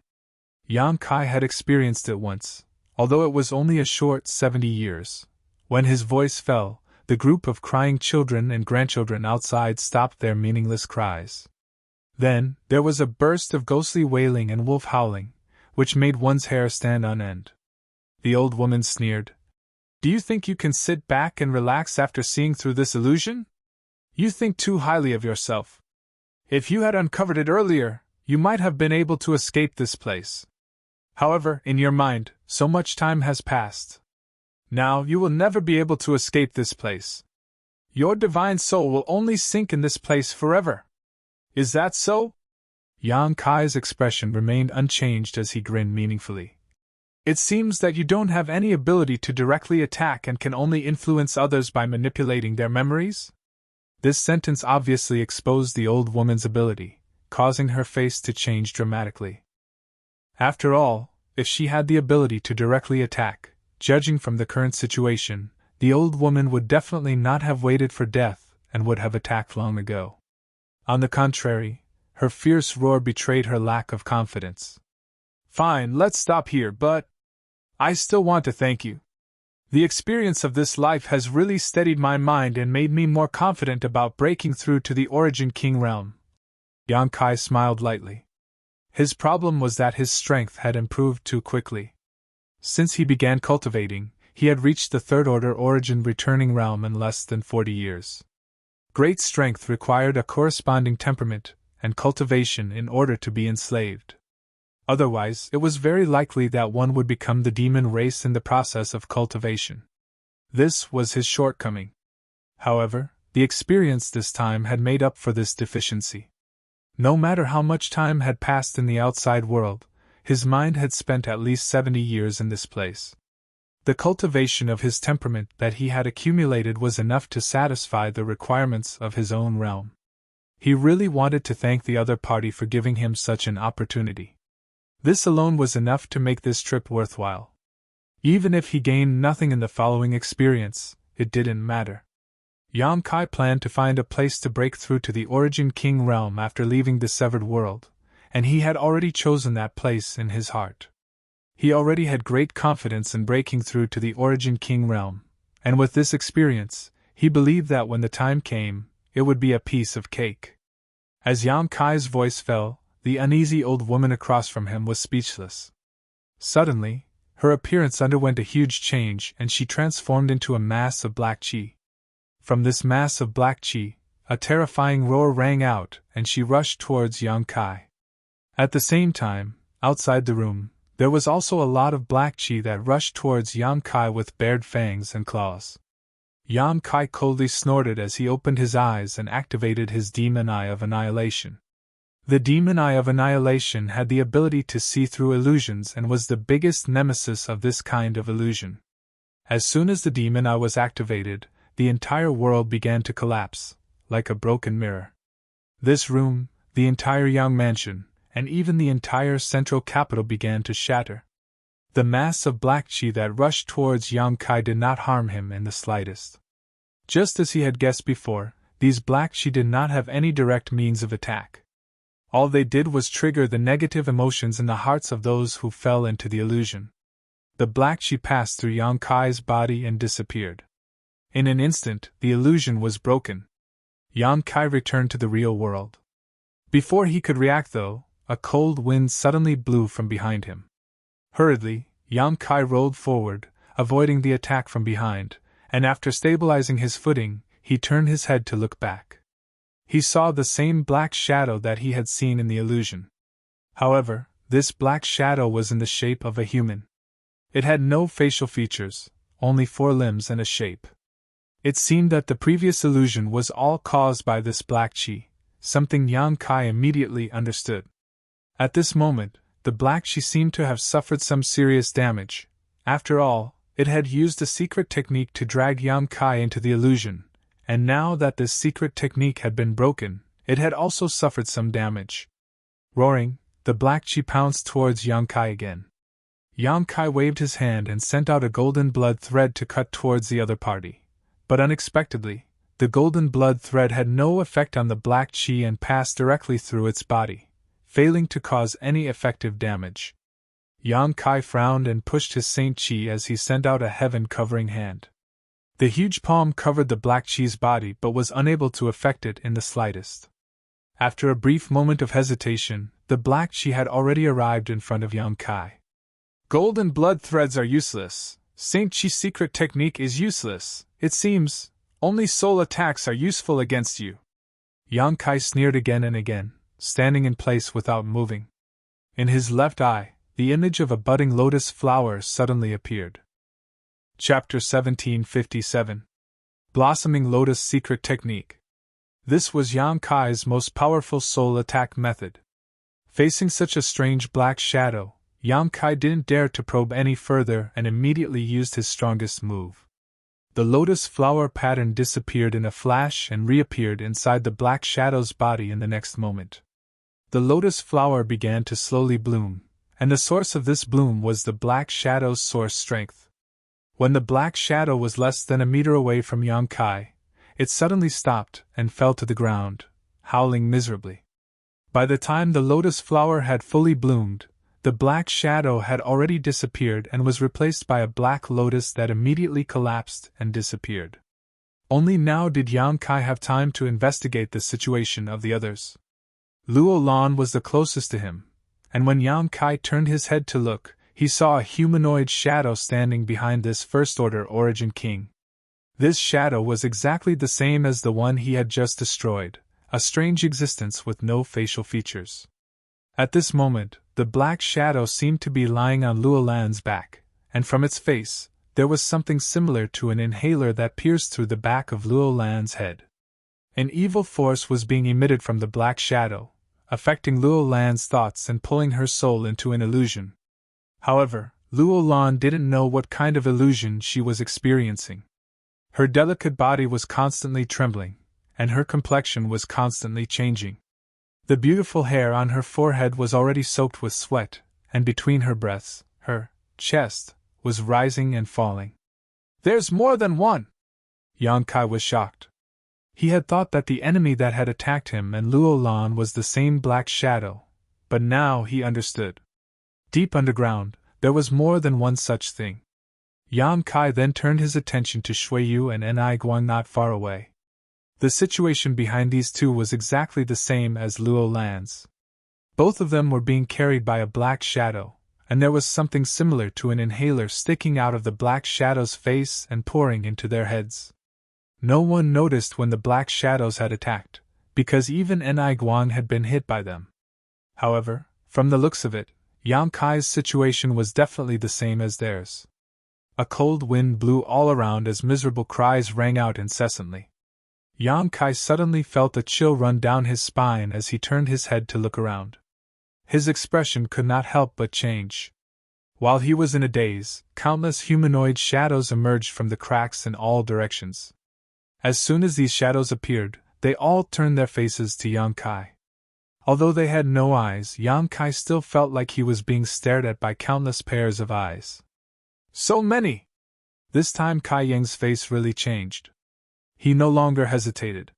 Yang Kai had experienced it once, although it was only a short 70 years. When his voice fell, the group of crying children and grandchildren outside stopped their meaningless cries. Then, there was a burst of ghostly wailing and wolf howling, which made one's hair stand on end. The old woman sneered. "Do you think you can sit back and relax after seeing through this illusion? You think too highly of yourself. If you had uncovered it earlier, you might have been able to escape this place. However, in your mind, so much time has passed. Now you will never be able to escape this place. Your divine soul will only sink in this place forever. Is that so?" Yang Kai's expression remained unchanged as he grinned meaningfully. "It seems that you don't have any ability to directly attack and can only influence others by manipulating their memories?" This sentence obviously exposed the old woman's ability, causing her face to change dramatically. After all, if she had the ability to directly attack, judging from the current situation, the old woman would definitely not have waited for death and would have attacked long ago. On the contrary, her fierce roar betrayed her lack of confidence. "Fine, let's stop here, but I still want to thank you. The experience of this life has really steadied my mind and made me more confident about breaking through to the Origin King realm." Yang Kai smiled lightly. His problem was that his strength had improved too quickly. Since he began cultivating, he had reached the Third Order Origin Returning realm in less than 40 years. Great strength required a corresponding temperament and cultivation in order to be enslaved. Otherwise, it was very likely that one would become the demon race in the process of cultivation. This was his shortcoming. However, the experience this time had made up for this deficiency. No matter how much time had passed in the outside world, his mind had spent at least 70 years in this place. The cultivation of his temperament that he had accumulated was enough to satisfy the requirements of his own realm. He really wanted to thank the other party for giving him such an opportunity. This alone was enough to make this trip worthwhile. Even if he gained nothing in the following experience, it didn't matter. Yang Kai planned to find a place to break through to the Origin King realm after leaving the Severed World, and he had already chosen that place in his heart. He already had great confidence in breaking through to the Origin King realm, and with this experience, he believed that when the time came, it would be a piece of cake. As Yang Kai's voice fell, the uneasy old woman across from him was speechless. Suddenly, her appearance underwent a huge change and she transformed into a mass of black qi. From this mass of black qi, a terrifying roar rang out and she rushed towards Yang Kai. At the same time, outside the room, there was also a lot of black qi that rushed towards Yang Kai with bared fangs and claws. Yang Kai coldly snorted as he opened his eyes and activated his demon eye of annihilation. The demon eye of annihilation had the ability to see through illusions and was the biggest nemesis of this kind of illusion. As soon as the demon eye was activated, the entire world began to collapse, like a broken mirror. This room, the entire Yang mansion, and even the entire central capital began to shatter. The mass of black qi that rushed towards Yang Kai did not harm him in the slightest. Just as he had guessed before, these black qi did not have any direct means of attack. All they did was trigger the negative emotions in the hearts of those who fell into the illusion. The black qi passed through Yang Kai's body and disappeared. In an instant, the illusion was broken. Yang Kai returned to the real world. Before he could react though, a cold wind suddenly blew from behind him. Hurriedly, Yang Kai rolled forward, avoiding the attack from behind, and after stabilizing his footing, he turned his head to look back. He saw the same black shadow that he had seen in the illusion. However, this black shadow was in the shape of a human. It had no facial features, only 4 limbs and a shape. It seemed that the previous illusion was all caused by this black qi, something Yang Kai immediately understood. At this moment, the black qi seemed to have suffered some serious damage. After all, it had used a secret technique to drag Yang Kai into the illusion, and now that this secret technique had been broken, it had also suffered some damage. Roaring, the black qi pounced towards Yang Kai again. Yang Kai waved his hand and sent out a golden blood thread to cut towards the other party. But unexpectedly, the golden blood thread had no effect on the black qi and passed directly through its body, failing to cause any effective damage. Yang Kai frowned and pushed his Saint Qi as he sent out a heaven-covering hand. The huge palm covered the black qi's body but was unable to affect it in the slightest. After a brief moment of hesitation, the black qi had already arrived in front of Yang Kai. Golden blood threads are useless. Saint Qi's secret technique is useless. It seems, only soul attacks are useful against you. Yang Kai sneered again and again, standing in place without moving. In his left eye, the image of a budding lotus flower suddenly appeared. Chapter 1757. Blossoming Lotus Secret Technique. This was Yang Kai's most powerful soul attack method. Facing such a strange black shadow, Yang Kai didn't dare to probe any further and immediately used his strongest move. The lotus flower pattern disappeared in a flash and reappeared inside the black shadow's body in the next moment. The lotus flower began to slowly bloom, and the source of this bloom was the black shadow's source strength. When the black shadow was less than a meter away from Yang Kai, it suddenly stopped and fell to the ground, howling miserably. By the time the lotus flower had fully bloomed, the black shadow had already disappeared and was replaced by a black lotus that immediately collapsed and disappeared. Only now did Yang Kai have time to investigate the situation of the others. Luo Lan was the closest to him, and when Yang Kai turned his head to look, he saw a humanoid shadow standing behind this first-order Origin King. This shadow was exactly the same as the one he had just destroyed, a strange existence with no facial features. At this moment, the black shadow seemed to be lying on Luo Lan's back, and from its face, there was something similar to an inhaler that pierced through the back of Luo Lan's head. An evil force was being emitted from the black shadow, affecting Luo Lan's thoughts and pulling her soul into an illusion. However, Luo Lan didn't know what kind of illusion she was experiencing. Her delicate body was constantly trembling, and her complexion was constantly changing. The beautiful hair on her forehead was already soaked with sweat, and between her breaths, her chest was rising and falling. "There's more than one!" Yang Kai was shocked. He had thought that the enemy that had attacked him and Luo Lan was the same black shadow, but now he understood. Deep underground, there was more than one such thing. Yang Kai then turned his attention to Shui Yu and Enai Guang not far away. The situation behind these two was exactly the same as Luo Lan's. Both of them were being carried by a black shadow, and there was something similar to an inhaler sticking out of the black shadow's face and pouring into their heads. No one noticed when the black shadows had attacked, because even Enai Guang had been hit by them. However, from the looks of it, Yang Kai's situation was definitely the same as theirs. A cold wind blew all around as miserable cries rang out incessantly. Yang Kai suddenly felt a chill run down his spine as he turned his head to look around. His expression could not help but change. While he was in a daze, countless humanoid shadows emerged from the cracks in all directions. As soon as these shadows appeared, they all turned their faces to Yang Kai. Although they had no eyes, Yang Kai still felt like he was being stared at by countless pairs of eyes. "So many!" This time Kai Yang's face really changed. He no longer hesitated.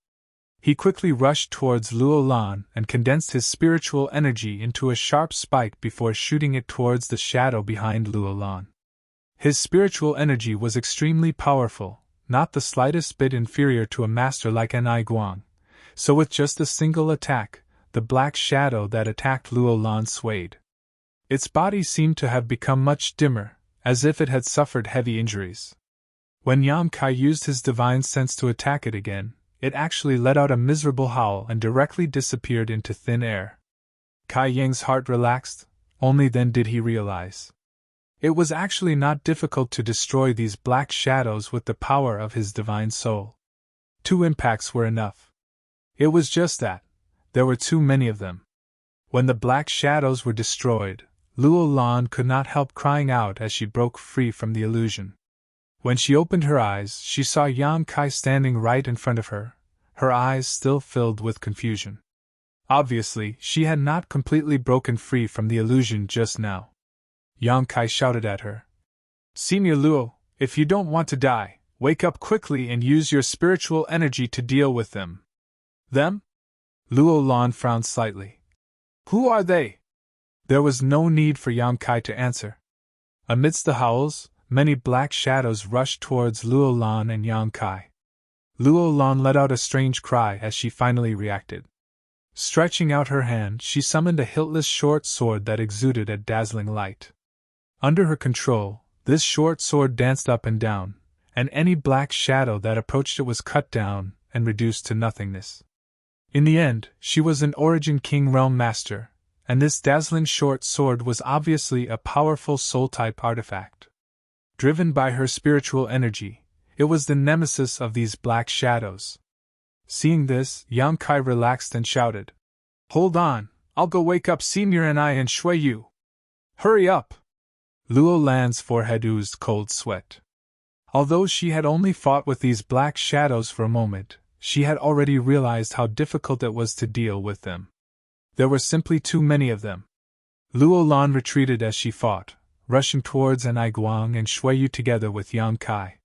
He quickly rushed towards Luo Lan and condensed his spiritual energy into a sharp spike before shooting it towards the shadow behind Luo Lan. His spiritual energy was extremely powerful, not the slightest bit inferior to a master like Enai Guang, so with just a single attack, the black shadow that attacked Luo Lan swayed. Its body seemed to have become much dimmer, as if it had suffered heavy injuries. When Yang Kai used his divine sense to attack it again, it actually let out a miserable howl and directly disappeared into thin air. Kai Yang's heart relaxed, only then did he realize. It was actually not difficult to destroy these black shadows with the power of his divine soul. 2 impacts were enough. It was just that there were too many of them. When the black shadows were destroyed, Luo Lan could not help crying out as she broke free from the illusion. When she opened her eyes, she saw Yang Kai standing right in front of her, her eyes still filled with confusion. Obviously, she had not completely broken free from the illusion just now. Yang Kai shouted at her. "Senior Luo, if you don't want to die, wake up quickly and use your spiritual energy to deal with them." "Them?" Luo Lan frowned slightly. "Who are they?" There was no need for Yang Kai to answer. Amidst the howls, many black shadows rushed towards Luo Lan and Yang Kai. Luo Lan let out a strange cry as she finally reacted. Stretching out her hand, she summoned a hiltless short sword that exuded a dazzling light. Under her control, this short sword danced up and down, and any black shadow that approached it was cut down and reduced to nothingness. In the end, she was an Origin King Realm Master, and this dazzling short sword was obviously a powerful soul-type artifact. Driven by her spiritual energy, it was the nemesis of these black shadows. Seeing this, Yang Kai relaxed and shouted, "Hold on, I'll go wake up Senior Enai and Shui Yu. Hurry up!" Luo Lan's forehead oozed cold sweat. Although she had only fought with these black shadows for a moment, she had already realized how difficult it was to deal with them. There were simply too many of them. Luo Lan retreated as she fought, rushing towards Enai Guang and Shui Yu together with Yang Kai.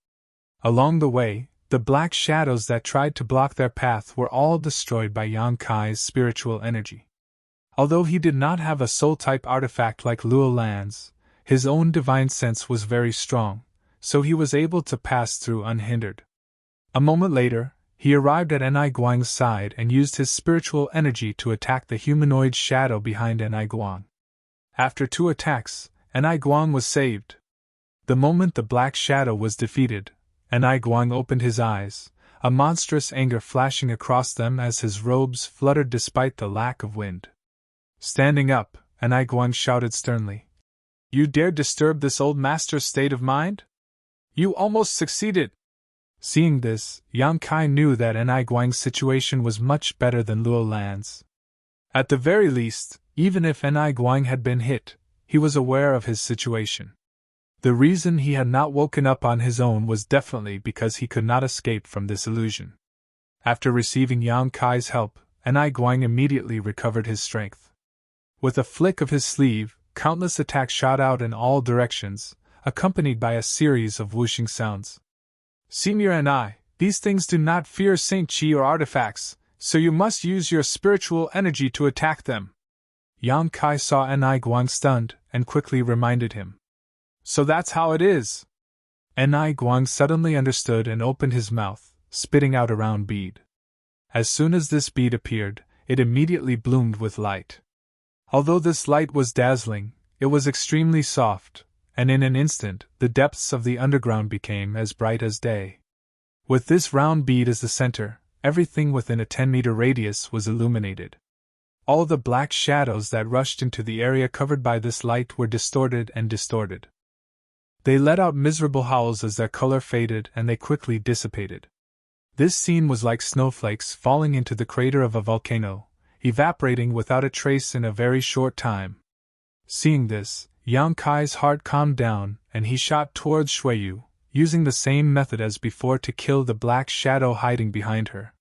Along the way, the black shadows that tried to block their path were all destroyed by Yang Kai's spiritual energy. Although he did not have a soul-type artifact like Luo Lan's, his own divine sense was very strong, so he was able to pass through unhindered. A moment later, he arrived at Enai Guang's side and used his spiritual energy to attack the humanoid shadow behind Enai Guang. After 2 attacks, Enai Guang was saved. The moment the black shadow was defeated, Enai Guang opened his eyes, a monstrous anger flashing across them as his robes fluttered despite the lack of wind. Standing up, Enai Guang shouted sternly, "You dare disturb this old master's state of mind? You almost succeeded! Seeing this, Yang Kai knew that Enai Guang's situation was much better than Luo Lan's. At the very least, even if Enai Guang had been hit, he was aware of his situation. The reason he had not woken up on his own was definitely because he could not escape from this illusion. After receiving Yang Kai's help, Enai Guang immediately recovered his strength. With a flick of his sleeve, countless attacks shot out in all directions, accompanied by a series of whooshing sounds. Senior Enai, these things do not fear Saint Qi or artifacts, so you must use your spiritual energy to attack them. Yang Kai saw Enai Guang stunned and quickly reminded him. So that's how it is! Enai Guang suddenly understood and opened his mouth, spitting out a round bead. As soon as this bead appeared, it immediately bloomed with light. Although this light was dazzling, it was extremely soft, and in an instant the depths of the underground became as bright as day. With this round bead as the center, everything within a 10-meter radius was illuminated. All the black shadows that rushed into the area covered by this light were distorted and distorted. They let out miserable howls as their color faded and they quickly dissipated. This scene was like snowflakes falling into the crater of a volcano, evaporating without a trace in a very short time. Seeing this, Yang Kai's heart calmed down and he shot towards Shuiyu, using the same method as before to kill the black shadow hiding behind her.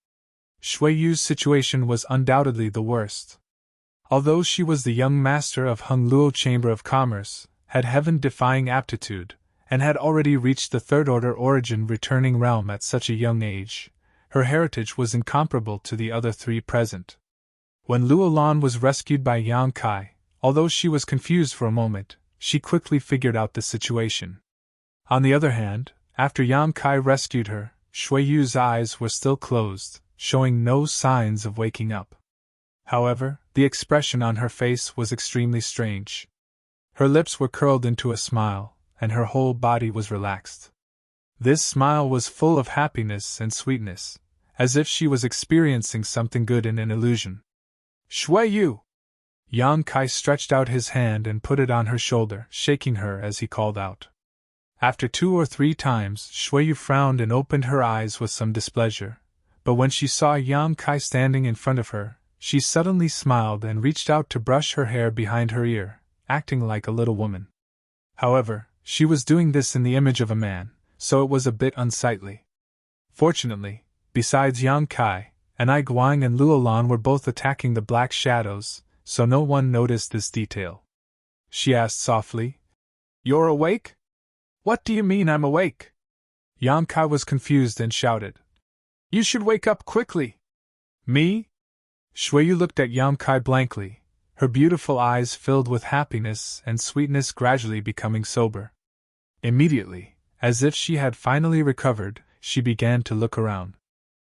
Shuiyu's situation was undoubtedly the worst. Although she was the young master of Hongluo Chamber of Commerce, had heaven-defying aptitude, and had already reached the third-order origin returning realm at such a young age, her heritage was incomparable to the other three present. When Luo Lan was rescued by Yang Kai, although she was confused for a moment, she quickly figured out the situation. On the other hand, after Yang Kai rescued her, Shuiyu's eyes were still closed, showing no signs of waking up. However, the expression on her face was extremely strange. Her lips were curled into a smile, and her whole body was relaxed. This smile was full of happiness and sweetness, as if she was experiencing something good in an illusion. Shuiyu! Yang Kai stretched out his hand and put it on her shoulder, shaking her as he called out. After 2 or 3 times, Shuiyu frowned and opened her eyes with some displeasure, but when she saw Yang Kai standing in front of her, she suddenly smiled and reached out to brush her hair behind her ear, acting like a little woman. However, she was doing this in the image of a man, so it was a bit unsightly. Fortunately, besides Yang Kai, Enai Guang and Luo Lan were both attacking the black shadows, so no one noticed this detail. She asked softly, "You're awake?" "What do you mean I'm awake?" Yang Kai was confused and shouted, "You should wake up quickly!" "Me?" Shuiyu looked at Yang Kai blankly, her beautiful eyes filled with happiness and sweetness gradually becoming sober. Immediately, as if she had finally recovered, she began to look around.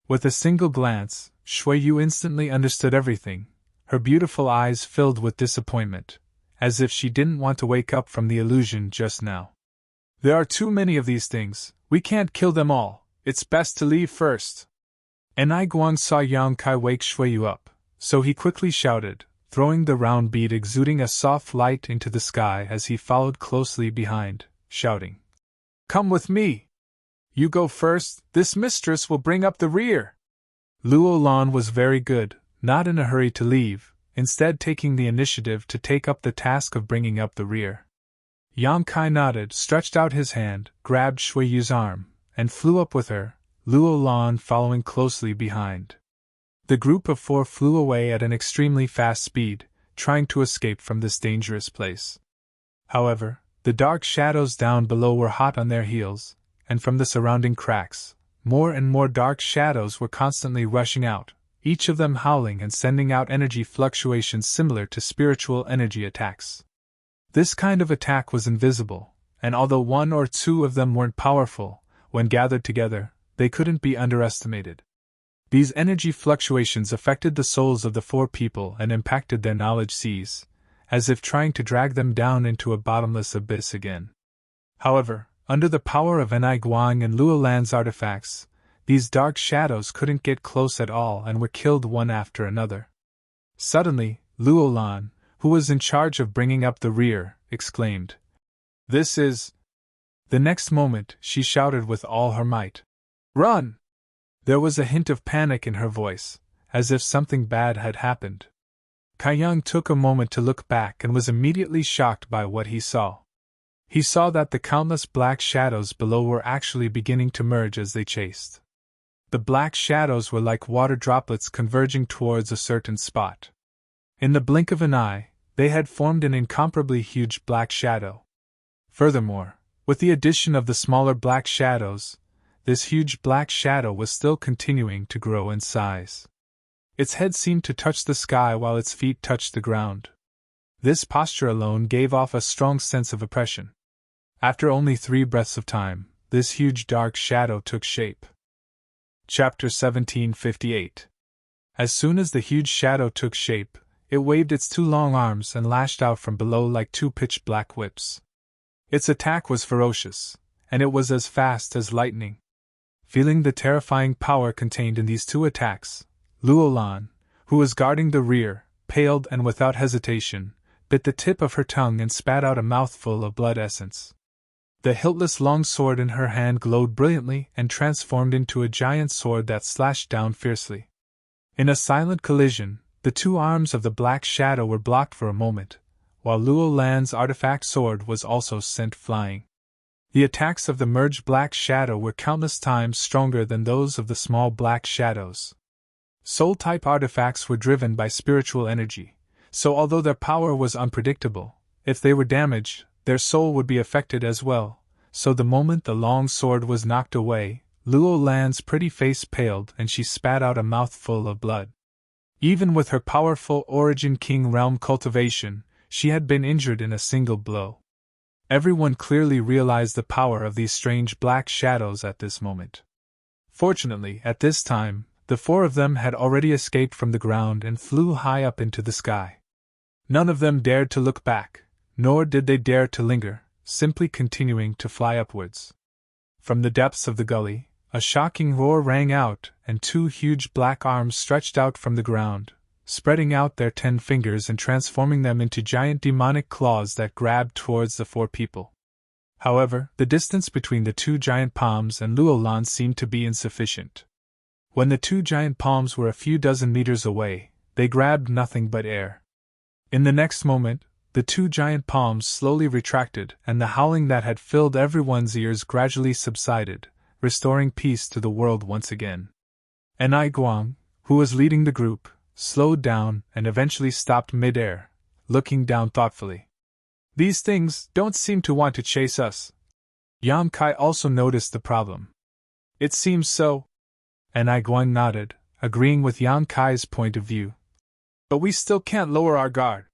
With a single glance, Shuiyu instantly understood everything, her beautiful eyes filled with disappointment, as if she didn't want to wake up from the illusion just now. "There are too many of these things, we can't kill them all, it's best to leave first." Enai Guang saw Yang Kai wake Shuiyu up, so he quickly shouted, throwing the round bead exuding a soft light into the sky as he followed closely behind, shouting, "Come with me! You go first, this mistress will bring up the rear." Luo Lan was very good, not in a hurry to leave, instead taking the initiative to take up the task of bringing up the rear. Yang Kai nodded, stretched out his hand, grabbed Shuiyu's arm, and flew up with her, Luo Lan following closely behind. The group of 4 flew away at an extremely fast speed, trying to escape from this dangerous place. However, the dark shadows down below were hot on their heels, and from the surrounding cracks, more and more dark shadows were constantly rushing out, each of them howling and sending out energy fluctuations similar to spiritual energy attacks. This kind of attack was invisible, and although 1 or 2 of them weren't powerful, when gathered together, they couldn't be underestimated. These energy fluctuations affected the souls of the 4 people and impacted their knowledge seas, as if trying to drag them down into a bottomless abyss again. However, under the power of Enai Guang and Luo Lan's artifacts, these dark shadows couldn't get close at all and were killed one after another. Suddenly, Luo Lan, who was in charge of bringing up the rear, exclaimed, "This is..." The next moment, she shouted with all her might. Run! There was a hint of panic in her voice, as if something bad had happened. Kaiyang took a moment to look back and was immediately shocked by what he saw. He saw that the countless black shadows below were actually beginning to merge as they chased. The black shadows were like water droplets converging towards a certain spot. In the blink of an eye, they had formed an incomparably huge black shadow. Furthermore, with the addition of the smaller black shadows, this huge black shadow was still continuing to grow in size. Its head seemed to touch the sky while its feet touched the ground. This posture alone gave off a strong sense of oppression. After only 3 breaths of time, this huge dark shadow took shape. Chapter 1758. As soon as the huge shadow took shape, it waved its 2 long arms and lashed out from below like 2 pitch-black whips. Its attack was ferocious, and it was as fast as lightning. Feeling the terrifying power contained in these 2 attacks, Luolan, who was guarding the rear, paled and without hesitation, bit the tip of her tongue and spat out a mouthful of blood essence. The hiltless long sword in her hand glowed brilliantly and transformed into a giant sword that slashed down fiercely. In a silent collision, the 2 arms of the black shadow were blocked for a moment, while Luolan's artifact sword was also sent flying. The attacks of the merged black shadow were countless times stronger than those of the small black shadows. Soul-type artifacts were driven by spiritual energy, so although their power was unpredictable, if they were damaged, their soul would be affected as well, so the moment the long sword was knocked away, Luolan's pretty face paled and she spat out a mouthful of blood. Even with her powerful Origin King realm cultivation, she had been injured in a single blow. Everyone clearly realized the power of these strange black shadows at this moment. Fortunately, at this time, the 4 of them had already escaped from the ground and flew high up into the sky. None of them dared to look back, nor did they dare to linger, simply continuing to fly upwards. From the depths of the gully, a shocking roar rang out, and 2 huge black arms stretched out from the ground, spreading out their 10 fingers and transforming them into giant demonic claws that grabbed towards the 4 people. However, the distance between the 2 giant palms and Luolan seemed to be insufficient. When the 2 giant palms were a few dozen meters away, they grabbed nothing but air. In the next moment, the 2 giant palms slowly retracted and the howling that had filled everyone's ears gradually subsided, restoring peace to the world once again. Enai Guang, who was leading the group, slowed down and eventually stopped mid-air, looking down thoughtfully. These things don't seem to want to chase us. Yang Kai also noticed the problem. It seems so. Enai Guang nodded, agreeing with Yang Kai's point of view. But we still can't lower our guard.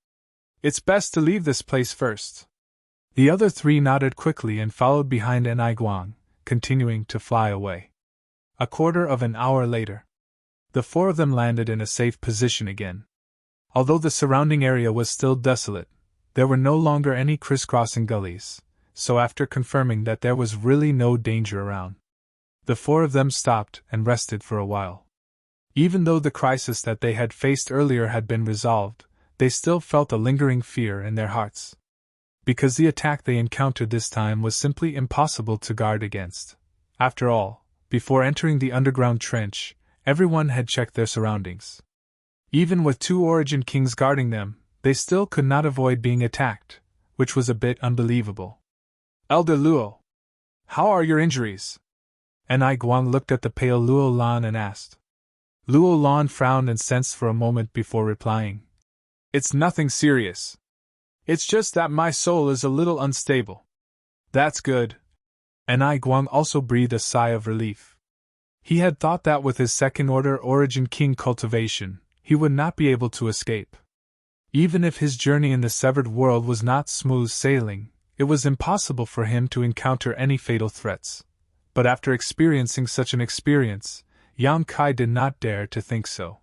It's best to leave this place first. The other 3 nodded quickly and followed behind Enai Guang, continuing to fly away. A quarter of an hour later, the 4 of them landed in a safe position again. Although the surrounding area was still desolate, there were no longer any crisscrossing gullies, so after confirming that there was really no danger around, the 4 of them stopped and rested for a while. Even though the crisis that they had faced earlier had been resolved, they still felt a lingering fear in their hearts. Because the attack they encountered this time was simply impossible to guard against. After all, before entering the underground trench, everyone had checked their surroundings. Even with 2 Origin Kings guarding them, they still could not avoid being attacked, which was a bit unbelievable. Elder Luo, how are your injuries? Enai Guang looked at the pale Luolan and asked. Luolan frowned and sensed for a moment before replying. It's nothing serious. It's just that my soul is a little unstable. That's good. Enai Guang also breathed a sigh of relief. He had thought that with his second-order Origin King cultivation, he would not be able to escape. Even if his journey in the severed world was not smooth sailing, it was impossible for him to encounter any fatal threats. But after experiencing such an experience, Yang Kai did not dare to think so.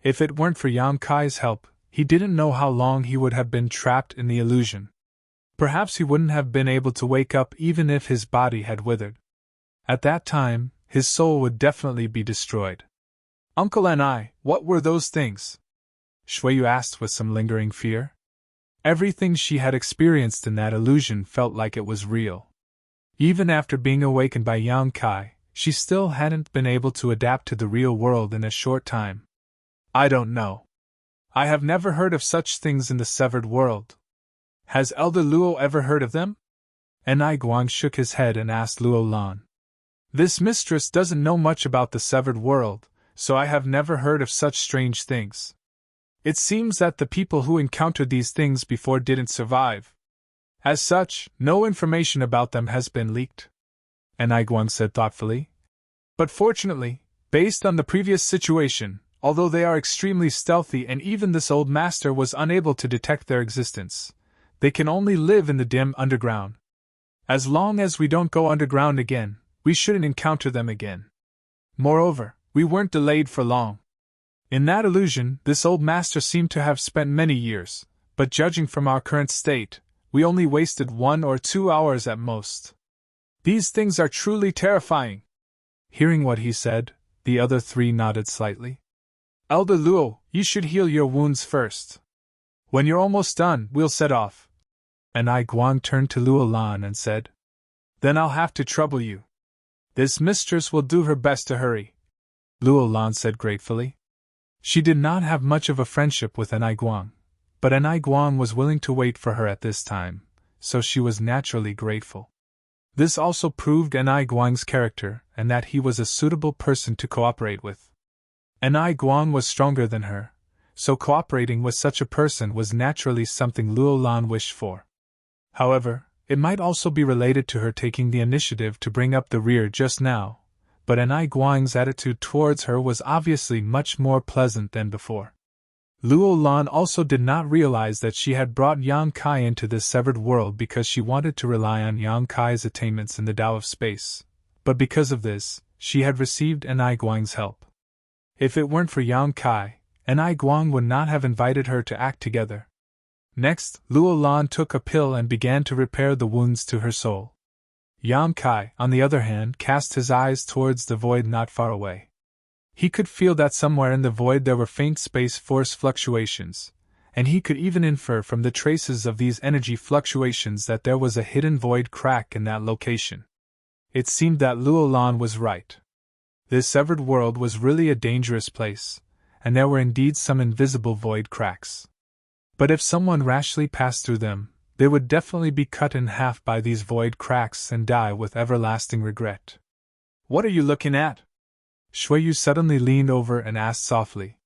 If it weren't for Yang Kai's help, he didn't know how long he would have been trapped in the illusion. Perhaps he wouldn't have been able to wake up even if his body had withered. At that time, his soul would definitely be destroyed. Uncle and I, what were those things? Shuiyu asked with some lingering fear. Everything she had experienced in that illusion felt like it was real. Even after being awakened by Yang Kai, she still hadn't been able to adapt to the real world in a short time. I don't know. I have never heard of such things in the severed world. Has Elder Luo ever heard of them? And Guang shook his head and asked Luo Lan. This mistress doesn't know much about the severed world, so I have never heard of such strange things. It seems that the people who encountered these things before didn't survive. As such, no information about them has been leaked. And Guang said thoughtfully. But fortunately, based on the previous situation, although they are extremely stealthy and even this old master was unable to detect their existence, they can only live in the dim underground. As long as we don't go underground again, we shouldn't encounter them again. Moreover, we weren't delayed for long. In that illusion, this old master seemed to have spent many years, but judging from our current state, we only wasted 1 or 2 hours at most. These things are truly terrifying. Hearing what he said, the other 3 nodded slightly. Elder Luo, you should heal your wounds first. When you're almost done, we'll set off. And Guang turned to Luo Lan and said, Then I'll have to trouble you. This mistress will do her best to hurry. Luo Lan said gratefully. She did not have much of a friendship with Guang, but Guang was willing to wait for her at this time, so she was naturally grateful. This also proved Guang's character and that he was a suitable person to cooperate with. Guang was stronger than her, so cooperating with such a person was naturally something Luo Lan wished for. However, it might also be related to her taking the initiative to bring up the rear just now, but Guang's attitude towards her was obviously much more pleasant than before. Luo Lan also did not realize that she had brought Yang Kai into this severed world because she wanted to rely on Yang Kai's attainments in the Tao of space, but because of this, she had received Guang's help. If it weren't for Yang Kai, Guang would not have invited her to act together. Next, Luo Lan took a pill and began to repair the wounds to her soul. Yang Kai, on the other hand, cast his eyes towards the void not far away. He could feel that somewhere in the void there were faint space force fluctuations, and he could even infer from the traces of these energy fluctuations that there was a hidden void crack in that location. It seemed that Luo Lan was right. This severed world was really a dangerous place, and there were indeed some invisible void cracks. But if someone rashly passed through them, they would definitely be cut in half by these void cracks and die with everlasting regret. What are you looking at? Shuiyu suddenly leaned over and asked softly.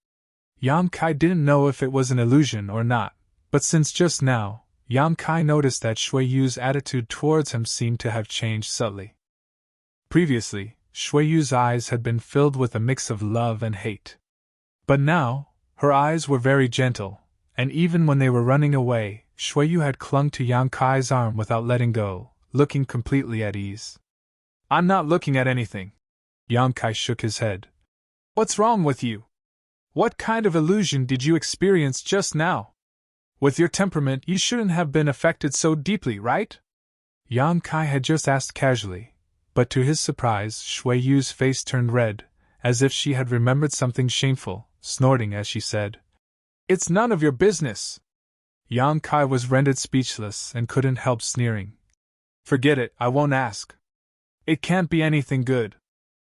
Yang Kai didn't know if it was an illusion or not, but since just now, Yang Kai noticed that Shuiyu's attitude towards him seemed to have changed subtly. Previously, Shuiyu's eyes had been filled with a mix of love and hate. But now, her eyes were very gentle, and even when they were running away, Shuiyu had clung to Yang Kai's arm without letting go, looking completely at ease. I'm not looking at anything. Yang Kai shook his head. What's wrong with you? What kind of illusion did you experience just now? With your temperament, you shouldn't have been affected so deeply, right? Yang Kai had just asked casually, but to his surprise, Shuiyu's face turned red, as if she had remembered something shameful, snorting as she said, It's none of your business. Yang Kai was rendered speechless and couldn't help sneering. Forget it, I won't ask. It can't be anything good.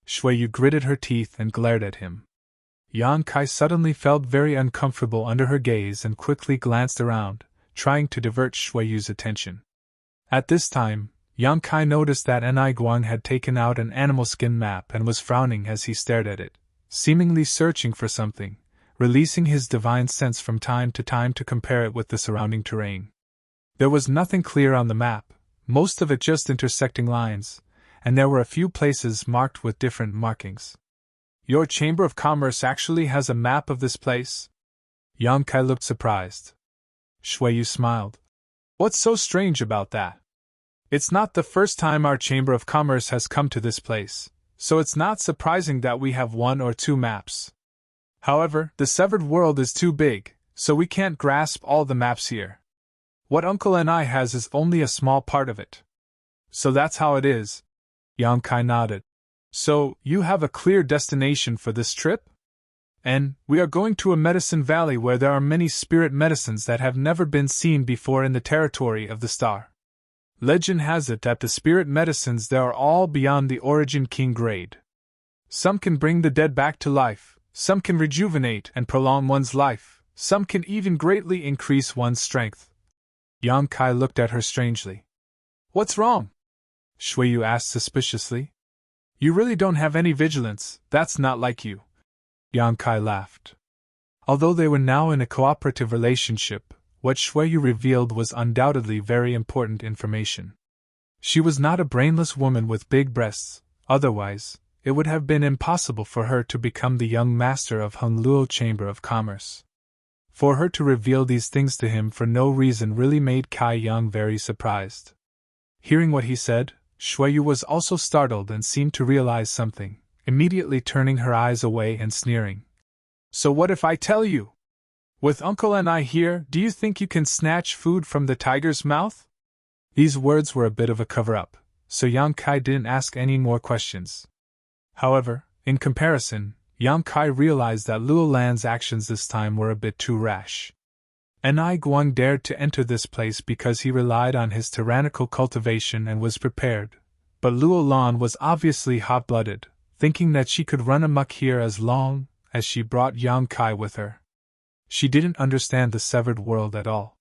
Shuiyu gritted her teeth and glared at him. Yang Kai suddenly felt very uncomfortable under her gaze and quickly glanced around, trying to divert Shuiyu's attention. At this time, Yang Kai noticed that Guang had taken out an animal skin map and was frowning as he stared at it, seemingly searching for something, releasing his divine sense from time to compare it with the surrounding terrain. There was nothing clear on the map, most of it just intersecting lines, and there were a few places marked with different markings. Your Chamber of Commerce actually has a map of this place? Yang Kai looked surprised. Shuiyu smiled. What's so strange about that? It's not the first time our Chamber of Commerce has come to this place, so it's not surprising that we have 1 or 2 maps. However, the severed world is too big, so we can't grasp all the maps here. What Uncle Ni has is only a small part of it. So that's how it is. Yang Kai nodded. So, you have a clear destination for this trip? And, we are going to a medicine valley where there are many spirit medicines that have never been seen before in the territory of the star. Legend has it that the spirit medicines there are all beyond the Origin King grade. Some can bring the dead back to life, some can rejuvenate and prolong one's life, some can even greatly increase one's strength. Yang Kai looked at her strangely. What's wrong? Shuiyu asked suspiciously. You really don't have any vigilance, that's not like you. Yang Kai laughed. Although they were now in a cooperative relationship, what Shuiyu revealed was undoubtedly very important information. She was not a brainless woman with big breasts, otherwise, it would have been impossible for her to become the young master of Honluo Chamber of Commerce. For her to reveal these things to him for no reason really made Kai Yang very surprised. Hearing what he said, Shuiyu was also startled and seemed to realize something, immediately turning her eyes away and sneering. So what if I tell you? With Uncle and I here, do you think you can snatch food from the tiger's mouth? These words were a bit of a cover-up, so Yang Kai didn't ask any more questions. However, in comparison, Yang Kai realized that Luo Lan's actions this time were a bit too rash. Enai Guang dared to enter this place because he relied on his tyrannical cultivation and was prepared, but Luo Lan was obviously hot-blooded, thinking that she could run amok here as long as she brought Yang Kai with her. She didn't understand the severed world at all.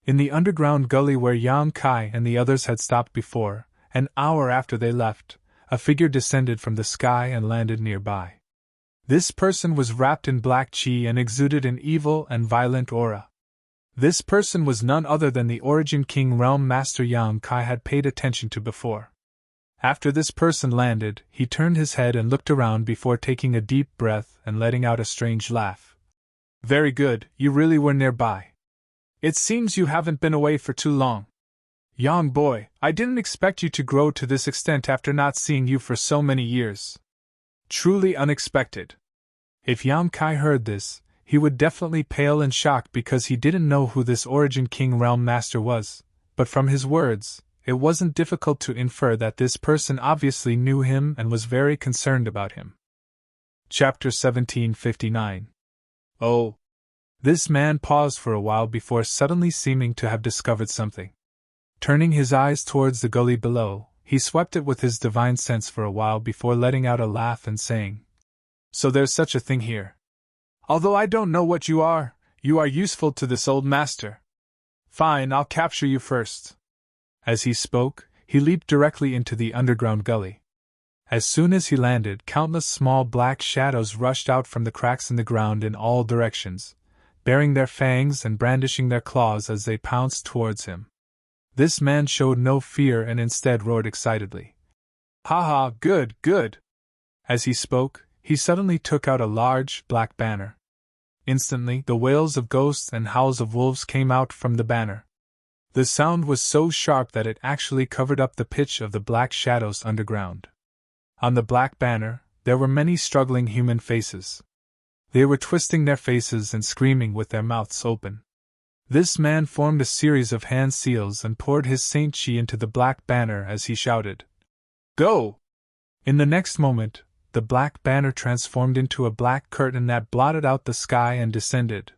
In the underground gully where Yang Kai and the others had stopped before, an hour after they left, a figure descended from the sky and landed nearby. This person was wrapped in black qi and exuded an evil and violent aura. This person was none other than the Origin King Realm Master Yang Kai had paid attention to before. After this person landed, he turned his head and looked around before taking a deep breath and letting out a strange laugh. Very good, you really were nearby. It seems you haven't been away for too long. Young boy, I didn't expect you to grow to this extent after not seeing you for so many years. Truly unexpected. If Yang Kai heard this, he would definitely pale in shock because he didn't know who this Origin King Realm Master was, but from his words, it wasn't difficult to infer that this person obviously knew him and was very concerned about him. Chapter 1759. Oh. This man paused for a while before suddenly seeming to have discovered something. Turning his eyes towards the gully below, he swept it with his divine sense for a while before letting out a laugh and saying, So there's such a thing here. Although I don't know what you are useful to this old master. Fine, I'll capture you first. As he spoke, he leaped directly into the underground gully. As soon as he landed, countless small black shadows rushed out from the cracks in the ground in all directions, baring their fangs and brandishing their claws as they pounced towards him. This man showed no fear and instead roared excitedly. Ha ha, good, good! As he spoke, he suddenly took out a large, black banner. Instantly, the wails of ghosts and howls of wolves came out from the banner. The sound was so sharp that it actually covered up the pitch of the black shadows underground. On the black banner, there were many struggling human faces. They were twisting their faces and screaming with their mouths open. This man formed a series of hand seals and poured his Saint Chi into the black banner as he shouted, Go! In the next moment, the black banner transformed into a black curtain that blotted out the sky and descended.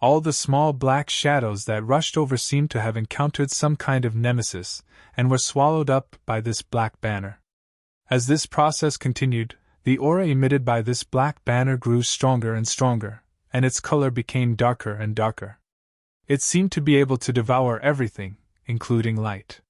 All the small black shadows that rushed over seemed to have encountered some kind of nemesis, and were swallowed up by this black banner. As this process continued, the aura emitted by this black banner grew stronger and stronger, and its color became darker and darker. It seemed to be able to devour everything, including light.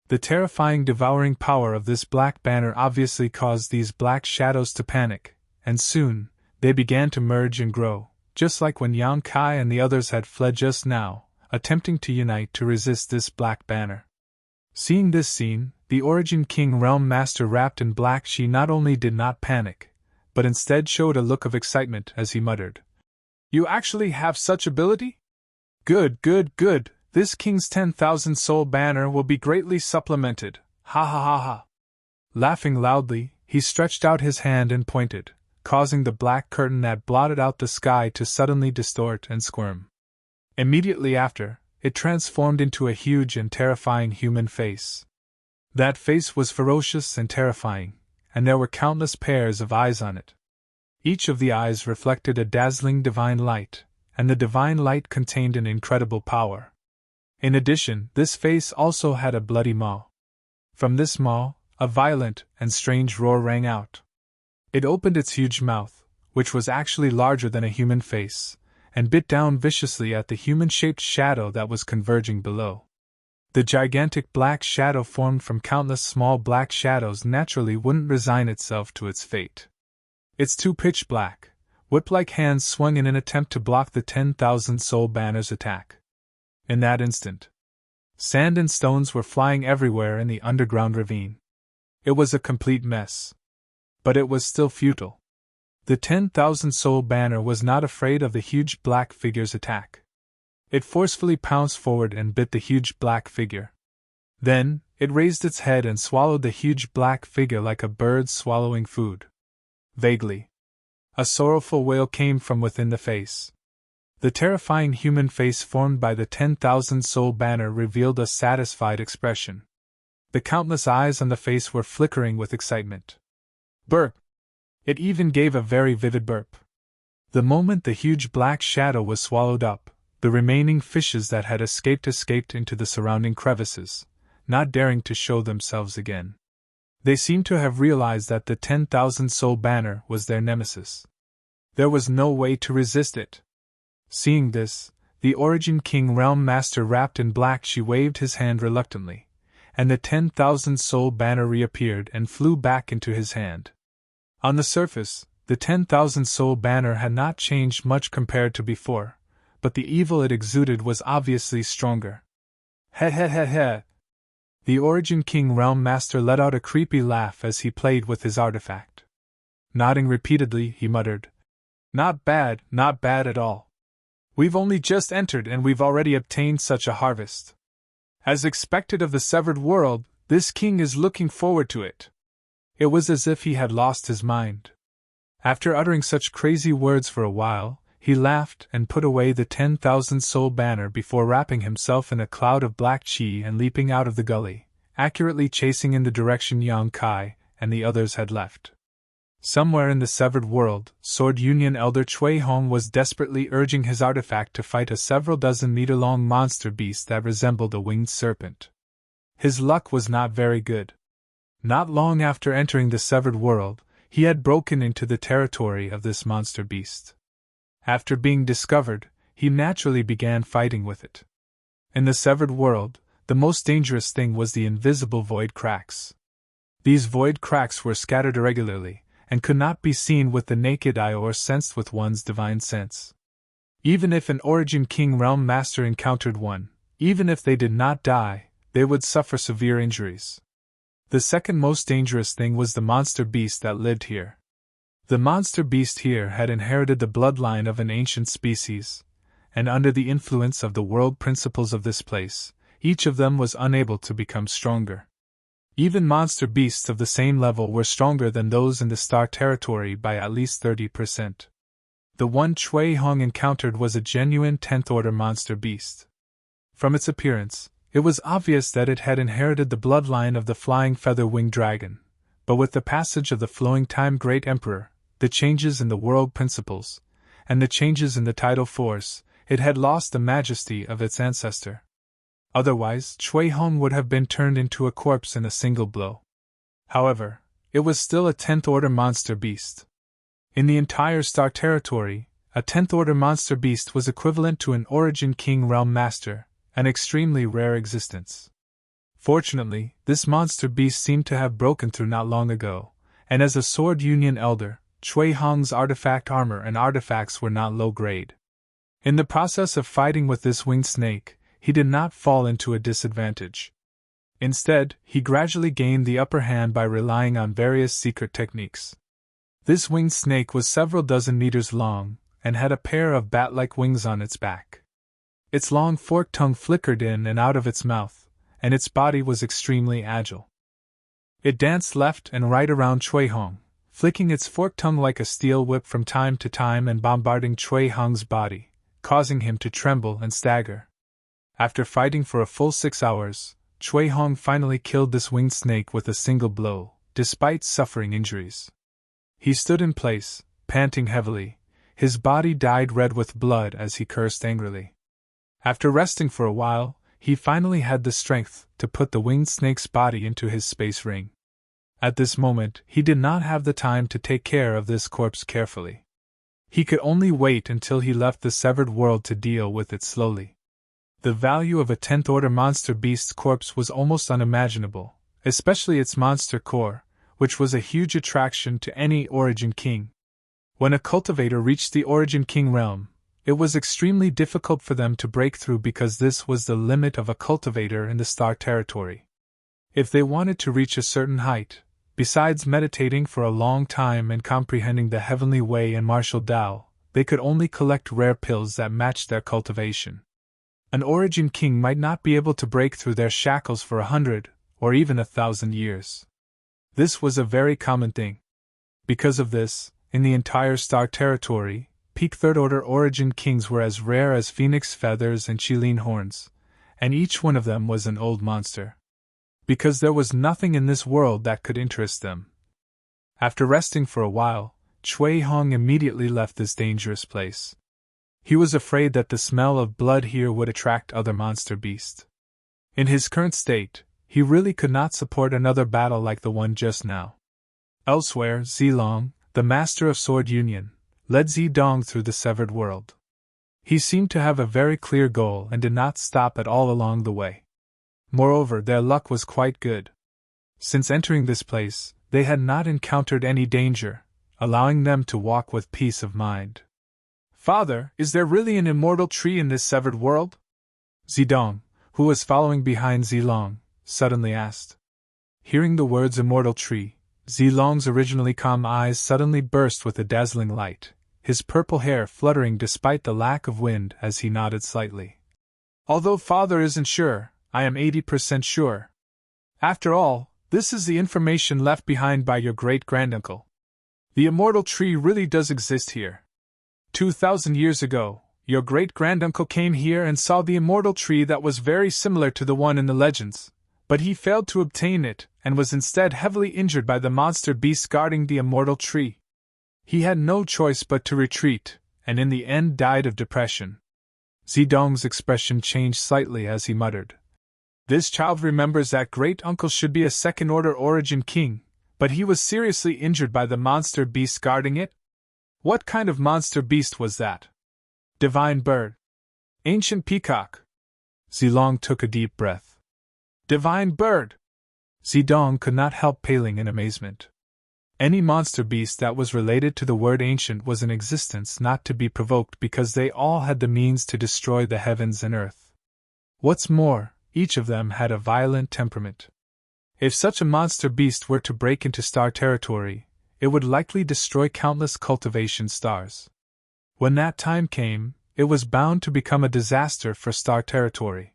The terrifying devouring power of this black banner obviously caused these black shadows to panic, and soon, they began to merge and grow, just like when Yang Kai and the others had fled just now, attempting to unite to resist this black banner. Seeing this scene, the Origin King Realm Master wrapped in black Qi not only did not panic, but instead showed a look of excitement as he muttered, You actually have such ability? Good, good, good, this King's 10,000 soul banner will be greatly supplemented, ha ha ha ha. Laughing loudly, he stretched out his hand and pointed, causing the black curtain that blotted out the sky to suddenly distort and squirm. Immediately after, it transformed into a huge and terrifying human face. That face was ferocious and terrifying, and there were countless pairs of eyes on it. Each of the eyes reflected a dazzling divine light, and the divine light contained an incredible power. In addition, this face also had a bloody maw. From this maw, a violent and strange roar rang out. It opened its huge mouth, which was actually larger than a human face, and bit down viciously at the human-shaped shadow that was converging below. The gigantic black shadow formed from countless small black shadows naturally wouldn't resign itself to its fate. Its two pitch black, whip-like hands swung in an attempt to block the 10,000 soul banner's attack. In that instant, sand and stones were flying everywhere in the underground ravine. It was a complete mess. But it was still futile. The 10,000 soul banner was not afraid of the huge black figure's attack. It forcefully pounced forward and bit the huge black figure. Then, it raised its head and swallowed the huge black figure like a bird swallowing food. Vaguely, a sorrowful wail came from within the face. The terrifying human face formed by the 10,000 soul banner revealed a satisfied expression. The countless eyes on the face were flickering with excitement. Burp! It even gave a very vivid burp. The moment the huge black shadow was swallowed up, the remaining fishes that had escaped into the surrounding crevices, not daring to show themselves again. They seemed to have realized that the 10,000 soul banner was their nemesis. There was no way to resist it. Seeing this, the Origin King Realm Master wrapped in black she waved his hand reluctantly, and the 10,000 soul banner reappeared and flew back into his hand. On the surface, the 10,000 soul banner had not changed much compared to before, but the evil it exuded was obviously stronger. He he he he. The Origin King Realm Master let out a creepy laugh as he played with his artifact. Nodding repeatedly, he muttered, not bad at all. We've only just entered and we've already obtained such a harvest. As expected of the severed world, this king is looking forward to it. It was as if he had lost his mind. After uttering such crazy words for a while, he laughed and put away the 10,000 soul banner before wrapping himself in a cloud of black chi and leaping out of the gully, accurately chasing in the direction Yang Kai and the others had left. Somewhere in the severed world, Sword Union Elder Chui Hong was desperately urging his artifact to fight a several dozen-meter-long monster beast that resembled a winged serpent. His luck was not very good. Not long after entering the severed world, he had broken into the territory of this monster beast. After being discovered, he naturally began fighting with it. In the severed world, the most dangerous thing was the invisible void cracks. These void cracks were scattered irregularly, and could not be seen with the naked eye or sensed with one's divine sense. Even if an Origin King Realm Master encountered one, even if they did not die, they would suffer severe injuries. The second most dangerous thing was the monster beast that lived here. The monster beast here had inherited the bloodline of an ancient species, and under the influence of the world principles of this place, each of them was unable to become stronger. Even monster beasts of the same level were stronger than those in the star territory by at least 30%. The one Chui Hong encountered was a genuine 10th order monster beast. From its appearance, it was obvious that it had inherited the bloodline of the flying feather-winged dragon, but with the passage of the flowing time Great Emperor, the changes in the world principles, and the changes in the tidal force, it had lost the majesty of its ancestor. Otherwise, Chui Hong would have been turned into a corpse in a single blow. However, it was still a 10th order monster beast. In the entire star territory, a 10th order monster beast was equivalent to an Origin King Realm Master, an extremely rare existence. Fortunately, this monster beast seemed to have broken through not long ago, and as a Sword Union Elder, Chui Hong's artifact armor and artifacts were not low grade. In the process of fighting with this winged snake, he did not fall into a disadvantage. Instead, he gradually gained the upper hand by relying on various secret techniques. This winged snake was several dozen meters long, and had a pair of bat-like wings on its back. Its long forked tongue flickered in and out of its mouth, and its body was extremely agile. It danced left and right around Chui Hong, flicking its forked tongue like a steel whip from time to time and bombarding Chui Hong's body, causing him to tremble and stagger. After fighting for a full 6 hours, Chui Hong finally killed this winged snake with a single blow, despite suffering injuries. He stood in place, panting heavily, his body dyed red with blood as he cursed angrily. After resting for a while, he finally had the strength to put the winged snake's body into his space ring. At this moment, he did not have the time to take care of this corpse carefully. He could only wait until he left the severed world to deal with it slowly. The value of a 10th order monster beast's corpse was almost unimaginable, especially its monster core, which was a huge attraction to any Origin King. When a cultivator reached the Origin King realm, it was extremely difficult for them to break through because this was the limit of a cultivator in the star territory. If they wanted to reach a certain height, besides meditating for a long time and comprehending the heavenly way and martial Tao, they could only collect rare pills that matched their cultivation. An Origin King might not be able to break through their shackles for 100 or even 1,000 years. This was a very common thing. Because of this, in the entire star territory, peak 3rd order Origin Kings were as rare as phoenix feathers and Qilin horns, and each one of them was an old monster. Because there was nothing in this world that could interest them. After resting for a while, Cui Hong immediately left this dangerous place. He was afraid that the smell of blood here would attract other monster beasts. In his current state, he really could not support another battle like the one just now. Elsewhere, Zilong, the master of Sword Union, led Zidong through the severed world. He seemed to have a very clear goal and did not stop at all along the way. Moreover, their luck was quite good. Since entering this place, they had not encountered any danger, allowing them to walk with peace of mind. "Father, is there really an immortal tree in this severed world?" Zidong, who was following behind Zilong, suddenly asked. Hearing the words immortal tree, Zilong's originally calm eyes suddenly burst with a dazzling light, his purple hair fluttering despite the lack of wind as he nodded slightly. "Although father isn't sure, I am 80% sure. After all, this is the information left behind by your great-granduncle. The immortal tree really does exist here. 2,000 years ago, your great-granduncle came here and saw the immortal tree that was very similar to the one in the legends, but he failed to obtain it and was instead heavily injured by the monster beasts guarding the immortal tree. He had no choice but to retreat, and in the end died of depression." Zidong's expression changed slightly as he muttered. "This child remembers that great-uncle should be a 2nd order Origin King, but he was seriously injured by the monster beast guarding it? What kind of monster beast was that? Divine bird? Ancient peacock?" Zilong took a deep breath. "Divine bird!" Zidong could not help paling in amazement. Any monster beast that was related to the word ancient was in existence not to be provoked because they all had the means to destroy the heavens and earth. What's more, each of them had a violent temperament. If such a monster beast were to break into star territory, it would likely destroy countless cultivation stars. When that time came, it was bound to become a disaster for star territory.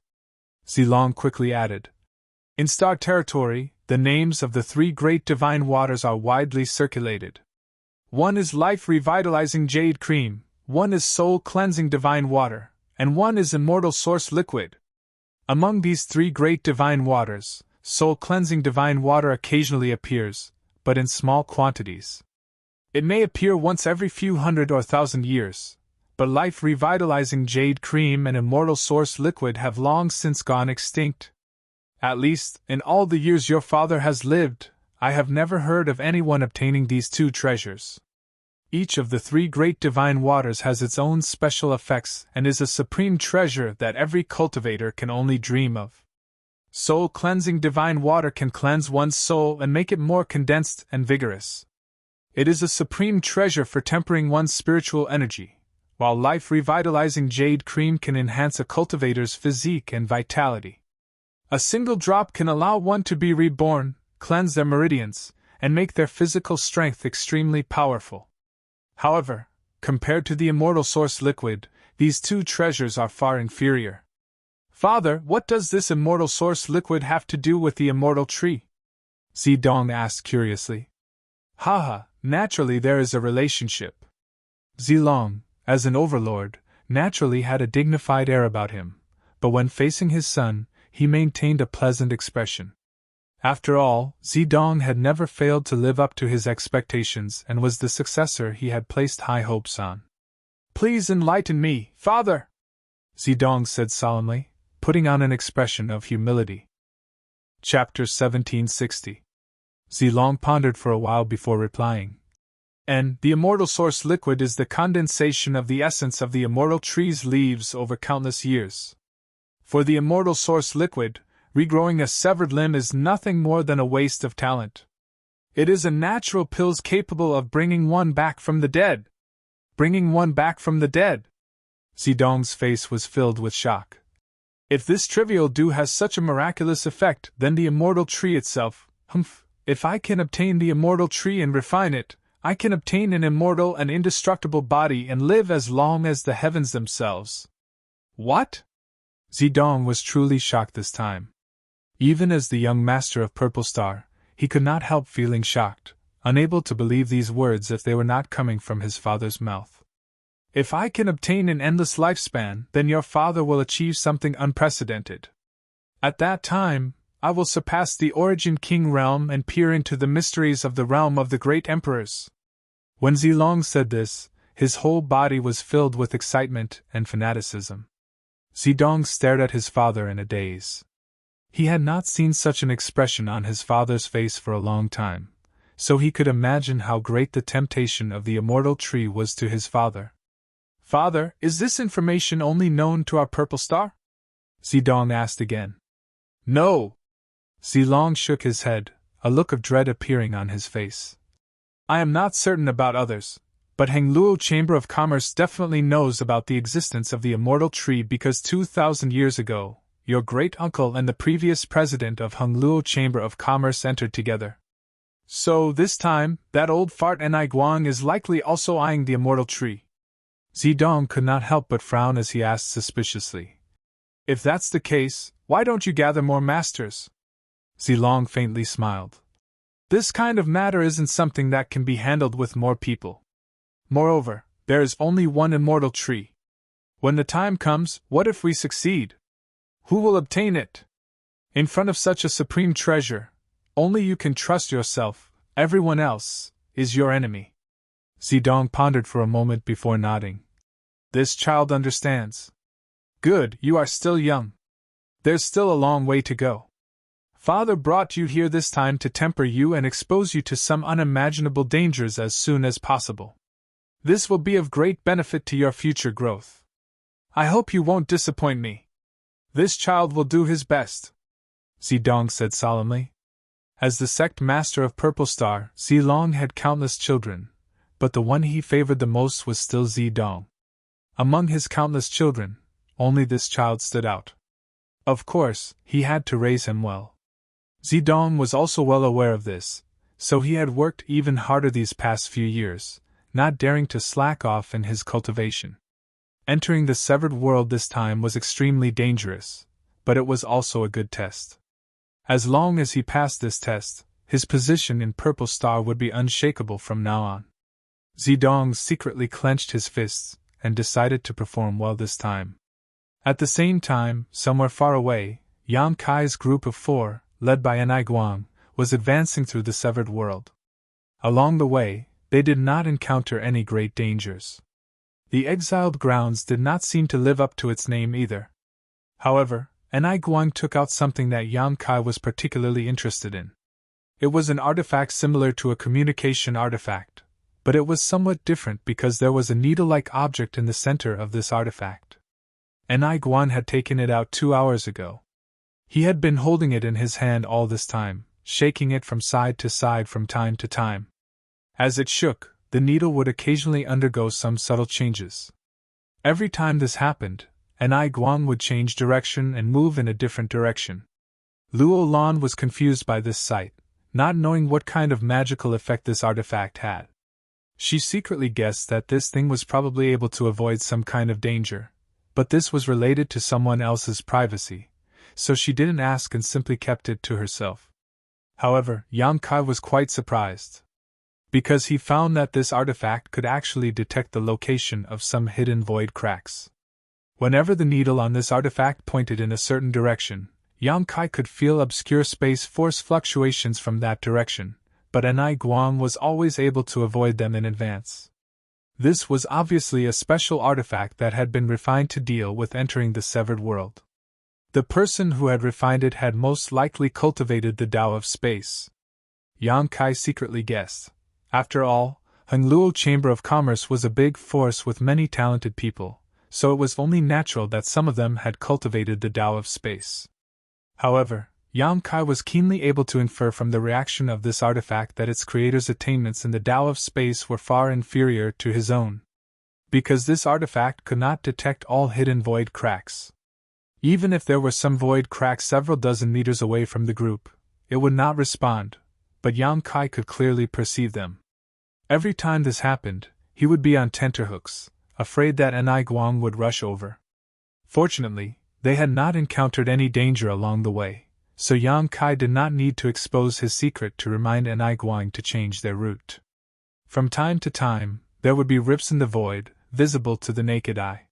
Zilong quickly added, "In star territory, the names of the 3 great divine waters are widely circulated. One is life-revitalizing jade cream, one is soul-cleansing divine water, and one is immortal source liquid. Among these 3 great divine waters, soul-cleansing divine water occasionally appears, but in small quantities. It may appear once every few hundred or thousand years, but life-revitalizing jade cream and immortal source liquid have long since gone extinct. At least, in all the years your father has lived, I have never heard of anyone obtaining these 2 treasures. Each of the 3 great divine waters has its own special effects and is a supreme treasure that every cultivator can only dream of. Soul-cleansing divine water can cleanse one's soul and make it more condensed and vigorous. It is a supreme treasure for tempering one's spiritual energy, while life-revitalizing jade cream can enhance a cultivator's physique and vitality. A single drop can allow one to be reborn, cleanse their meridians, and make their physical strength extremely powerful. However, compared to the immortal source liquid, these 2 treasures are far inferior. Father, what does this immortal source liquid have to do with the immortal tree? Zidong asked curiously. Haha, naturally there is a relationship. Zilong, as an overlord, naturally had a dignified air about him, but when facing his son, he maintained a pleasant expression. After all, Zidong had never failed to live up to his expectations and was the successor he had placed high hopes on. Please enlighten me, father, Zidong said solemnly. putting on an expression of humility. Chapter 1760. Zilong pondered for a while before replying. And the immortal source liquid is the condensation of the essence of the immortal tree's leaves over countless years. For the immortal source liquid, regrowing a severed limb is nothing more than a waste of talent. It is a natural pill capable of bringing one back from the dead. Bringing one back from the dead. Zidong's face was filled with shock. If this trivial dew has such a miraculous effect, then the immortal tree itself, if I can obtain the immortal tree and refine it, I can obtain an immortal and indestructible body and live as long as the heavens themselves. What? Zidong was truly shocked this time. Even as the young master of Purple Star, he could not help feeling shocked, unable to believe these words if they were not coming from his father's mouth. If I can obtain an endless lifespan, then your father will achieve something unprecedented. At that time, I will surpass the Origin King realm and peer into the mysteries of the realm of the great emperors. When Zilong said this, his whole body was filled with excitement and fanaticism. Zidong stared at his father in a daze. He had not seen such an expression on his father's face for a long time, so he could imagine how great the temptation of the immortal tree was to his father. Father, is this information only known to our Purple Star? Zidong asked again. No. Zilong shook his head, a look of dread appearing on his face. I am not certain about others, but Hengluo Chamber of Commerce definitely knows about the existence of the immortal tree because 2,000 years ago, your great-uncle and the previous president of Hengluo Chamber of Commerce entered together. So, this time, that old fart Enai Guang is likely also eyeing the immortal tree. Zidong could not help but frown as he asked suspiciously. If that's the case, why don't you gather more masters? Zilong faintly smiled. This kind of matter isn't something that can be handled with more people. Moreover, there is only one immortal tree. When the time comes, what if we succeed? Who will obtain it? In front of such a supreme treasure, only you can trust yourself, everyone else is your enemy. Zidong pondered for a moment before nodding. This child understands. Good, you are still young. There's still a long way to go. Father brought you here this time to temper you and expose you to some unimaginable dangers as soon as possible. This will be of great benefit to your future growth. I hope you won't disappoint me. This child will do his best, Zidong said solemnly. As the sect master of Purple Star, Zilong had countless children, but the one he favored the most was still Zidong. Among his countless children, only this child stood out. Of course, he had to raise him well. Zidong was also well aware of this, so he had worked even harder these past few years, not daring to slack off in his cultivation. Entering the severed world this time was extremely dangerous, but it was also a good test. As long as he passed this test, his position in Purple Star would be unshakable from now on. Zidong secretly clenched his fists and decided to perform well this time. At the same time, somewhere far away, Yang Kai's group of 4, led by Enai Guang, was advancing through the severed world. Along the way, they did not encounter any great dangers. The exiled grounds did not seem to live up to its name either. However, Enai Guang took out something that Yang Kai was particularly interested in. It was an artifact similar to a communication artifact, but it was somewhat different because there was a needle-like object in the center of this artifact. Enai Guan had taken it out 2 hours ago. He had been holding it in his hand all this time, shaking it from side to side from time to time. As it shook, the needle would occasionally undergo some subtle changes. Every time this happened, Enai Guan would change direction and move in a different direction. Luo Lan was confused by this sight, not knowing what kind of magical effect this artifact had. She secretly guessed that this thing was probably able to avoid some kind of danger, but this was related to someone else's privacy, so she didn't ask and simply kept it to herself. However, Yang Kai was quite surprised, because he found that this artifact could actually detect the location of some hidden void cracks. Whenever the needle on this artifact pointed in a certain direction, Yang Kai could feel obscure space force fluctuations from that direction, but Enai Guang was always able to avoid them in advance. This was obviously a special artifact that had been refined to deal with entering the severed world. The person who had refined it had most likely cultivated the Tao of space. Yang Kai secretly guessed. After all, Hengluo Chamber of Commerce was a big force with many talented people, so it was only natural that some of them had cultivated the Tao of space. However, Yang Kai was keenly able to infer from the reaction of this artifact that its creator's attainments in the Tao of space were far inferior to his own. Because this artifact could not detect all hidden void cracks. Even if there were some void cracks several dozen meters away from the group, it would not respond, but Yang Kai could clearly perceive them. Every time this happened, he would be on tenterhooks, afraid that Enai Guang would rush over. Fortunately, they had not encountered any danger along the way, so Yang Kai did not need to expose his secret to remind Enai Guang to change their route. From time to time, there would be rips in the void, visible to the naked eye.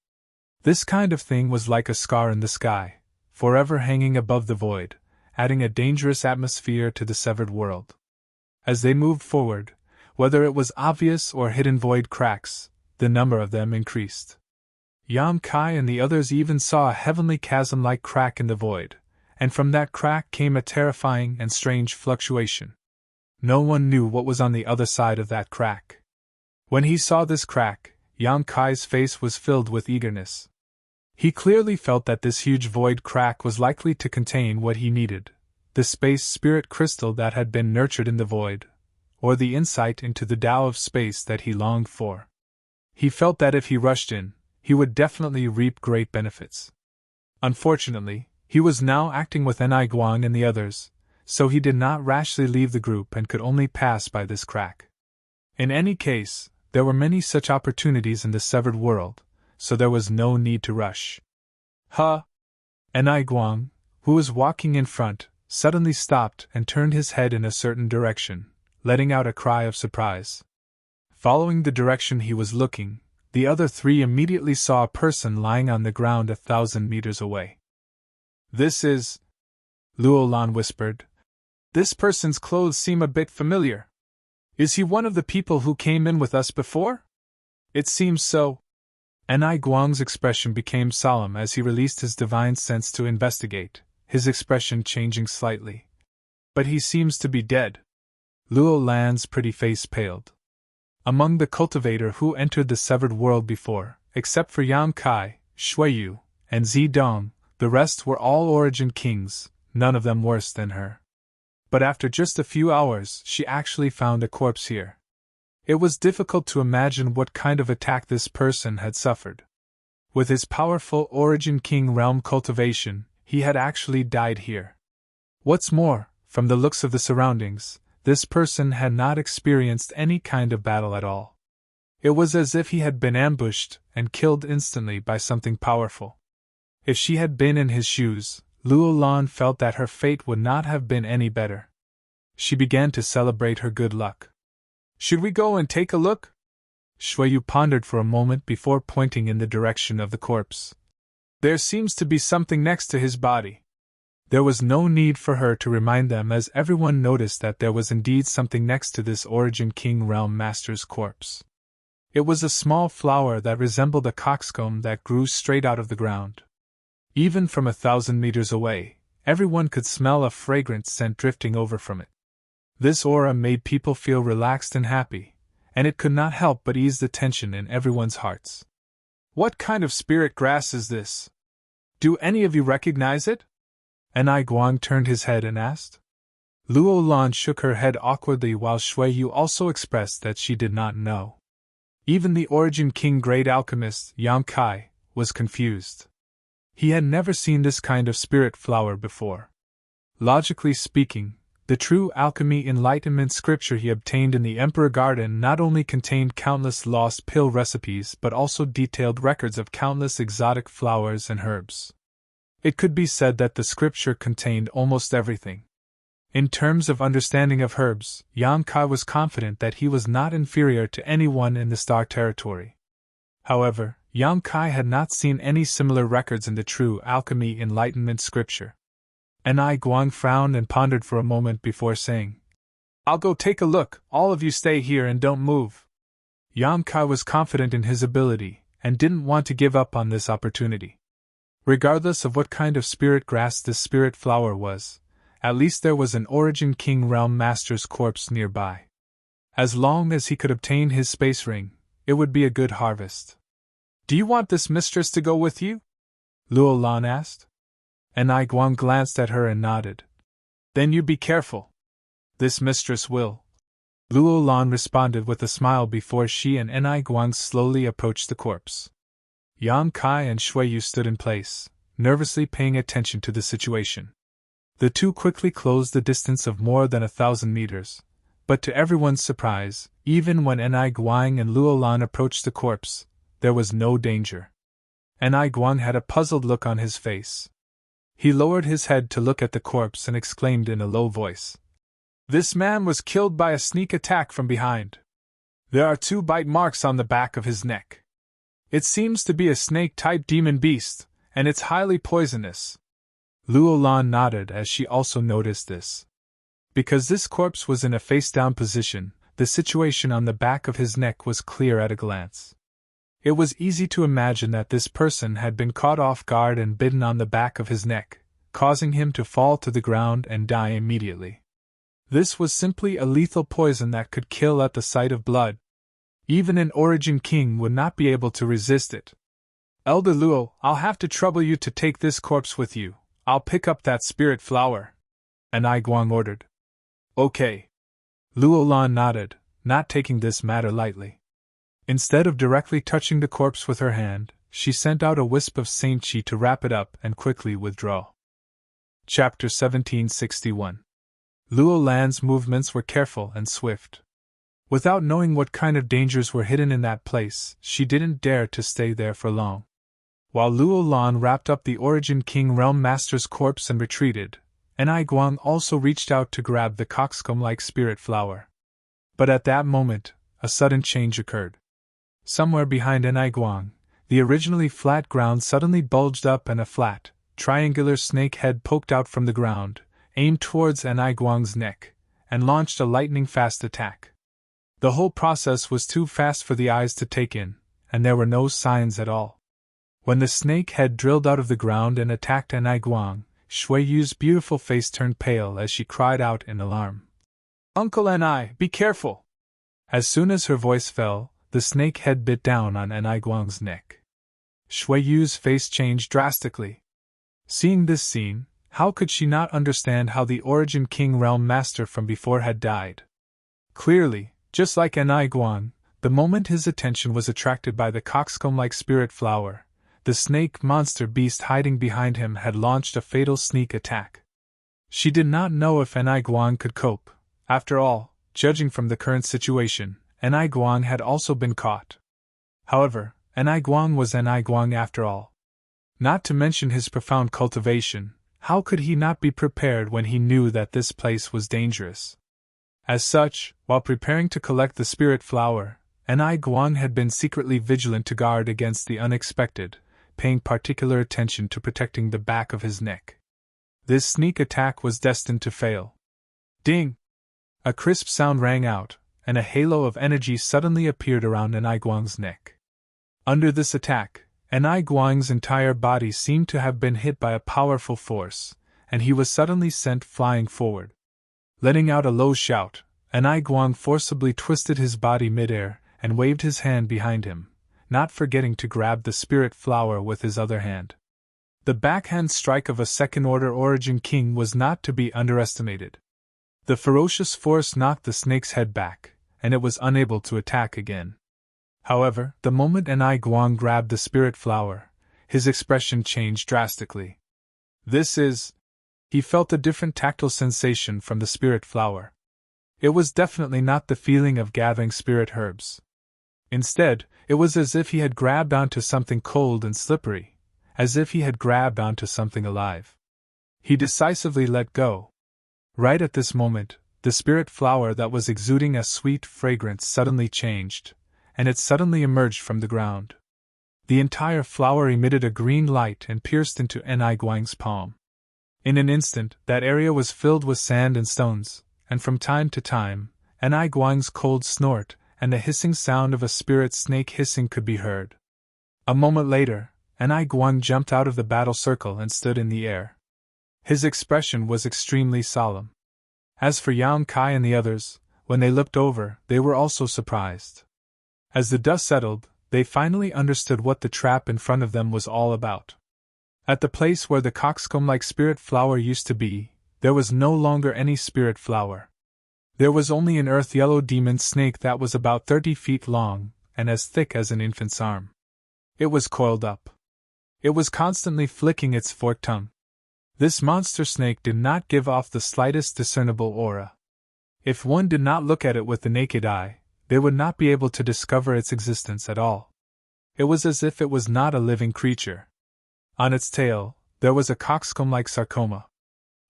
This kind of thing was like a scar in the sky, forever hanging above the void, adding a dangerous atmosphere to the severed world. As they moved forward, whether it was obvious or hidden void cracks, the number of them increased. Yang Kai and the others even saw a heavenly chasm-like crack in the void, and from that crack came a terrifying and strange fluctuation. No one knew what was on the other side of that crack. When he saw this crack, Yang Kai's face was filled with eagerness. He clearly felt that this huge void crack was likely to contain what he needed, the space spirit crystal that had been nurtured in the void, or the insight into the Tao of space that he longed for. He felt that if he rushed in, he would definitely reap great benefits. Unfortunately, he was now acting with Enai Guang and the others, so he did not rashly leave the group and could only pass by this crack. In any case, there were many such opportunities in the severed world, so there was no need to rush. Enai Guang, who was walking in front, suddenly stopped and turned his head in a certain direction, letting out a cry of surprise. Following the direction he was looking, the other three immediately saw a person lying on the ground 1,000 meters away. "This is..." Luo Lan whispered. "This person's clothes seem a bit familiar. Is he one of the people who came in with us before?" "It seems so." Enai Guang's expression became solemn as he released his divine sense to investigate, his expression changing slightly. "But he seems to be dead." Luo Lan's pretty face paled. Among the cultivator who entered the severed world before, except for Yang Kai, Shuiyu, and Zidong, the rest were all origin kings, none of them worse than her. But after just a few hours, she actually found a corpse here. It was difficult to imagine what kind of attack this person had suffered. With his powerful origin king realm cultivation, he had actually died here. What's more, from the looks of the surroundings, this person had not experienced any kind of battle at all. It was as if he had been ambushed and killed instantly by something powerful. If she had been in his shoes, Luo Lan felt that her fate would not have been any better. She began to celebrate her good luck. "Should we go and take a look?" Shuiyu pondered for a moment before pointing in the direction of the corpse. "There seems to be something next to his body." There was no need for her to remind them, as everyone noticed that there was indeed something next to this Origin King Realm Master's corpse. It was a small flower that resembled a coxcomb that grew straight out of the ground. Even from 1,000 meters away, everyone could smell a fragrant scent drifting over from it. This aura made people feel relaxed and happy, and it could not help but ease the tension in everyone's hearts. "What kind of spirit grass is this? Do any of you recognize it?" Enai Guang turned his head and asked. Luo Lan shook her head awkwardly, while Shuiyu also expressed that she did not know. Even the Origin King Great Alchemist, Yang Kai, was confused. He had never seen this kind of spirit flower before. Logically speaking, the true alchemy enlightenment scripture he obtained in the Emperor Garden not only contained countless lost pill recipes but also detailed records of countless exotic flowers and herbs. It could be said that the scripture contained almost everything. In terms of understanding of herbs, Yang Kai was confident that he was not inferior to anyone in the Star Territory. However, Yang Kai had not seen any similar records in the true alchemy enlightenment scripture. Enai Guang frowned and pondered for a moment before saying, "I'll go take a look, all of you stay here and don't move." Yang Kai was confident in his ability, and didn't want to give up on this opportunity. Regardless of what kind of spirit grass this spirit flower was, at least there was an Origin King Realm Master's corpse nearby. As long as he could obtain his space ring, it would be a good harvest. Do you want this mistress to go with you? Luo Lan asked. Enai Guang glanced at her and nodded. Then you be careful. This mistress will. Luo Lan responded with a smile before she and Enai Guang slowly approached the corpse. Yang Kai and Shui Yu stood in place, nervously paying attention to the situation. The two quickly closed the distance of more than 1,000 meters, but to everyone's surprise, even when Enai Guang and Luo Lan approached the corpse, there was no danger. Enai Guang had a puzzled look on his face. He lowered his head to look at the corpse and exclaimed in a low voice. This man was killed by a sneak attack from behind. There are 2 bite marks on the back of his neck. It seems to be a snake-type demon beast, and it's highly poisonous. Luo Lan nodded as she also noticed this. Because this corpse was in a face-down position, the situation on the back of his neck was clear at a glance. It was easy to imagine that this person had been caught off guard and bitten on the back of his neck, causing him to fall to the ground and die immediately. This was simply a lethal poison that could kill at the sight of blood. Even an Origin King would not be able to resist it. Elder Luo, I'll have to trouble you to take this corpse with you. I'll pick up that spirit flower. Enai Guang ordered. Okay. Luo Lan nodded, not taking this matter lightly. Instead of directly touching the corpse with her hand, she sent out a wisp of Saint Chi to wrap it up and quickly withdraw. Chapter 1761. Luo Lan's movements were careful and swift. Without knowing what kind of dangers were hidden in that place, she didn't dare to stay there for long. While Luo Lan wrapped up the Origin King Realm Master's corpse and retreated, Enai Guang also reached out to grab the coxcomb-like spirit flower. But at that moment, a sudden change occurred. Somewhere behind Enai Guang, the originally flat ground suddenly bulged up and a flat, triangular snake head poked out from the ground, aimed towards Enai Guang's neck, and launched a lightning-fast attack. The whole process was too fast for the eyes to take in, and there were no signs at all. When the snake head drilled out of the ground and attacked Enai Guang, Shui Yu's beautiful face turned pale as she cried out in alarm. Uncle Enai, be careful! As soon as her voice fell, the snake head bit down on Enai Guang's neck. Shui Yu's face changed drastically. Seeing this scene, how could she not understand how the Origin King Realm Master from before had died? Clearly, just like Enai Guang, the moment his attention was attracted by the coxcomb-like spirit flower, the snake monster beast hiding behind him had launched a fatal sneak attack. She did not know if Enai Guang could cope. After all, judging from the current situation, Enai Guang had also been caught. However, Enai Guang was Enai Guang after all. Not to mention his profound cultivation, how could he not be prepared when he knew that this place was dangerous? As such, while preparing to collect the spirit flower, Enai Guang had been secretly vigilant to guard against the unexpected, paying particular attention to protecting the back of his neck. This sneak attack was destined to fail. Ding! A crisp sound rang out, and a halo of energy suddenly appeared around Enai Guang's neck. Under this attack, Enai Guang's entire body seemed to have been hit by a powerful force, and he was suddenly sent flying forward. Letting out a low shout, Enai Guang forcibly twisted his body midair and waved his hand behind him, not forgetting to grab the spirit flower with his other hand. The backhand strike of a second-order Origin King was not to be underestimated. The ferocious force knocked the snake's head back, and it was unable to attack again. However, the moment Enai Guang grabbed the spirit flower, his expression changed drastically. He felt a different tactile sensation from the spirit flower. It was definitely not the feeling of gathering spirit herbs. Instead, it was as if he had grabbed onto something cold and slippery, as if he had grabbed onto something alive. He decisively let go. Right at this moment, the spirit flower that was exuding a sweet fragrance suddenly changed, and it suddenly emerged from the ground. The entire flower emitted a green light and pierced into Enai Guang's palm. In an instant, that area was filled with sand and stones, and from time to time, Enai Guang's cold snort and the hissing sound of a spirit snake hissing could be heard. A moment later, and Ai Guang jumped out of the battle circle and stood in the air. His expression was extremely solemn. As for Yang Kai and the others, when they looked over, they were also surprised. As the dust settled, they finally understood what the trap in front of them was all about. At the place where the coxcomb-like spirit flower used to be, there was no longer any spirit flower. There was only an earth-yellow demon snake that was about 30 feet long and as thick as an infant's arm. It was coiled up. It was constantly flicking its forked tongue. This monster snake did not give off the slightest discernible aura. If one did not look at it with the naked eye, they would not be able to discover its existence at all. It was as if it was not a living creature. On its tail, there was a coxcomb-like sarcoma.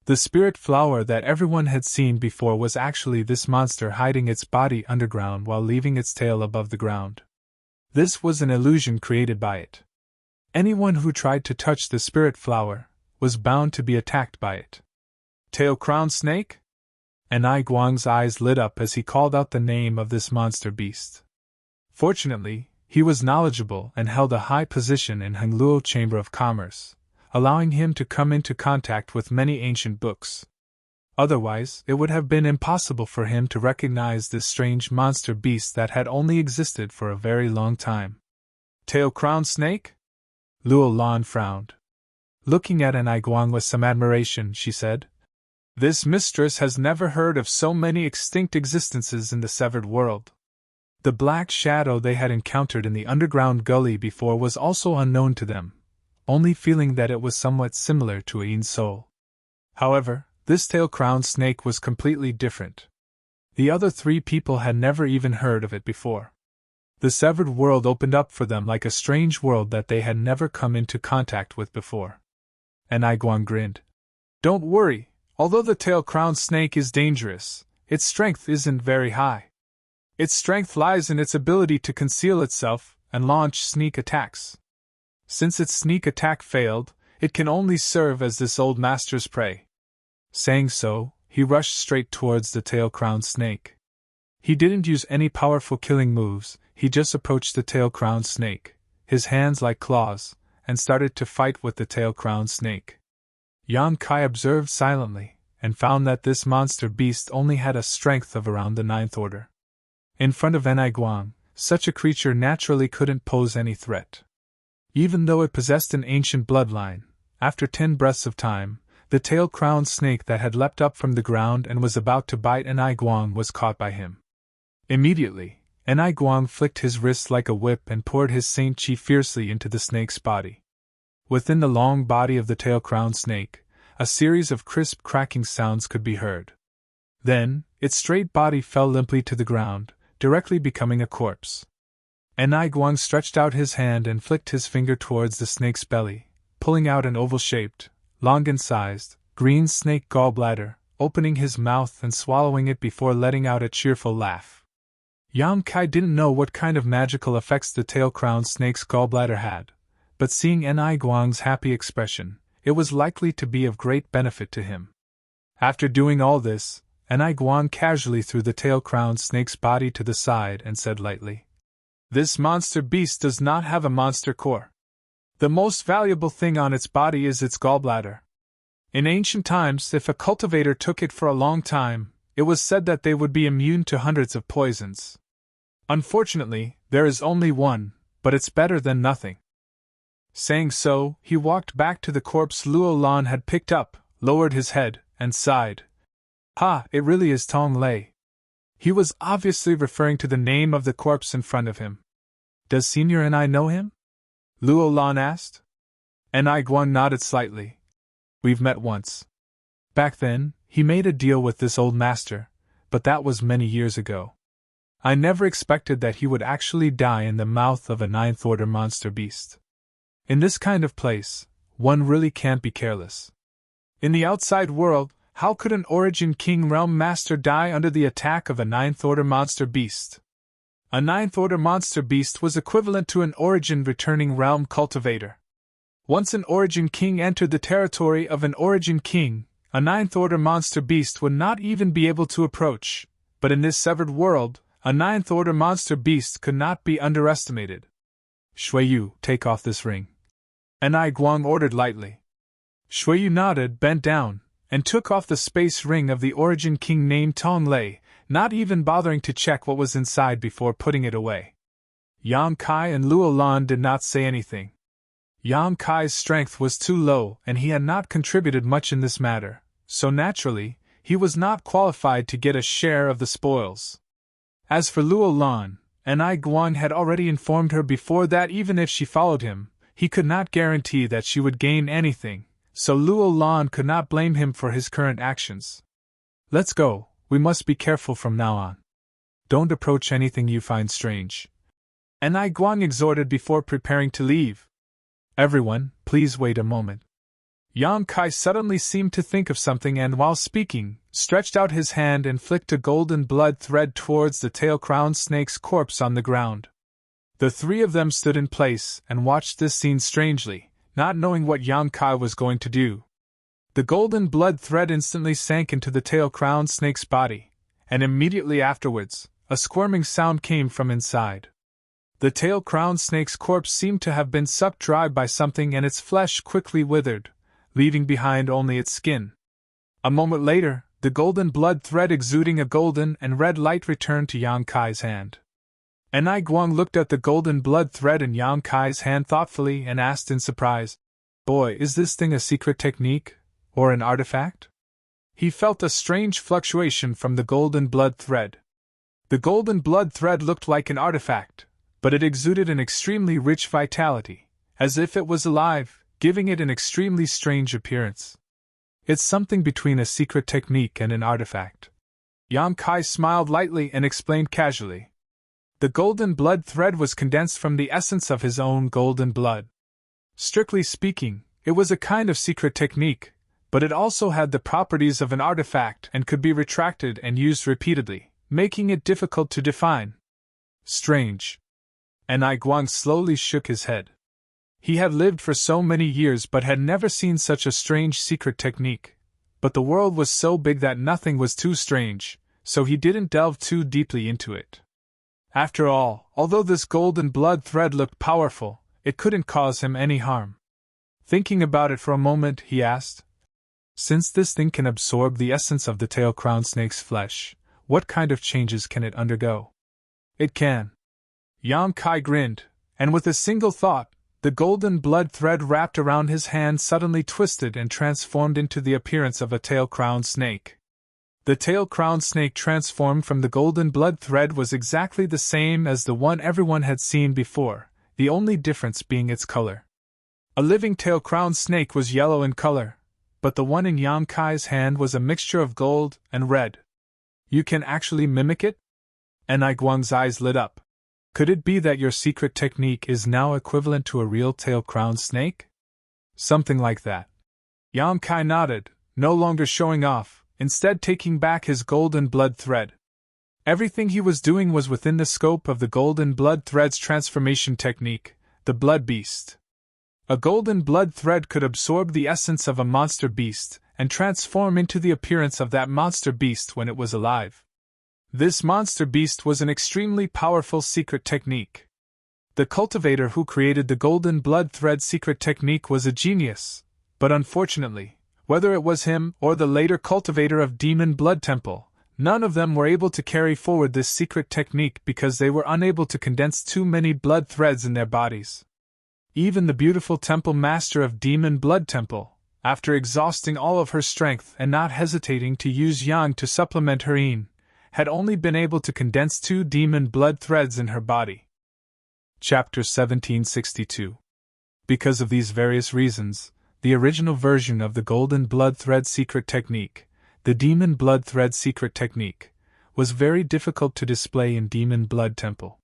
The spirit flower that everyone had seen before was actually this monster hiding its body underground while leaving its tail above the ground. This was an illusion created by it. Anyone who tried to touch the spirit flower was bound to be attacked by it. Tail-crowned snake? And Ai Guang's eyes lit up as he called out the name of this monster beast. Fortunately, he was knowledgeable and held a high position in Hengluo Chamber of Commerce, allowing him to come into contact with many ancient books. Otherwise, it would have been impossible for him to recognize this strange monster beast that had only existed for a very long time. Tail-crowned snake? Luo Lan frowned. Looking at Ai Guang with some admiration, she said, "This mistress has never heard of so many extinct existences in the severed world." The black shadow they had encountered in the underground gully before was also unknown to them, only feeling that it was somewhat similar to a yin soul. However, this tail-crowned snake was completely different. The other three people had never even heard of it before. The severed world opened up for them like a strange world that they had never come into contact with before. And Ai Guang grinned. "Don't worry, although the tail-crowned snake is dangerous, its strength isn't very high. Its strength lies in its ability to conceal itself and launch sneak attacks. Since its sneak attack failed, it can only serve as this old master's prey." Saying so, he rushed straight towards the tail-crowned snake. He didn't use any powerful killing moves, he just approached the tail-crowned snake, his hands like claws, and started to fight with the tail-crowned snake. Yang Kai observed silently, and found that this monster beast only had a strength of around the 9th order. In front of Ai Guang, such a creature naturally couldn't pose any threat. Even though it possessed an ancient bloodline, after 10 breaths of time, the tail-crowned snake that had leapt up from the ground and was about to bite Ai Guang was caught by him. Immediately, Ai Guang flicked his wrists like a whip and poured his saint chi fiercely into the snake's body. Within the long body of the tail-crowned snake, a series of crisp cracking sounds could be heard. Then, its straight body fell limply to the ground, directly becoming a corpse. Ai Guang stretched out his hand and flicked his finger towards the snake's belly, pulling out an oval-shaped, longan-sized, green snake gallbladder, opening his mouth and swallowing it before letting out a cheerful laugh. Yang Kai didn't know what kind of magical effects the tail-crowned snake's gallbladder had, but seeing Ai Guang's happy expression, it was likely to be of great benefit to him. After doing all this, Ai Guang casually threw the tail-crowned snake's body to the side and said lightly, "This monster beast does not have a monster core. The most valuable thing on its body is its gallbladder. In ancient times, if a cultivator took it for a long time, it was said that they would be immune to hundreds of poisons. Unfortunately, there is only one, but it's better than nothing." Saying so, he walked back to the corpse Luo Lan had picked up, lowered his head, and sighed. "Ha, it really is Tong Lei." He was obviously referring to the name of the corpse in front of him. "Does Senior and I know him?" Luo Lan asked. Ai Guang nodded slightly. "We've met once. Back then, he made a deal with this old master, but that was many years ago. I never expected that he would actually die in the mouth of a 9th order monster beast. In this kind of place, one really can't be careless. In the outside world, how could an Origin King Realm Master die under the attack of a 9th order monster beast? A 9th order monster beast was equivalent to an Origin returning realm cultivator. Once an Origin King entered the territory of an Origin King, a 9th order monster beast would not even be able to approach, but in this severed world, a 9th order monster beast could not be underestimated. "Shui Yu, take off this ring." and I Guang ordered lightly. Shui Yu nodded, bent down, and took off the space ring of the Origin King named Tong Lei, not even bothering to check what was inside before putting it away. Yang Kai and Luo Lan did not say anything. Yang Kai's strength was too low and he had not contributed much in this matter, so naturally, he was not qualified to get a share of the spoils. As for Luo Lan, Anai Guang had already informed her before that even if she followed him, he could not guarantee that she would gain anything, so Luo Lan could not blame him for his current actions. Let's go, we must be careful from now on. Don't approach anything you find strange. Anai Guang exhorted before preparing to leave. Everyone, please wait a moment. Yang Kai suddenly seemed to think of something and while speaking, stretched out his hand and flicked a golden blood thread towards the tail-crowned snake's corpse on the ground. The three of them stood in place and watched this scene strangely, not knowing what Yang Kai was going to do. The golden blood thread instantly sank into the tail-crowned snake's body, and immediately afterwards, a squirming sound came from inside. The tail-crowned snake's corpse seemed to have been sucked dry by something and its flesh quickly withered, leaving behind only its skin. A moment later, the golden blood thread exuding a golden and red light returned to Yang Kai's hand. Anai Guang looked at the golden blood thread in Yang Kai's hand thoughtfully and asked in surprise, "Boy, is this thing a secret technique, or an artifact?" He felt a strange fluctuation from the golden blood thread. The golden blood thread looked like an artifact, but it exuded an extremely rich vitality, as if it was alive, giving it an extremely strange appearance. It's something between a secret technique and an artifact. Yang Kai smiled lightly and explained casually. The golden blood thread was condensed from the essence of his own golden blood. Strictly speaking, it was a kind of secret technique, but it also had the properties of an artifact and could be retracted and used repeatedly, making it difficult to define. Strange. Anai Guang slowly shook his head. He had lived for so many years but had never seen such a strange secret technique. But the world was so big that nothing was too strange, so he didn't delve too deeply into it. After all, although this golden blood thread looked powerful, it couldn't cause him any harm. Thinking about it for a moment, he asked, "Since this thing can absorb the essence of the tail-crowned snake's flesh, what kind of changes can it undergo?" "It can." Yang Kai grinned, and with a single thought, the golden blood thread wrapped around his hand suddenly twisted and transformed into the appearance of a tail-crowned snake. The tail-crowned snake transformed from the golden blood thread was exactly the same as the one everyone had seen before, the only difference being its color. A living tail-crowned snake was yellow in color, but the one in Yang Kai's hand was a mixture of gold and red. "You can actually mimic it?" Anai Guang's eyes lit up. "Could it be that your secret technique is now equivalent to a real tail-crowned snake?" "Something like that." Yang Kai nodded, no longer showing off, instead taking back his golden blood thread. Everything he was doing was within the scope of the golden blood thread's transformation technique, the blood beast. A golden blood thread could absorb the essence of a monster beast and transform into the appearance of that monster beast when it was alive. This monster beast was an extremely powerful secret technique. The cultivator who created the golden blood thread secret technique was a genius, but unfortunately, whether it was him or the later cultivator of Demon Blood Temple, none of them were able to carry forward this secret technique because they were unable to condense too many blood threads in their bodies. Even the beautiful temple master of Demon Blood Temple, after exhausting all of her strength and not hesitating to use yang to supplement her yin, had only been able to condense 2 demon blood threads in her body. Chapter 1762. Because of these various reasons, the original version of the golden blood thread secret technique, the demon blood thread secret technique, was very difficult to display in Demon Blood Temple.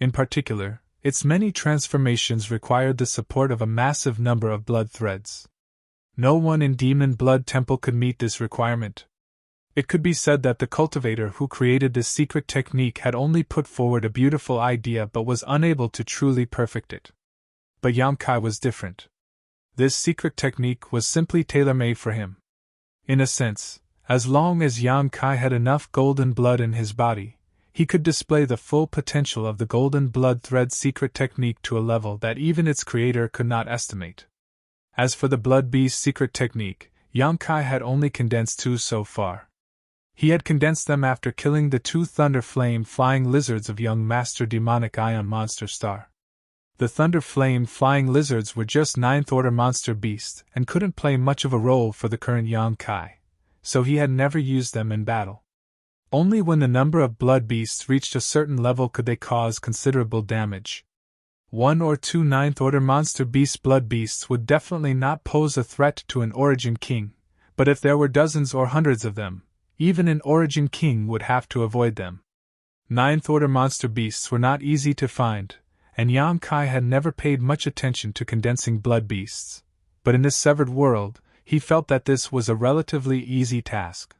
In particular, its many transformations required the support of a massive number of blood threads. No one in Demon Blood Temple could meet this requirement. It could be said that the cultivator who created this secret technique had only put forward a beautiful idea but was unable to truly perfect it. But Yang Kai was different. This secret technique was simply tailor-made for him. In a sense, as long as Yang Kai had enough golden blood in his body, he could display the full potential of the golden blood thread secret technique to a level that even its creator could not estimate. As for the blood beast secret technique, Yang Kai had only condensed 2 so far. He had condensed them after killing the 2 thunder flame flying lizards of young Master Demonic Ion Monster Star. The thunder flame flying lizards were just 9th order monster beasts and couldn't play much of a role for the current Yang Kai, so he had never used them in battle. Only when the number of blood beasts reached a certain level could they cause considerable damage. 1 or 2 9th order monster beast blood beasts would definitely not pose a threat to an Origin King, but if there were dozens or hundreds of them, even an Origin King would have to avoid them. 9th order monster beasts were not easy to find, and Yang Kai had never paid much attention to condensing blood beasts, but in this severed world, he felt that this was a relatively easy task.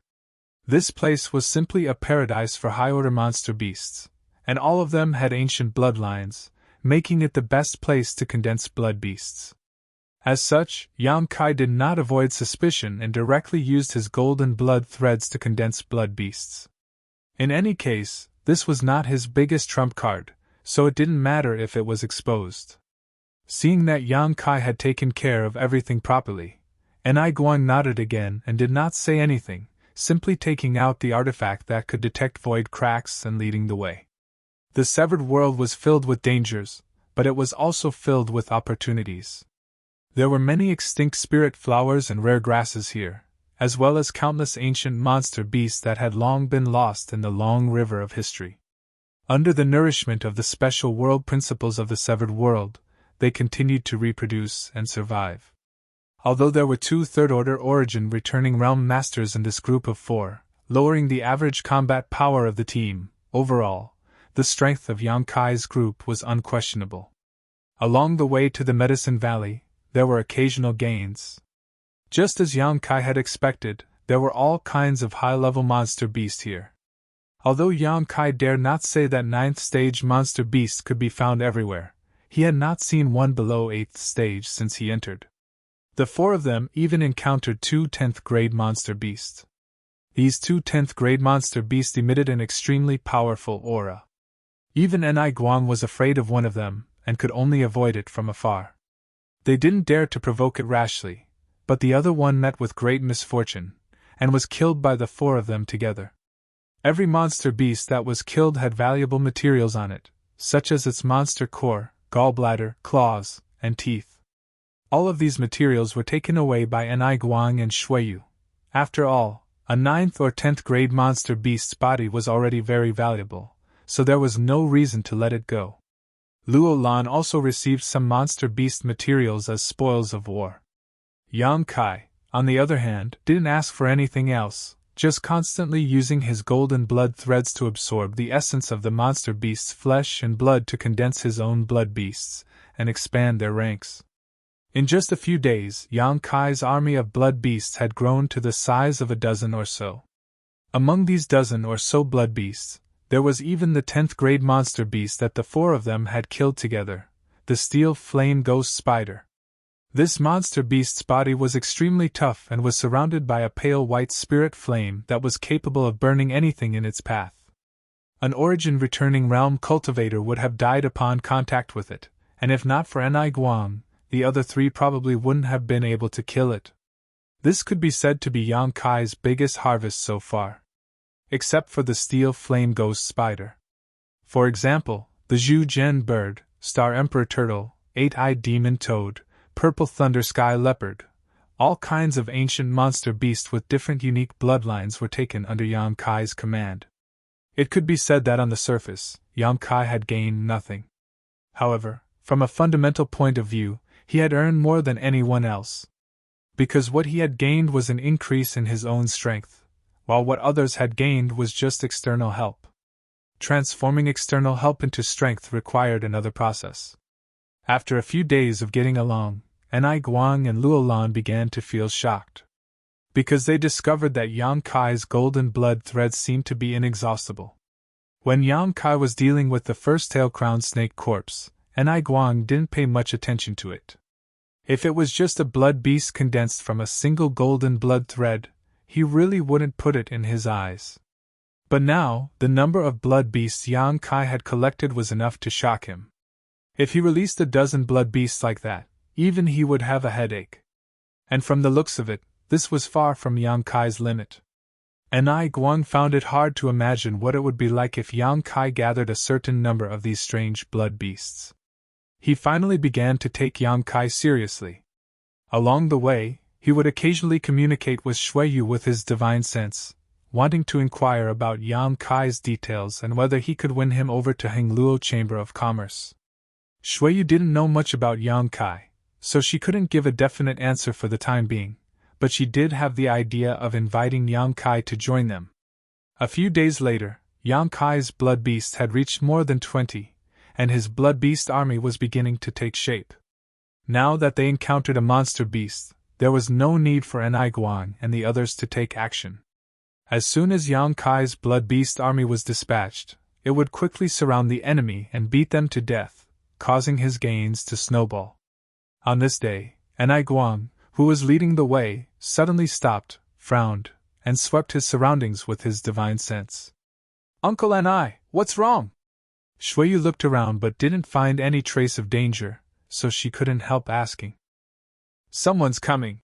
This place was simply a paradise for high-order monster beasts, and all of them had ancient bloodlines, making it the best place to condense blood beasts. As such, Yang Kai did not avoid suspicion and directly used his golden blood threads to condense blood beasts. In any case, this was not his biggest trump card, so it didn't matter if it was exposed. Seeing that Yang Kai had taken care of everything properly, Enai Guang nodded again and did not say anything, simply taking out the artifact that could detect void cracks and leading the way. The severed world was filled with dangers, but it was also filled with opportunities. There were many extinct spirit flowers and rare grasses here, as well as countless ancient monster beasts that had long been lost in the long river of history. Under the nourishment of the special world principles of the severed world, they continued to reproduce and survive. Although there were 2 third-order origin returning realm masters in this group of 4, lowering the average combat power of the team, overall, the strength of Yang Kai's group was unquestionable. Along the way to the Medicine Valley, there were occasional gains. Just as Yang Kai had expected, there were all kinds of high-level monster beasts here. Although Yang Kai dared not say that 9th stage monster beasts could be found everywhere, he had not seen one below 8th stage since he entered. The 4 of them even encountered 2 10th grade monster beasts. These 2 10th grade monster beasts emitted an extremely powerful aura. Even Enai Guang was afraid of one of them, and could only avoid it from afar. They didn't dare to provoke it rashly, but the other one met with great misfortune, and was killed by the 4 of them together. Every monster beast that was killed had valuable materials on it, such as its monster core, gallbladder, claws, and teeth. All of these materials were taken away by Enai Guang and Shuiyu. After all, a 9th or 10th grade monster beast's body was already very valuable, so there was no reason to let it go. Luo Lan also received some monster beast materials as spoils of war. Yang Kai, on the other hand, didn't ask for anything else, just constantly using his golden blood threads to absorb the essence of the monster beast's flesh and blood to condense his own blood beasts and expand their ranks. In just a few days, Yang Kai's army of blood beasts had grown to the size of a dozen or so. Among these dozen or so blood beasts, there was even the 10th grade monster beast that the 4 of them had killed together, the steel flame ghost spider. This monster beast's body was extremely tough and was surrounded by a pale white spirit flame that was capable of burning anything in its path. An origin returning realm cultivator would have died upon contact with it, and if not for Enai Guang, the other 3 probably wouldn't have been able to kill it. This could be said to be Yang Kai's biggest harvest so far. Except for the steel flame ghost spider. For example, the Zhu Zhen bird, star emperor turtle, 8-eyed demon toad, purple thunder sky leopard, all kinds of ancient monster beasts with different unique bloodlines were taken under Yang Kai's command. It could be said that on the surface, Yang Kai had gained nothing. However, from a fundamental point of view, he had earned more than anyone else. Because what he had gained was an increase in his own strength, while what others had gained was just external help. Transforming external help into strength required another process. After a few days of getting along, Enai Guang and Luo Lan began to feel shocked. Because they discovered that Yang Kai's golden blood threads seemed to be inexhaustible. When Yang Kai was dealing with the first tail-crowned snake corpse, Enai Guang didn't pay much attention to it. If it was just a blood beast condensed from a single golden blood thread, he really wouldn't put it in his eyes. But now, the number of blood beasts Yang Kai had collected was enough to shock him. If he released a dozen blood beasts like that, even he would have a headache. And from the looks of it, this was far from Yang Kai's limit. And Guang found it hard to imagine what it would be like if Yang Kai gathered a certain number of these strange blood beasts. He finally began to take Yang Kai seriously. Along the way, he would occasionally communicate with Shuiyu with his divine sense, wanting to inquire about Yang Kai's details and whether he could win him over to Hengluo Chamber of Commerce. Shuiyu didn't know much about Yang Kai, so she couldn't give a definite answer for the time being, but she did have the idea of inviting Yang Kai to join them. A few days later, Yang Kai's blood beast had reached more than 20, and his blood beast army was beginning to take shape. Now that they encountered a monster beast, there was no need for Guang and the others to take action. As soon as Yang Kai's blood beast army was dispatched, it would quickly surround the enemy and beat them to death, causing his gains to snowball. On this day, Guang, who was leading the way, suddenly stopped, frowned, and swept his surroundings with his divine sense. "Uncle what's wrong?" Shuiyu looked around but didn't find any trace of danger, so she couldn't help asking. "Someone's coming."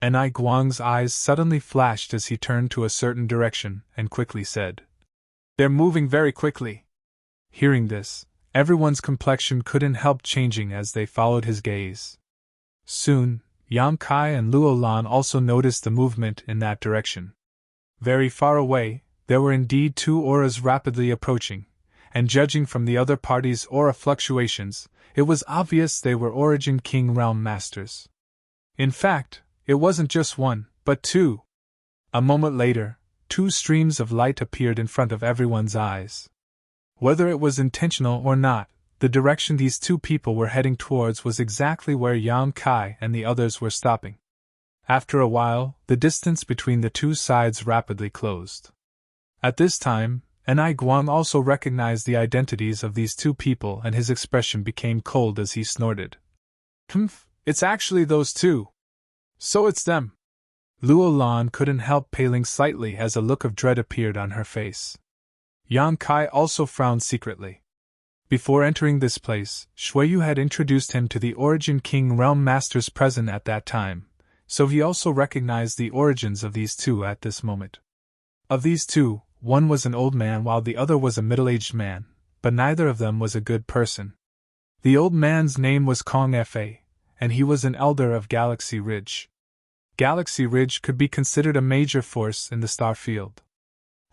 Guang's eyes suddenly flashed as he turned to a certain direction and quickly said, "They're moving very quickly." Hearing this, everyone's complexion couldn't help changing as they followed his gaze. Soon, Yang Kai and Luo Lan also noticed the movement in that direction. Very far away, there were indeed two auras rapidly approaching, and judging from the other party's aura fluctuations, it was obvious they were Origin King Realm Masters. In fact, it wasn't just one, but two. A moment later, two streams of light appeared in front of everyone's eyes. Whether it was intentional or not, the direction these two people were heading towards was exactly where Yang Kai and the others were stopping. After a while, the distance between the two sides rapidly closed. At this time, Guang also recognized the identities of these two people and his expression became cold as he snorted. "Humph, it's actually those two. So it's them." Luo Lan couldn't help paling slightly as a look of dread appeared on her face. Yang Kai also frowned secretly. Before entering this place, Shuiyu had introduced him to the Origin King Realm Masters present at that time, so he also recognized the origins of these two at this moment. Of these two, one was an old man while the other was a middle-aged man, but neither of them was a good person. The old man's name was Kong Fa, and he was an elder of Galaxy Ridge. Galaxy Ridge could be considered a major force in the star field.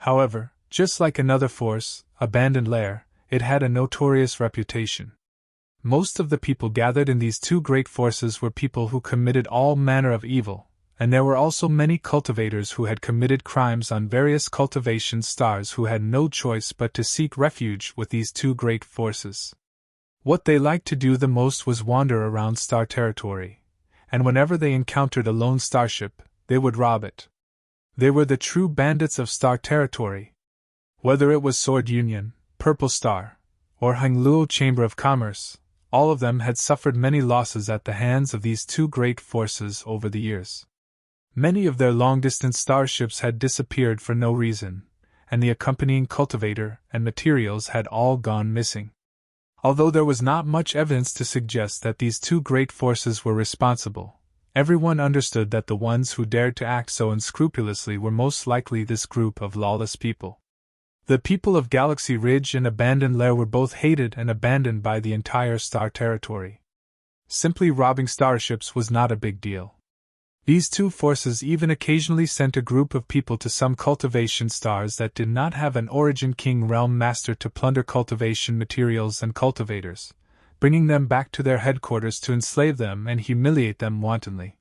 However, just like another force, Abandoned Lair, it had a notorious reputation. Most of the people gathered in these two great forces were people who committed all manner of evil, and there were also many cultivators who had committed crimes on various cultivation stars who had no choice but to seek refuge with these two great forces. What they liked to do the most was wander around star territory, and whenever they encountered a lone starship, they would rob it. They were the true bandits of star territory. Whether it was Sword Union, Purple Star, or Hengluo Chamber of Commerce, all of them had suffered many losses at the hands of these two great forces over the years. Many of their long-distance starships had disappeared for no reason, and the accompanying cultivator and materials had all gone missing. Although there was not much evidence to suggest that these two great forces were responsible, everyone understood that the ones who dared to act so unscrupulously were most likely this group of lawless people. The people of Galaxy Ridge and Abandoned Lair were both hated and abandoned by the entire star territory. Simply robbing starships was not a big deal. These two forces even occasionally sent a group of people to some cultivation stars that did not have an Origin King Realm Master to plunder cultivation materials and cultivators, bringing them back to their headquarters to enslave them and humiliate them wantonly.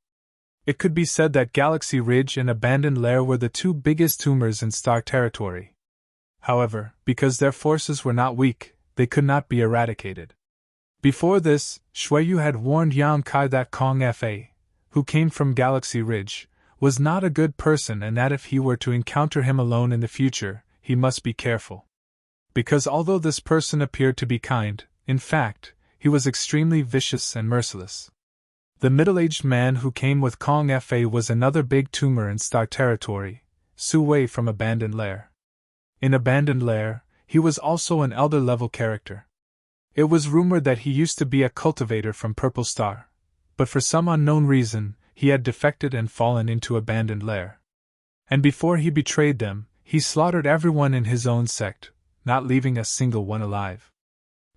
It could be said that Galaxy Ridge and Abandoned Lair were the two biggest tumors in star territory. However, because their forces were not weak, they could not be eradicated. Before this, Shuiyu had warned Yang Kai that Kong Fa, who came from Galaxy Ridge, was not a good person and that if he were to encounter him alone in the future, he must be careful. Because although this person appeared to be kind, in fact, he was extremely vicious and merciless. The middle-aged man who came with Kong Fa was another big tumor in star territory, Su Wei from Abandoned Lair. In Abandoned Lair, he was also an elder-level character. It was rumored that he used to be a cultivator from Purple Star, but for some unknown reason, he had defected and fallen into Abandoned Lair. And before he betrayed them, he slaughtered everyone in his own sect, not leaving a single one alive.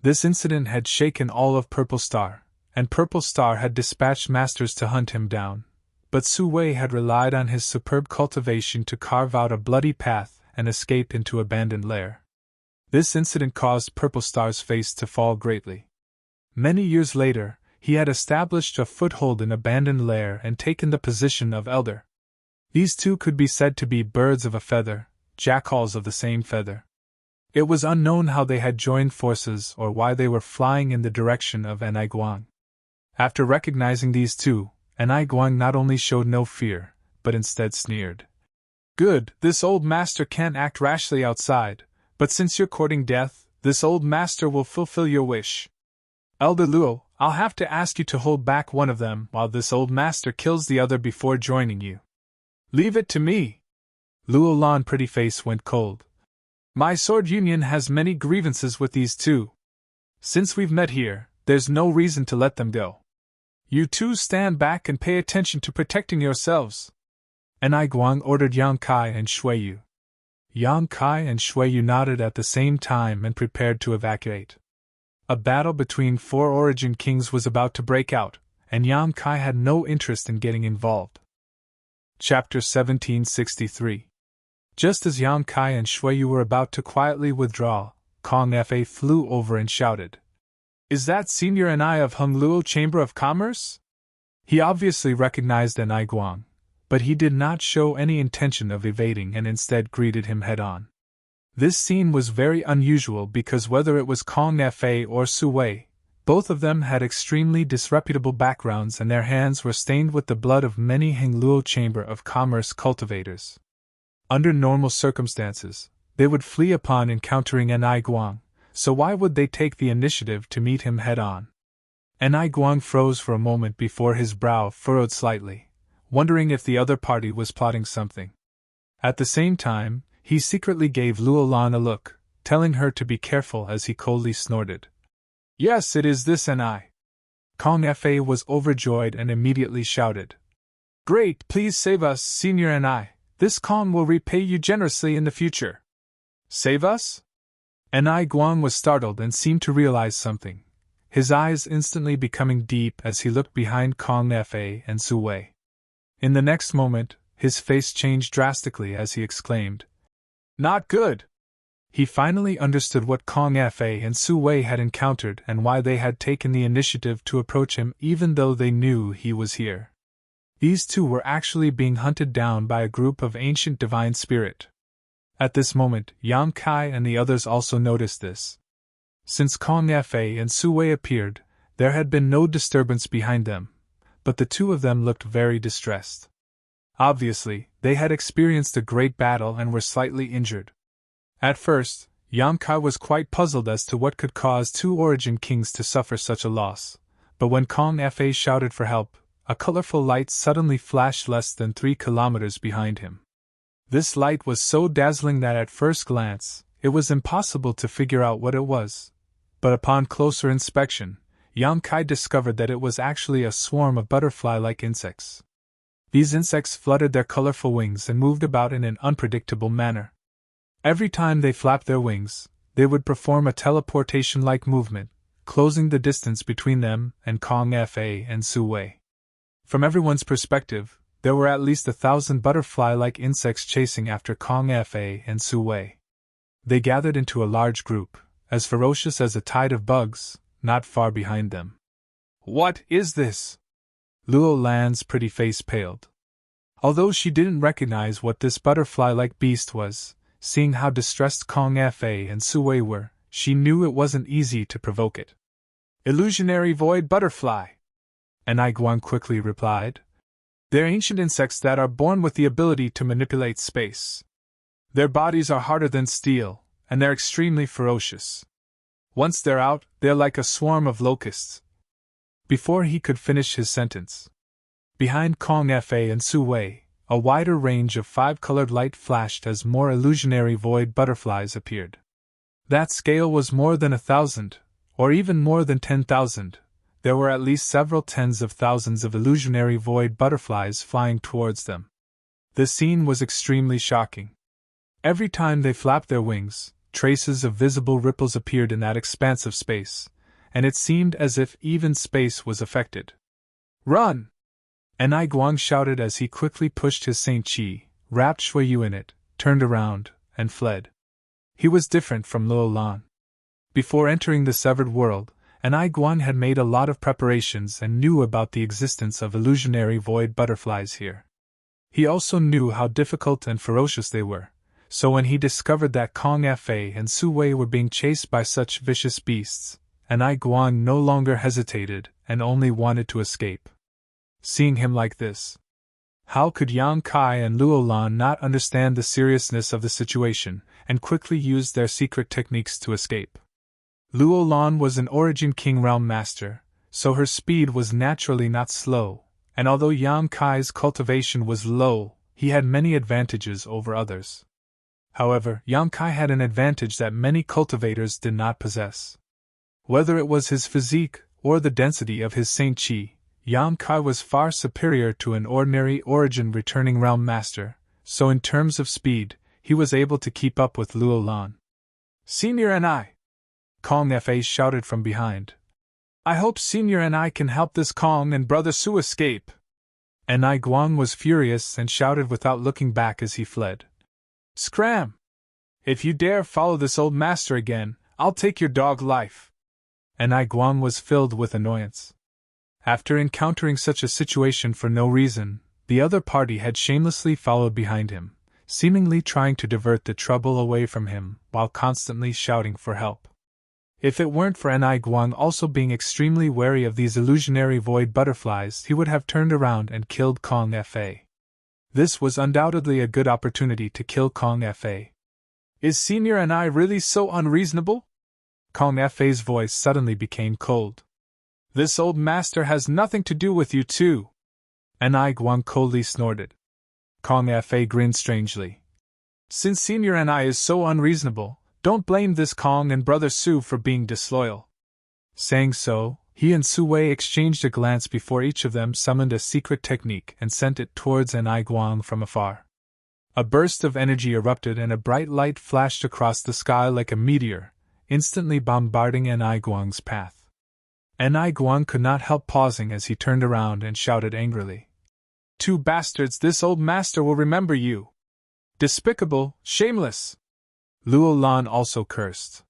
This incident had shaken all of Purple Star, and Purple Star had dispatched masters to hunt him down, but Su Wei had relied on his superb cultivation to carve out a bloody path and escape into Abandoned Lair. This incident caused Purple Star's face to fall greatly. Many years later, he had established a foothold in Abandoned Lair and taken the position of elder. These two could be said to be birds of a feather, jackals of the same feather. It was unknown how they had joined forces or why they were flying in the direction of Anai Guang. After recognizing these two, Anai Guang not only showed no fear, but instead sneered. "Good, this old master can't act rashly outside, but since you're courting death, this old master will fulfill your wish. Elder Luo, I'll have to ask you to hold back one of them while this old master kills the other before joining you." "Leave it to me." Luo Lan pretty face went cold. "My sword union has many grievances with these two. Since we've met here, there's no reason to let them go. You two stand back and pay attention to protecting yourselves." Anai Guang ordered Yang Kai and Shui Yu. Yang Kai and Shui Yu nodded at the same time and prepared to evacuate. A battle between 4 Origin Kings was about to break out, and Yang Kai had no interest in getting involved. Chapter 1763. Just as Yang Kai and Shui Yu were about to quietly withdraw, Kong Fa flew over and shouted, "Is that Senior Anai of Hung Luo Chamber of Commerce?" He obviously recognized Anai Guang, but he did not show any intention of evading and instead greeted him head-on. This scene was very unusual because whether it was Kong Fa or Su Wei, both of them had extremely disreputable backgrounds and their hands were stained with the blood of many Hung Luo Chamber of Commerce cultivators. Under normal circumstances, they would flee upon encountering Anai Guang, so why would they take the initiative to meet him head-on? Anai Guang froze for a moment before his brow furrowed slightly, wondering if the other party was plotting something. At the same time, he secretly gave Luo Lan a look, telling her to be careful as he coldly snorted. "Yes, it is this Anai." Kong Fa was overjoyed and immediately shouted, "Great, please save us, Senior Anai. This Kong will repay you generously in the future." "Save us?" Anai Guang was startled and seemed to realize something, his eyes instantly becoming deep as he looked behind Kong Fa and Su Wei. In the next moment, his face changed drastically as he exclaimed, "Not good!" He finally understood what Kong Fa and Su Wei had encountered and why they had taken the initiative to approach him even though they knew he was here. These two were actually being hunted down by a group of ancient divine spirit. At this moment, Yang Kai and the others also noticed this. Since Kong Fa and Su Wei appeared, there had been no disturbance behind them, but the two of them looked very distressed. Obviously, they had experienced a great battle and were slightly injured. At first, Yang Kai was quite puzzled as to what could cause 2 Origin Kings to suffer such a loss, but when Kong Fa shouted for help, a colorful light suddenly flashed less than 3 kilometers behind him. This light was so dazzling that at first glance, it was impossible to figure out what it was. But upon closer inspection, Yang Kai discovered that it was actually a swarm of butterfly-like insects. These insects fluttered their colorful wings and moved about in an unpredictable manner. Every time they flapped their wings, they would perform a teleportation-like movement, closing the distance between them and Kong Fa and Su Wei. From everyone's perspective, there were at least 1,000 butterfly-like insects chasing after Kong Fa and Su Wei. They gathered into a large group, as ferocious as a tide of bugs, not far behind them. "What is this?" Luo Lan's pretty face paled. Although she didn't recognize what this butterfly-like beast was, seeing how distressed Kong Fa and Su Wei were, she knew it wasn't easy to provoke it. "Illusionary void butterfly," Anai Guang quickly replied. "They're ancient insects that are born with the ability to manipulate space. Their bodies are harder than steel, and they're extremely ferocious. Once they're out, they're like a swarm of locusts." Before he could finish his sentence, behind Kong Fa and Su Wei, a wider range of 5-colored light flashed as more illusionary void butterflies appeared. That scale was more than 1,000, or even more than 10,000. There were at least several tens of thousands of illusionary void butterflies flying towards them. The scene was extremely shocking. Every time they flapped their wings, traces of visible ripples appeared in that expanse of space, and it seemed as if even space was affected. "Run!" Enai Guang shouted as he quickly pushed his Saint Chi, wrapped Shuiyu in it, turned around, and fled. He was different from Luo Lan. Before entering the severed world, Enai Guang had made a lot of preparations and knew about the existence of illusionary void butterflies here. He also knew how difficult and ferocious they were, so when he discovered that Kong Fa and Su Wei were being chased by such vicious beasts, Enai Guang no longer hesitated and only wanted to escape. Seeing him like this, how could Yang Kai and Luo Lan not understand the seriousness of the situation and quickly use their secret techniques to escape? Luo Lan was an Origin King Realm Master, so her speed was naturally not slow, and although Yang Kai's cultivation was low, he had many advantages over others. However, Yang Kai had an advantage that many cultivators did not possess. Whether it was his physique or the density of his Saint Chi, Yang Kai was far superior to an ordinary Origin returning Realm Master, so in terms of speed, he was able to keep up with Luo Lan. "Senior and I!" Kong Fa shouted from behind. "I hope Senior and I can help this Kong and Brother Su escape." Enai Guang was furious and shouted without looking back as he fled. "Scram! If you dare follow this old master again, I'll take your dog life." Enai Guang was filled with annoyance. After encountering such a situation for no reason, the other party had shamelessly followed behind him, seemingly trying to divert the trouble away from him while constantly shouting for help. If it weren't for Enai Guang also being extremely wary of these illusionary void butterflies, he would have turned around and killed Kong Fa. This was undoubtedly a good opportunity to kill Kong Fa. "Is Senior and I really so unreasonable?" Kong Fa's voice suddenly became cold. "This old master has nothing to do with you too." Enai Guang coldly snorted. Kong Fa grinned strangely. "Since Senior and I is so unreasonable, don't blame this Kong and Brother Su for being disloyal." Saying so, he and Su Wei exchanged a glance before each of them summoned a secret technique and sent it towards Enai Guang from afar. A burst of energy erupted and a bright light flashed across the sky like a meteor, instantly bombarding Enai Guang's path. Enai Guang could not help pausing as he turned around and shouted angrily. "Two bastards, this old master will remember you! Despicable, shameless!" Luo Lan also cursed.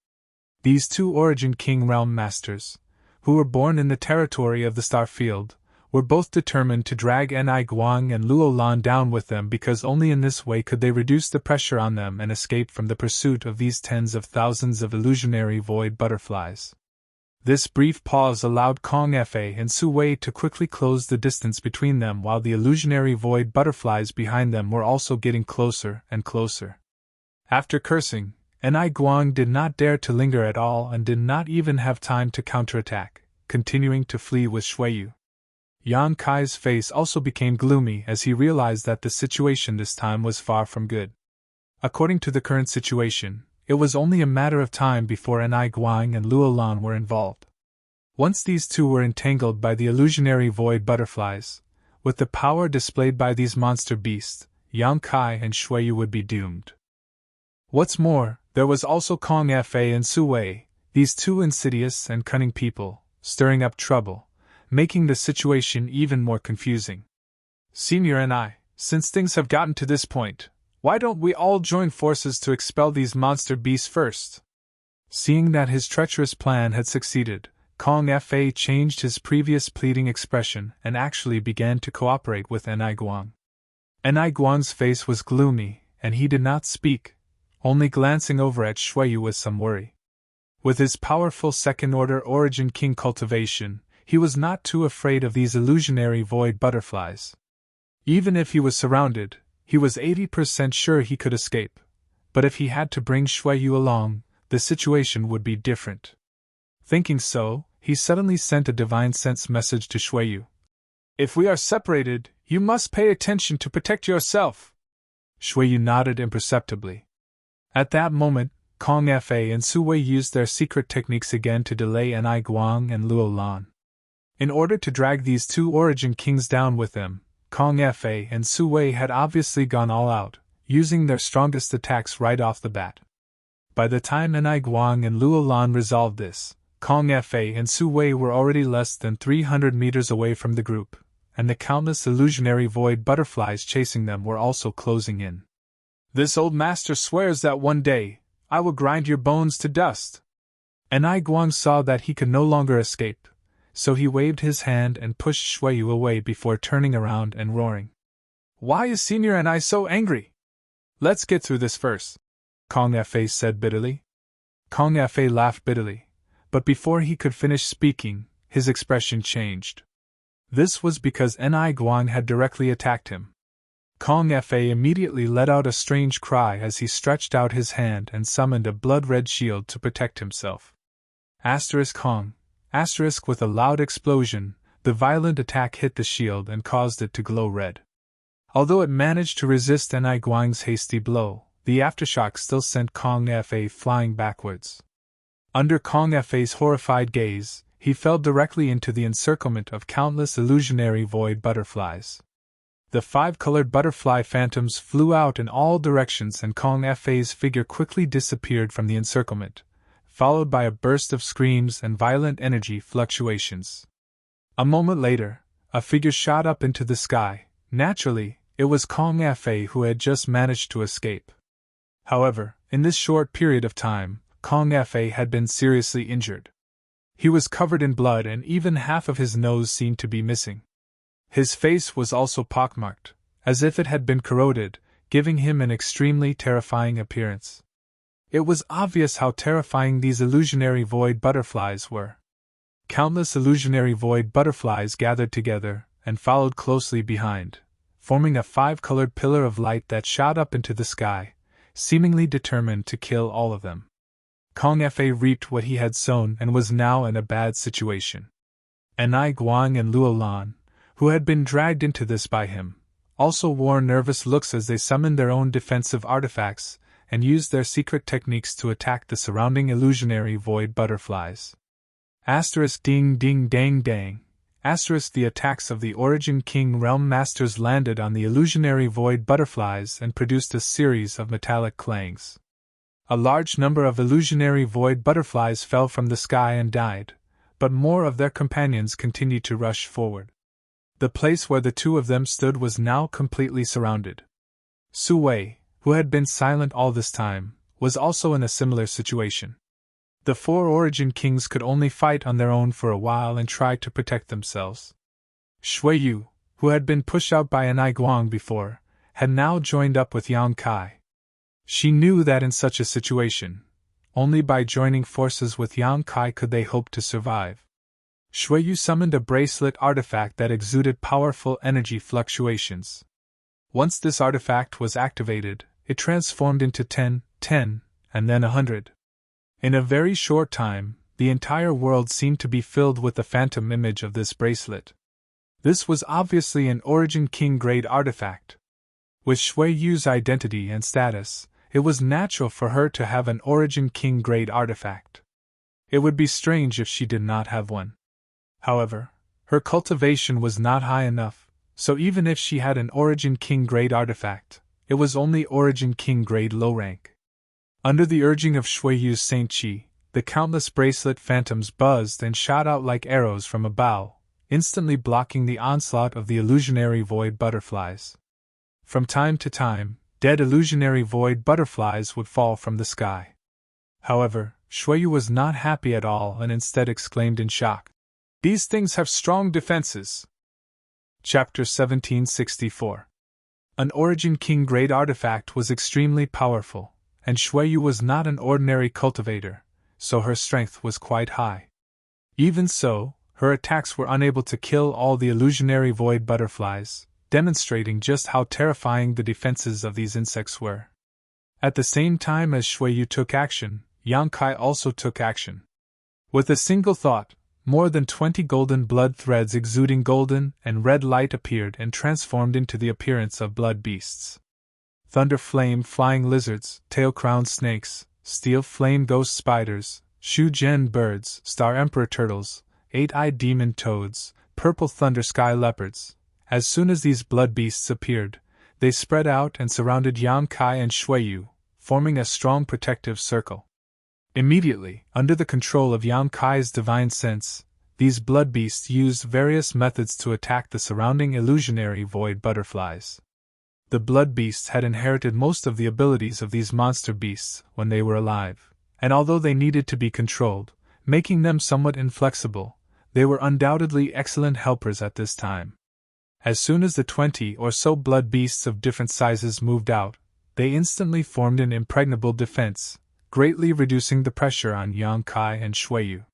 These two Origin King Realm Masters, who were born in the territory of the Starfield, were both determined to drag Enai Guang and Luo Lan down with them because only in this way could they reduce the pressure on them and escape from the pursuit of these tens of thousands of illusionary void butterflies. This brief pause allowed Kong Fa and Su Wei to quickly close the distance between them while the illusionary void butterflies behind them were also getting closer and closer. After cursing, Enai Guang did not dare to linger at all and did not even have time to counterattack, continuing to flee with Shuiyu. Yang Kai's face also became gloomy as he realized that the situation this time was far from good. According to the current situation, it was only a matter of time before Enai Guang and Luo Lan were involved. Once these two were entangled by the illusionary void butterflies, with the power displayed by these monster beasts, Yang Kai and Shuiyu would be doomed. What's more, there was also Kong Fa and Su Wei, these two insidious and cunning people, stirring up trouble, making the situation even more confusing. "Senior and I, since things have gotten to this point, why don't we all join forces to expel these monster beasts first?" Seeing that his treacherous plan had succeeded, Kong Fa changed his previous pleading expression and actually began to cooperate with Enai Guang. Enai Guang's face was gloomy, and he did not speak, only glancing over at Shuiyu with some worry. With his powerful second-order Origin King cultivation, he was not too afraid of these illusionary void butterflies. Even if he was surrounded, he was 80% sure he could escape, but if he had to bring Shuiyu along, the situation would be different. Thinking so, he suddenly sent a divine sense message to Shuiyu. "If we are separated, You must pay attention to protect yourself. Shuiyu nodded imperceptibly. At that moment, Kong Fa and Su Wei used their secret techniques again to delay Enai Guang and Luo Lan. In order to drag these two Origin Kings down with them, Kong Fa and Su Wei had obviously gone all out, using their strongest attacks right off the bat. By the time Enai Guang and Luo Lan resolved this, Kong Fa and Su Wei were already less than 300 meters away from the group, and the countless illusionary void butterflies chasing them were also closing in. This old master swears that one day, I will grind your bones to dust. Enai Guang saw that he could no longer escape, so he waved his hand and pushed Shuiyu away before turning around and roaring. Why is Senior Enai so angry? Let's get through this first, Kong Fa said bitterly. Kong Fa laughed bitterly, but before he could finish speaking, his expression changed. This was because Enai Guang had directly attacked him. Kong Fa immediately let out a strange cry as he stretched out his hand and summoned a blood-red shield to protect himself. Kong. With a loud explosion, the violent attack hit the shield and caused it to glow red. Although it managed to resist Enai Guang's hasty blow, the aftershock still sent Kong Fa flying backwards. Under Kong Fa's horrified gaze, he fell directly into the encirclement of countless illusionary void butterflies. The 5-colored butterfly phantoms flew out in all directions and Kong Fa's figure quickly disappeared from the encirclement, followed by a burst of screams and violent energy fluctuations. A moment later, a figure shot up into the sky. Naturally, it was Kong Fa who had just managed to escape. However, in this short period of time, Kong Fa had been seriously injured. He was covered in blood and even half of his nose seemed to be missing. His face was also pockmarked, as if it had been corroded, giving him an extremely terrifying appearance. It was obvious how terrifying these illusionary void butterflies were. Countless illusionary void butterflies gathered together and followed closely behind, forming a 5-colored pillar of light that shot up into the sky, seemingly determined to kill all of them. Kong Fa reaped what he had sown and was now in a bad situation. Enai Guang and Luo Lan, who had been dragged into this by him, also wore nervous looks as they summoned their own defensive artifacts and used their secret techniques to attack the surrounding illusionary void butterflies. Ding ding dang dang. The attacks of the Origin King Realm Masters landed on the illusionary void butterflies and produced a series of metallic clangs. A large number of illusionary void butterflies fell from the sky and died, but more of their companions continued to rush forward. The place where the two of them stood was now completely surrounded. Su Wei, who had been silent all this time, was also in a similar situation. The 4 Origin Kings could only fight on their own for a while and try to protect themselves. Shuiyu, who had been pushed out by Enai Guang before, had now joined up with Yang Kai. She knew that in such a situation, only by joining forces with Yang Kai could they hope to survive. Shuiyu summoned a bracelet artifact that exuded powerful energy fluctuations. Once this artifact was activated, it transformed into 10, and then 100. In a very short time, the entire world seemed to be filled with the phantom image of this bracelet. This was obviously an Origin King-grade artifact. With Shuiyu's identity and status, it was natural for her to have an Origin King-grade artifact. It would be strange if she did not have one. However, her cultivation was not high enough, so even if she had an Origin King-grade artifact, it was only Origin King-grade low rank. Under the urging of Shuiyu's Saint Qi, the countless bracelet phantoms buzzed and shot out like arrows from a bow, instantly blocking the onslaught of the illusionary void butterflies. From time to time, dead illusionary void butterflies would fall from the sky. However, Shuiyu was not happy at all and instead exclaimed in shock, "These things have strong defenses." Chapter 1764. An Origin King-grade artifact was extremely powerful, and Shuiyu was not an ordinary cultivator, so her strength was quite high. Even so, her attacks were unable to kill all the illusionary void butterflies, demonstrating just how terrifying the defenses of these insects were. At the same time as Shuiyu took action, Yang Kai also took action. With a single thought, more than 20 golden blood threads exuding golden and red light appeared and transformed into the appearance of blood beasts. Thunder flame flying lizards, tail-crowned snakes, steel flame ghost spiders, shu-gen birds, star emperor turtles, eight-eyed demon toads, purple thunder sky leopards. As soon as these blood beasts appeared, they spread out and surrounded Yang Kai and Shuiyu, forming a strong protective circle. Immediately, under the control of Yang Kai's divine sense, these blood beasts used various methods to attack the surrounding illusionary void butterflies. The blood beasts had inherited most of the abilities of these monster beasts when they were alive, and although they needed to be controlled, making them somewhat inflexible, they were undoubtedly excellent helpers at this time. As soon as the 20 or so blood beasts of different sizes moved out, they instantly formed an impregnable defense, greatly reducing the pressure on Yang Kai and Shuiyu.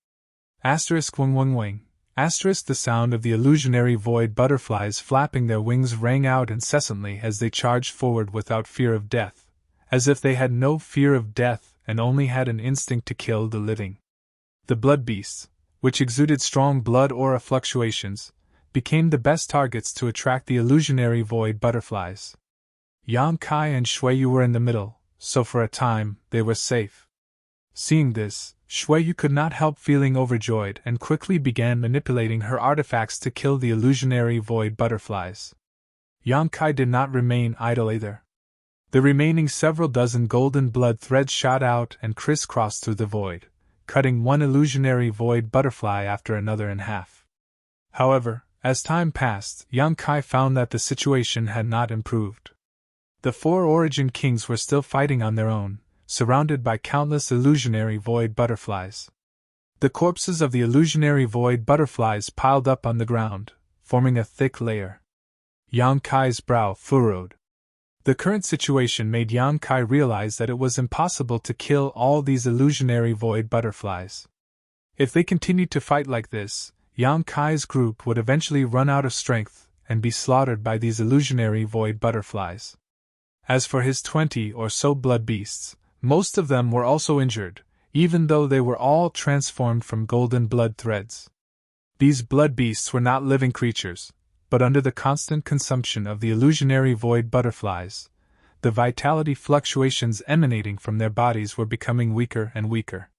Asterisk wing wing wing. Asterisk the sound of the illusionary void butterflies flapping their wings rang out incessantly as they charged forward without fear of death, as if they had no fear of death and only had an instinct to kill the living. The blood beasts, which exuded strong blood aura fluctuations, became the best targets to attract the illusionary void butterflies. Yang Kai and Shuiyu were in the middle, so for a time, they were safe. Seeing this, Shuiyu could not help feeling overjoyed and quickly began manipulating her artifacts to kill the illusionary void butterflies. Yang Kai did not remain idle either. The remaining several dozen golden blood threads shot out and crisscrossed through the void, cutting one illusionary void butterfly after another in half. However, as time passed, Yang Kai found that the situation had not improved. The four Origin Kings were still fighting on their own, surrounded by countless illusionary void butterflies. The corpses of the illusionary void butterflies piled up on the ground, forming a thick layer. Yang Kai's brow furrowed. The current situation made Yang Kai realize that it was impossible to kill all these illusionary void butterflies. If they continued to fight like this, Yang Kai's group would eventually run out of strength and be slaughtered by these illusionary void butterflies. As for his 20 or so blood beasts, most of them were also injured, even though they were all transformed from golden blood threads. These blood beasts were not living creatures, but under the constant consumption of the illusionary void butterflies, the vitality fluctuations emanating from their bodies were becoming weaker and weaker.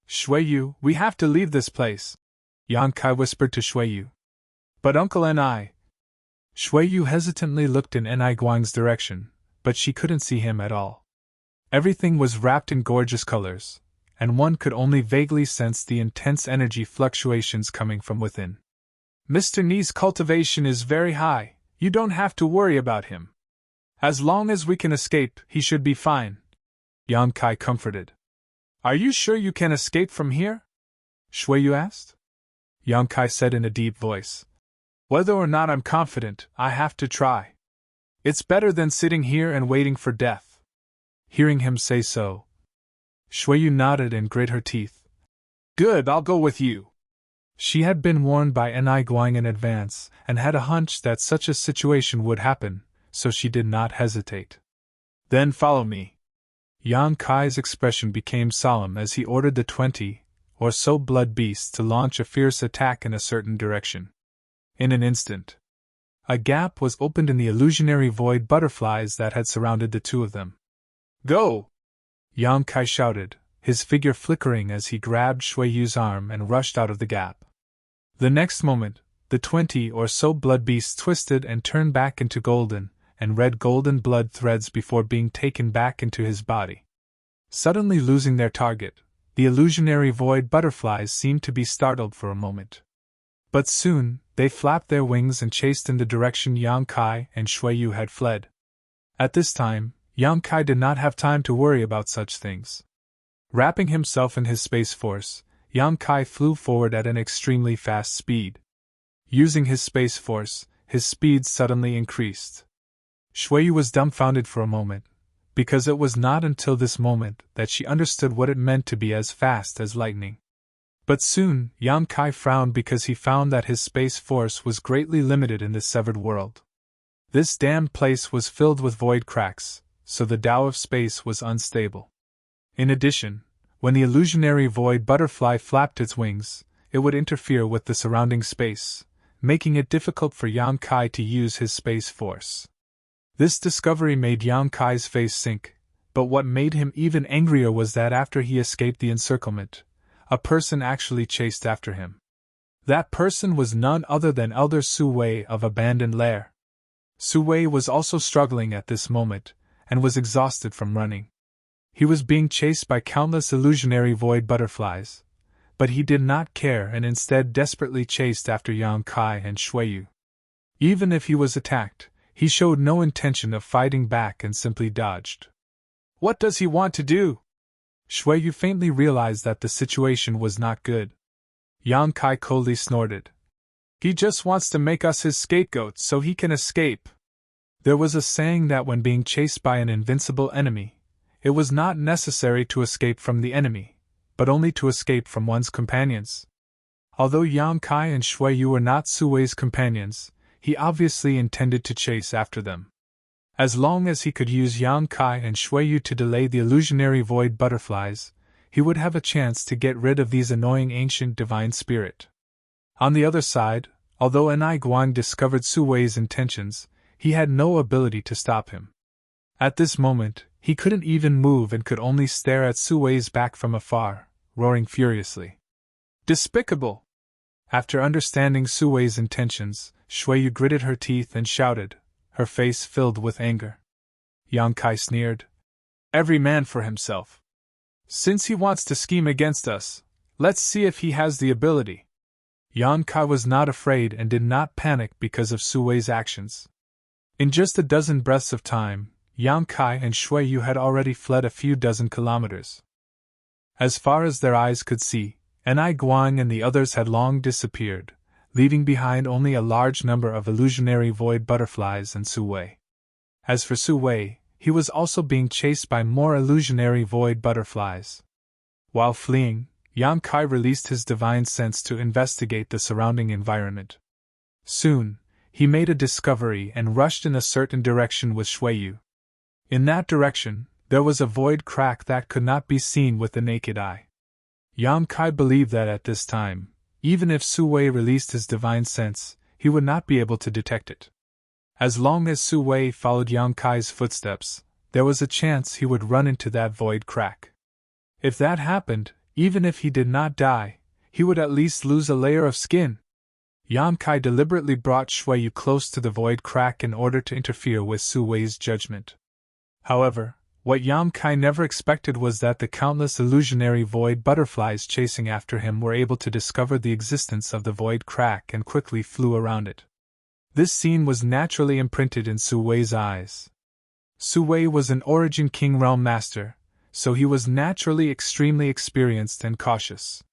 Shuiyu, we have to leave this place, Yang Kai whispered to Shuiyu. But Uncle Ni. Shuiyu hesitantly looked in Ni Guang's direction, but she couldn't see him at all. Everything was wrapped in gorgeous colors, and one could only vaguely sense the intense energy fluctuations coming from within. Mr. Ni's cultivation is very high, you don't have to worry about him. As long as we can escape, he should be fine, Yang Kai comforted. Are you sure you can escape from here? Shuiyu asked. Yang Kai said in a deep voice. Whether or not I'm confident, I have to try. It's better than sitting here and waiting for death. Hearing him say so, Shuiyu nodded and grit her teeth. Good, I'll go with you. She had been warned by Ni Guang in advance and had a hunch that such a situation would happen, so she did not hesitate. Then follow me. Yang Kai's expression became solemn as he ordered the 20 or so blood beasts to launch a fierce attack in a certain direction. In an instant, a gap was opened in the illusionary void butterflies that had surrounded the two of them. Go! Yang Kai shouted, his figure flickering as he grabbed Shuiyu's arm and rushed out of the gap. The next moment, the 20 or so blood beasts twisted and turned back into golden and red golden blood threads before being taken back into his body. Suddenly losing their target, the illusionary void butterflies seemed to be startled for a moment. But soon, they flapped their wings and chased in the direction Yang Kai and Shuiyu had fled. At this time, Yang Kai did not have time to worry about such things. Wrapping himself in his space force, Yang Kai flew forward at an extremely fast speed. Using his space force, his speed suddenly increased. Shuiyu was dumbfounded for a moment, because it was not until this moment that she understood what it meant to be as fast as lightning. But soon, Yang Kai frowned because he found that his space force was greatly limited in this severed world. This damned place was filled with void cracks, so the Tao of space was unstable. In addition, when the illusionary void butterfly flapped its wings, it would interfere with the surrounding space, making it difficult for Yang Kai to use his space force. This discovery made Yang Kai's face sink, but what made him even angrier was that after he escaped the encirclement, a person actually chased after him. That person was none other than Elder Su Wei of Abandoned Lair. Su Wei was also struggling at this moment, and was exhausted from running. He was being chased by countless illusionary void butterflies, but he did not care and instead desperately chased after Yang Kai and Shuiyu. Even if he was attacked, he showed no intention of fighting back and simply dodged. What does he want to do? Shuiyu faintly realized that the situation was not good. Yang Kai coldly snorted. He just wants to make us his scapegoats so he can escape. There was a saying that when being chased by an invincible enemy, it was not necessary to escape from the enemy, but only to escape from one's companions. Although Yang Kai and Shuiyu were not Su Wei's companions, he obviously intended to chase after them. As long as he could use Yang Kai and Shuiyu to delay the illusionary void butterflies, he would have a chance to get rid of these annoying ancient divine spirit. On the other side, although Enai Guang discovered Su Wei's intentions, he had no ability to stop him. At this moment, he couldn't even move and could only stare at Su Wei's back from afar, roaring furiously. Despicable! After understanding Su Wei's intentions, Shuiyu gritted her teeth and shouted, her face filled with anger. Yang Kai sneered. Every man for himself. Since he wants to scheme against us, let's see if he has the ability. Yang Kai was not afraid and did not panic because of Su Wei's actions. In just a dozen breaths of time, Yang Kai and Shuiyu had already fled a few dozen kilometers. As far as their eyes could see, Enai Guang and the others had long disappeared, leaving behind only a large number of illusionary void butterflies and Su Wei. As for Su Wei, he was also being chased by more illusionary void butterflies. While fleeing, Yang Kai released his divine sense to investigate the surrounding environment. Soon, he made a discovery and rushed in a certain direction with Shuiyu. In that direction, there was a void crack that could not be seen with the naked eye. Yang Kai believed that at this time, even if Su Wei released his divine sense, he would not be able to detect it. As long as Su Wei followed Yang Kai's footsteps, there was a chance he would run into that void crack. If that happened, even if he did not die, he would at least lose a layer of skin. Yang Kai deliberately brought Shuiyu close to the void crack in order to interfere with Su Wei's judgment. However, what Yang Kai never expected was that the countless illusionary void butterflies chasing after him were able to discover the existence of the void crack and quickly flew around it. This scene was naturally imprinted in Su Wei's eyes. Su Wei was an Origin King Realm Master, so he was naturally extremely experienced and cautious.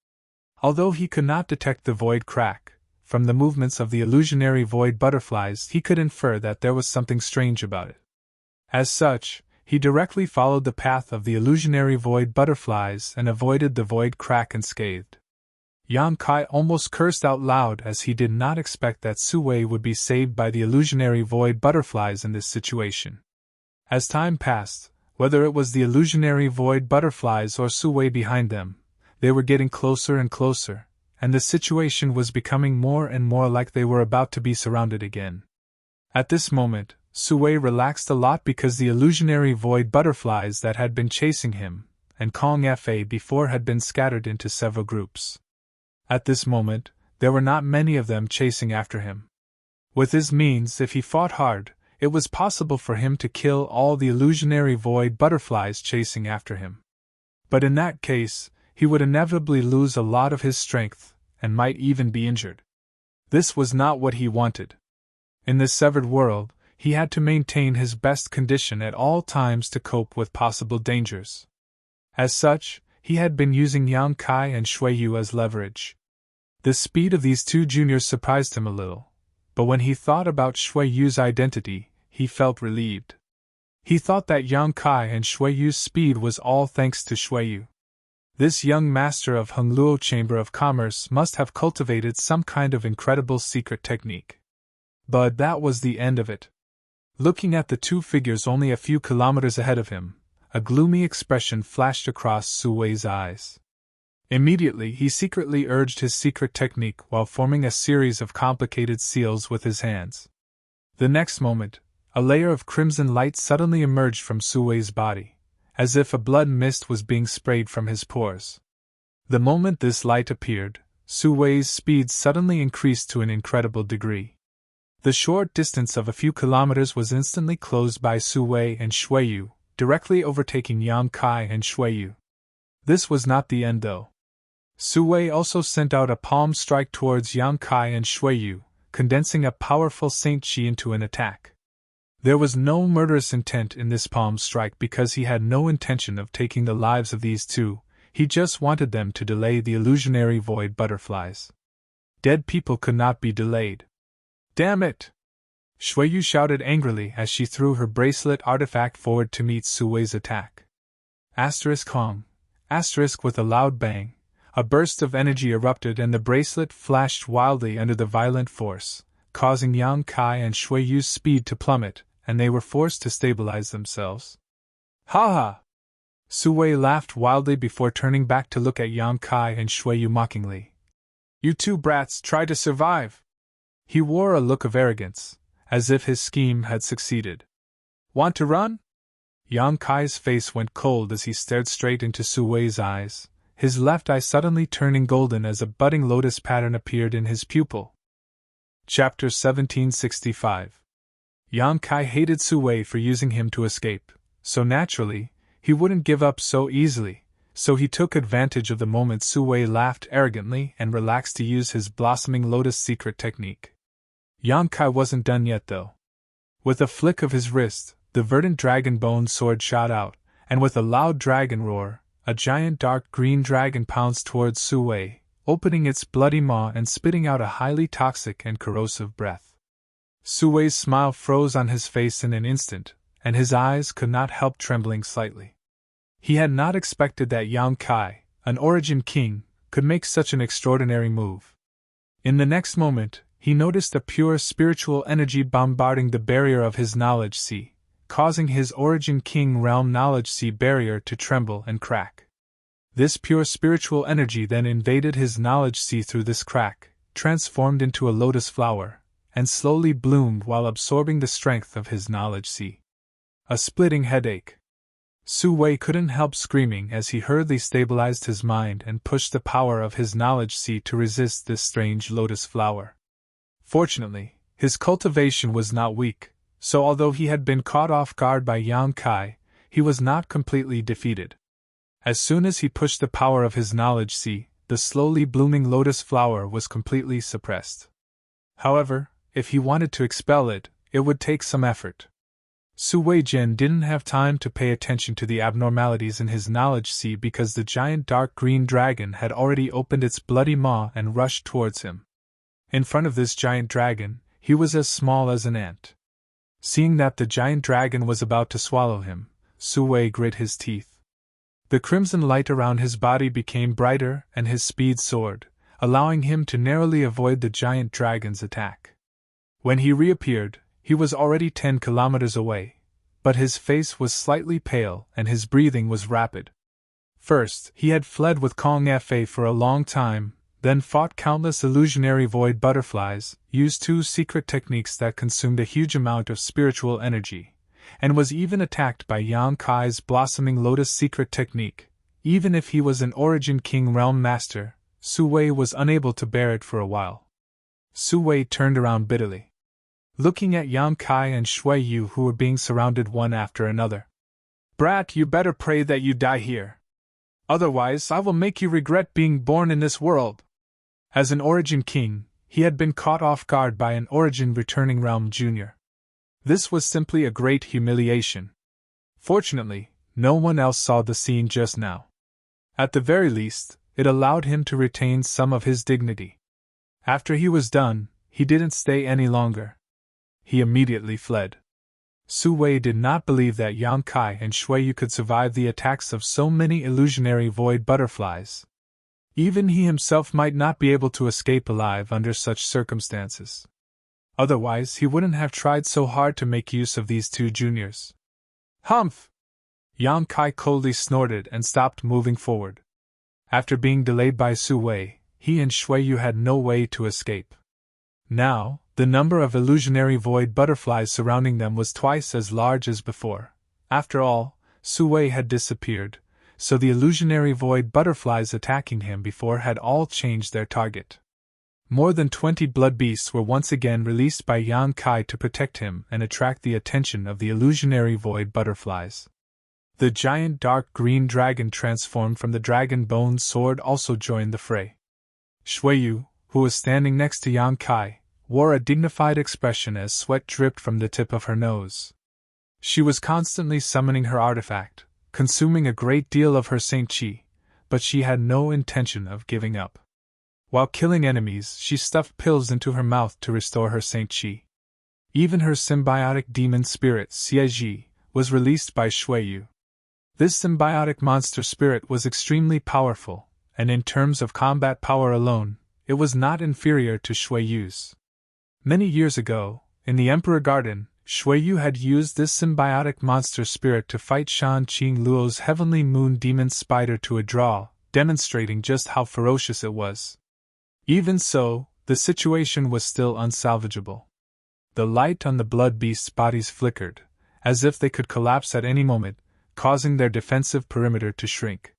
Although he could not detect the void crack, from the movements of the illusionary void butterflies he could infer that there was something strange about it. As such, he directly followed the path of the illusionary void butterflies and avoided the void crack unscathed. Yang Kai almost cursed out loud as he did not expect that Su Wei would be saved by the illusionary void butterflies in this situation. As time passed, whether it was the illusionary void butterflies or Su Wei behind them, they were getting closer and closer, and the situation was becoming more and more like they were about to be surrounded again. At this moment, Su Wei relaxed a lot because the illusionary void butterflies that had been chasing him, and Kong Fa before had been scattered into several groups. At this moment, there were not many of them chasing after him. With his means, if he fought hard, it was possible for him to kill all the illusionary void butterflies chasing after him. But in that case, he would inevitably lose a lot of his strength, and might even be injured. This was not what he wanted. In this severed world, he had to maintain his best condition at all times to cope with possible dangers. As such, he had been using Yang Kai and Shuiyu as leverage. The speed of these two juniors surprised him a little, but when he thought about Shuiyu's identity, he felt relieved. He thought that Yang Kai and Shuiyu's speed was all thanks to Shuiyu. This young master of Hongluo Chamber of Commerce must have cultivated some kind of incredible secret technique. But that was the end of it. Looking at the two figures only a few kilometers ahead of him, a gloomy expression flashed across Su Wei's eyes. Immediately he secretly urged his secret technique while forming a series of complicated seals with his hands. The next moment, a layer of crimson light suddenly emerged from Suwei's body, as if a blood mist was being sprayed from his pores. The moment this light appeared, Suwei's speed suddenly increased to an incredible degree. The short distance of a few kilometers was instantly closed by Suwei and Xueyu, directly overtaking Yang Kai and Xueyu. This was not the end though. Suwei also sent out a palm strike towards Yang Kai and Xueyu, condensing a powerful Saint Qi into an attack. There was no murderous intent in this palm strike because he had no intention of taking the lives of these two, he just wanted them to delay the illusionary void butterflies. Dead people could not be delayed. Damn it! Xueyu shouted angrily as she threw her bracelet artifact forward to meet Suwei's attack. Hong. With a loud bang, a burst of energy erupted and the bracelet flashed wildly under the violent force, causing Yang Kai and Xueyu's speed to plummet, and they were forced to stabilize themselves. Ha ha! Suwei laughed wildly before turning back to look at Yang Kai and Xueyu mockingly. You two brats try to survive! He wore a look of arrogance, as if his scheme had succeeded. Want to run? Yang Kai's face went cold as he stared straight into Suwei's eyes, his left eye suddenly turning golden as a budding lotus pattern appeared in his pupil. Chapter 1765. Yang Kai hated Suwei for using him to escape, so naturally, he wouldn't give up so easily, so he took advantage of the moment Suwei laughed arrogantly and relaxed to use his blossoming lotus secret technique. Yang Kai wasn't done yet though. With a flick of his wrist, the verdant dragon bone sword shot out, and with a loud dragon roar, a giant dark green dragon pounced towards Suwei, opening its bloody maw and spitting out a highly toxic and corrosive breath. Suwei's smile froze on his face in an instant, and his eyes could not help trembling slightly. He had not expected that Yang Kai, an origin king, could make such an extraordinary move. In the next moment, he noticed a pure spiritual energy bombarding the barrier of his knowledge sea, causing his origin king realm knowledge sea barrier to tremble and crack. This pure spiritual energy then invaded his knowledge sea through this crack, transformed into a lotus flower, and slowly bloomed while absorbing the strength of his knowledge sea. A splitting headache. Suwei couldn't help screaming as he hurriedly stabilized his mind and pushed the power of his knowledge sea to resist this strange lotus flower. Fortunately, his cultivation was not weak, so although he had been caught off guard by Yang Kai, he was not completely defeated. As soon as he pushed the power of his knowledge sea, the slowly blooming lotus flower was completely suppressed. However, if he wanted to expel it, it would take some effort. Suwei Jin didn't have time to pay attention to the abnormalities in his knowledge sea because the giant dark green dragon had already opened its bloody maw and rushed towards him. In front of this giant dragon, he was as small as an ant. Seeing that the giant dragon was about to swallow him, Suwei grit his teeth. The crimson light around his body became brighter and his speed soared, allowing him to narrowly avoid the giant dragon's attack. When he reappeared, he was already 10 kilometers away, but his face was slightly pale and his breathing was rapid. First, he had fled with Kong Fa for a long time, then fought countless illusionary void butterflies, used 2 secret techniques that consumed a huge amount of spiritual energy, and was even attacked by Yang Kai's blossoming lotus secret technique. Even if he was an origin king realm master, Suwei was unable to bear it for a while. Suwei turned around bitterly, looking at Yang Kai and Xueyu who were being surrounded one after another. Brat, you better pray that you die here. Otherwise I will make you regret being born in this world. As an origin king, he had been caught off guard by an origin returning realm junior. This was simply a great humiliation. Fortunately, no one else saw the scene just now. At the very least, it allowed him to retain some of his dignity. After he was done, he didn't stay any longer. He immediately fled. Suwei did not believe that Yang Kai and Xueyu could survive the attacks of so many illusionary void butterflies. Even he himself might not be able to escape alive under such circumstances. Otherwise, he wouldn't have tried so hard to make use of these 2 juniors. Humph! Yang Kai coldly snorted and stopped moving forward. After being delayed by Su Wei, he and Shui Yu had no way to escape. Now, the number of illusionary void butterflies surrounding them was twice as large as before. After all, Su Wei had disappeared, so the illusionary void butterflies attacking him before had all changed their target. More than 20 blood beasts were once again released by Yang Kai to protect him and attract the attention of the illusionary void butterflies. The giant dark green dragon transformed from the dragon bone sword also joined the fray. Shui Yu, who was standing next to Yang Kai, wore a dignified expression as sweat dripped from the tip of her nose. She was constantly summoning her artifact, consuming a great deal of her Saint Qi, but she had no intention of giving up. While killing enemies, she stuffed pills into her mouth to restore her Saint Qi. Even her symbiotic demon spirit, Xie, was released by Shui Yu. This symbiotic monster spirit was extremely powerful, and in terms of combat power alone, it was not inferior to Shui Yu's. Many years ago, in the Emperor Garden, Shui Yu had used this symbiotic monster spirit to fight Shan Qing Luo's heavenly moon demon spider to a draw, demonstrating just how ferocious it was. Even so, the situation was still unsalvageable. The light on the blood beasts' bodies flickered, as if they could collapse at any moment, causing their defensive perimeter to shrink.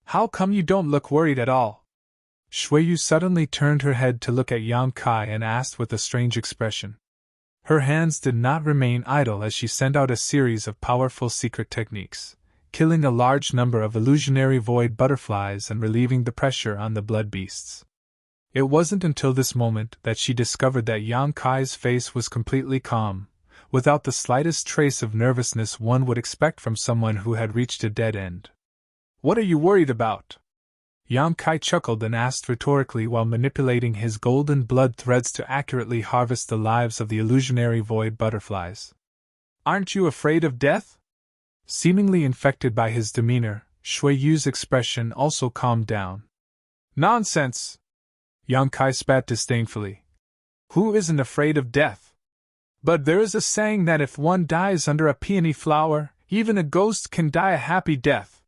"How come you don't look worried at all?" Shui Yu suddenly turned her head to look at Yang Kai and asked with a strange expression. Her hands did not remain idle as she sent out a series of powerful secret techniques, killing a large number of illusionary void butterflies and relieving the pressure on the blood beasts. It wasn't until this moment that she discovered that Yang Kai's face was completely calm, without the slightest trace of nervousness one would expect from someone who had reached a dead end. "What are you worried about?" Yang Kai chuckled and asked rhetorically while manipulating his golden blood threads to accurately harvest the lives of the illusionary void butterflies. "Aren't you afraid of death?" Seemingly infected by his demeanor, Shui Yu's expression also calmed down. "Nonsense!" Yang Kai spat disdainfully. "Who isn't afraid of death? But there is a saying that if one dies under a peony flower, even a ghost can die a happy death."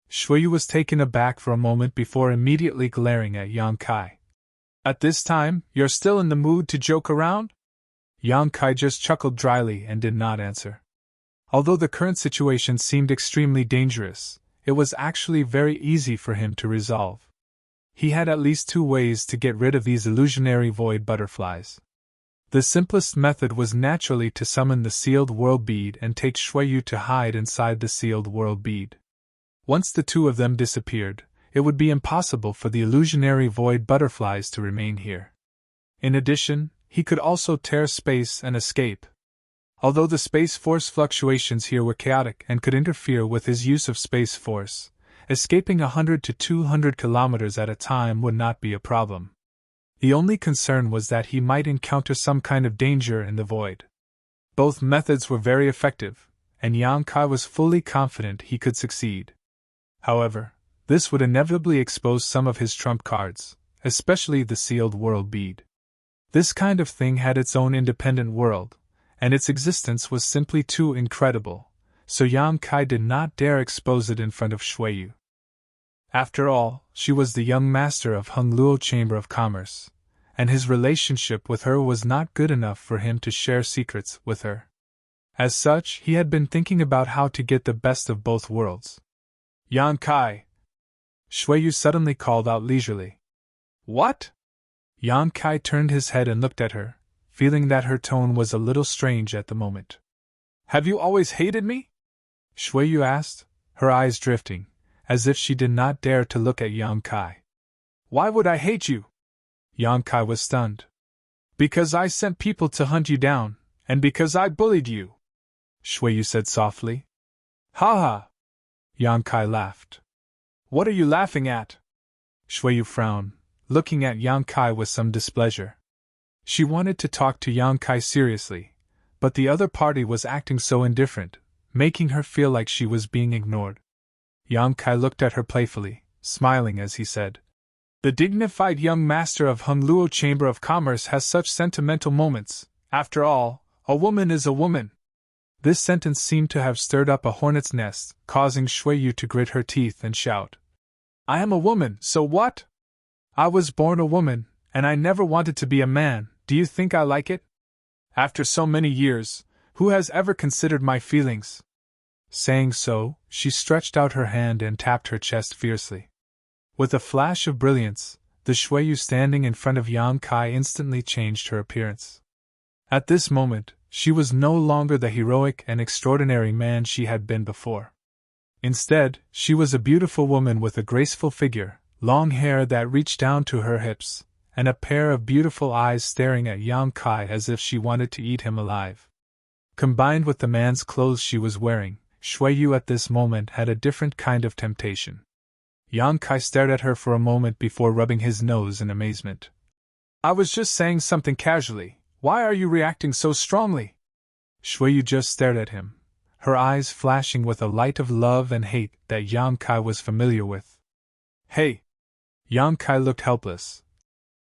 Shui Yu was taken aback for a moment before immediately glaring at Yang Kai. "At this time, you're still in the mood to joke around?" Yang Kai just chuckled dryly and did not answer. Although the current situation seemed extremely dangerous, it was actually very easy for him to resolve. He had at least two ways to get rid of these illusionary void butterflies. The simplest method was naturally to summon the sealed world bead and take Shui Yu to hide inside the sealed world bead. Once the two of them disappeared, it would be impossible for the illusionary void butterflies to remain here. In addition, he could also tear space and escape. Although the space force fluctuations here were chaotic and could interfere with his use of space force, escaping 100 to 200 kilometers at a time would not be a problem. The only concern was that he might encounter some kind of danger in the void. Both methods were very effective, and Yang Kai was fully confident he could succeed. However, this would inevitably expose some of his trump cards, especially the sealed world bead. This kind of thing had its own independent world, and its existence was simply too incredible, so Yang Kai did not dare expose it in front of Shui Yu. After all, she was the young master of Hongluo Chamber of Commerce, and his relationship with her was not good enough for him to share secrets with her. As such, he had been thinking about how to get the best of both worlds. "Yang Kai!" Shui Yu suddenly called out leisurely. "What?" Yang Kai turned his head and looked at her, feeling that her tone was a little strange at the moment. "Have you always hated me?" Shui Yu asked, her eyes drifting, as if she did not dare to look at Yang Kai. "Why would I hate you?" Yang Kai was stunned. "Because I sent people to hunt you down, and because I bullied you," Shui Yu said softly. "Ha ha!" Yang Kai laughed. "What are you laughing at?" Shui Yu frowned, looking at Yang Kai with some displeasure. She wanted to talk to Yang Kai seriously, but the other party was acting so indifferent, making her feel like she was being ignored. Yang Kai looked at her playfully, smiling as he said, "The dignified young master of Hongluo Chamber of Commerce has such sentimental moments. After all, a woman is a woman." This sentence seemed to have stirred up a hornet's nest, causing Shui Yu to grit her teeth and shout, I am a woman, so what? I was born a woman, and I never wanted to be a man. Do you think I like it? After so many years, who has ever considered my feelings? Saying so, she stretched out her hand and tapped her chest fiercely. With a flash of brilliance, the Shuiyu standing in front of Yang Kai instantly changed her appearance. At this moment, she was no longer the heroic and extraordinary man she had been before. Instead, she was a beautiful woman with a graceful figure, long hair that reached down to her hips, and a pair of beautiful eyes staring at Yang Kai as if she wanted to eat him alive. Combined with the man's clothes she was wearing, Shuiyu at this moment had a different kind of temptation. Yang Kai stared at her for a moment before rubbing his nose in amazement. I was just saying something casually. Why are you reacting so strongly? Shuiyu just stared at him, her eyes flashing with a light of love and hate that Yang Kai was familiar with. Hey! Yang Kai looked helpless.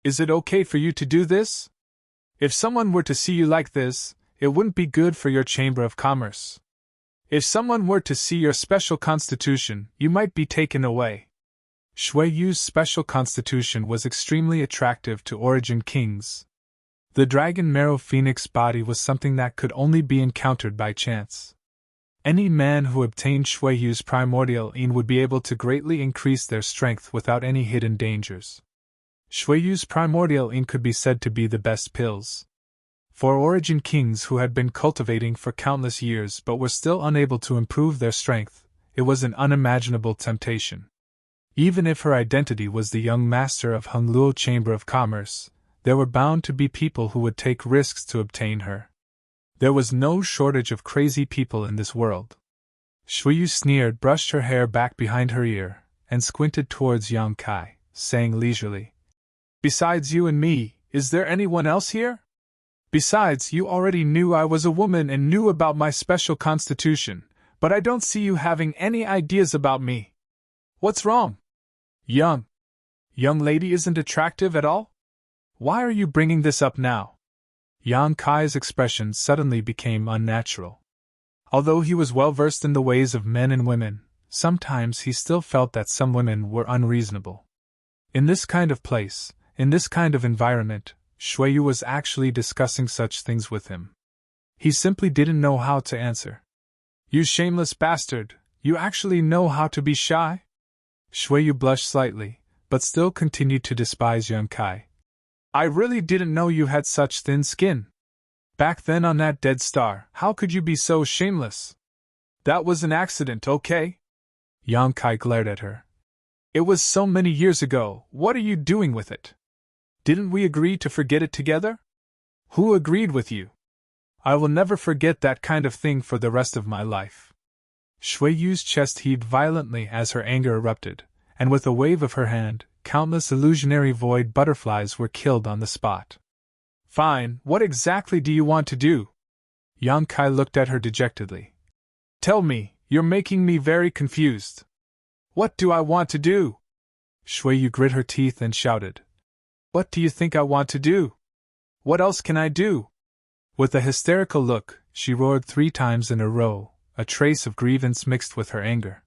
Is it okay for you to do this? If someone were to see you like this, it wouldn't be good for your Chamber of Commerce. If someone were to see your special constitution, you might be taken away. Shuiyu's special constitution was extremely attractive to Origin Kings. The dragon marrow phoenix body was something that could only be encountered by chance. Any man who obtained Shuiyu's primordial yin would be able to greatly increase their strength without any hidden dangers. Shuiyu's primordial yin could be said to be the best pills. For Origin Kings who had been cultivating for countless years but were still unable to improve their strength, it was an unimaginable temptation. Even if her identity was the young master of Hongluo Chamber of Commerce, there were bound to be people who would take risks to obtain her. There was no shortage of crazy people in this world. Shuiyu sneered, brushed her hair back behind her ear, and squinted towards Yang Kai, saying leisurely, Besides you and me, is there anyone else here? Besides, you already knew I was a woman and knew about my special constitution, but I don't see you having any ideas about me. What's wrong? Young lady isn't attractive at all? Why are you bringing this up now? Yang Kai's expression suddenly became unnatural. Although he was well versed in the ways of men and women, sometimes he still felt that some women were unreasonable. In this kind of place, in this kind of environment, Shuiyu was actually discussing such things with him. He simply didn't know how to answer. You shameless bastard, you actually know how to be shy? Shuiyu blushed slightly, but still continued to despise Yang Kai. I really didn't know you had such thin skin. Back then on that dead star, how could you be so shameless? That was an accident, okay? Yang Kai glared at her. It was so many years ago, what are you doing with it? Didn't we agree to forget it together? Who agreed with you? I will never forget that kind of thing for the rest of my life. Shuiyu's chest heaved violently as her anger erupted, and with a wave of her hand, countless illusionary void butterflies were killed on the spot. Fine, what exactly do you want to do? Yang Kai looked at her dejectedly. Tell me, you're making me very confused. What do I want to do? Shuiyu grit her teeth and shouted. What do you think I want to do? What else can I do? With a hysterical look, she roared 3 times in a row, a trace of grievance mixed with her anger.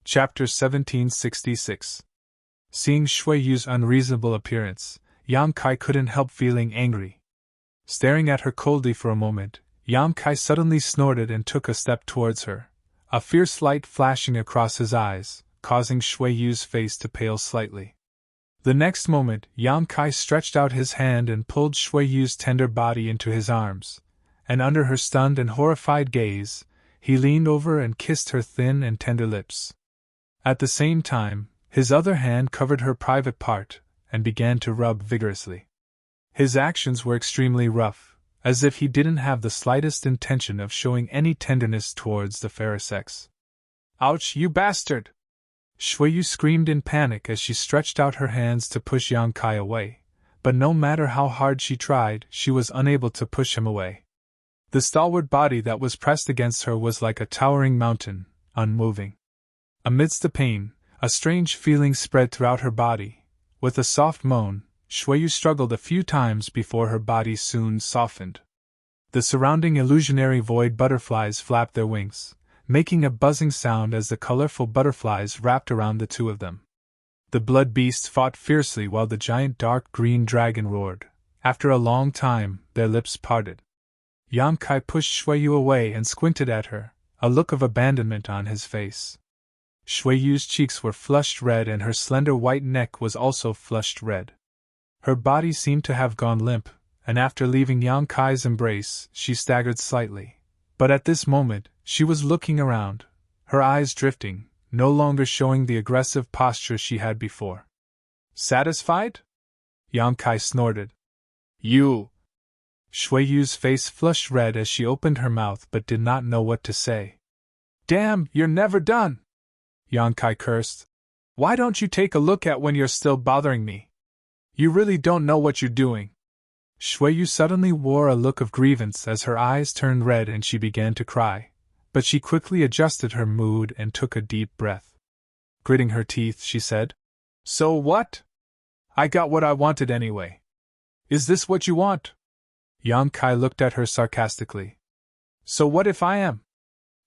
Chapter 1766. Seeing Shuiyu's unreasonable appearance, Yang Kai couldn't help feeling angry. Staring at her coldly for a moment, Yang Kai suddenly snorted and took a step towards her, a fierce light flashing across his eyes, causing Shuiyu's face to pale slightly. The next moment, Yang Kai stretched out his hand and pulled Shuiyu's tender body into his arms, and under her stunned and horrified gaze, he leaned over and kissed her thin and tender lips. At the same time, his other hand covered her private part, and began to rub vigorously. His actions were extremely rough, as if he didn't have the slightest intention of showing any tenderness towards the fairer sex. Ouch, you bastard! Shuiyu screamed in panic as she stretched out her hands to push Yang Kai away, but no matter how hard she tried, she was unable to push him away. The stalwart body that was pressed against her was like a towering mountain, unmoving. Amidst the pain, a strange feeling spread throughout her body. With a soft moan, Shuiyu struggled a few times before her body soon softened. The surrounding illusionary void butterflies flapped their wings, making a buzzing sound as the colorful butterflies wrapped around the two of them. The blood beasts fought fiercely while the giant dark green dragon roared. After a long time, their lips parted. Yang Kai pushed Shui Yu away and squinted at her, a look of abandonment on his face. Shui Yu's cheeks were flushed red and her slender white neck was also flushed red. Her body seemed to have gone limp, and after leaving Yang Kai's embrace, she staggered slightly. But at this moment, she was looking around, her eyes drifting, no longer showing the aggressive posture she had before. Satisfied? Yang Kai snorted. You! Shui Yu's face flushed red as she opened her mouth but did not know what to say. Damn, you're never done! Yang Kai cursed. Why don't you take a look at when you're still bothering me? You really don't know what you're doing. Shui Yu suddenly wore a look of grievance as her eyes turned red and she began to cry, but she quickly adjusted her mood and took a deep breath. Gritting her teeth, she said, So what? I got what I wanted anyway. Is this what you want? Yang Kai looked at her sarcastically. So what if I am?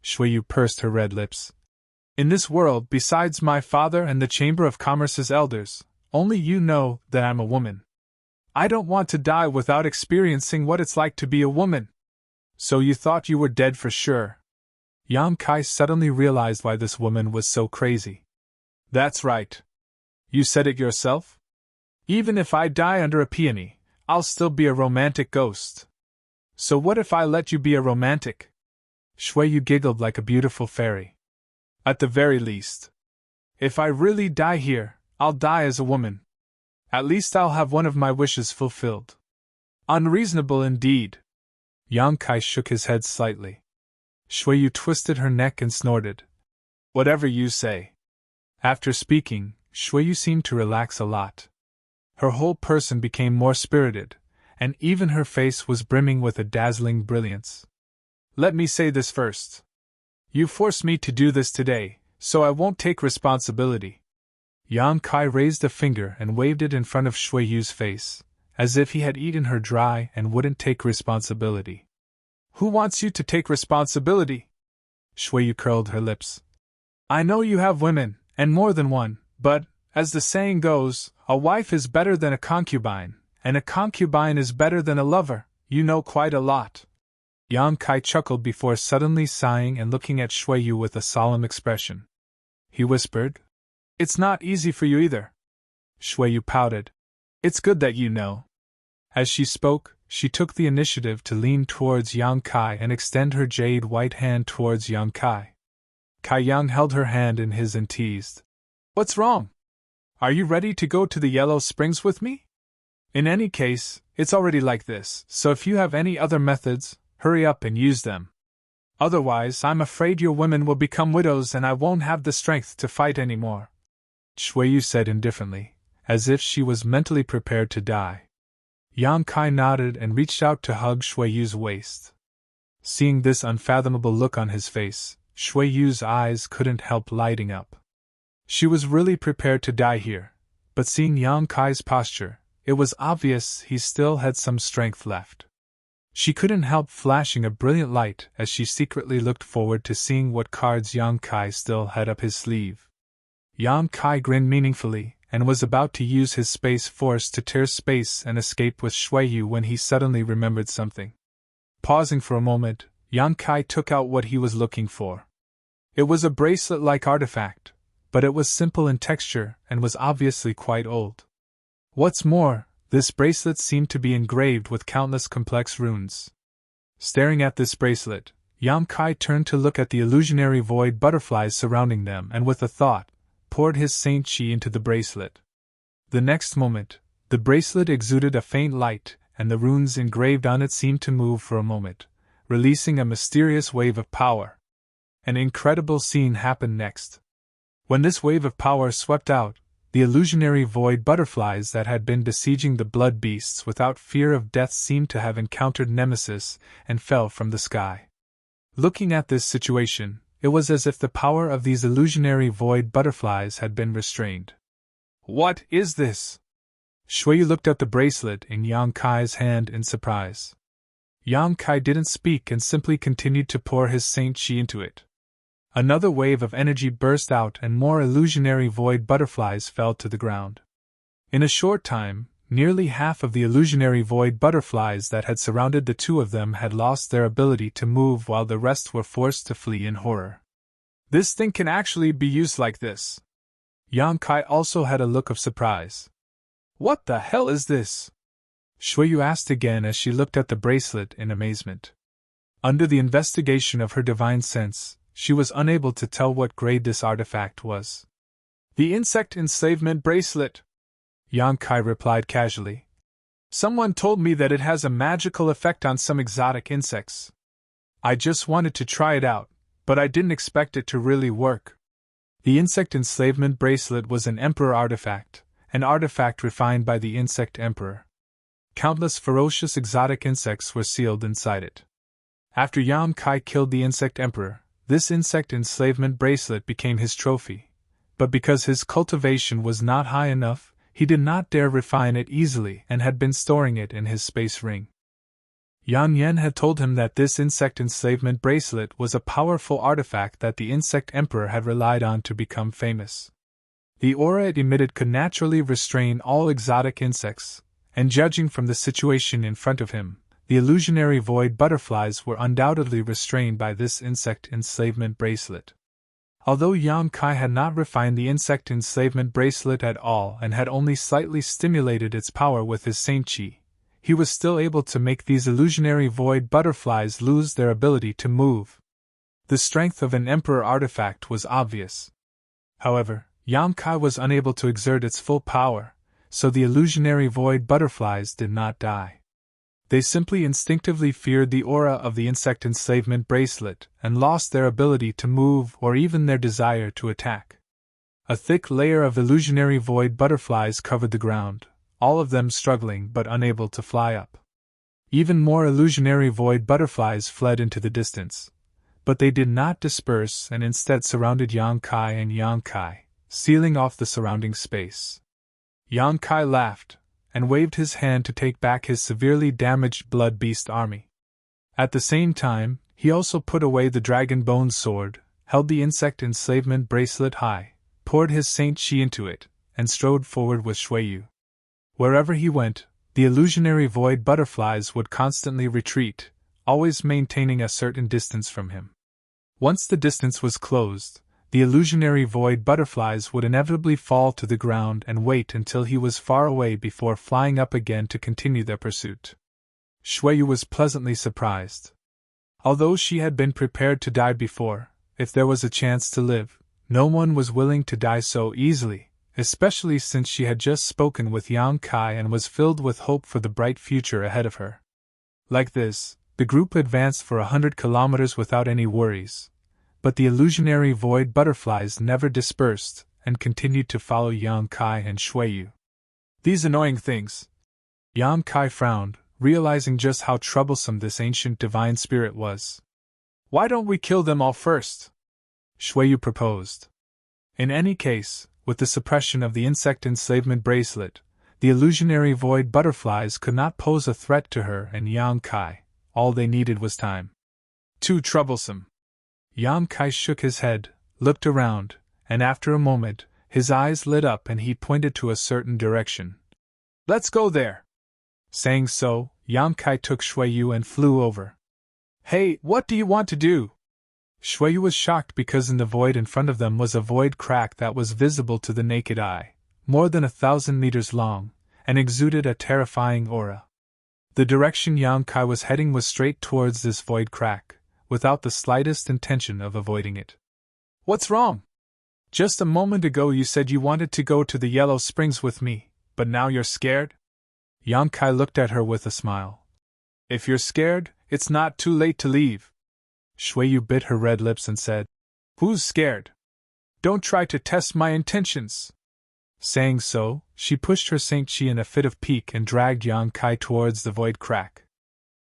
Shui Yu pursed her red lips. In this world, besides my father and the Chamber of Commerce's elders, only you know that I'm a woman. I don't want to die without experiencing what it's like to be a woman. So you thought you were dead for sure. Yang Kai suddenly realized why this woman was so crazy. That's right. You said it yourself? Even if I die under a peony, I'll still be a romantic ghost. So what if I let you be a romantic? Shui Yu giggled like a beautiful fairy. At the very least. If I really die here, I'll die as a woman. At least I'll have one of my wishes fulfilled. Unreasonable indeed. Yang Kai shook his head slightly. Shui Yu twisted her neck and snorted. Whatever you say. After speaking, Shui Yu seemed to relax a lot. Her whole person became more spirited, and even her face was brimming with a dazzling brilliance. Let me say this first. You forced me to do this today, so I won't take responsibility. Yang Kai raised a finger and waved it in front of Shui Yu's face, as if he had eaten her dry and wouldn't take responsibility. Who wants you to take responsibility? Shui Yu curled her lips. I know you have women, and more than one, but, as the saying goes, a wife is better than a concubine, and a concubine is better than a lover. You know quite a lot. Yang Kai chuckled before suddenly sighing and looking at Shui Yu with a solemn expression. He whispered, It's not easy for you either. Shui Yu pouted. It's good that you know. As she spoke, she took the initiative to lean towards Yang Kai and extend her jade white hand towards Yang Kai. Kai Yang held her hand in his and teased. What's wrong? Are you ready to go to the Yellow Springs with me? In any case, it's already like this, so if you have any other methods, hurry up and use them. Otherwise, I'm afraid your women will become widows and I won't have the strength to fight anymore. Shui Yu said indifferently, as if she was mentally prepared to die. Yang Kai nodded and reached out to hug Shui Yu's waist. Seeing this unfathomable look on his face, Shui Yu's eyes couldn't help lighting up. She was really prepared to die here, but seeing Yang Kai's posture, it was obvious he still had some strength left. She couldn't help flashing a brilliant light as she secretly looked forward to seeing what cards Yang Kai still had up his sleeve. Yang Kai grinned meaningfully and was about to use his space force to tear space and escape with Shui Yu when he suddenly remembered something. Pausing for a moment, Yang Kai took out what he was looking for. It was a bracelet-like artifact, but it was simple in texture and was obviously quite old. What's more, this bracelet seemed to be engraved with countless complex runes. Staring at this bracelet, Yang Kai turned to look at the illusionary void butterflies surrounding them and with a thought, poured his Saint Chi into the bracelet. The next moment, the bracelet exuded a faint light, and the runes engraved on it seemed to move for a moment, releasing a mysterious wave of power. An incredible scene happened next. When this wave of power swept out, the illusionary void butterflies that had been besieging the blood beasts without fear of death seemed to have encountered Nemesis and fell from the sky. Looking at this situation, it was as if the power of these illusionary void butterflies had been restrained. What is this? Shui Yu looked at the bracelet in Yang Kai's hand in surprise. Yang Kai didn't speak and simply continued to pour his Saint Chi into it. Another wave of energy burst out and more illusionary void butterflies fell to the ground. In a short time, nearly half of the illusionary void butterflies that had surrounded the two of them had lost their ability to move while the rest were forced to flee in horror. This thing can actually be used like this. Yang Kai also had a look of surprise. What the hell is this? Shuiyu asked again as she looked at the bracelet in amazement. Under the investigation of her divine sense, she was unable to tell what grade this artifact was. The insect enslavement bracelet, Yang Kai replied casually. Someone told me that it has a magical effect on some exotic insects. I just wanted to try it out, but I didn't expect it to really work. The insect enslavement bracelet was an emperor artifact, an artifact refined by the insect emperor. Countless ferocious exotic insects were sealed inside it. After Yang Kai killed the insect emperor, this insect enslavement bracelet became his trophy, but because his cultivation was not high enough, he did not dare refine it easily and had been storing it in his space ring. Yan Yen had told him that this insect enslavement bracelet was a powerful artifact that the insect emperor had relied on to become famous. The aura it emitted could naturally restrain all exotic insects, and judging from the situation in front of him, the illusionary void butterflies were undoubtedly restrained by this insect enslavement bracelet. Although Yang Kai had not refined the insect enslavement bracelet at all and had only slightly stimulated its power with his Saint Chi, he was still able to make these illusionary void butterflies lose their ability to move. The strength of an emperor artifact was obvious. However, Yang Kai was unable to exert its full power, so the illusionary void butterflies did not die. They simply instinctively feared the aura of the insect enslavement bracelet and lost their ability to move or even their desire to attack. A thick layer of illusionary void butterflies covered the ground, all of them struggling but unable to fly up. Even more illusionary void butterflies fled into the distance, but they did not disperse and instead surrounded Yang Kai and Yang Kai, sealing off the surrounding space. Yang Kai laughed and waved his hand to take back his severely damaged blood beast army. At the same time, he also put away the dragon bone sword, held the insect enslavement bracelet high, poured his Saint Chi into it, and strode forward with Shuiyu. Wherever he went, the illusionary void butterflies would constantly retreat, always maintaining a certain distance from him. Once the distance was closed, the illusionary void butterflies would inevitably fall to the ground and wait until he was far away before flying up again to continue their pursuit. Shuiyu was pleasantly surprised. Although she had been prepared to die before, if there was a chance to live, no one was willing to die so easily, especially since she had just spoken with Yang Kai and was filled with hope for the bright future ahead of her. Like this, the group advanced for 100 kilometers without any worries. But the illusionary void butterflies never dispersed and continued to follow Yang Kai and Shuiyu. These annoying things. Yang Kai frowned, realizing just how troublesome this ancient divine spirit was. Why don't we kill them all first? Shuiyu proposed. In any case, with the suppression of the insect enslavement bracelet, the illusionary void butterflies could not pose a threat to her and Yang Kai. All they needed was time. Too troublesome. Yang Kai shook his head, looked around, and after a moment, his eyes lit up and he pointed to a certain direction. Let's go there! Saying so, Yang Kai took Shuiyu and flew over. Hey, what do you want to do? Shuiyu was shocked because in the void in front of them was a void crack that was visible to the naked eye, more than 1,000 meters long, and exuded a terrifying aura. The direction Yang Kai was heading was straight towards this void crack, without the slightest intention of avoiding it. What's wrong? Just a moment ago you said you wanted to go to the Yellow Springs with me, but now you're scared? Yang Kai looked at her with a smile. If you're scared, it's not too late to leave. Shuiyu bit her red lips and said, Who's scared? Don't try to test my intentions. Saying so, she pushed her Saint Chi in a fit of pique and dragged Yang Kai towards the void crack.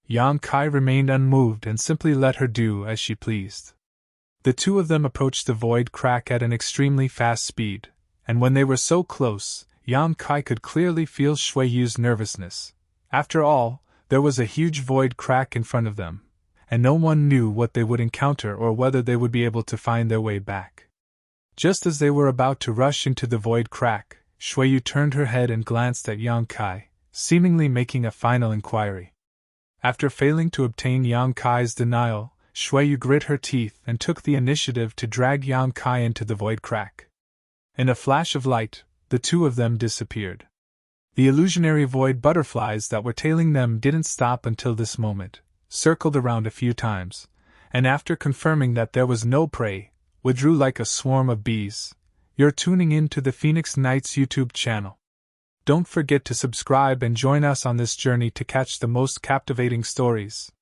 Yang Kai remained unmoved and simply let her do as she pleased. The two of them approached the void crack at an extremely fast speed, and when they were so close, Yang Kai could clearly feel Shuiyu's nervousness. After all, there was a huge void crack in front of them, and no one knew what they would encounter or whether they would be able to find their way back. Just as they were about to rush into the void crack, Shuiyu turned her head and glanced at Yang Kai, seemingly making a final inquiry. After failing to obtain Yang Kai's denial, Shuiyu grit her teeth and took the initiative to drag Yang Kai into the void crack. In a flash of light, the two of them disappeared. The illusionary void butterflies that were tailing them didn't stop until this moment, circled around a few times, and after confirming that there was no prey, withdrew like a swarm of bees. You're tuning in to the Phoenix Nights YouTube channel. Don't forget to subscribe and join us on this journey to catch the most captivating stories.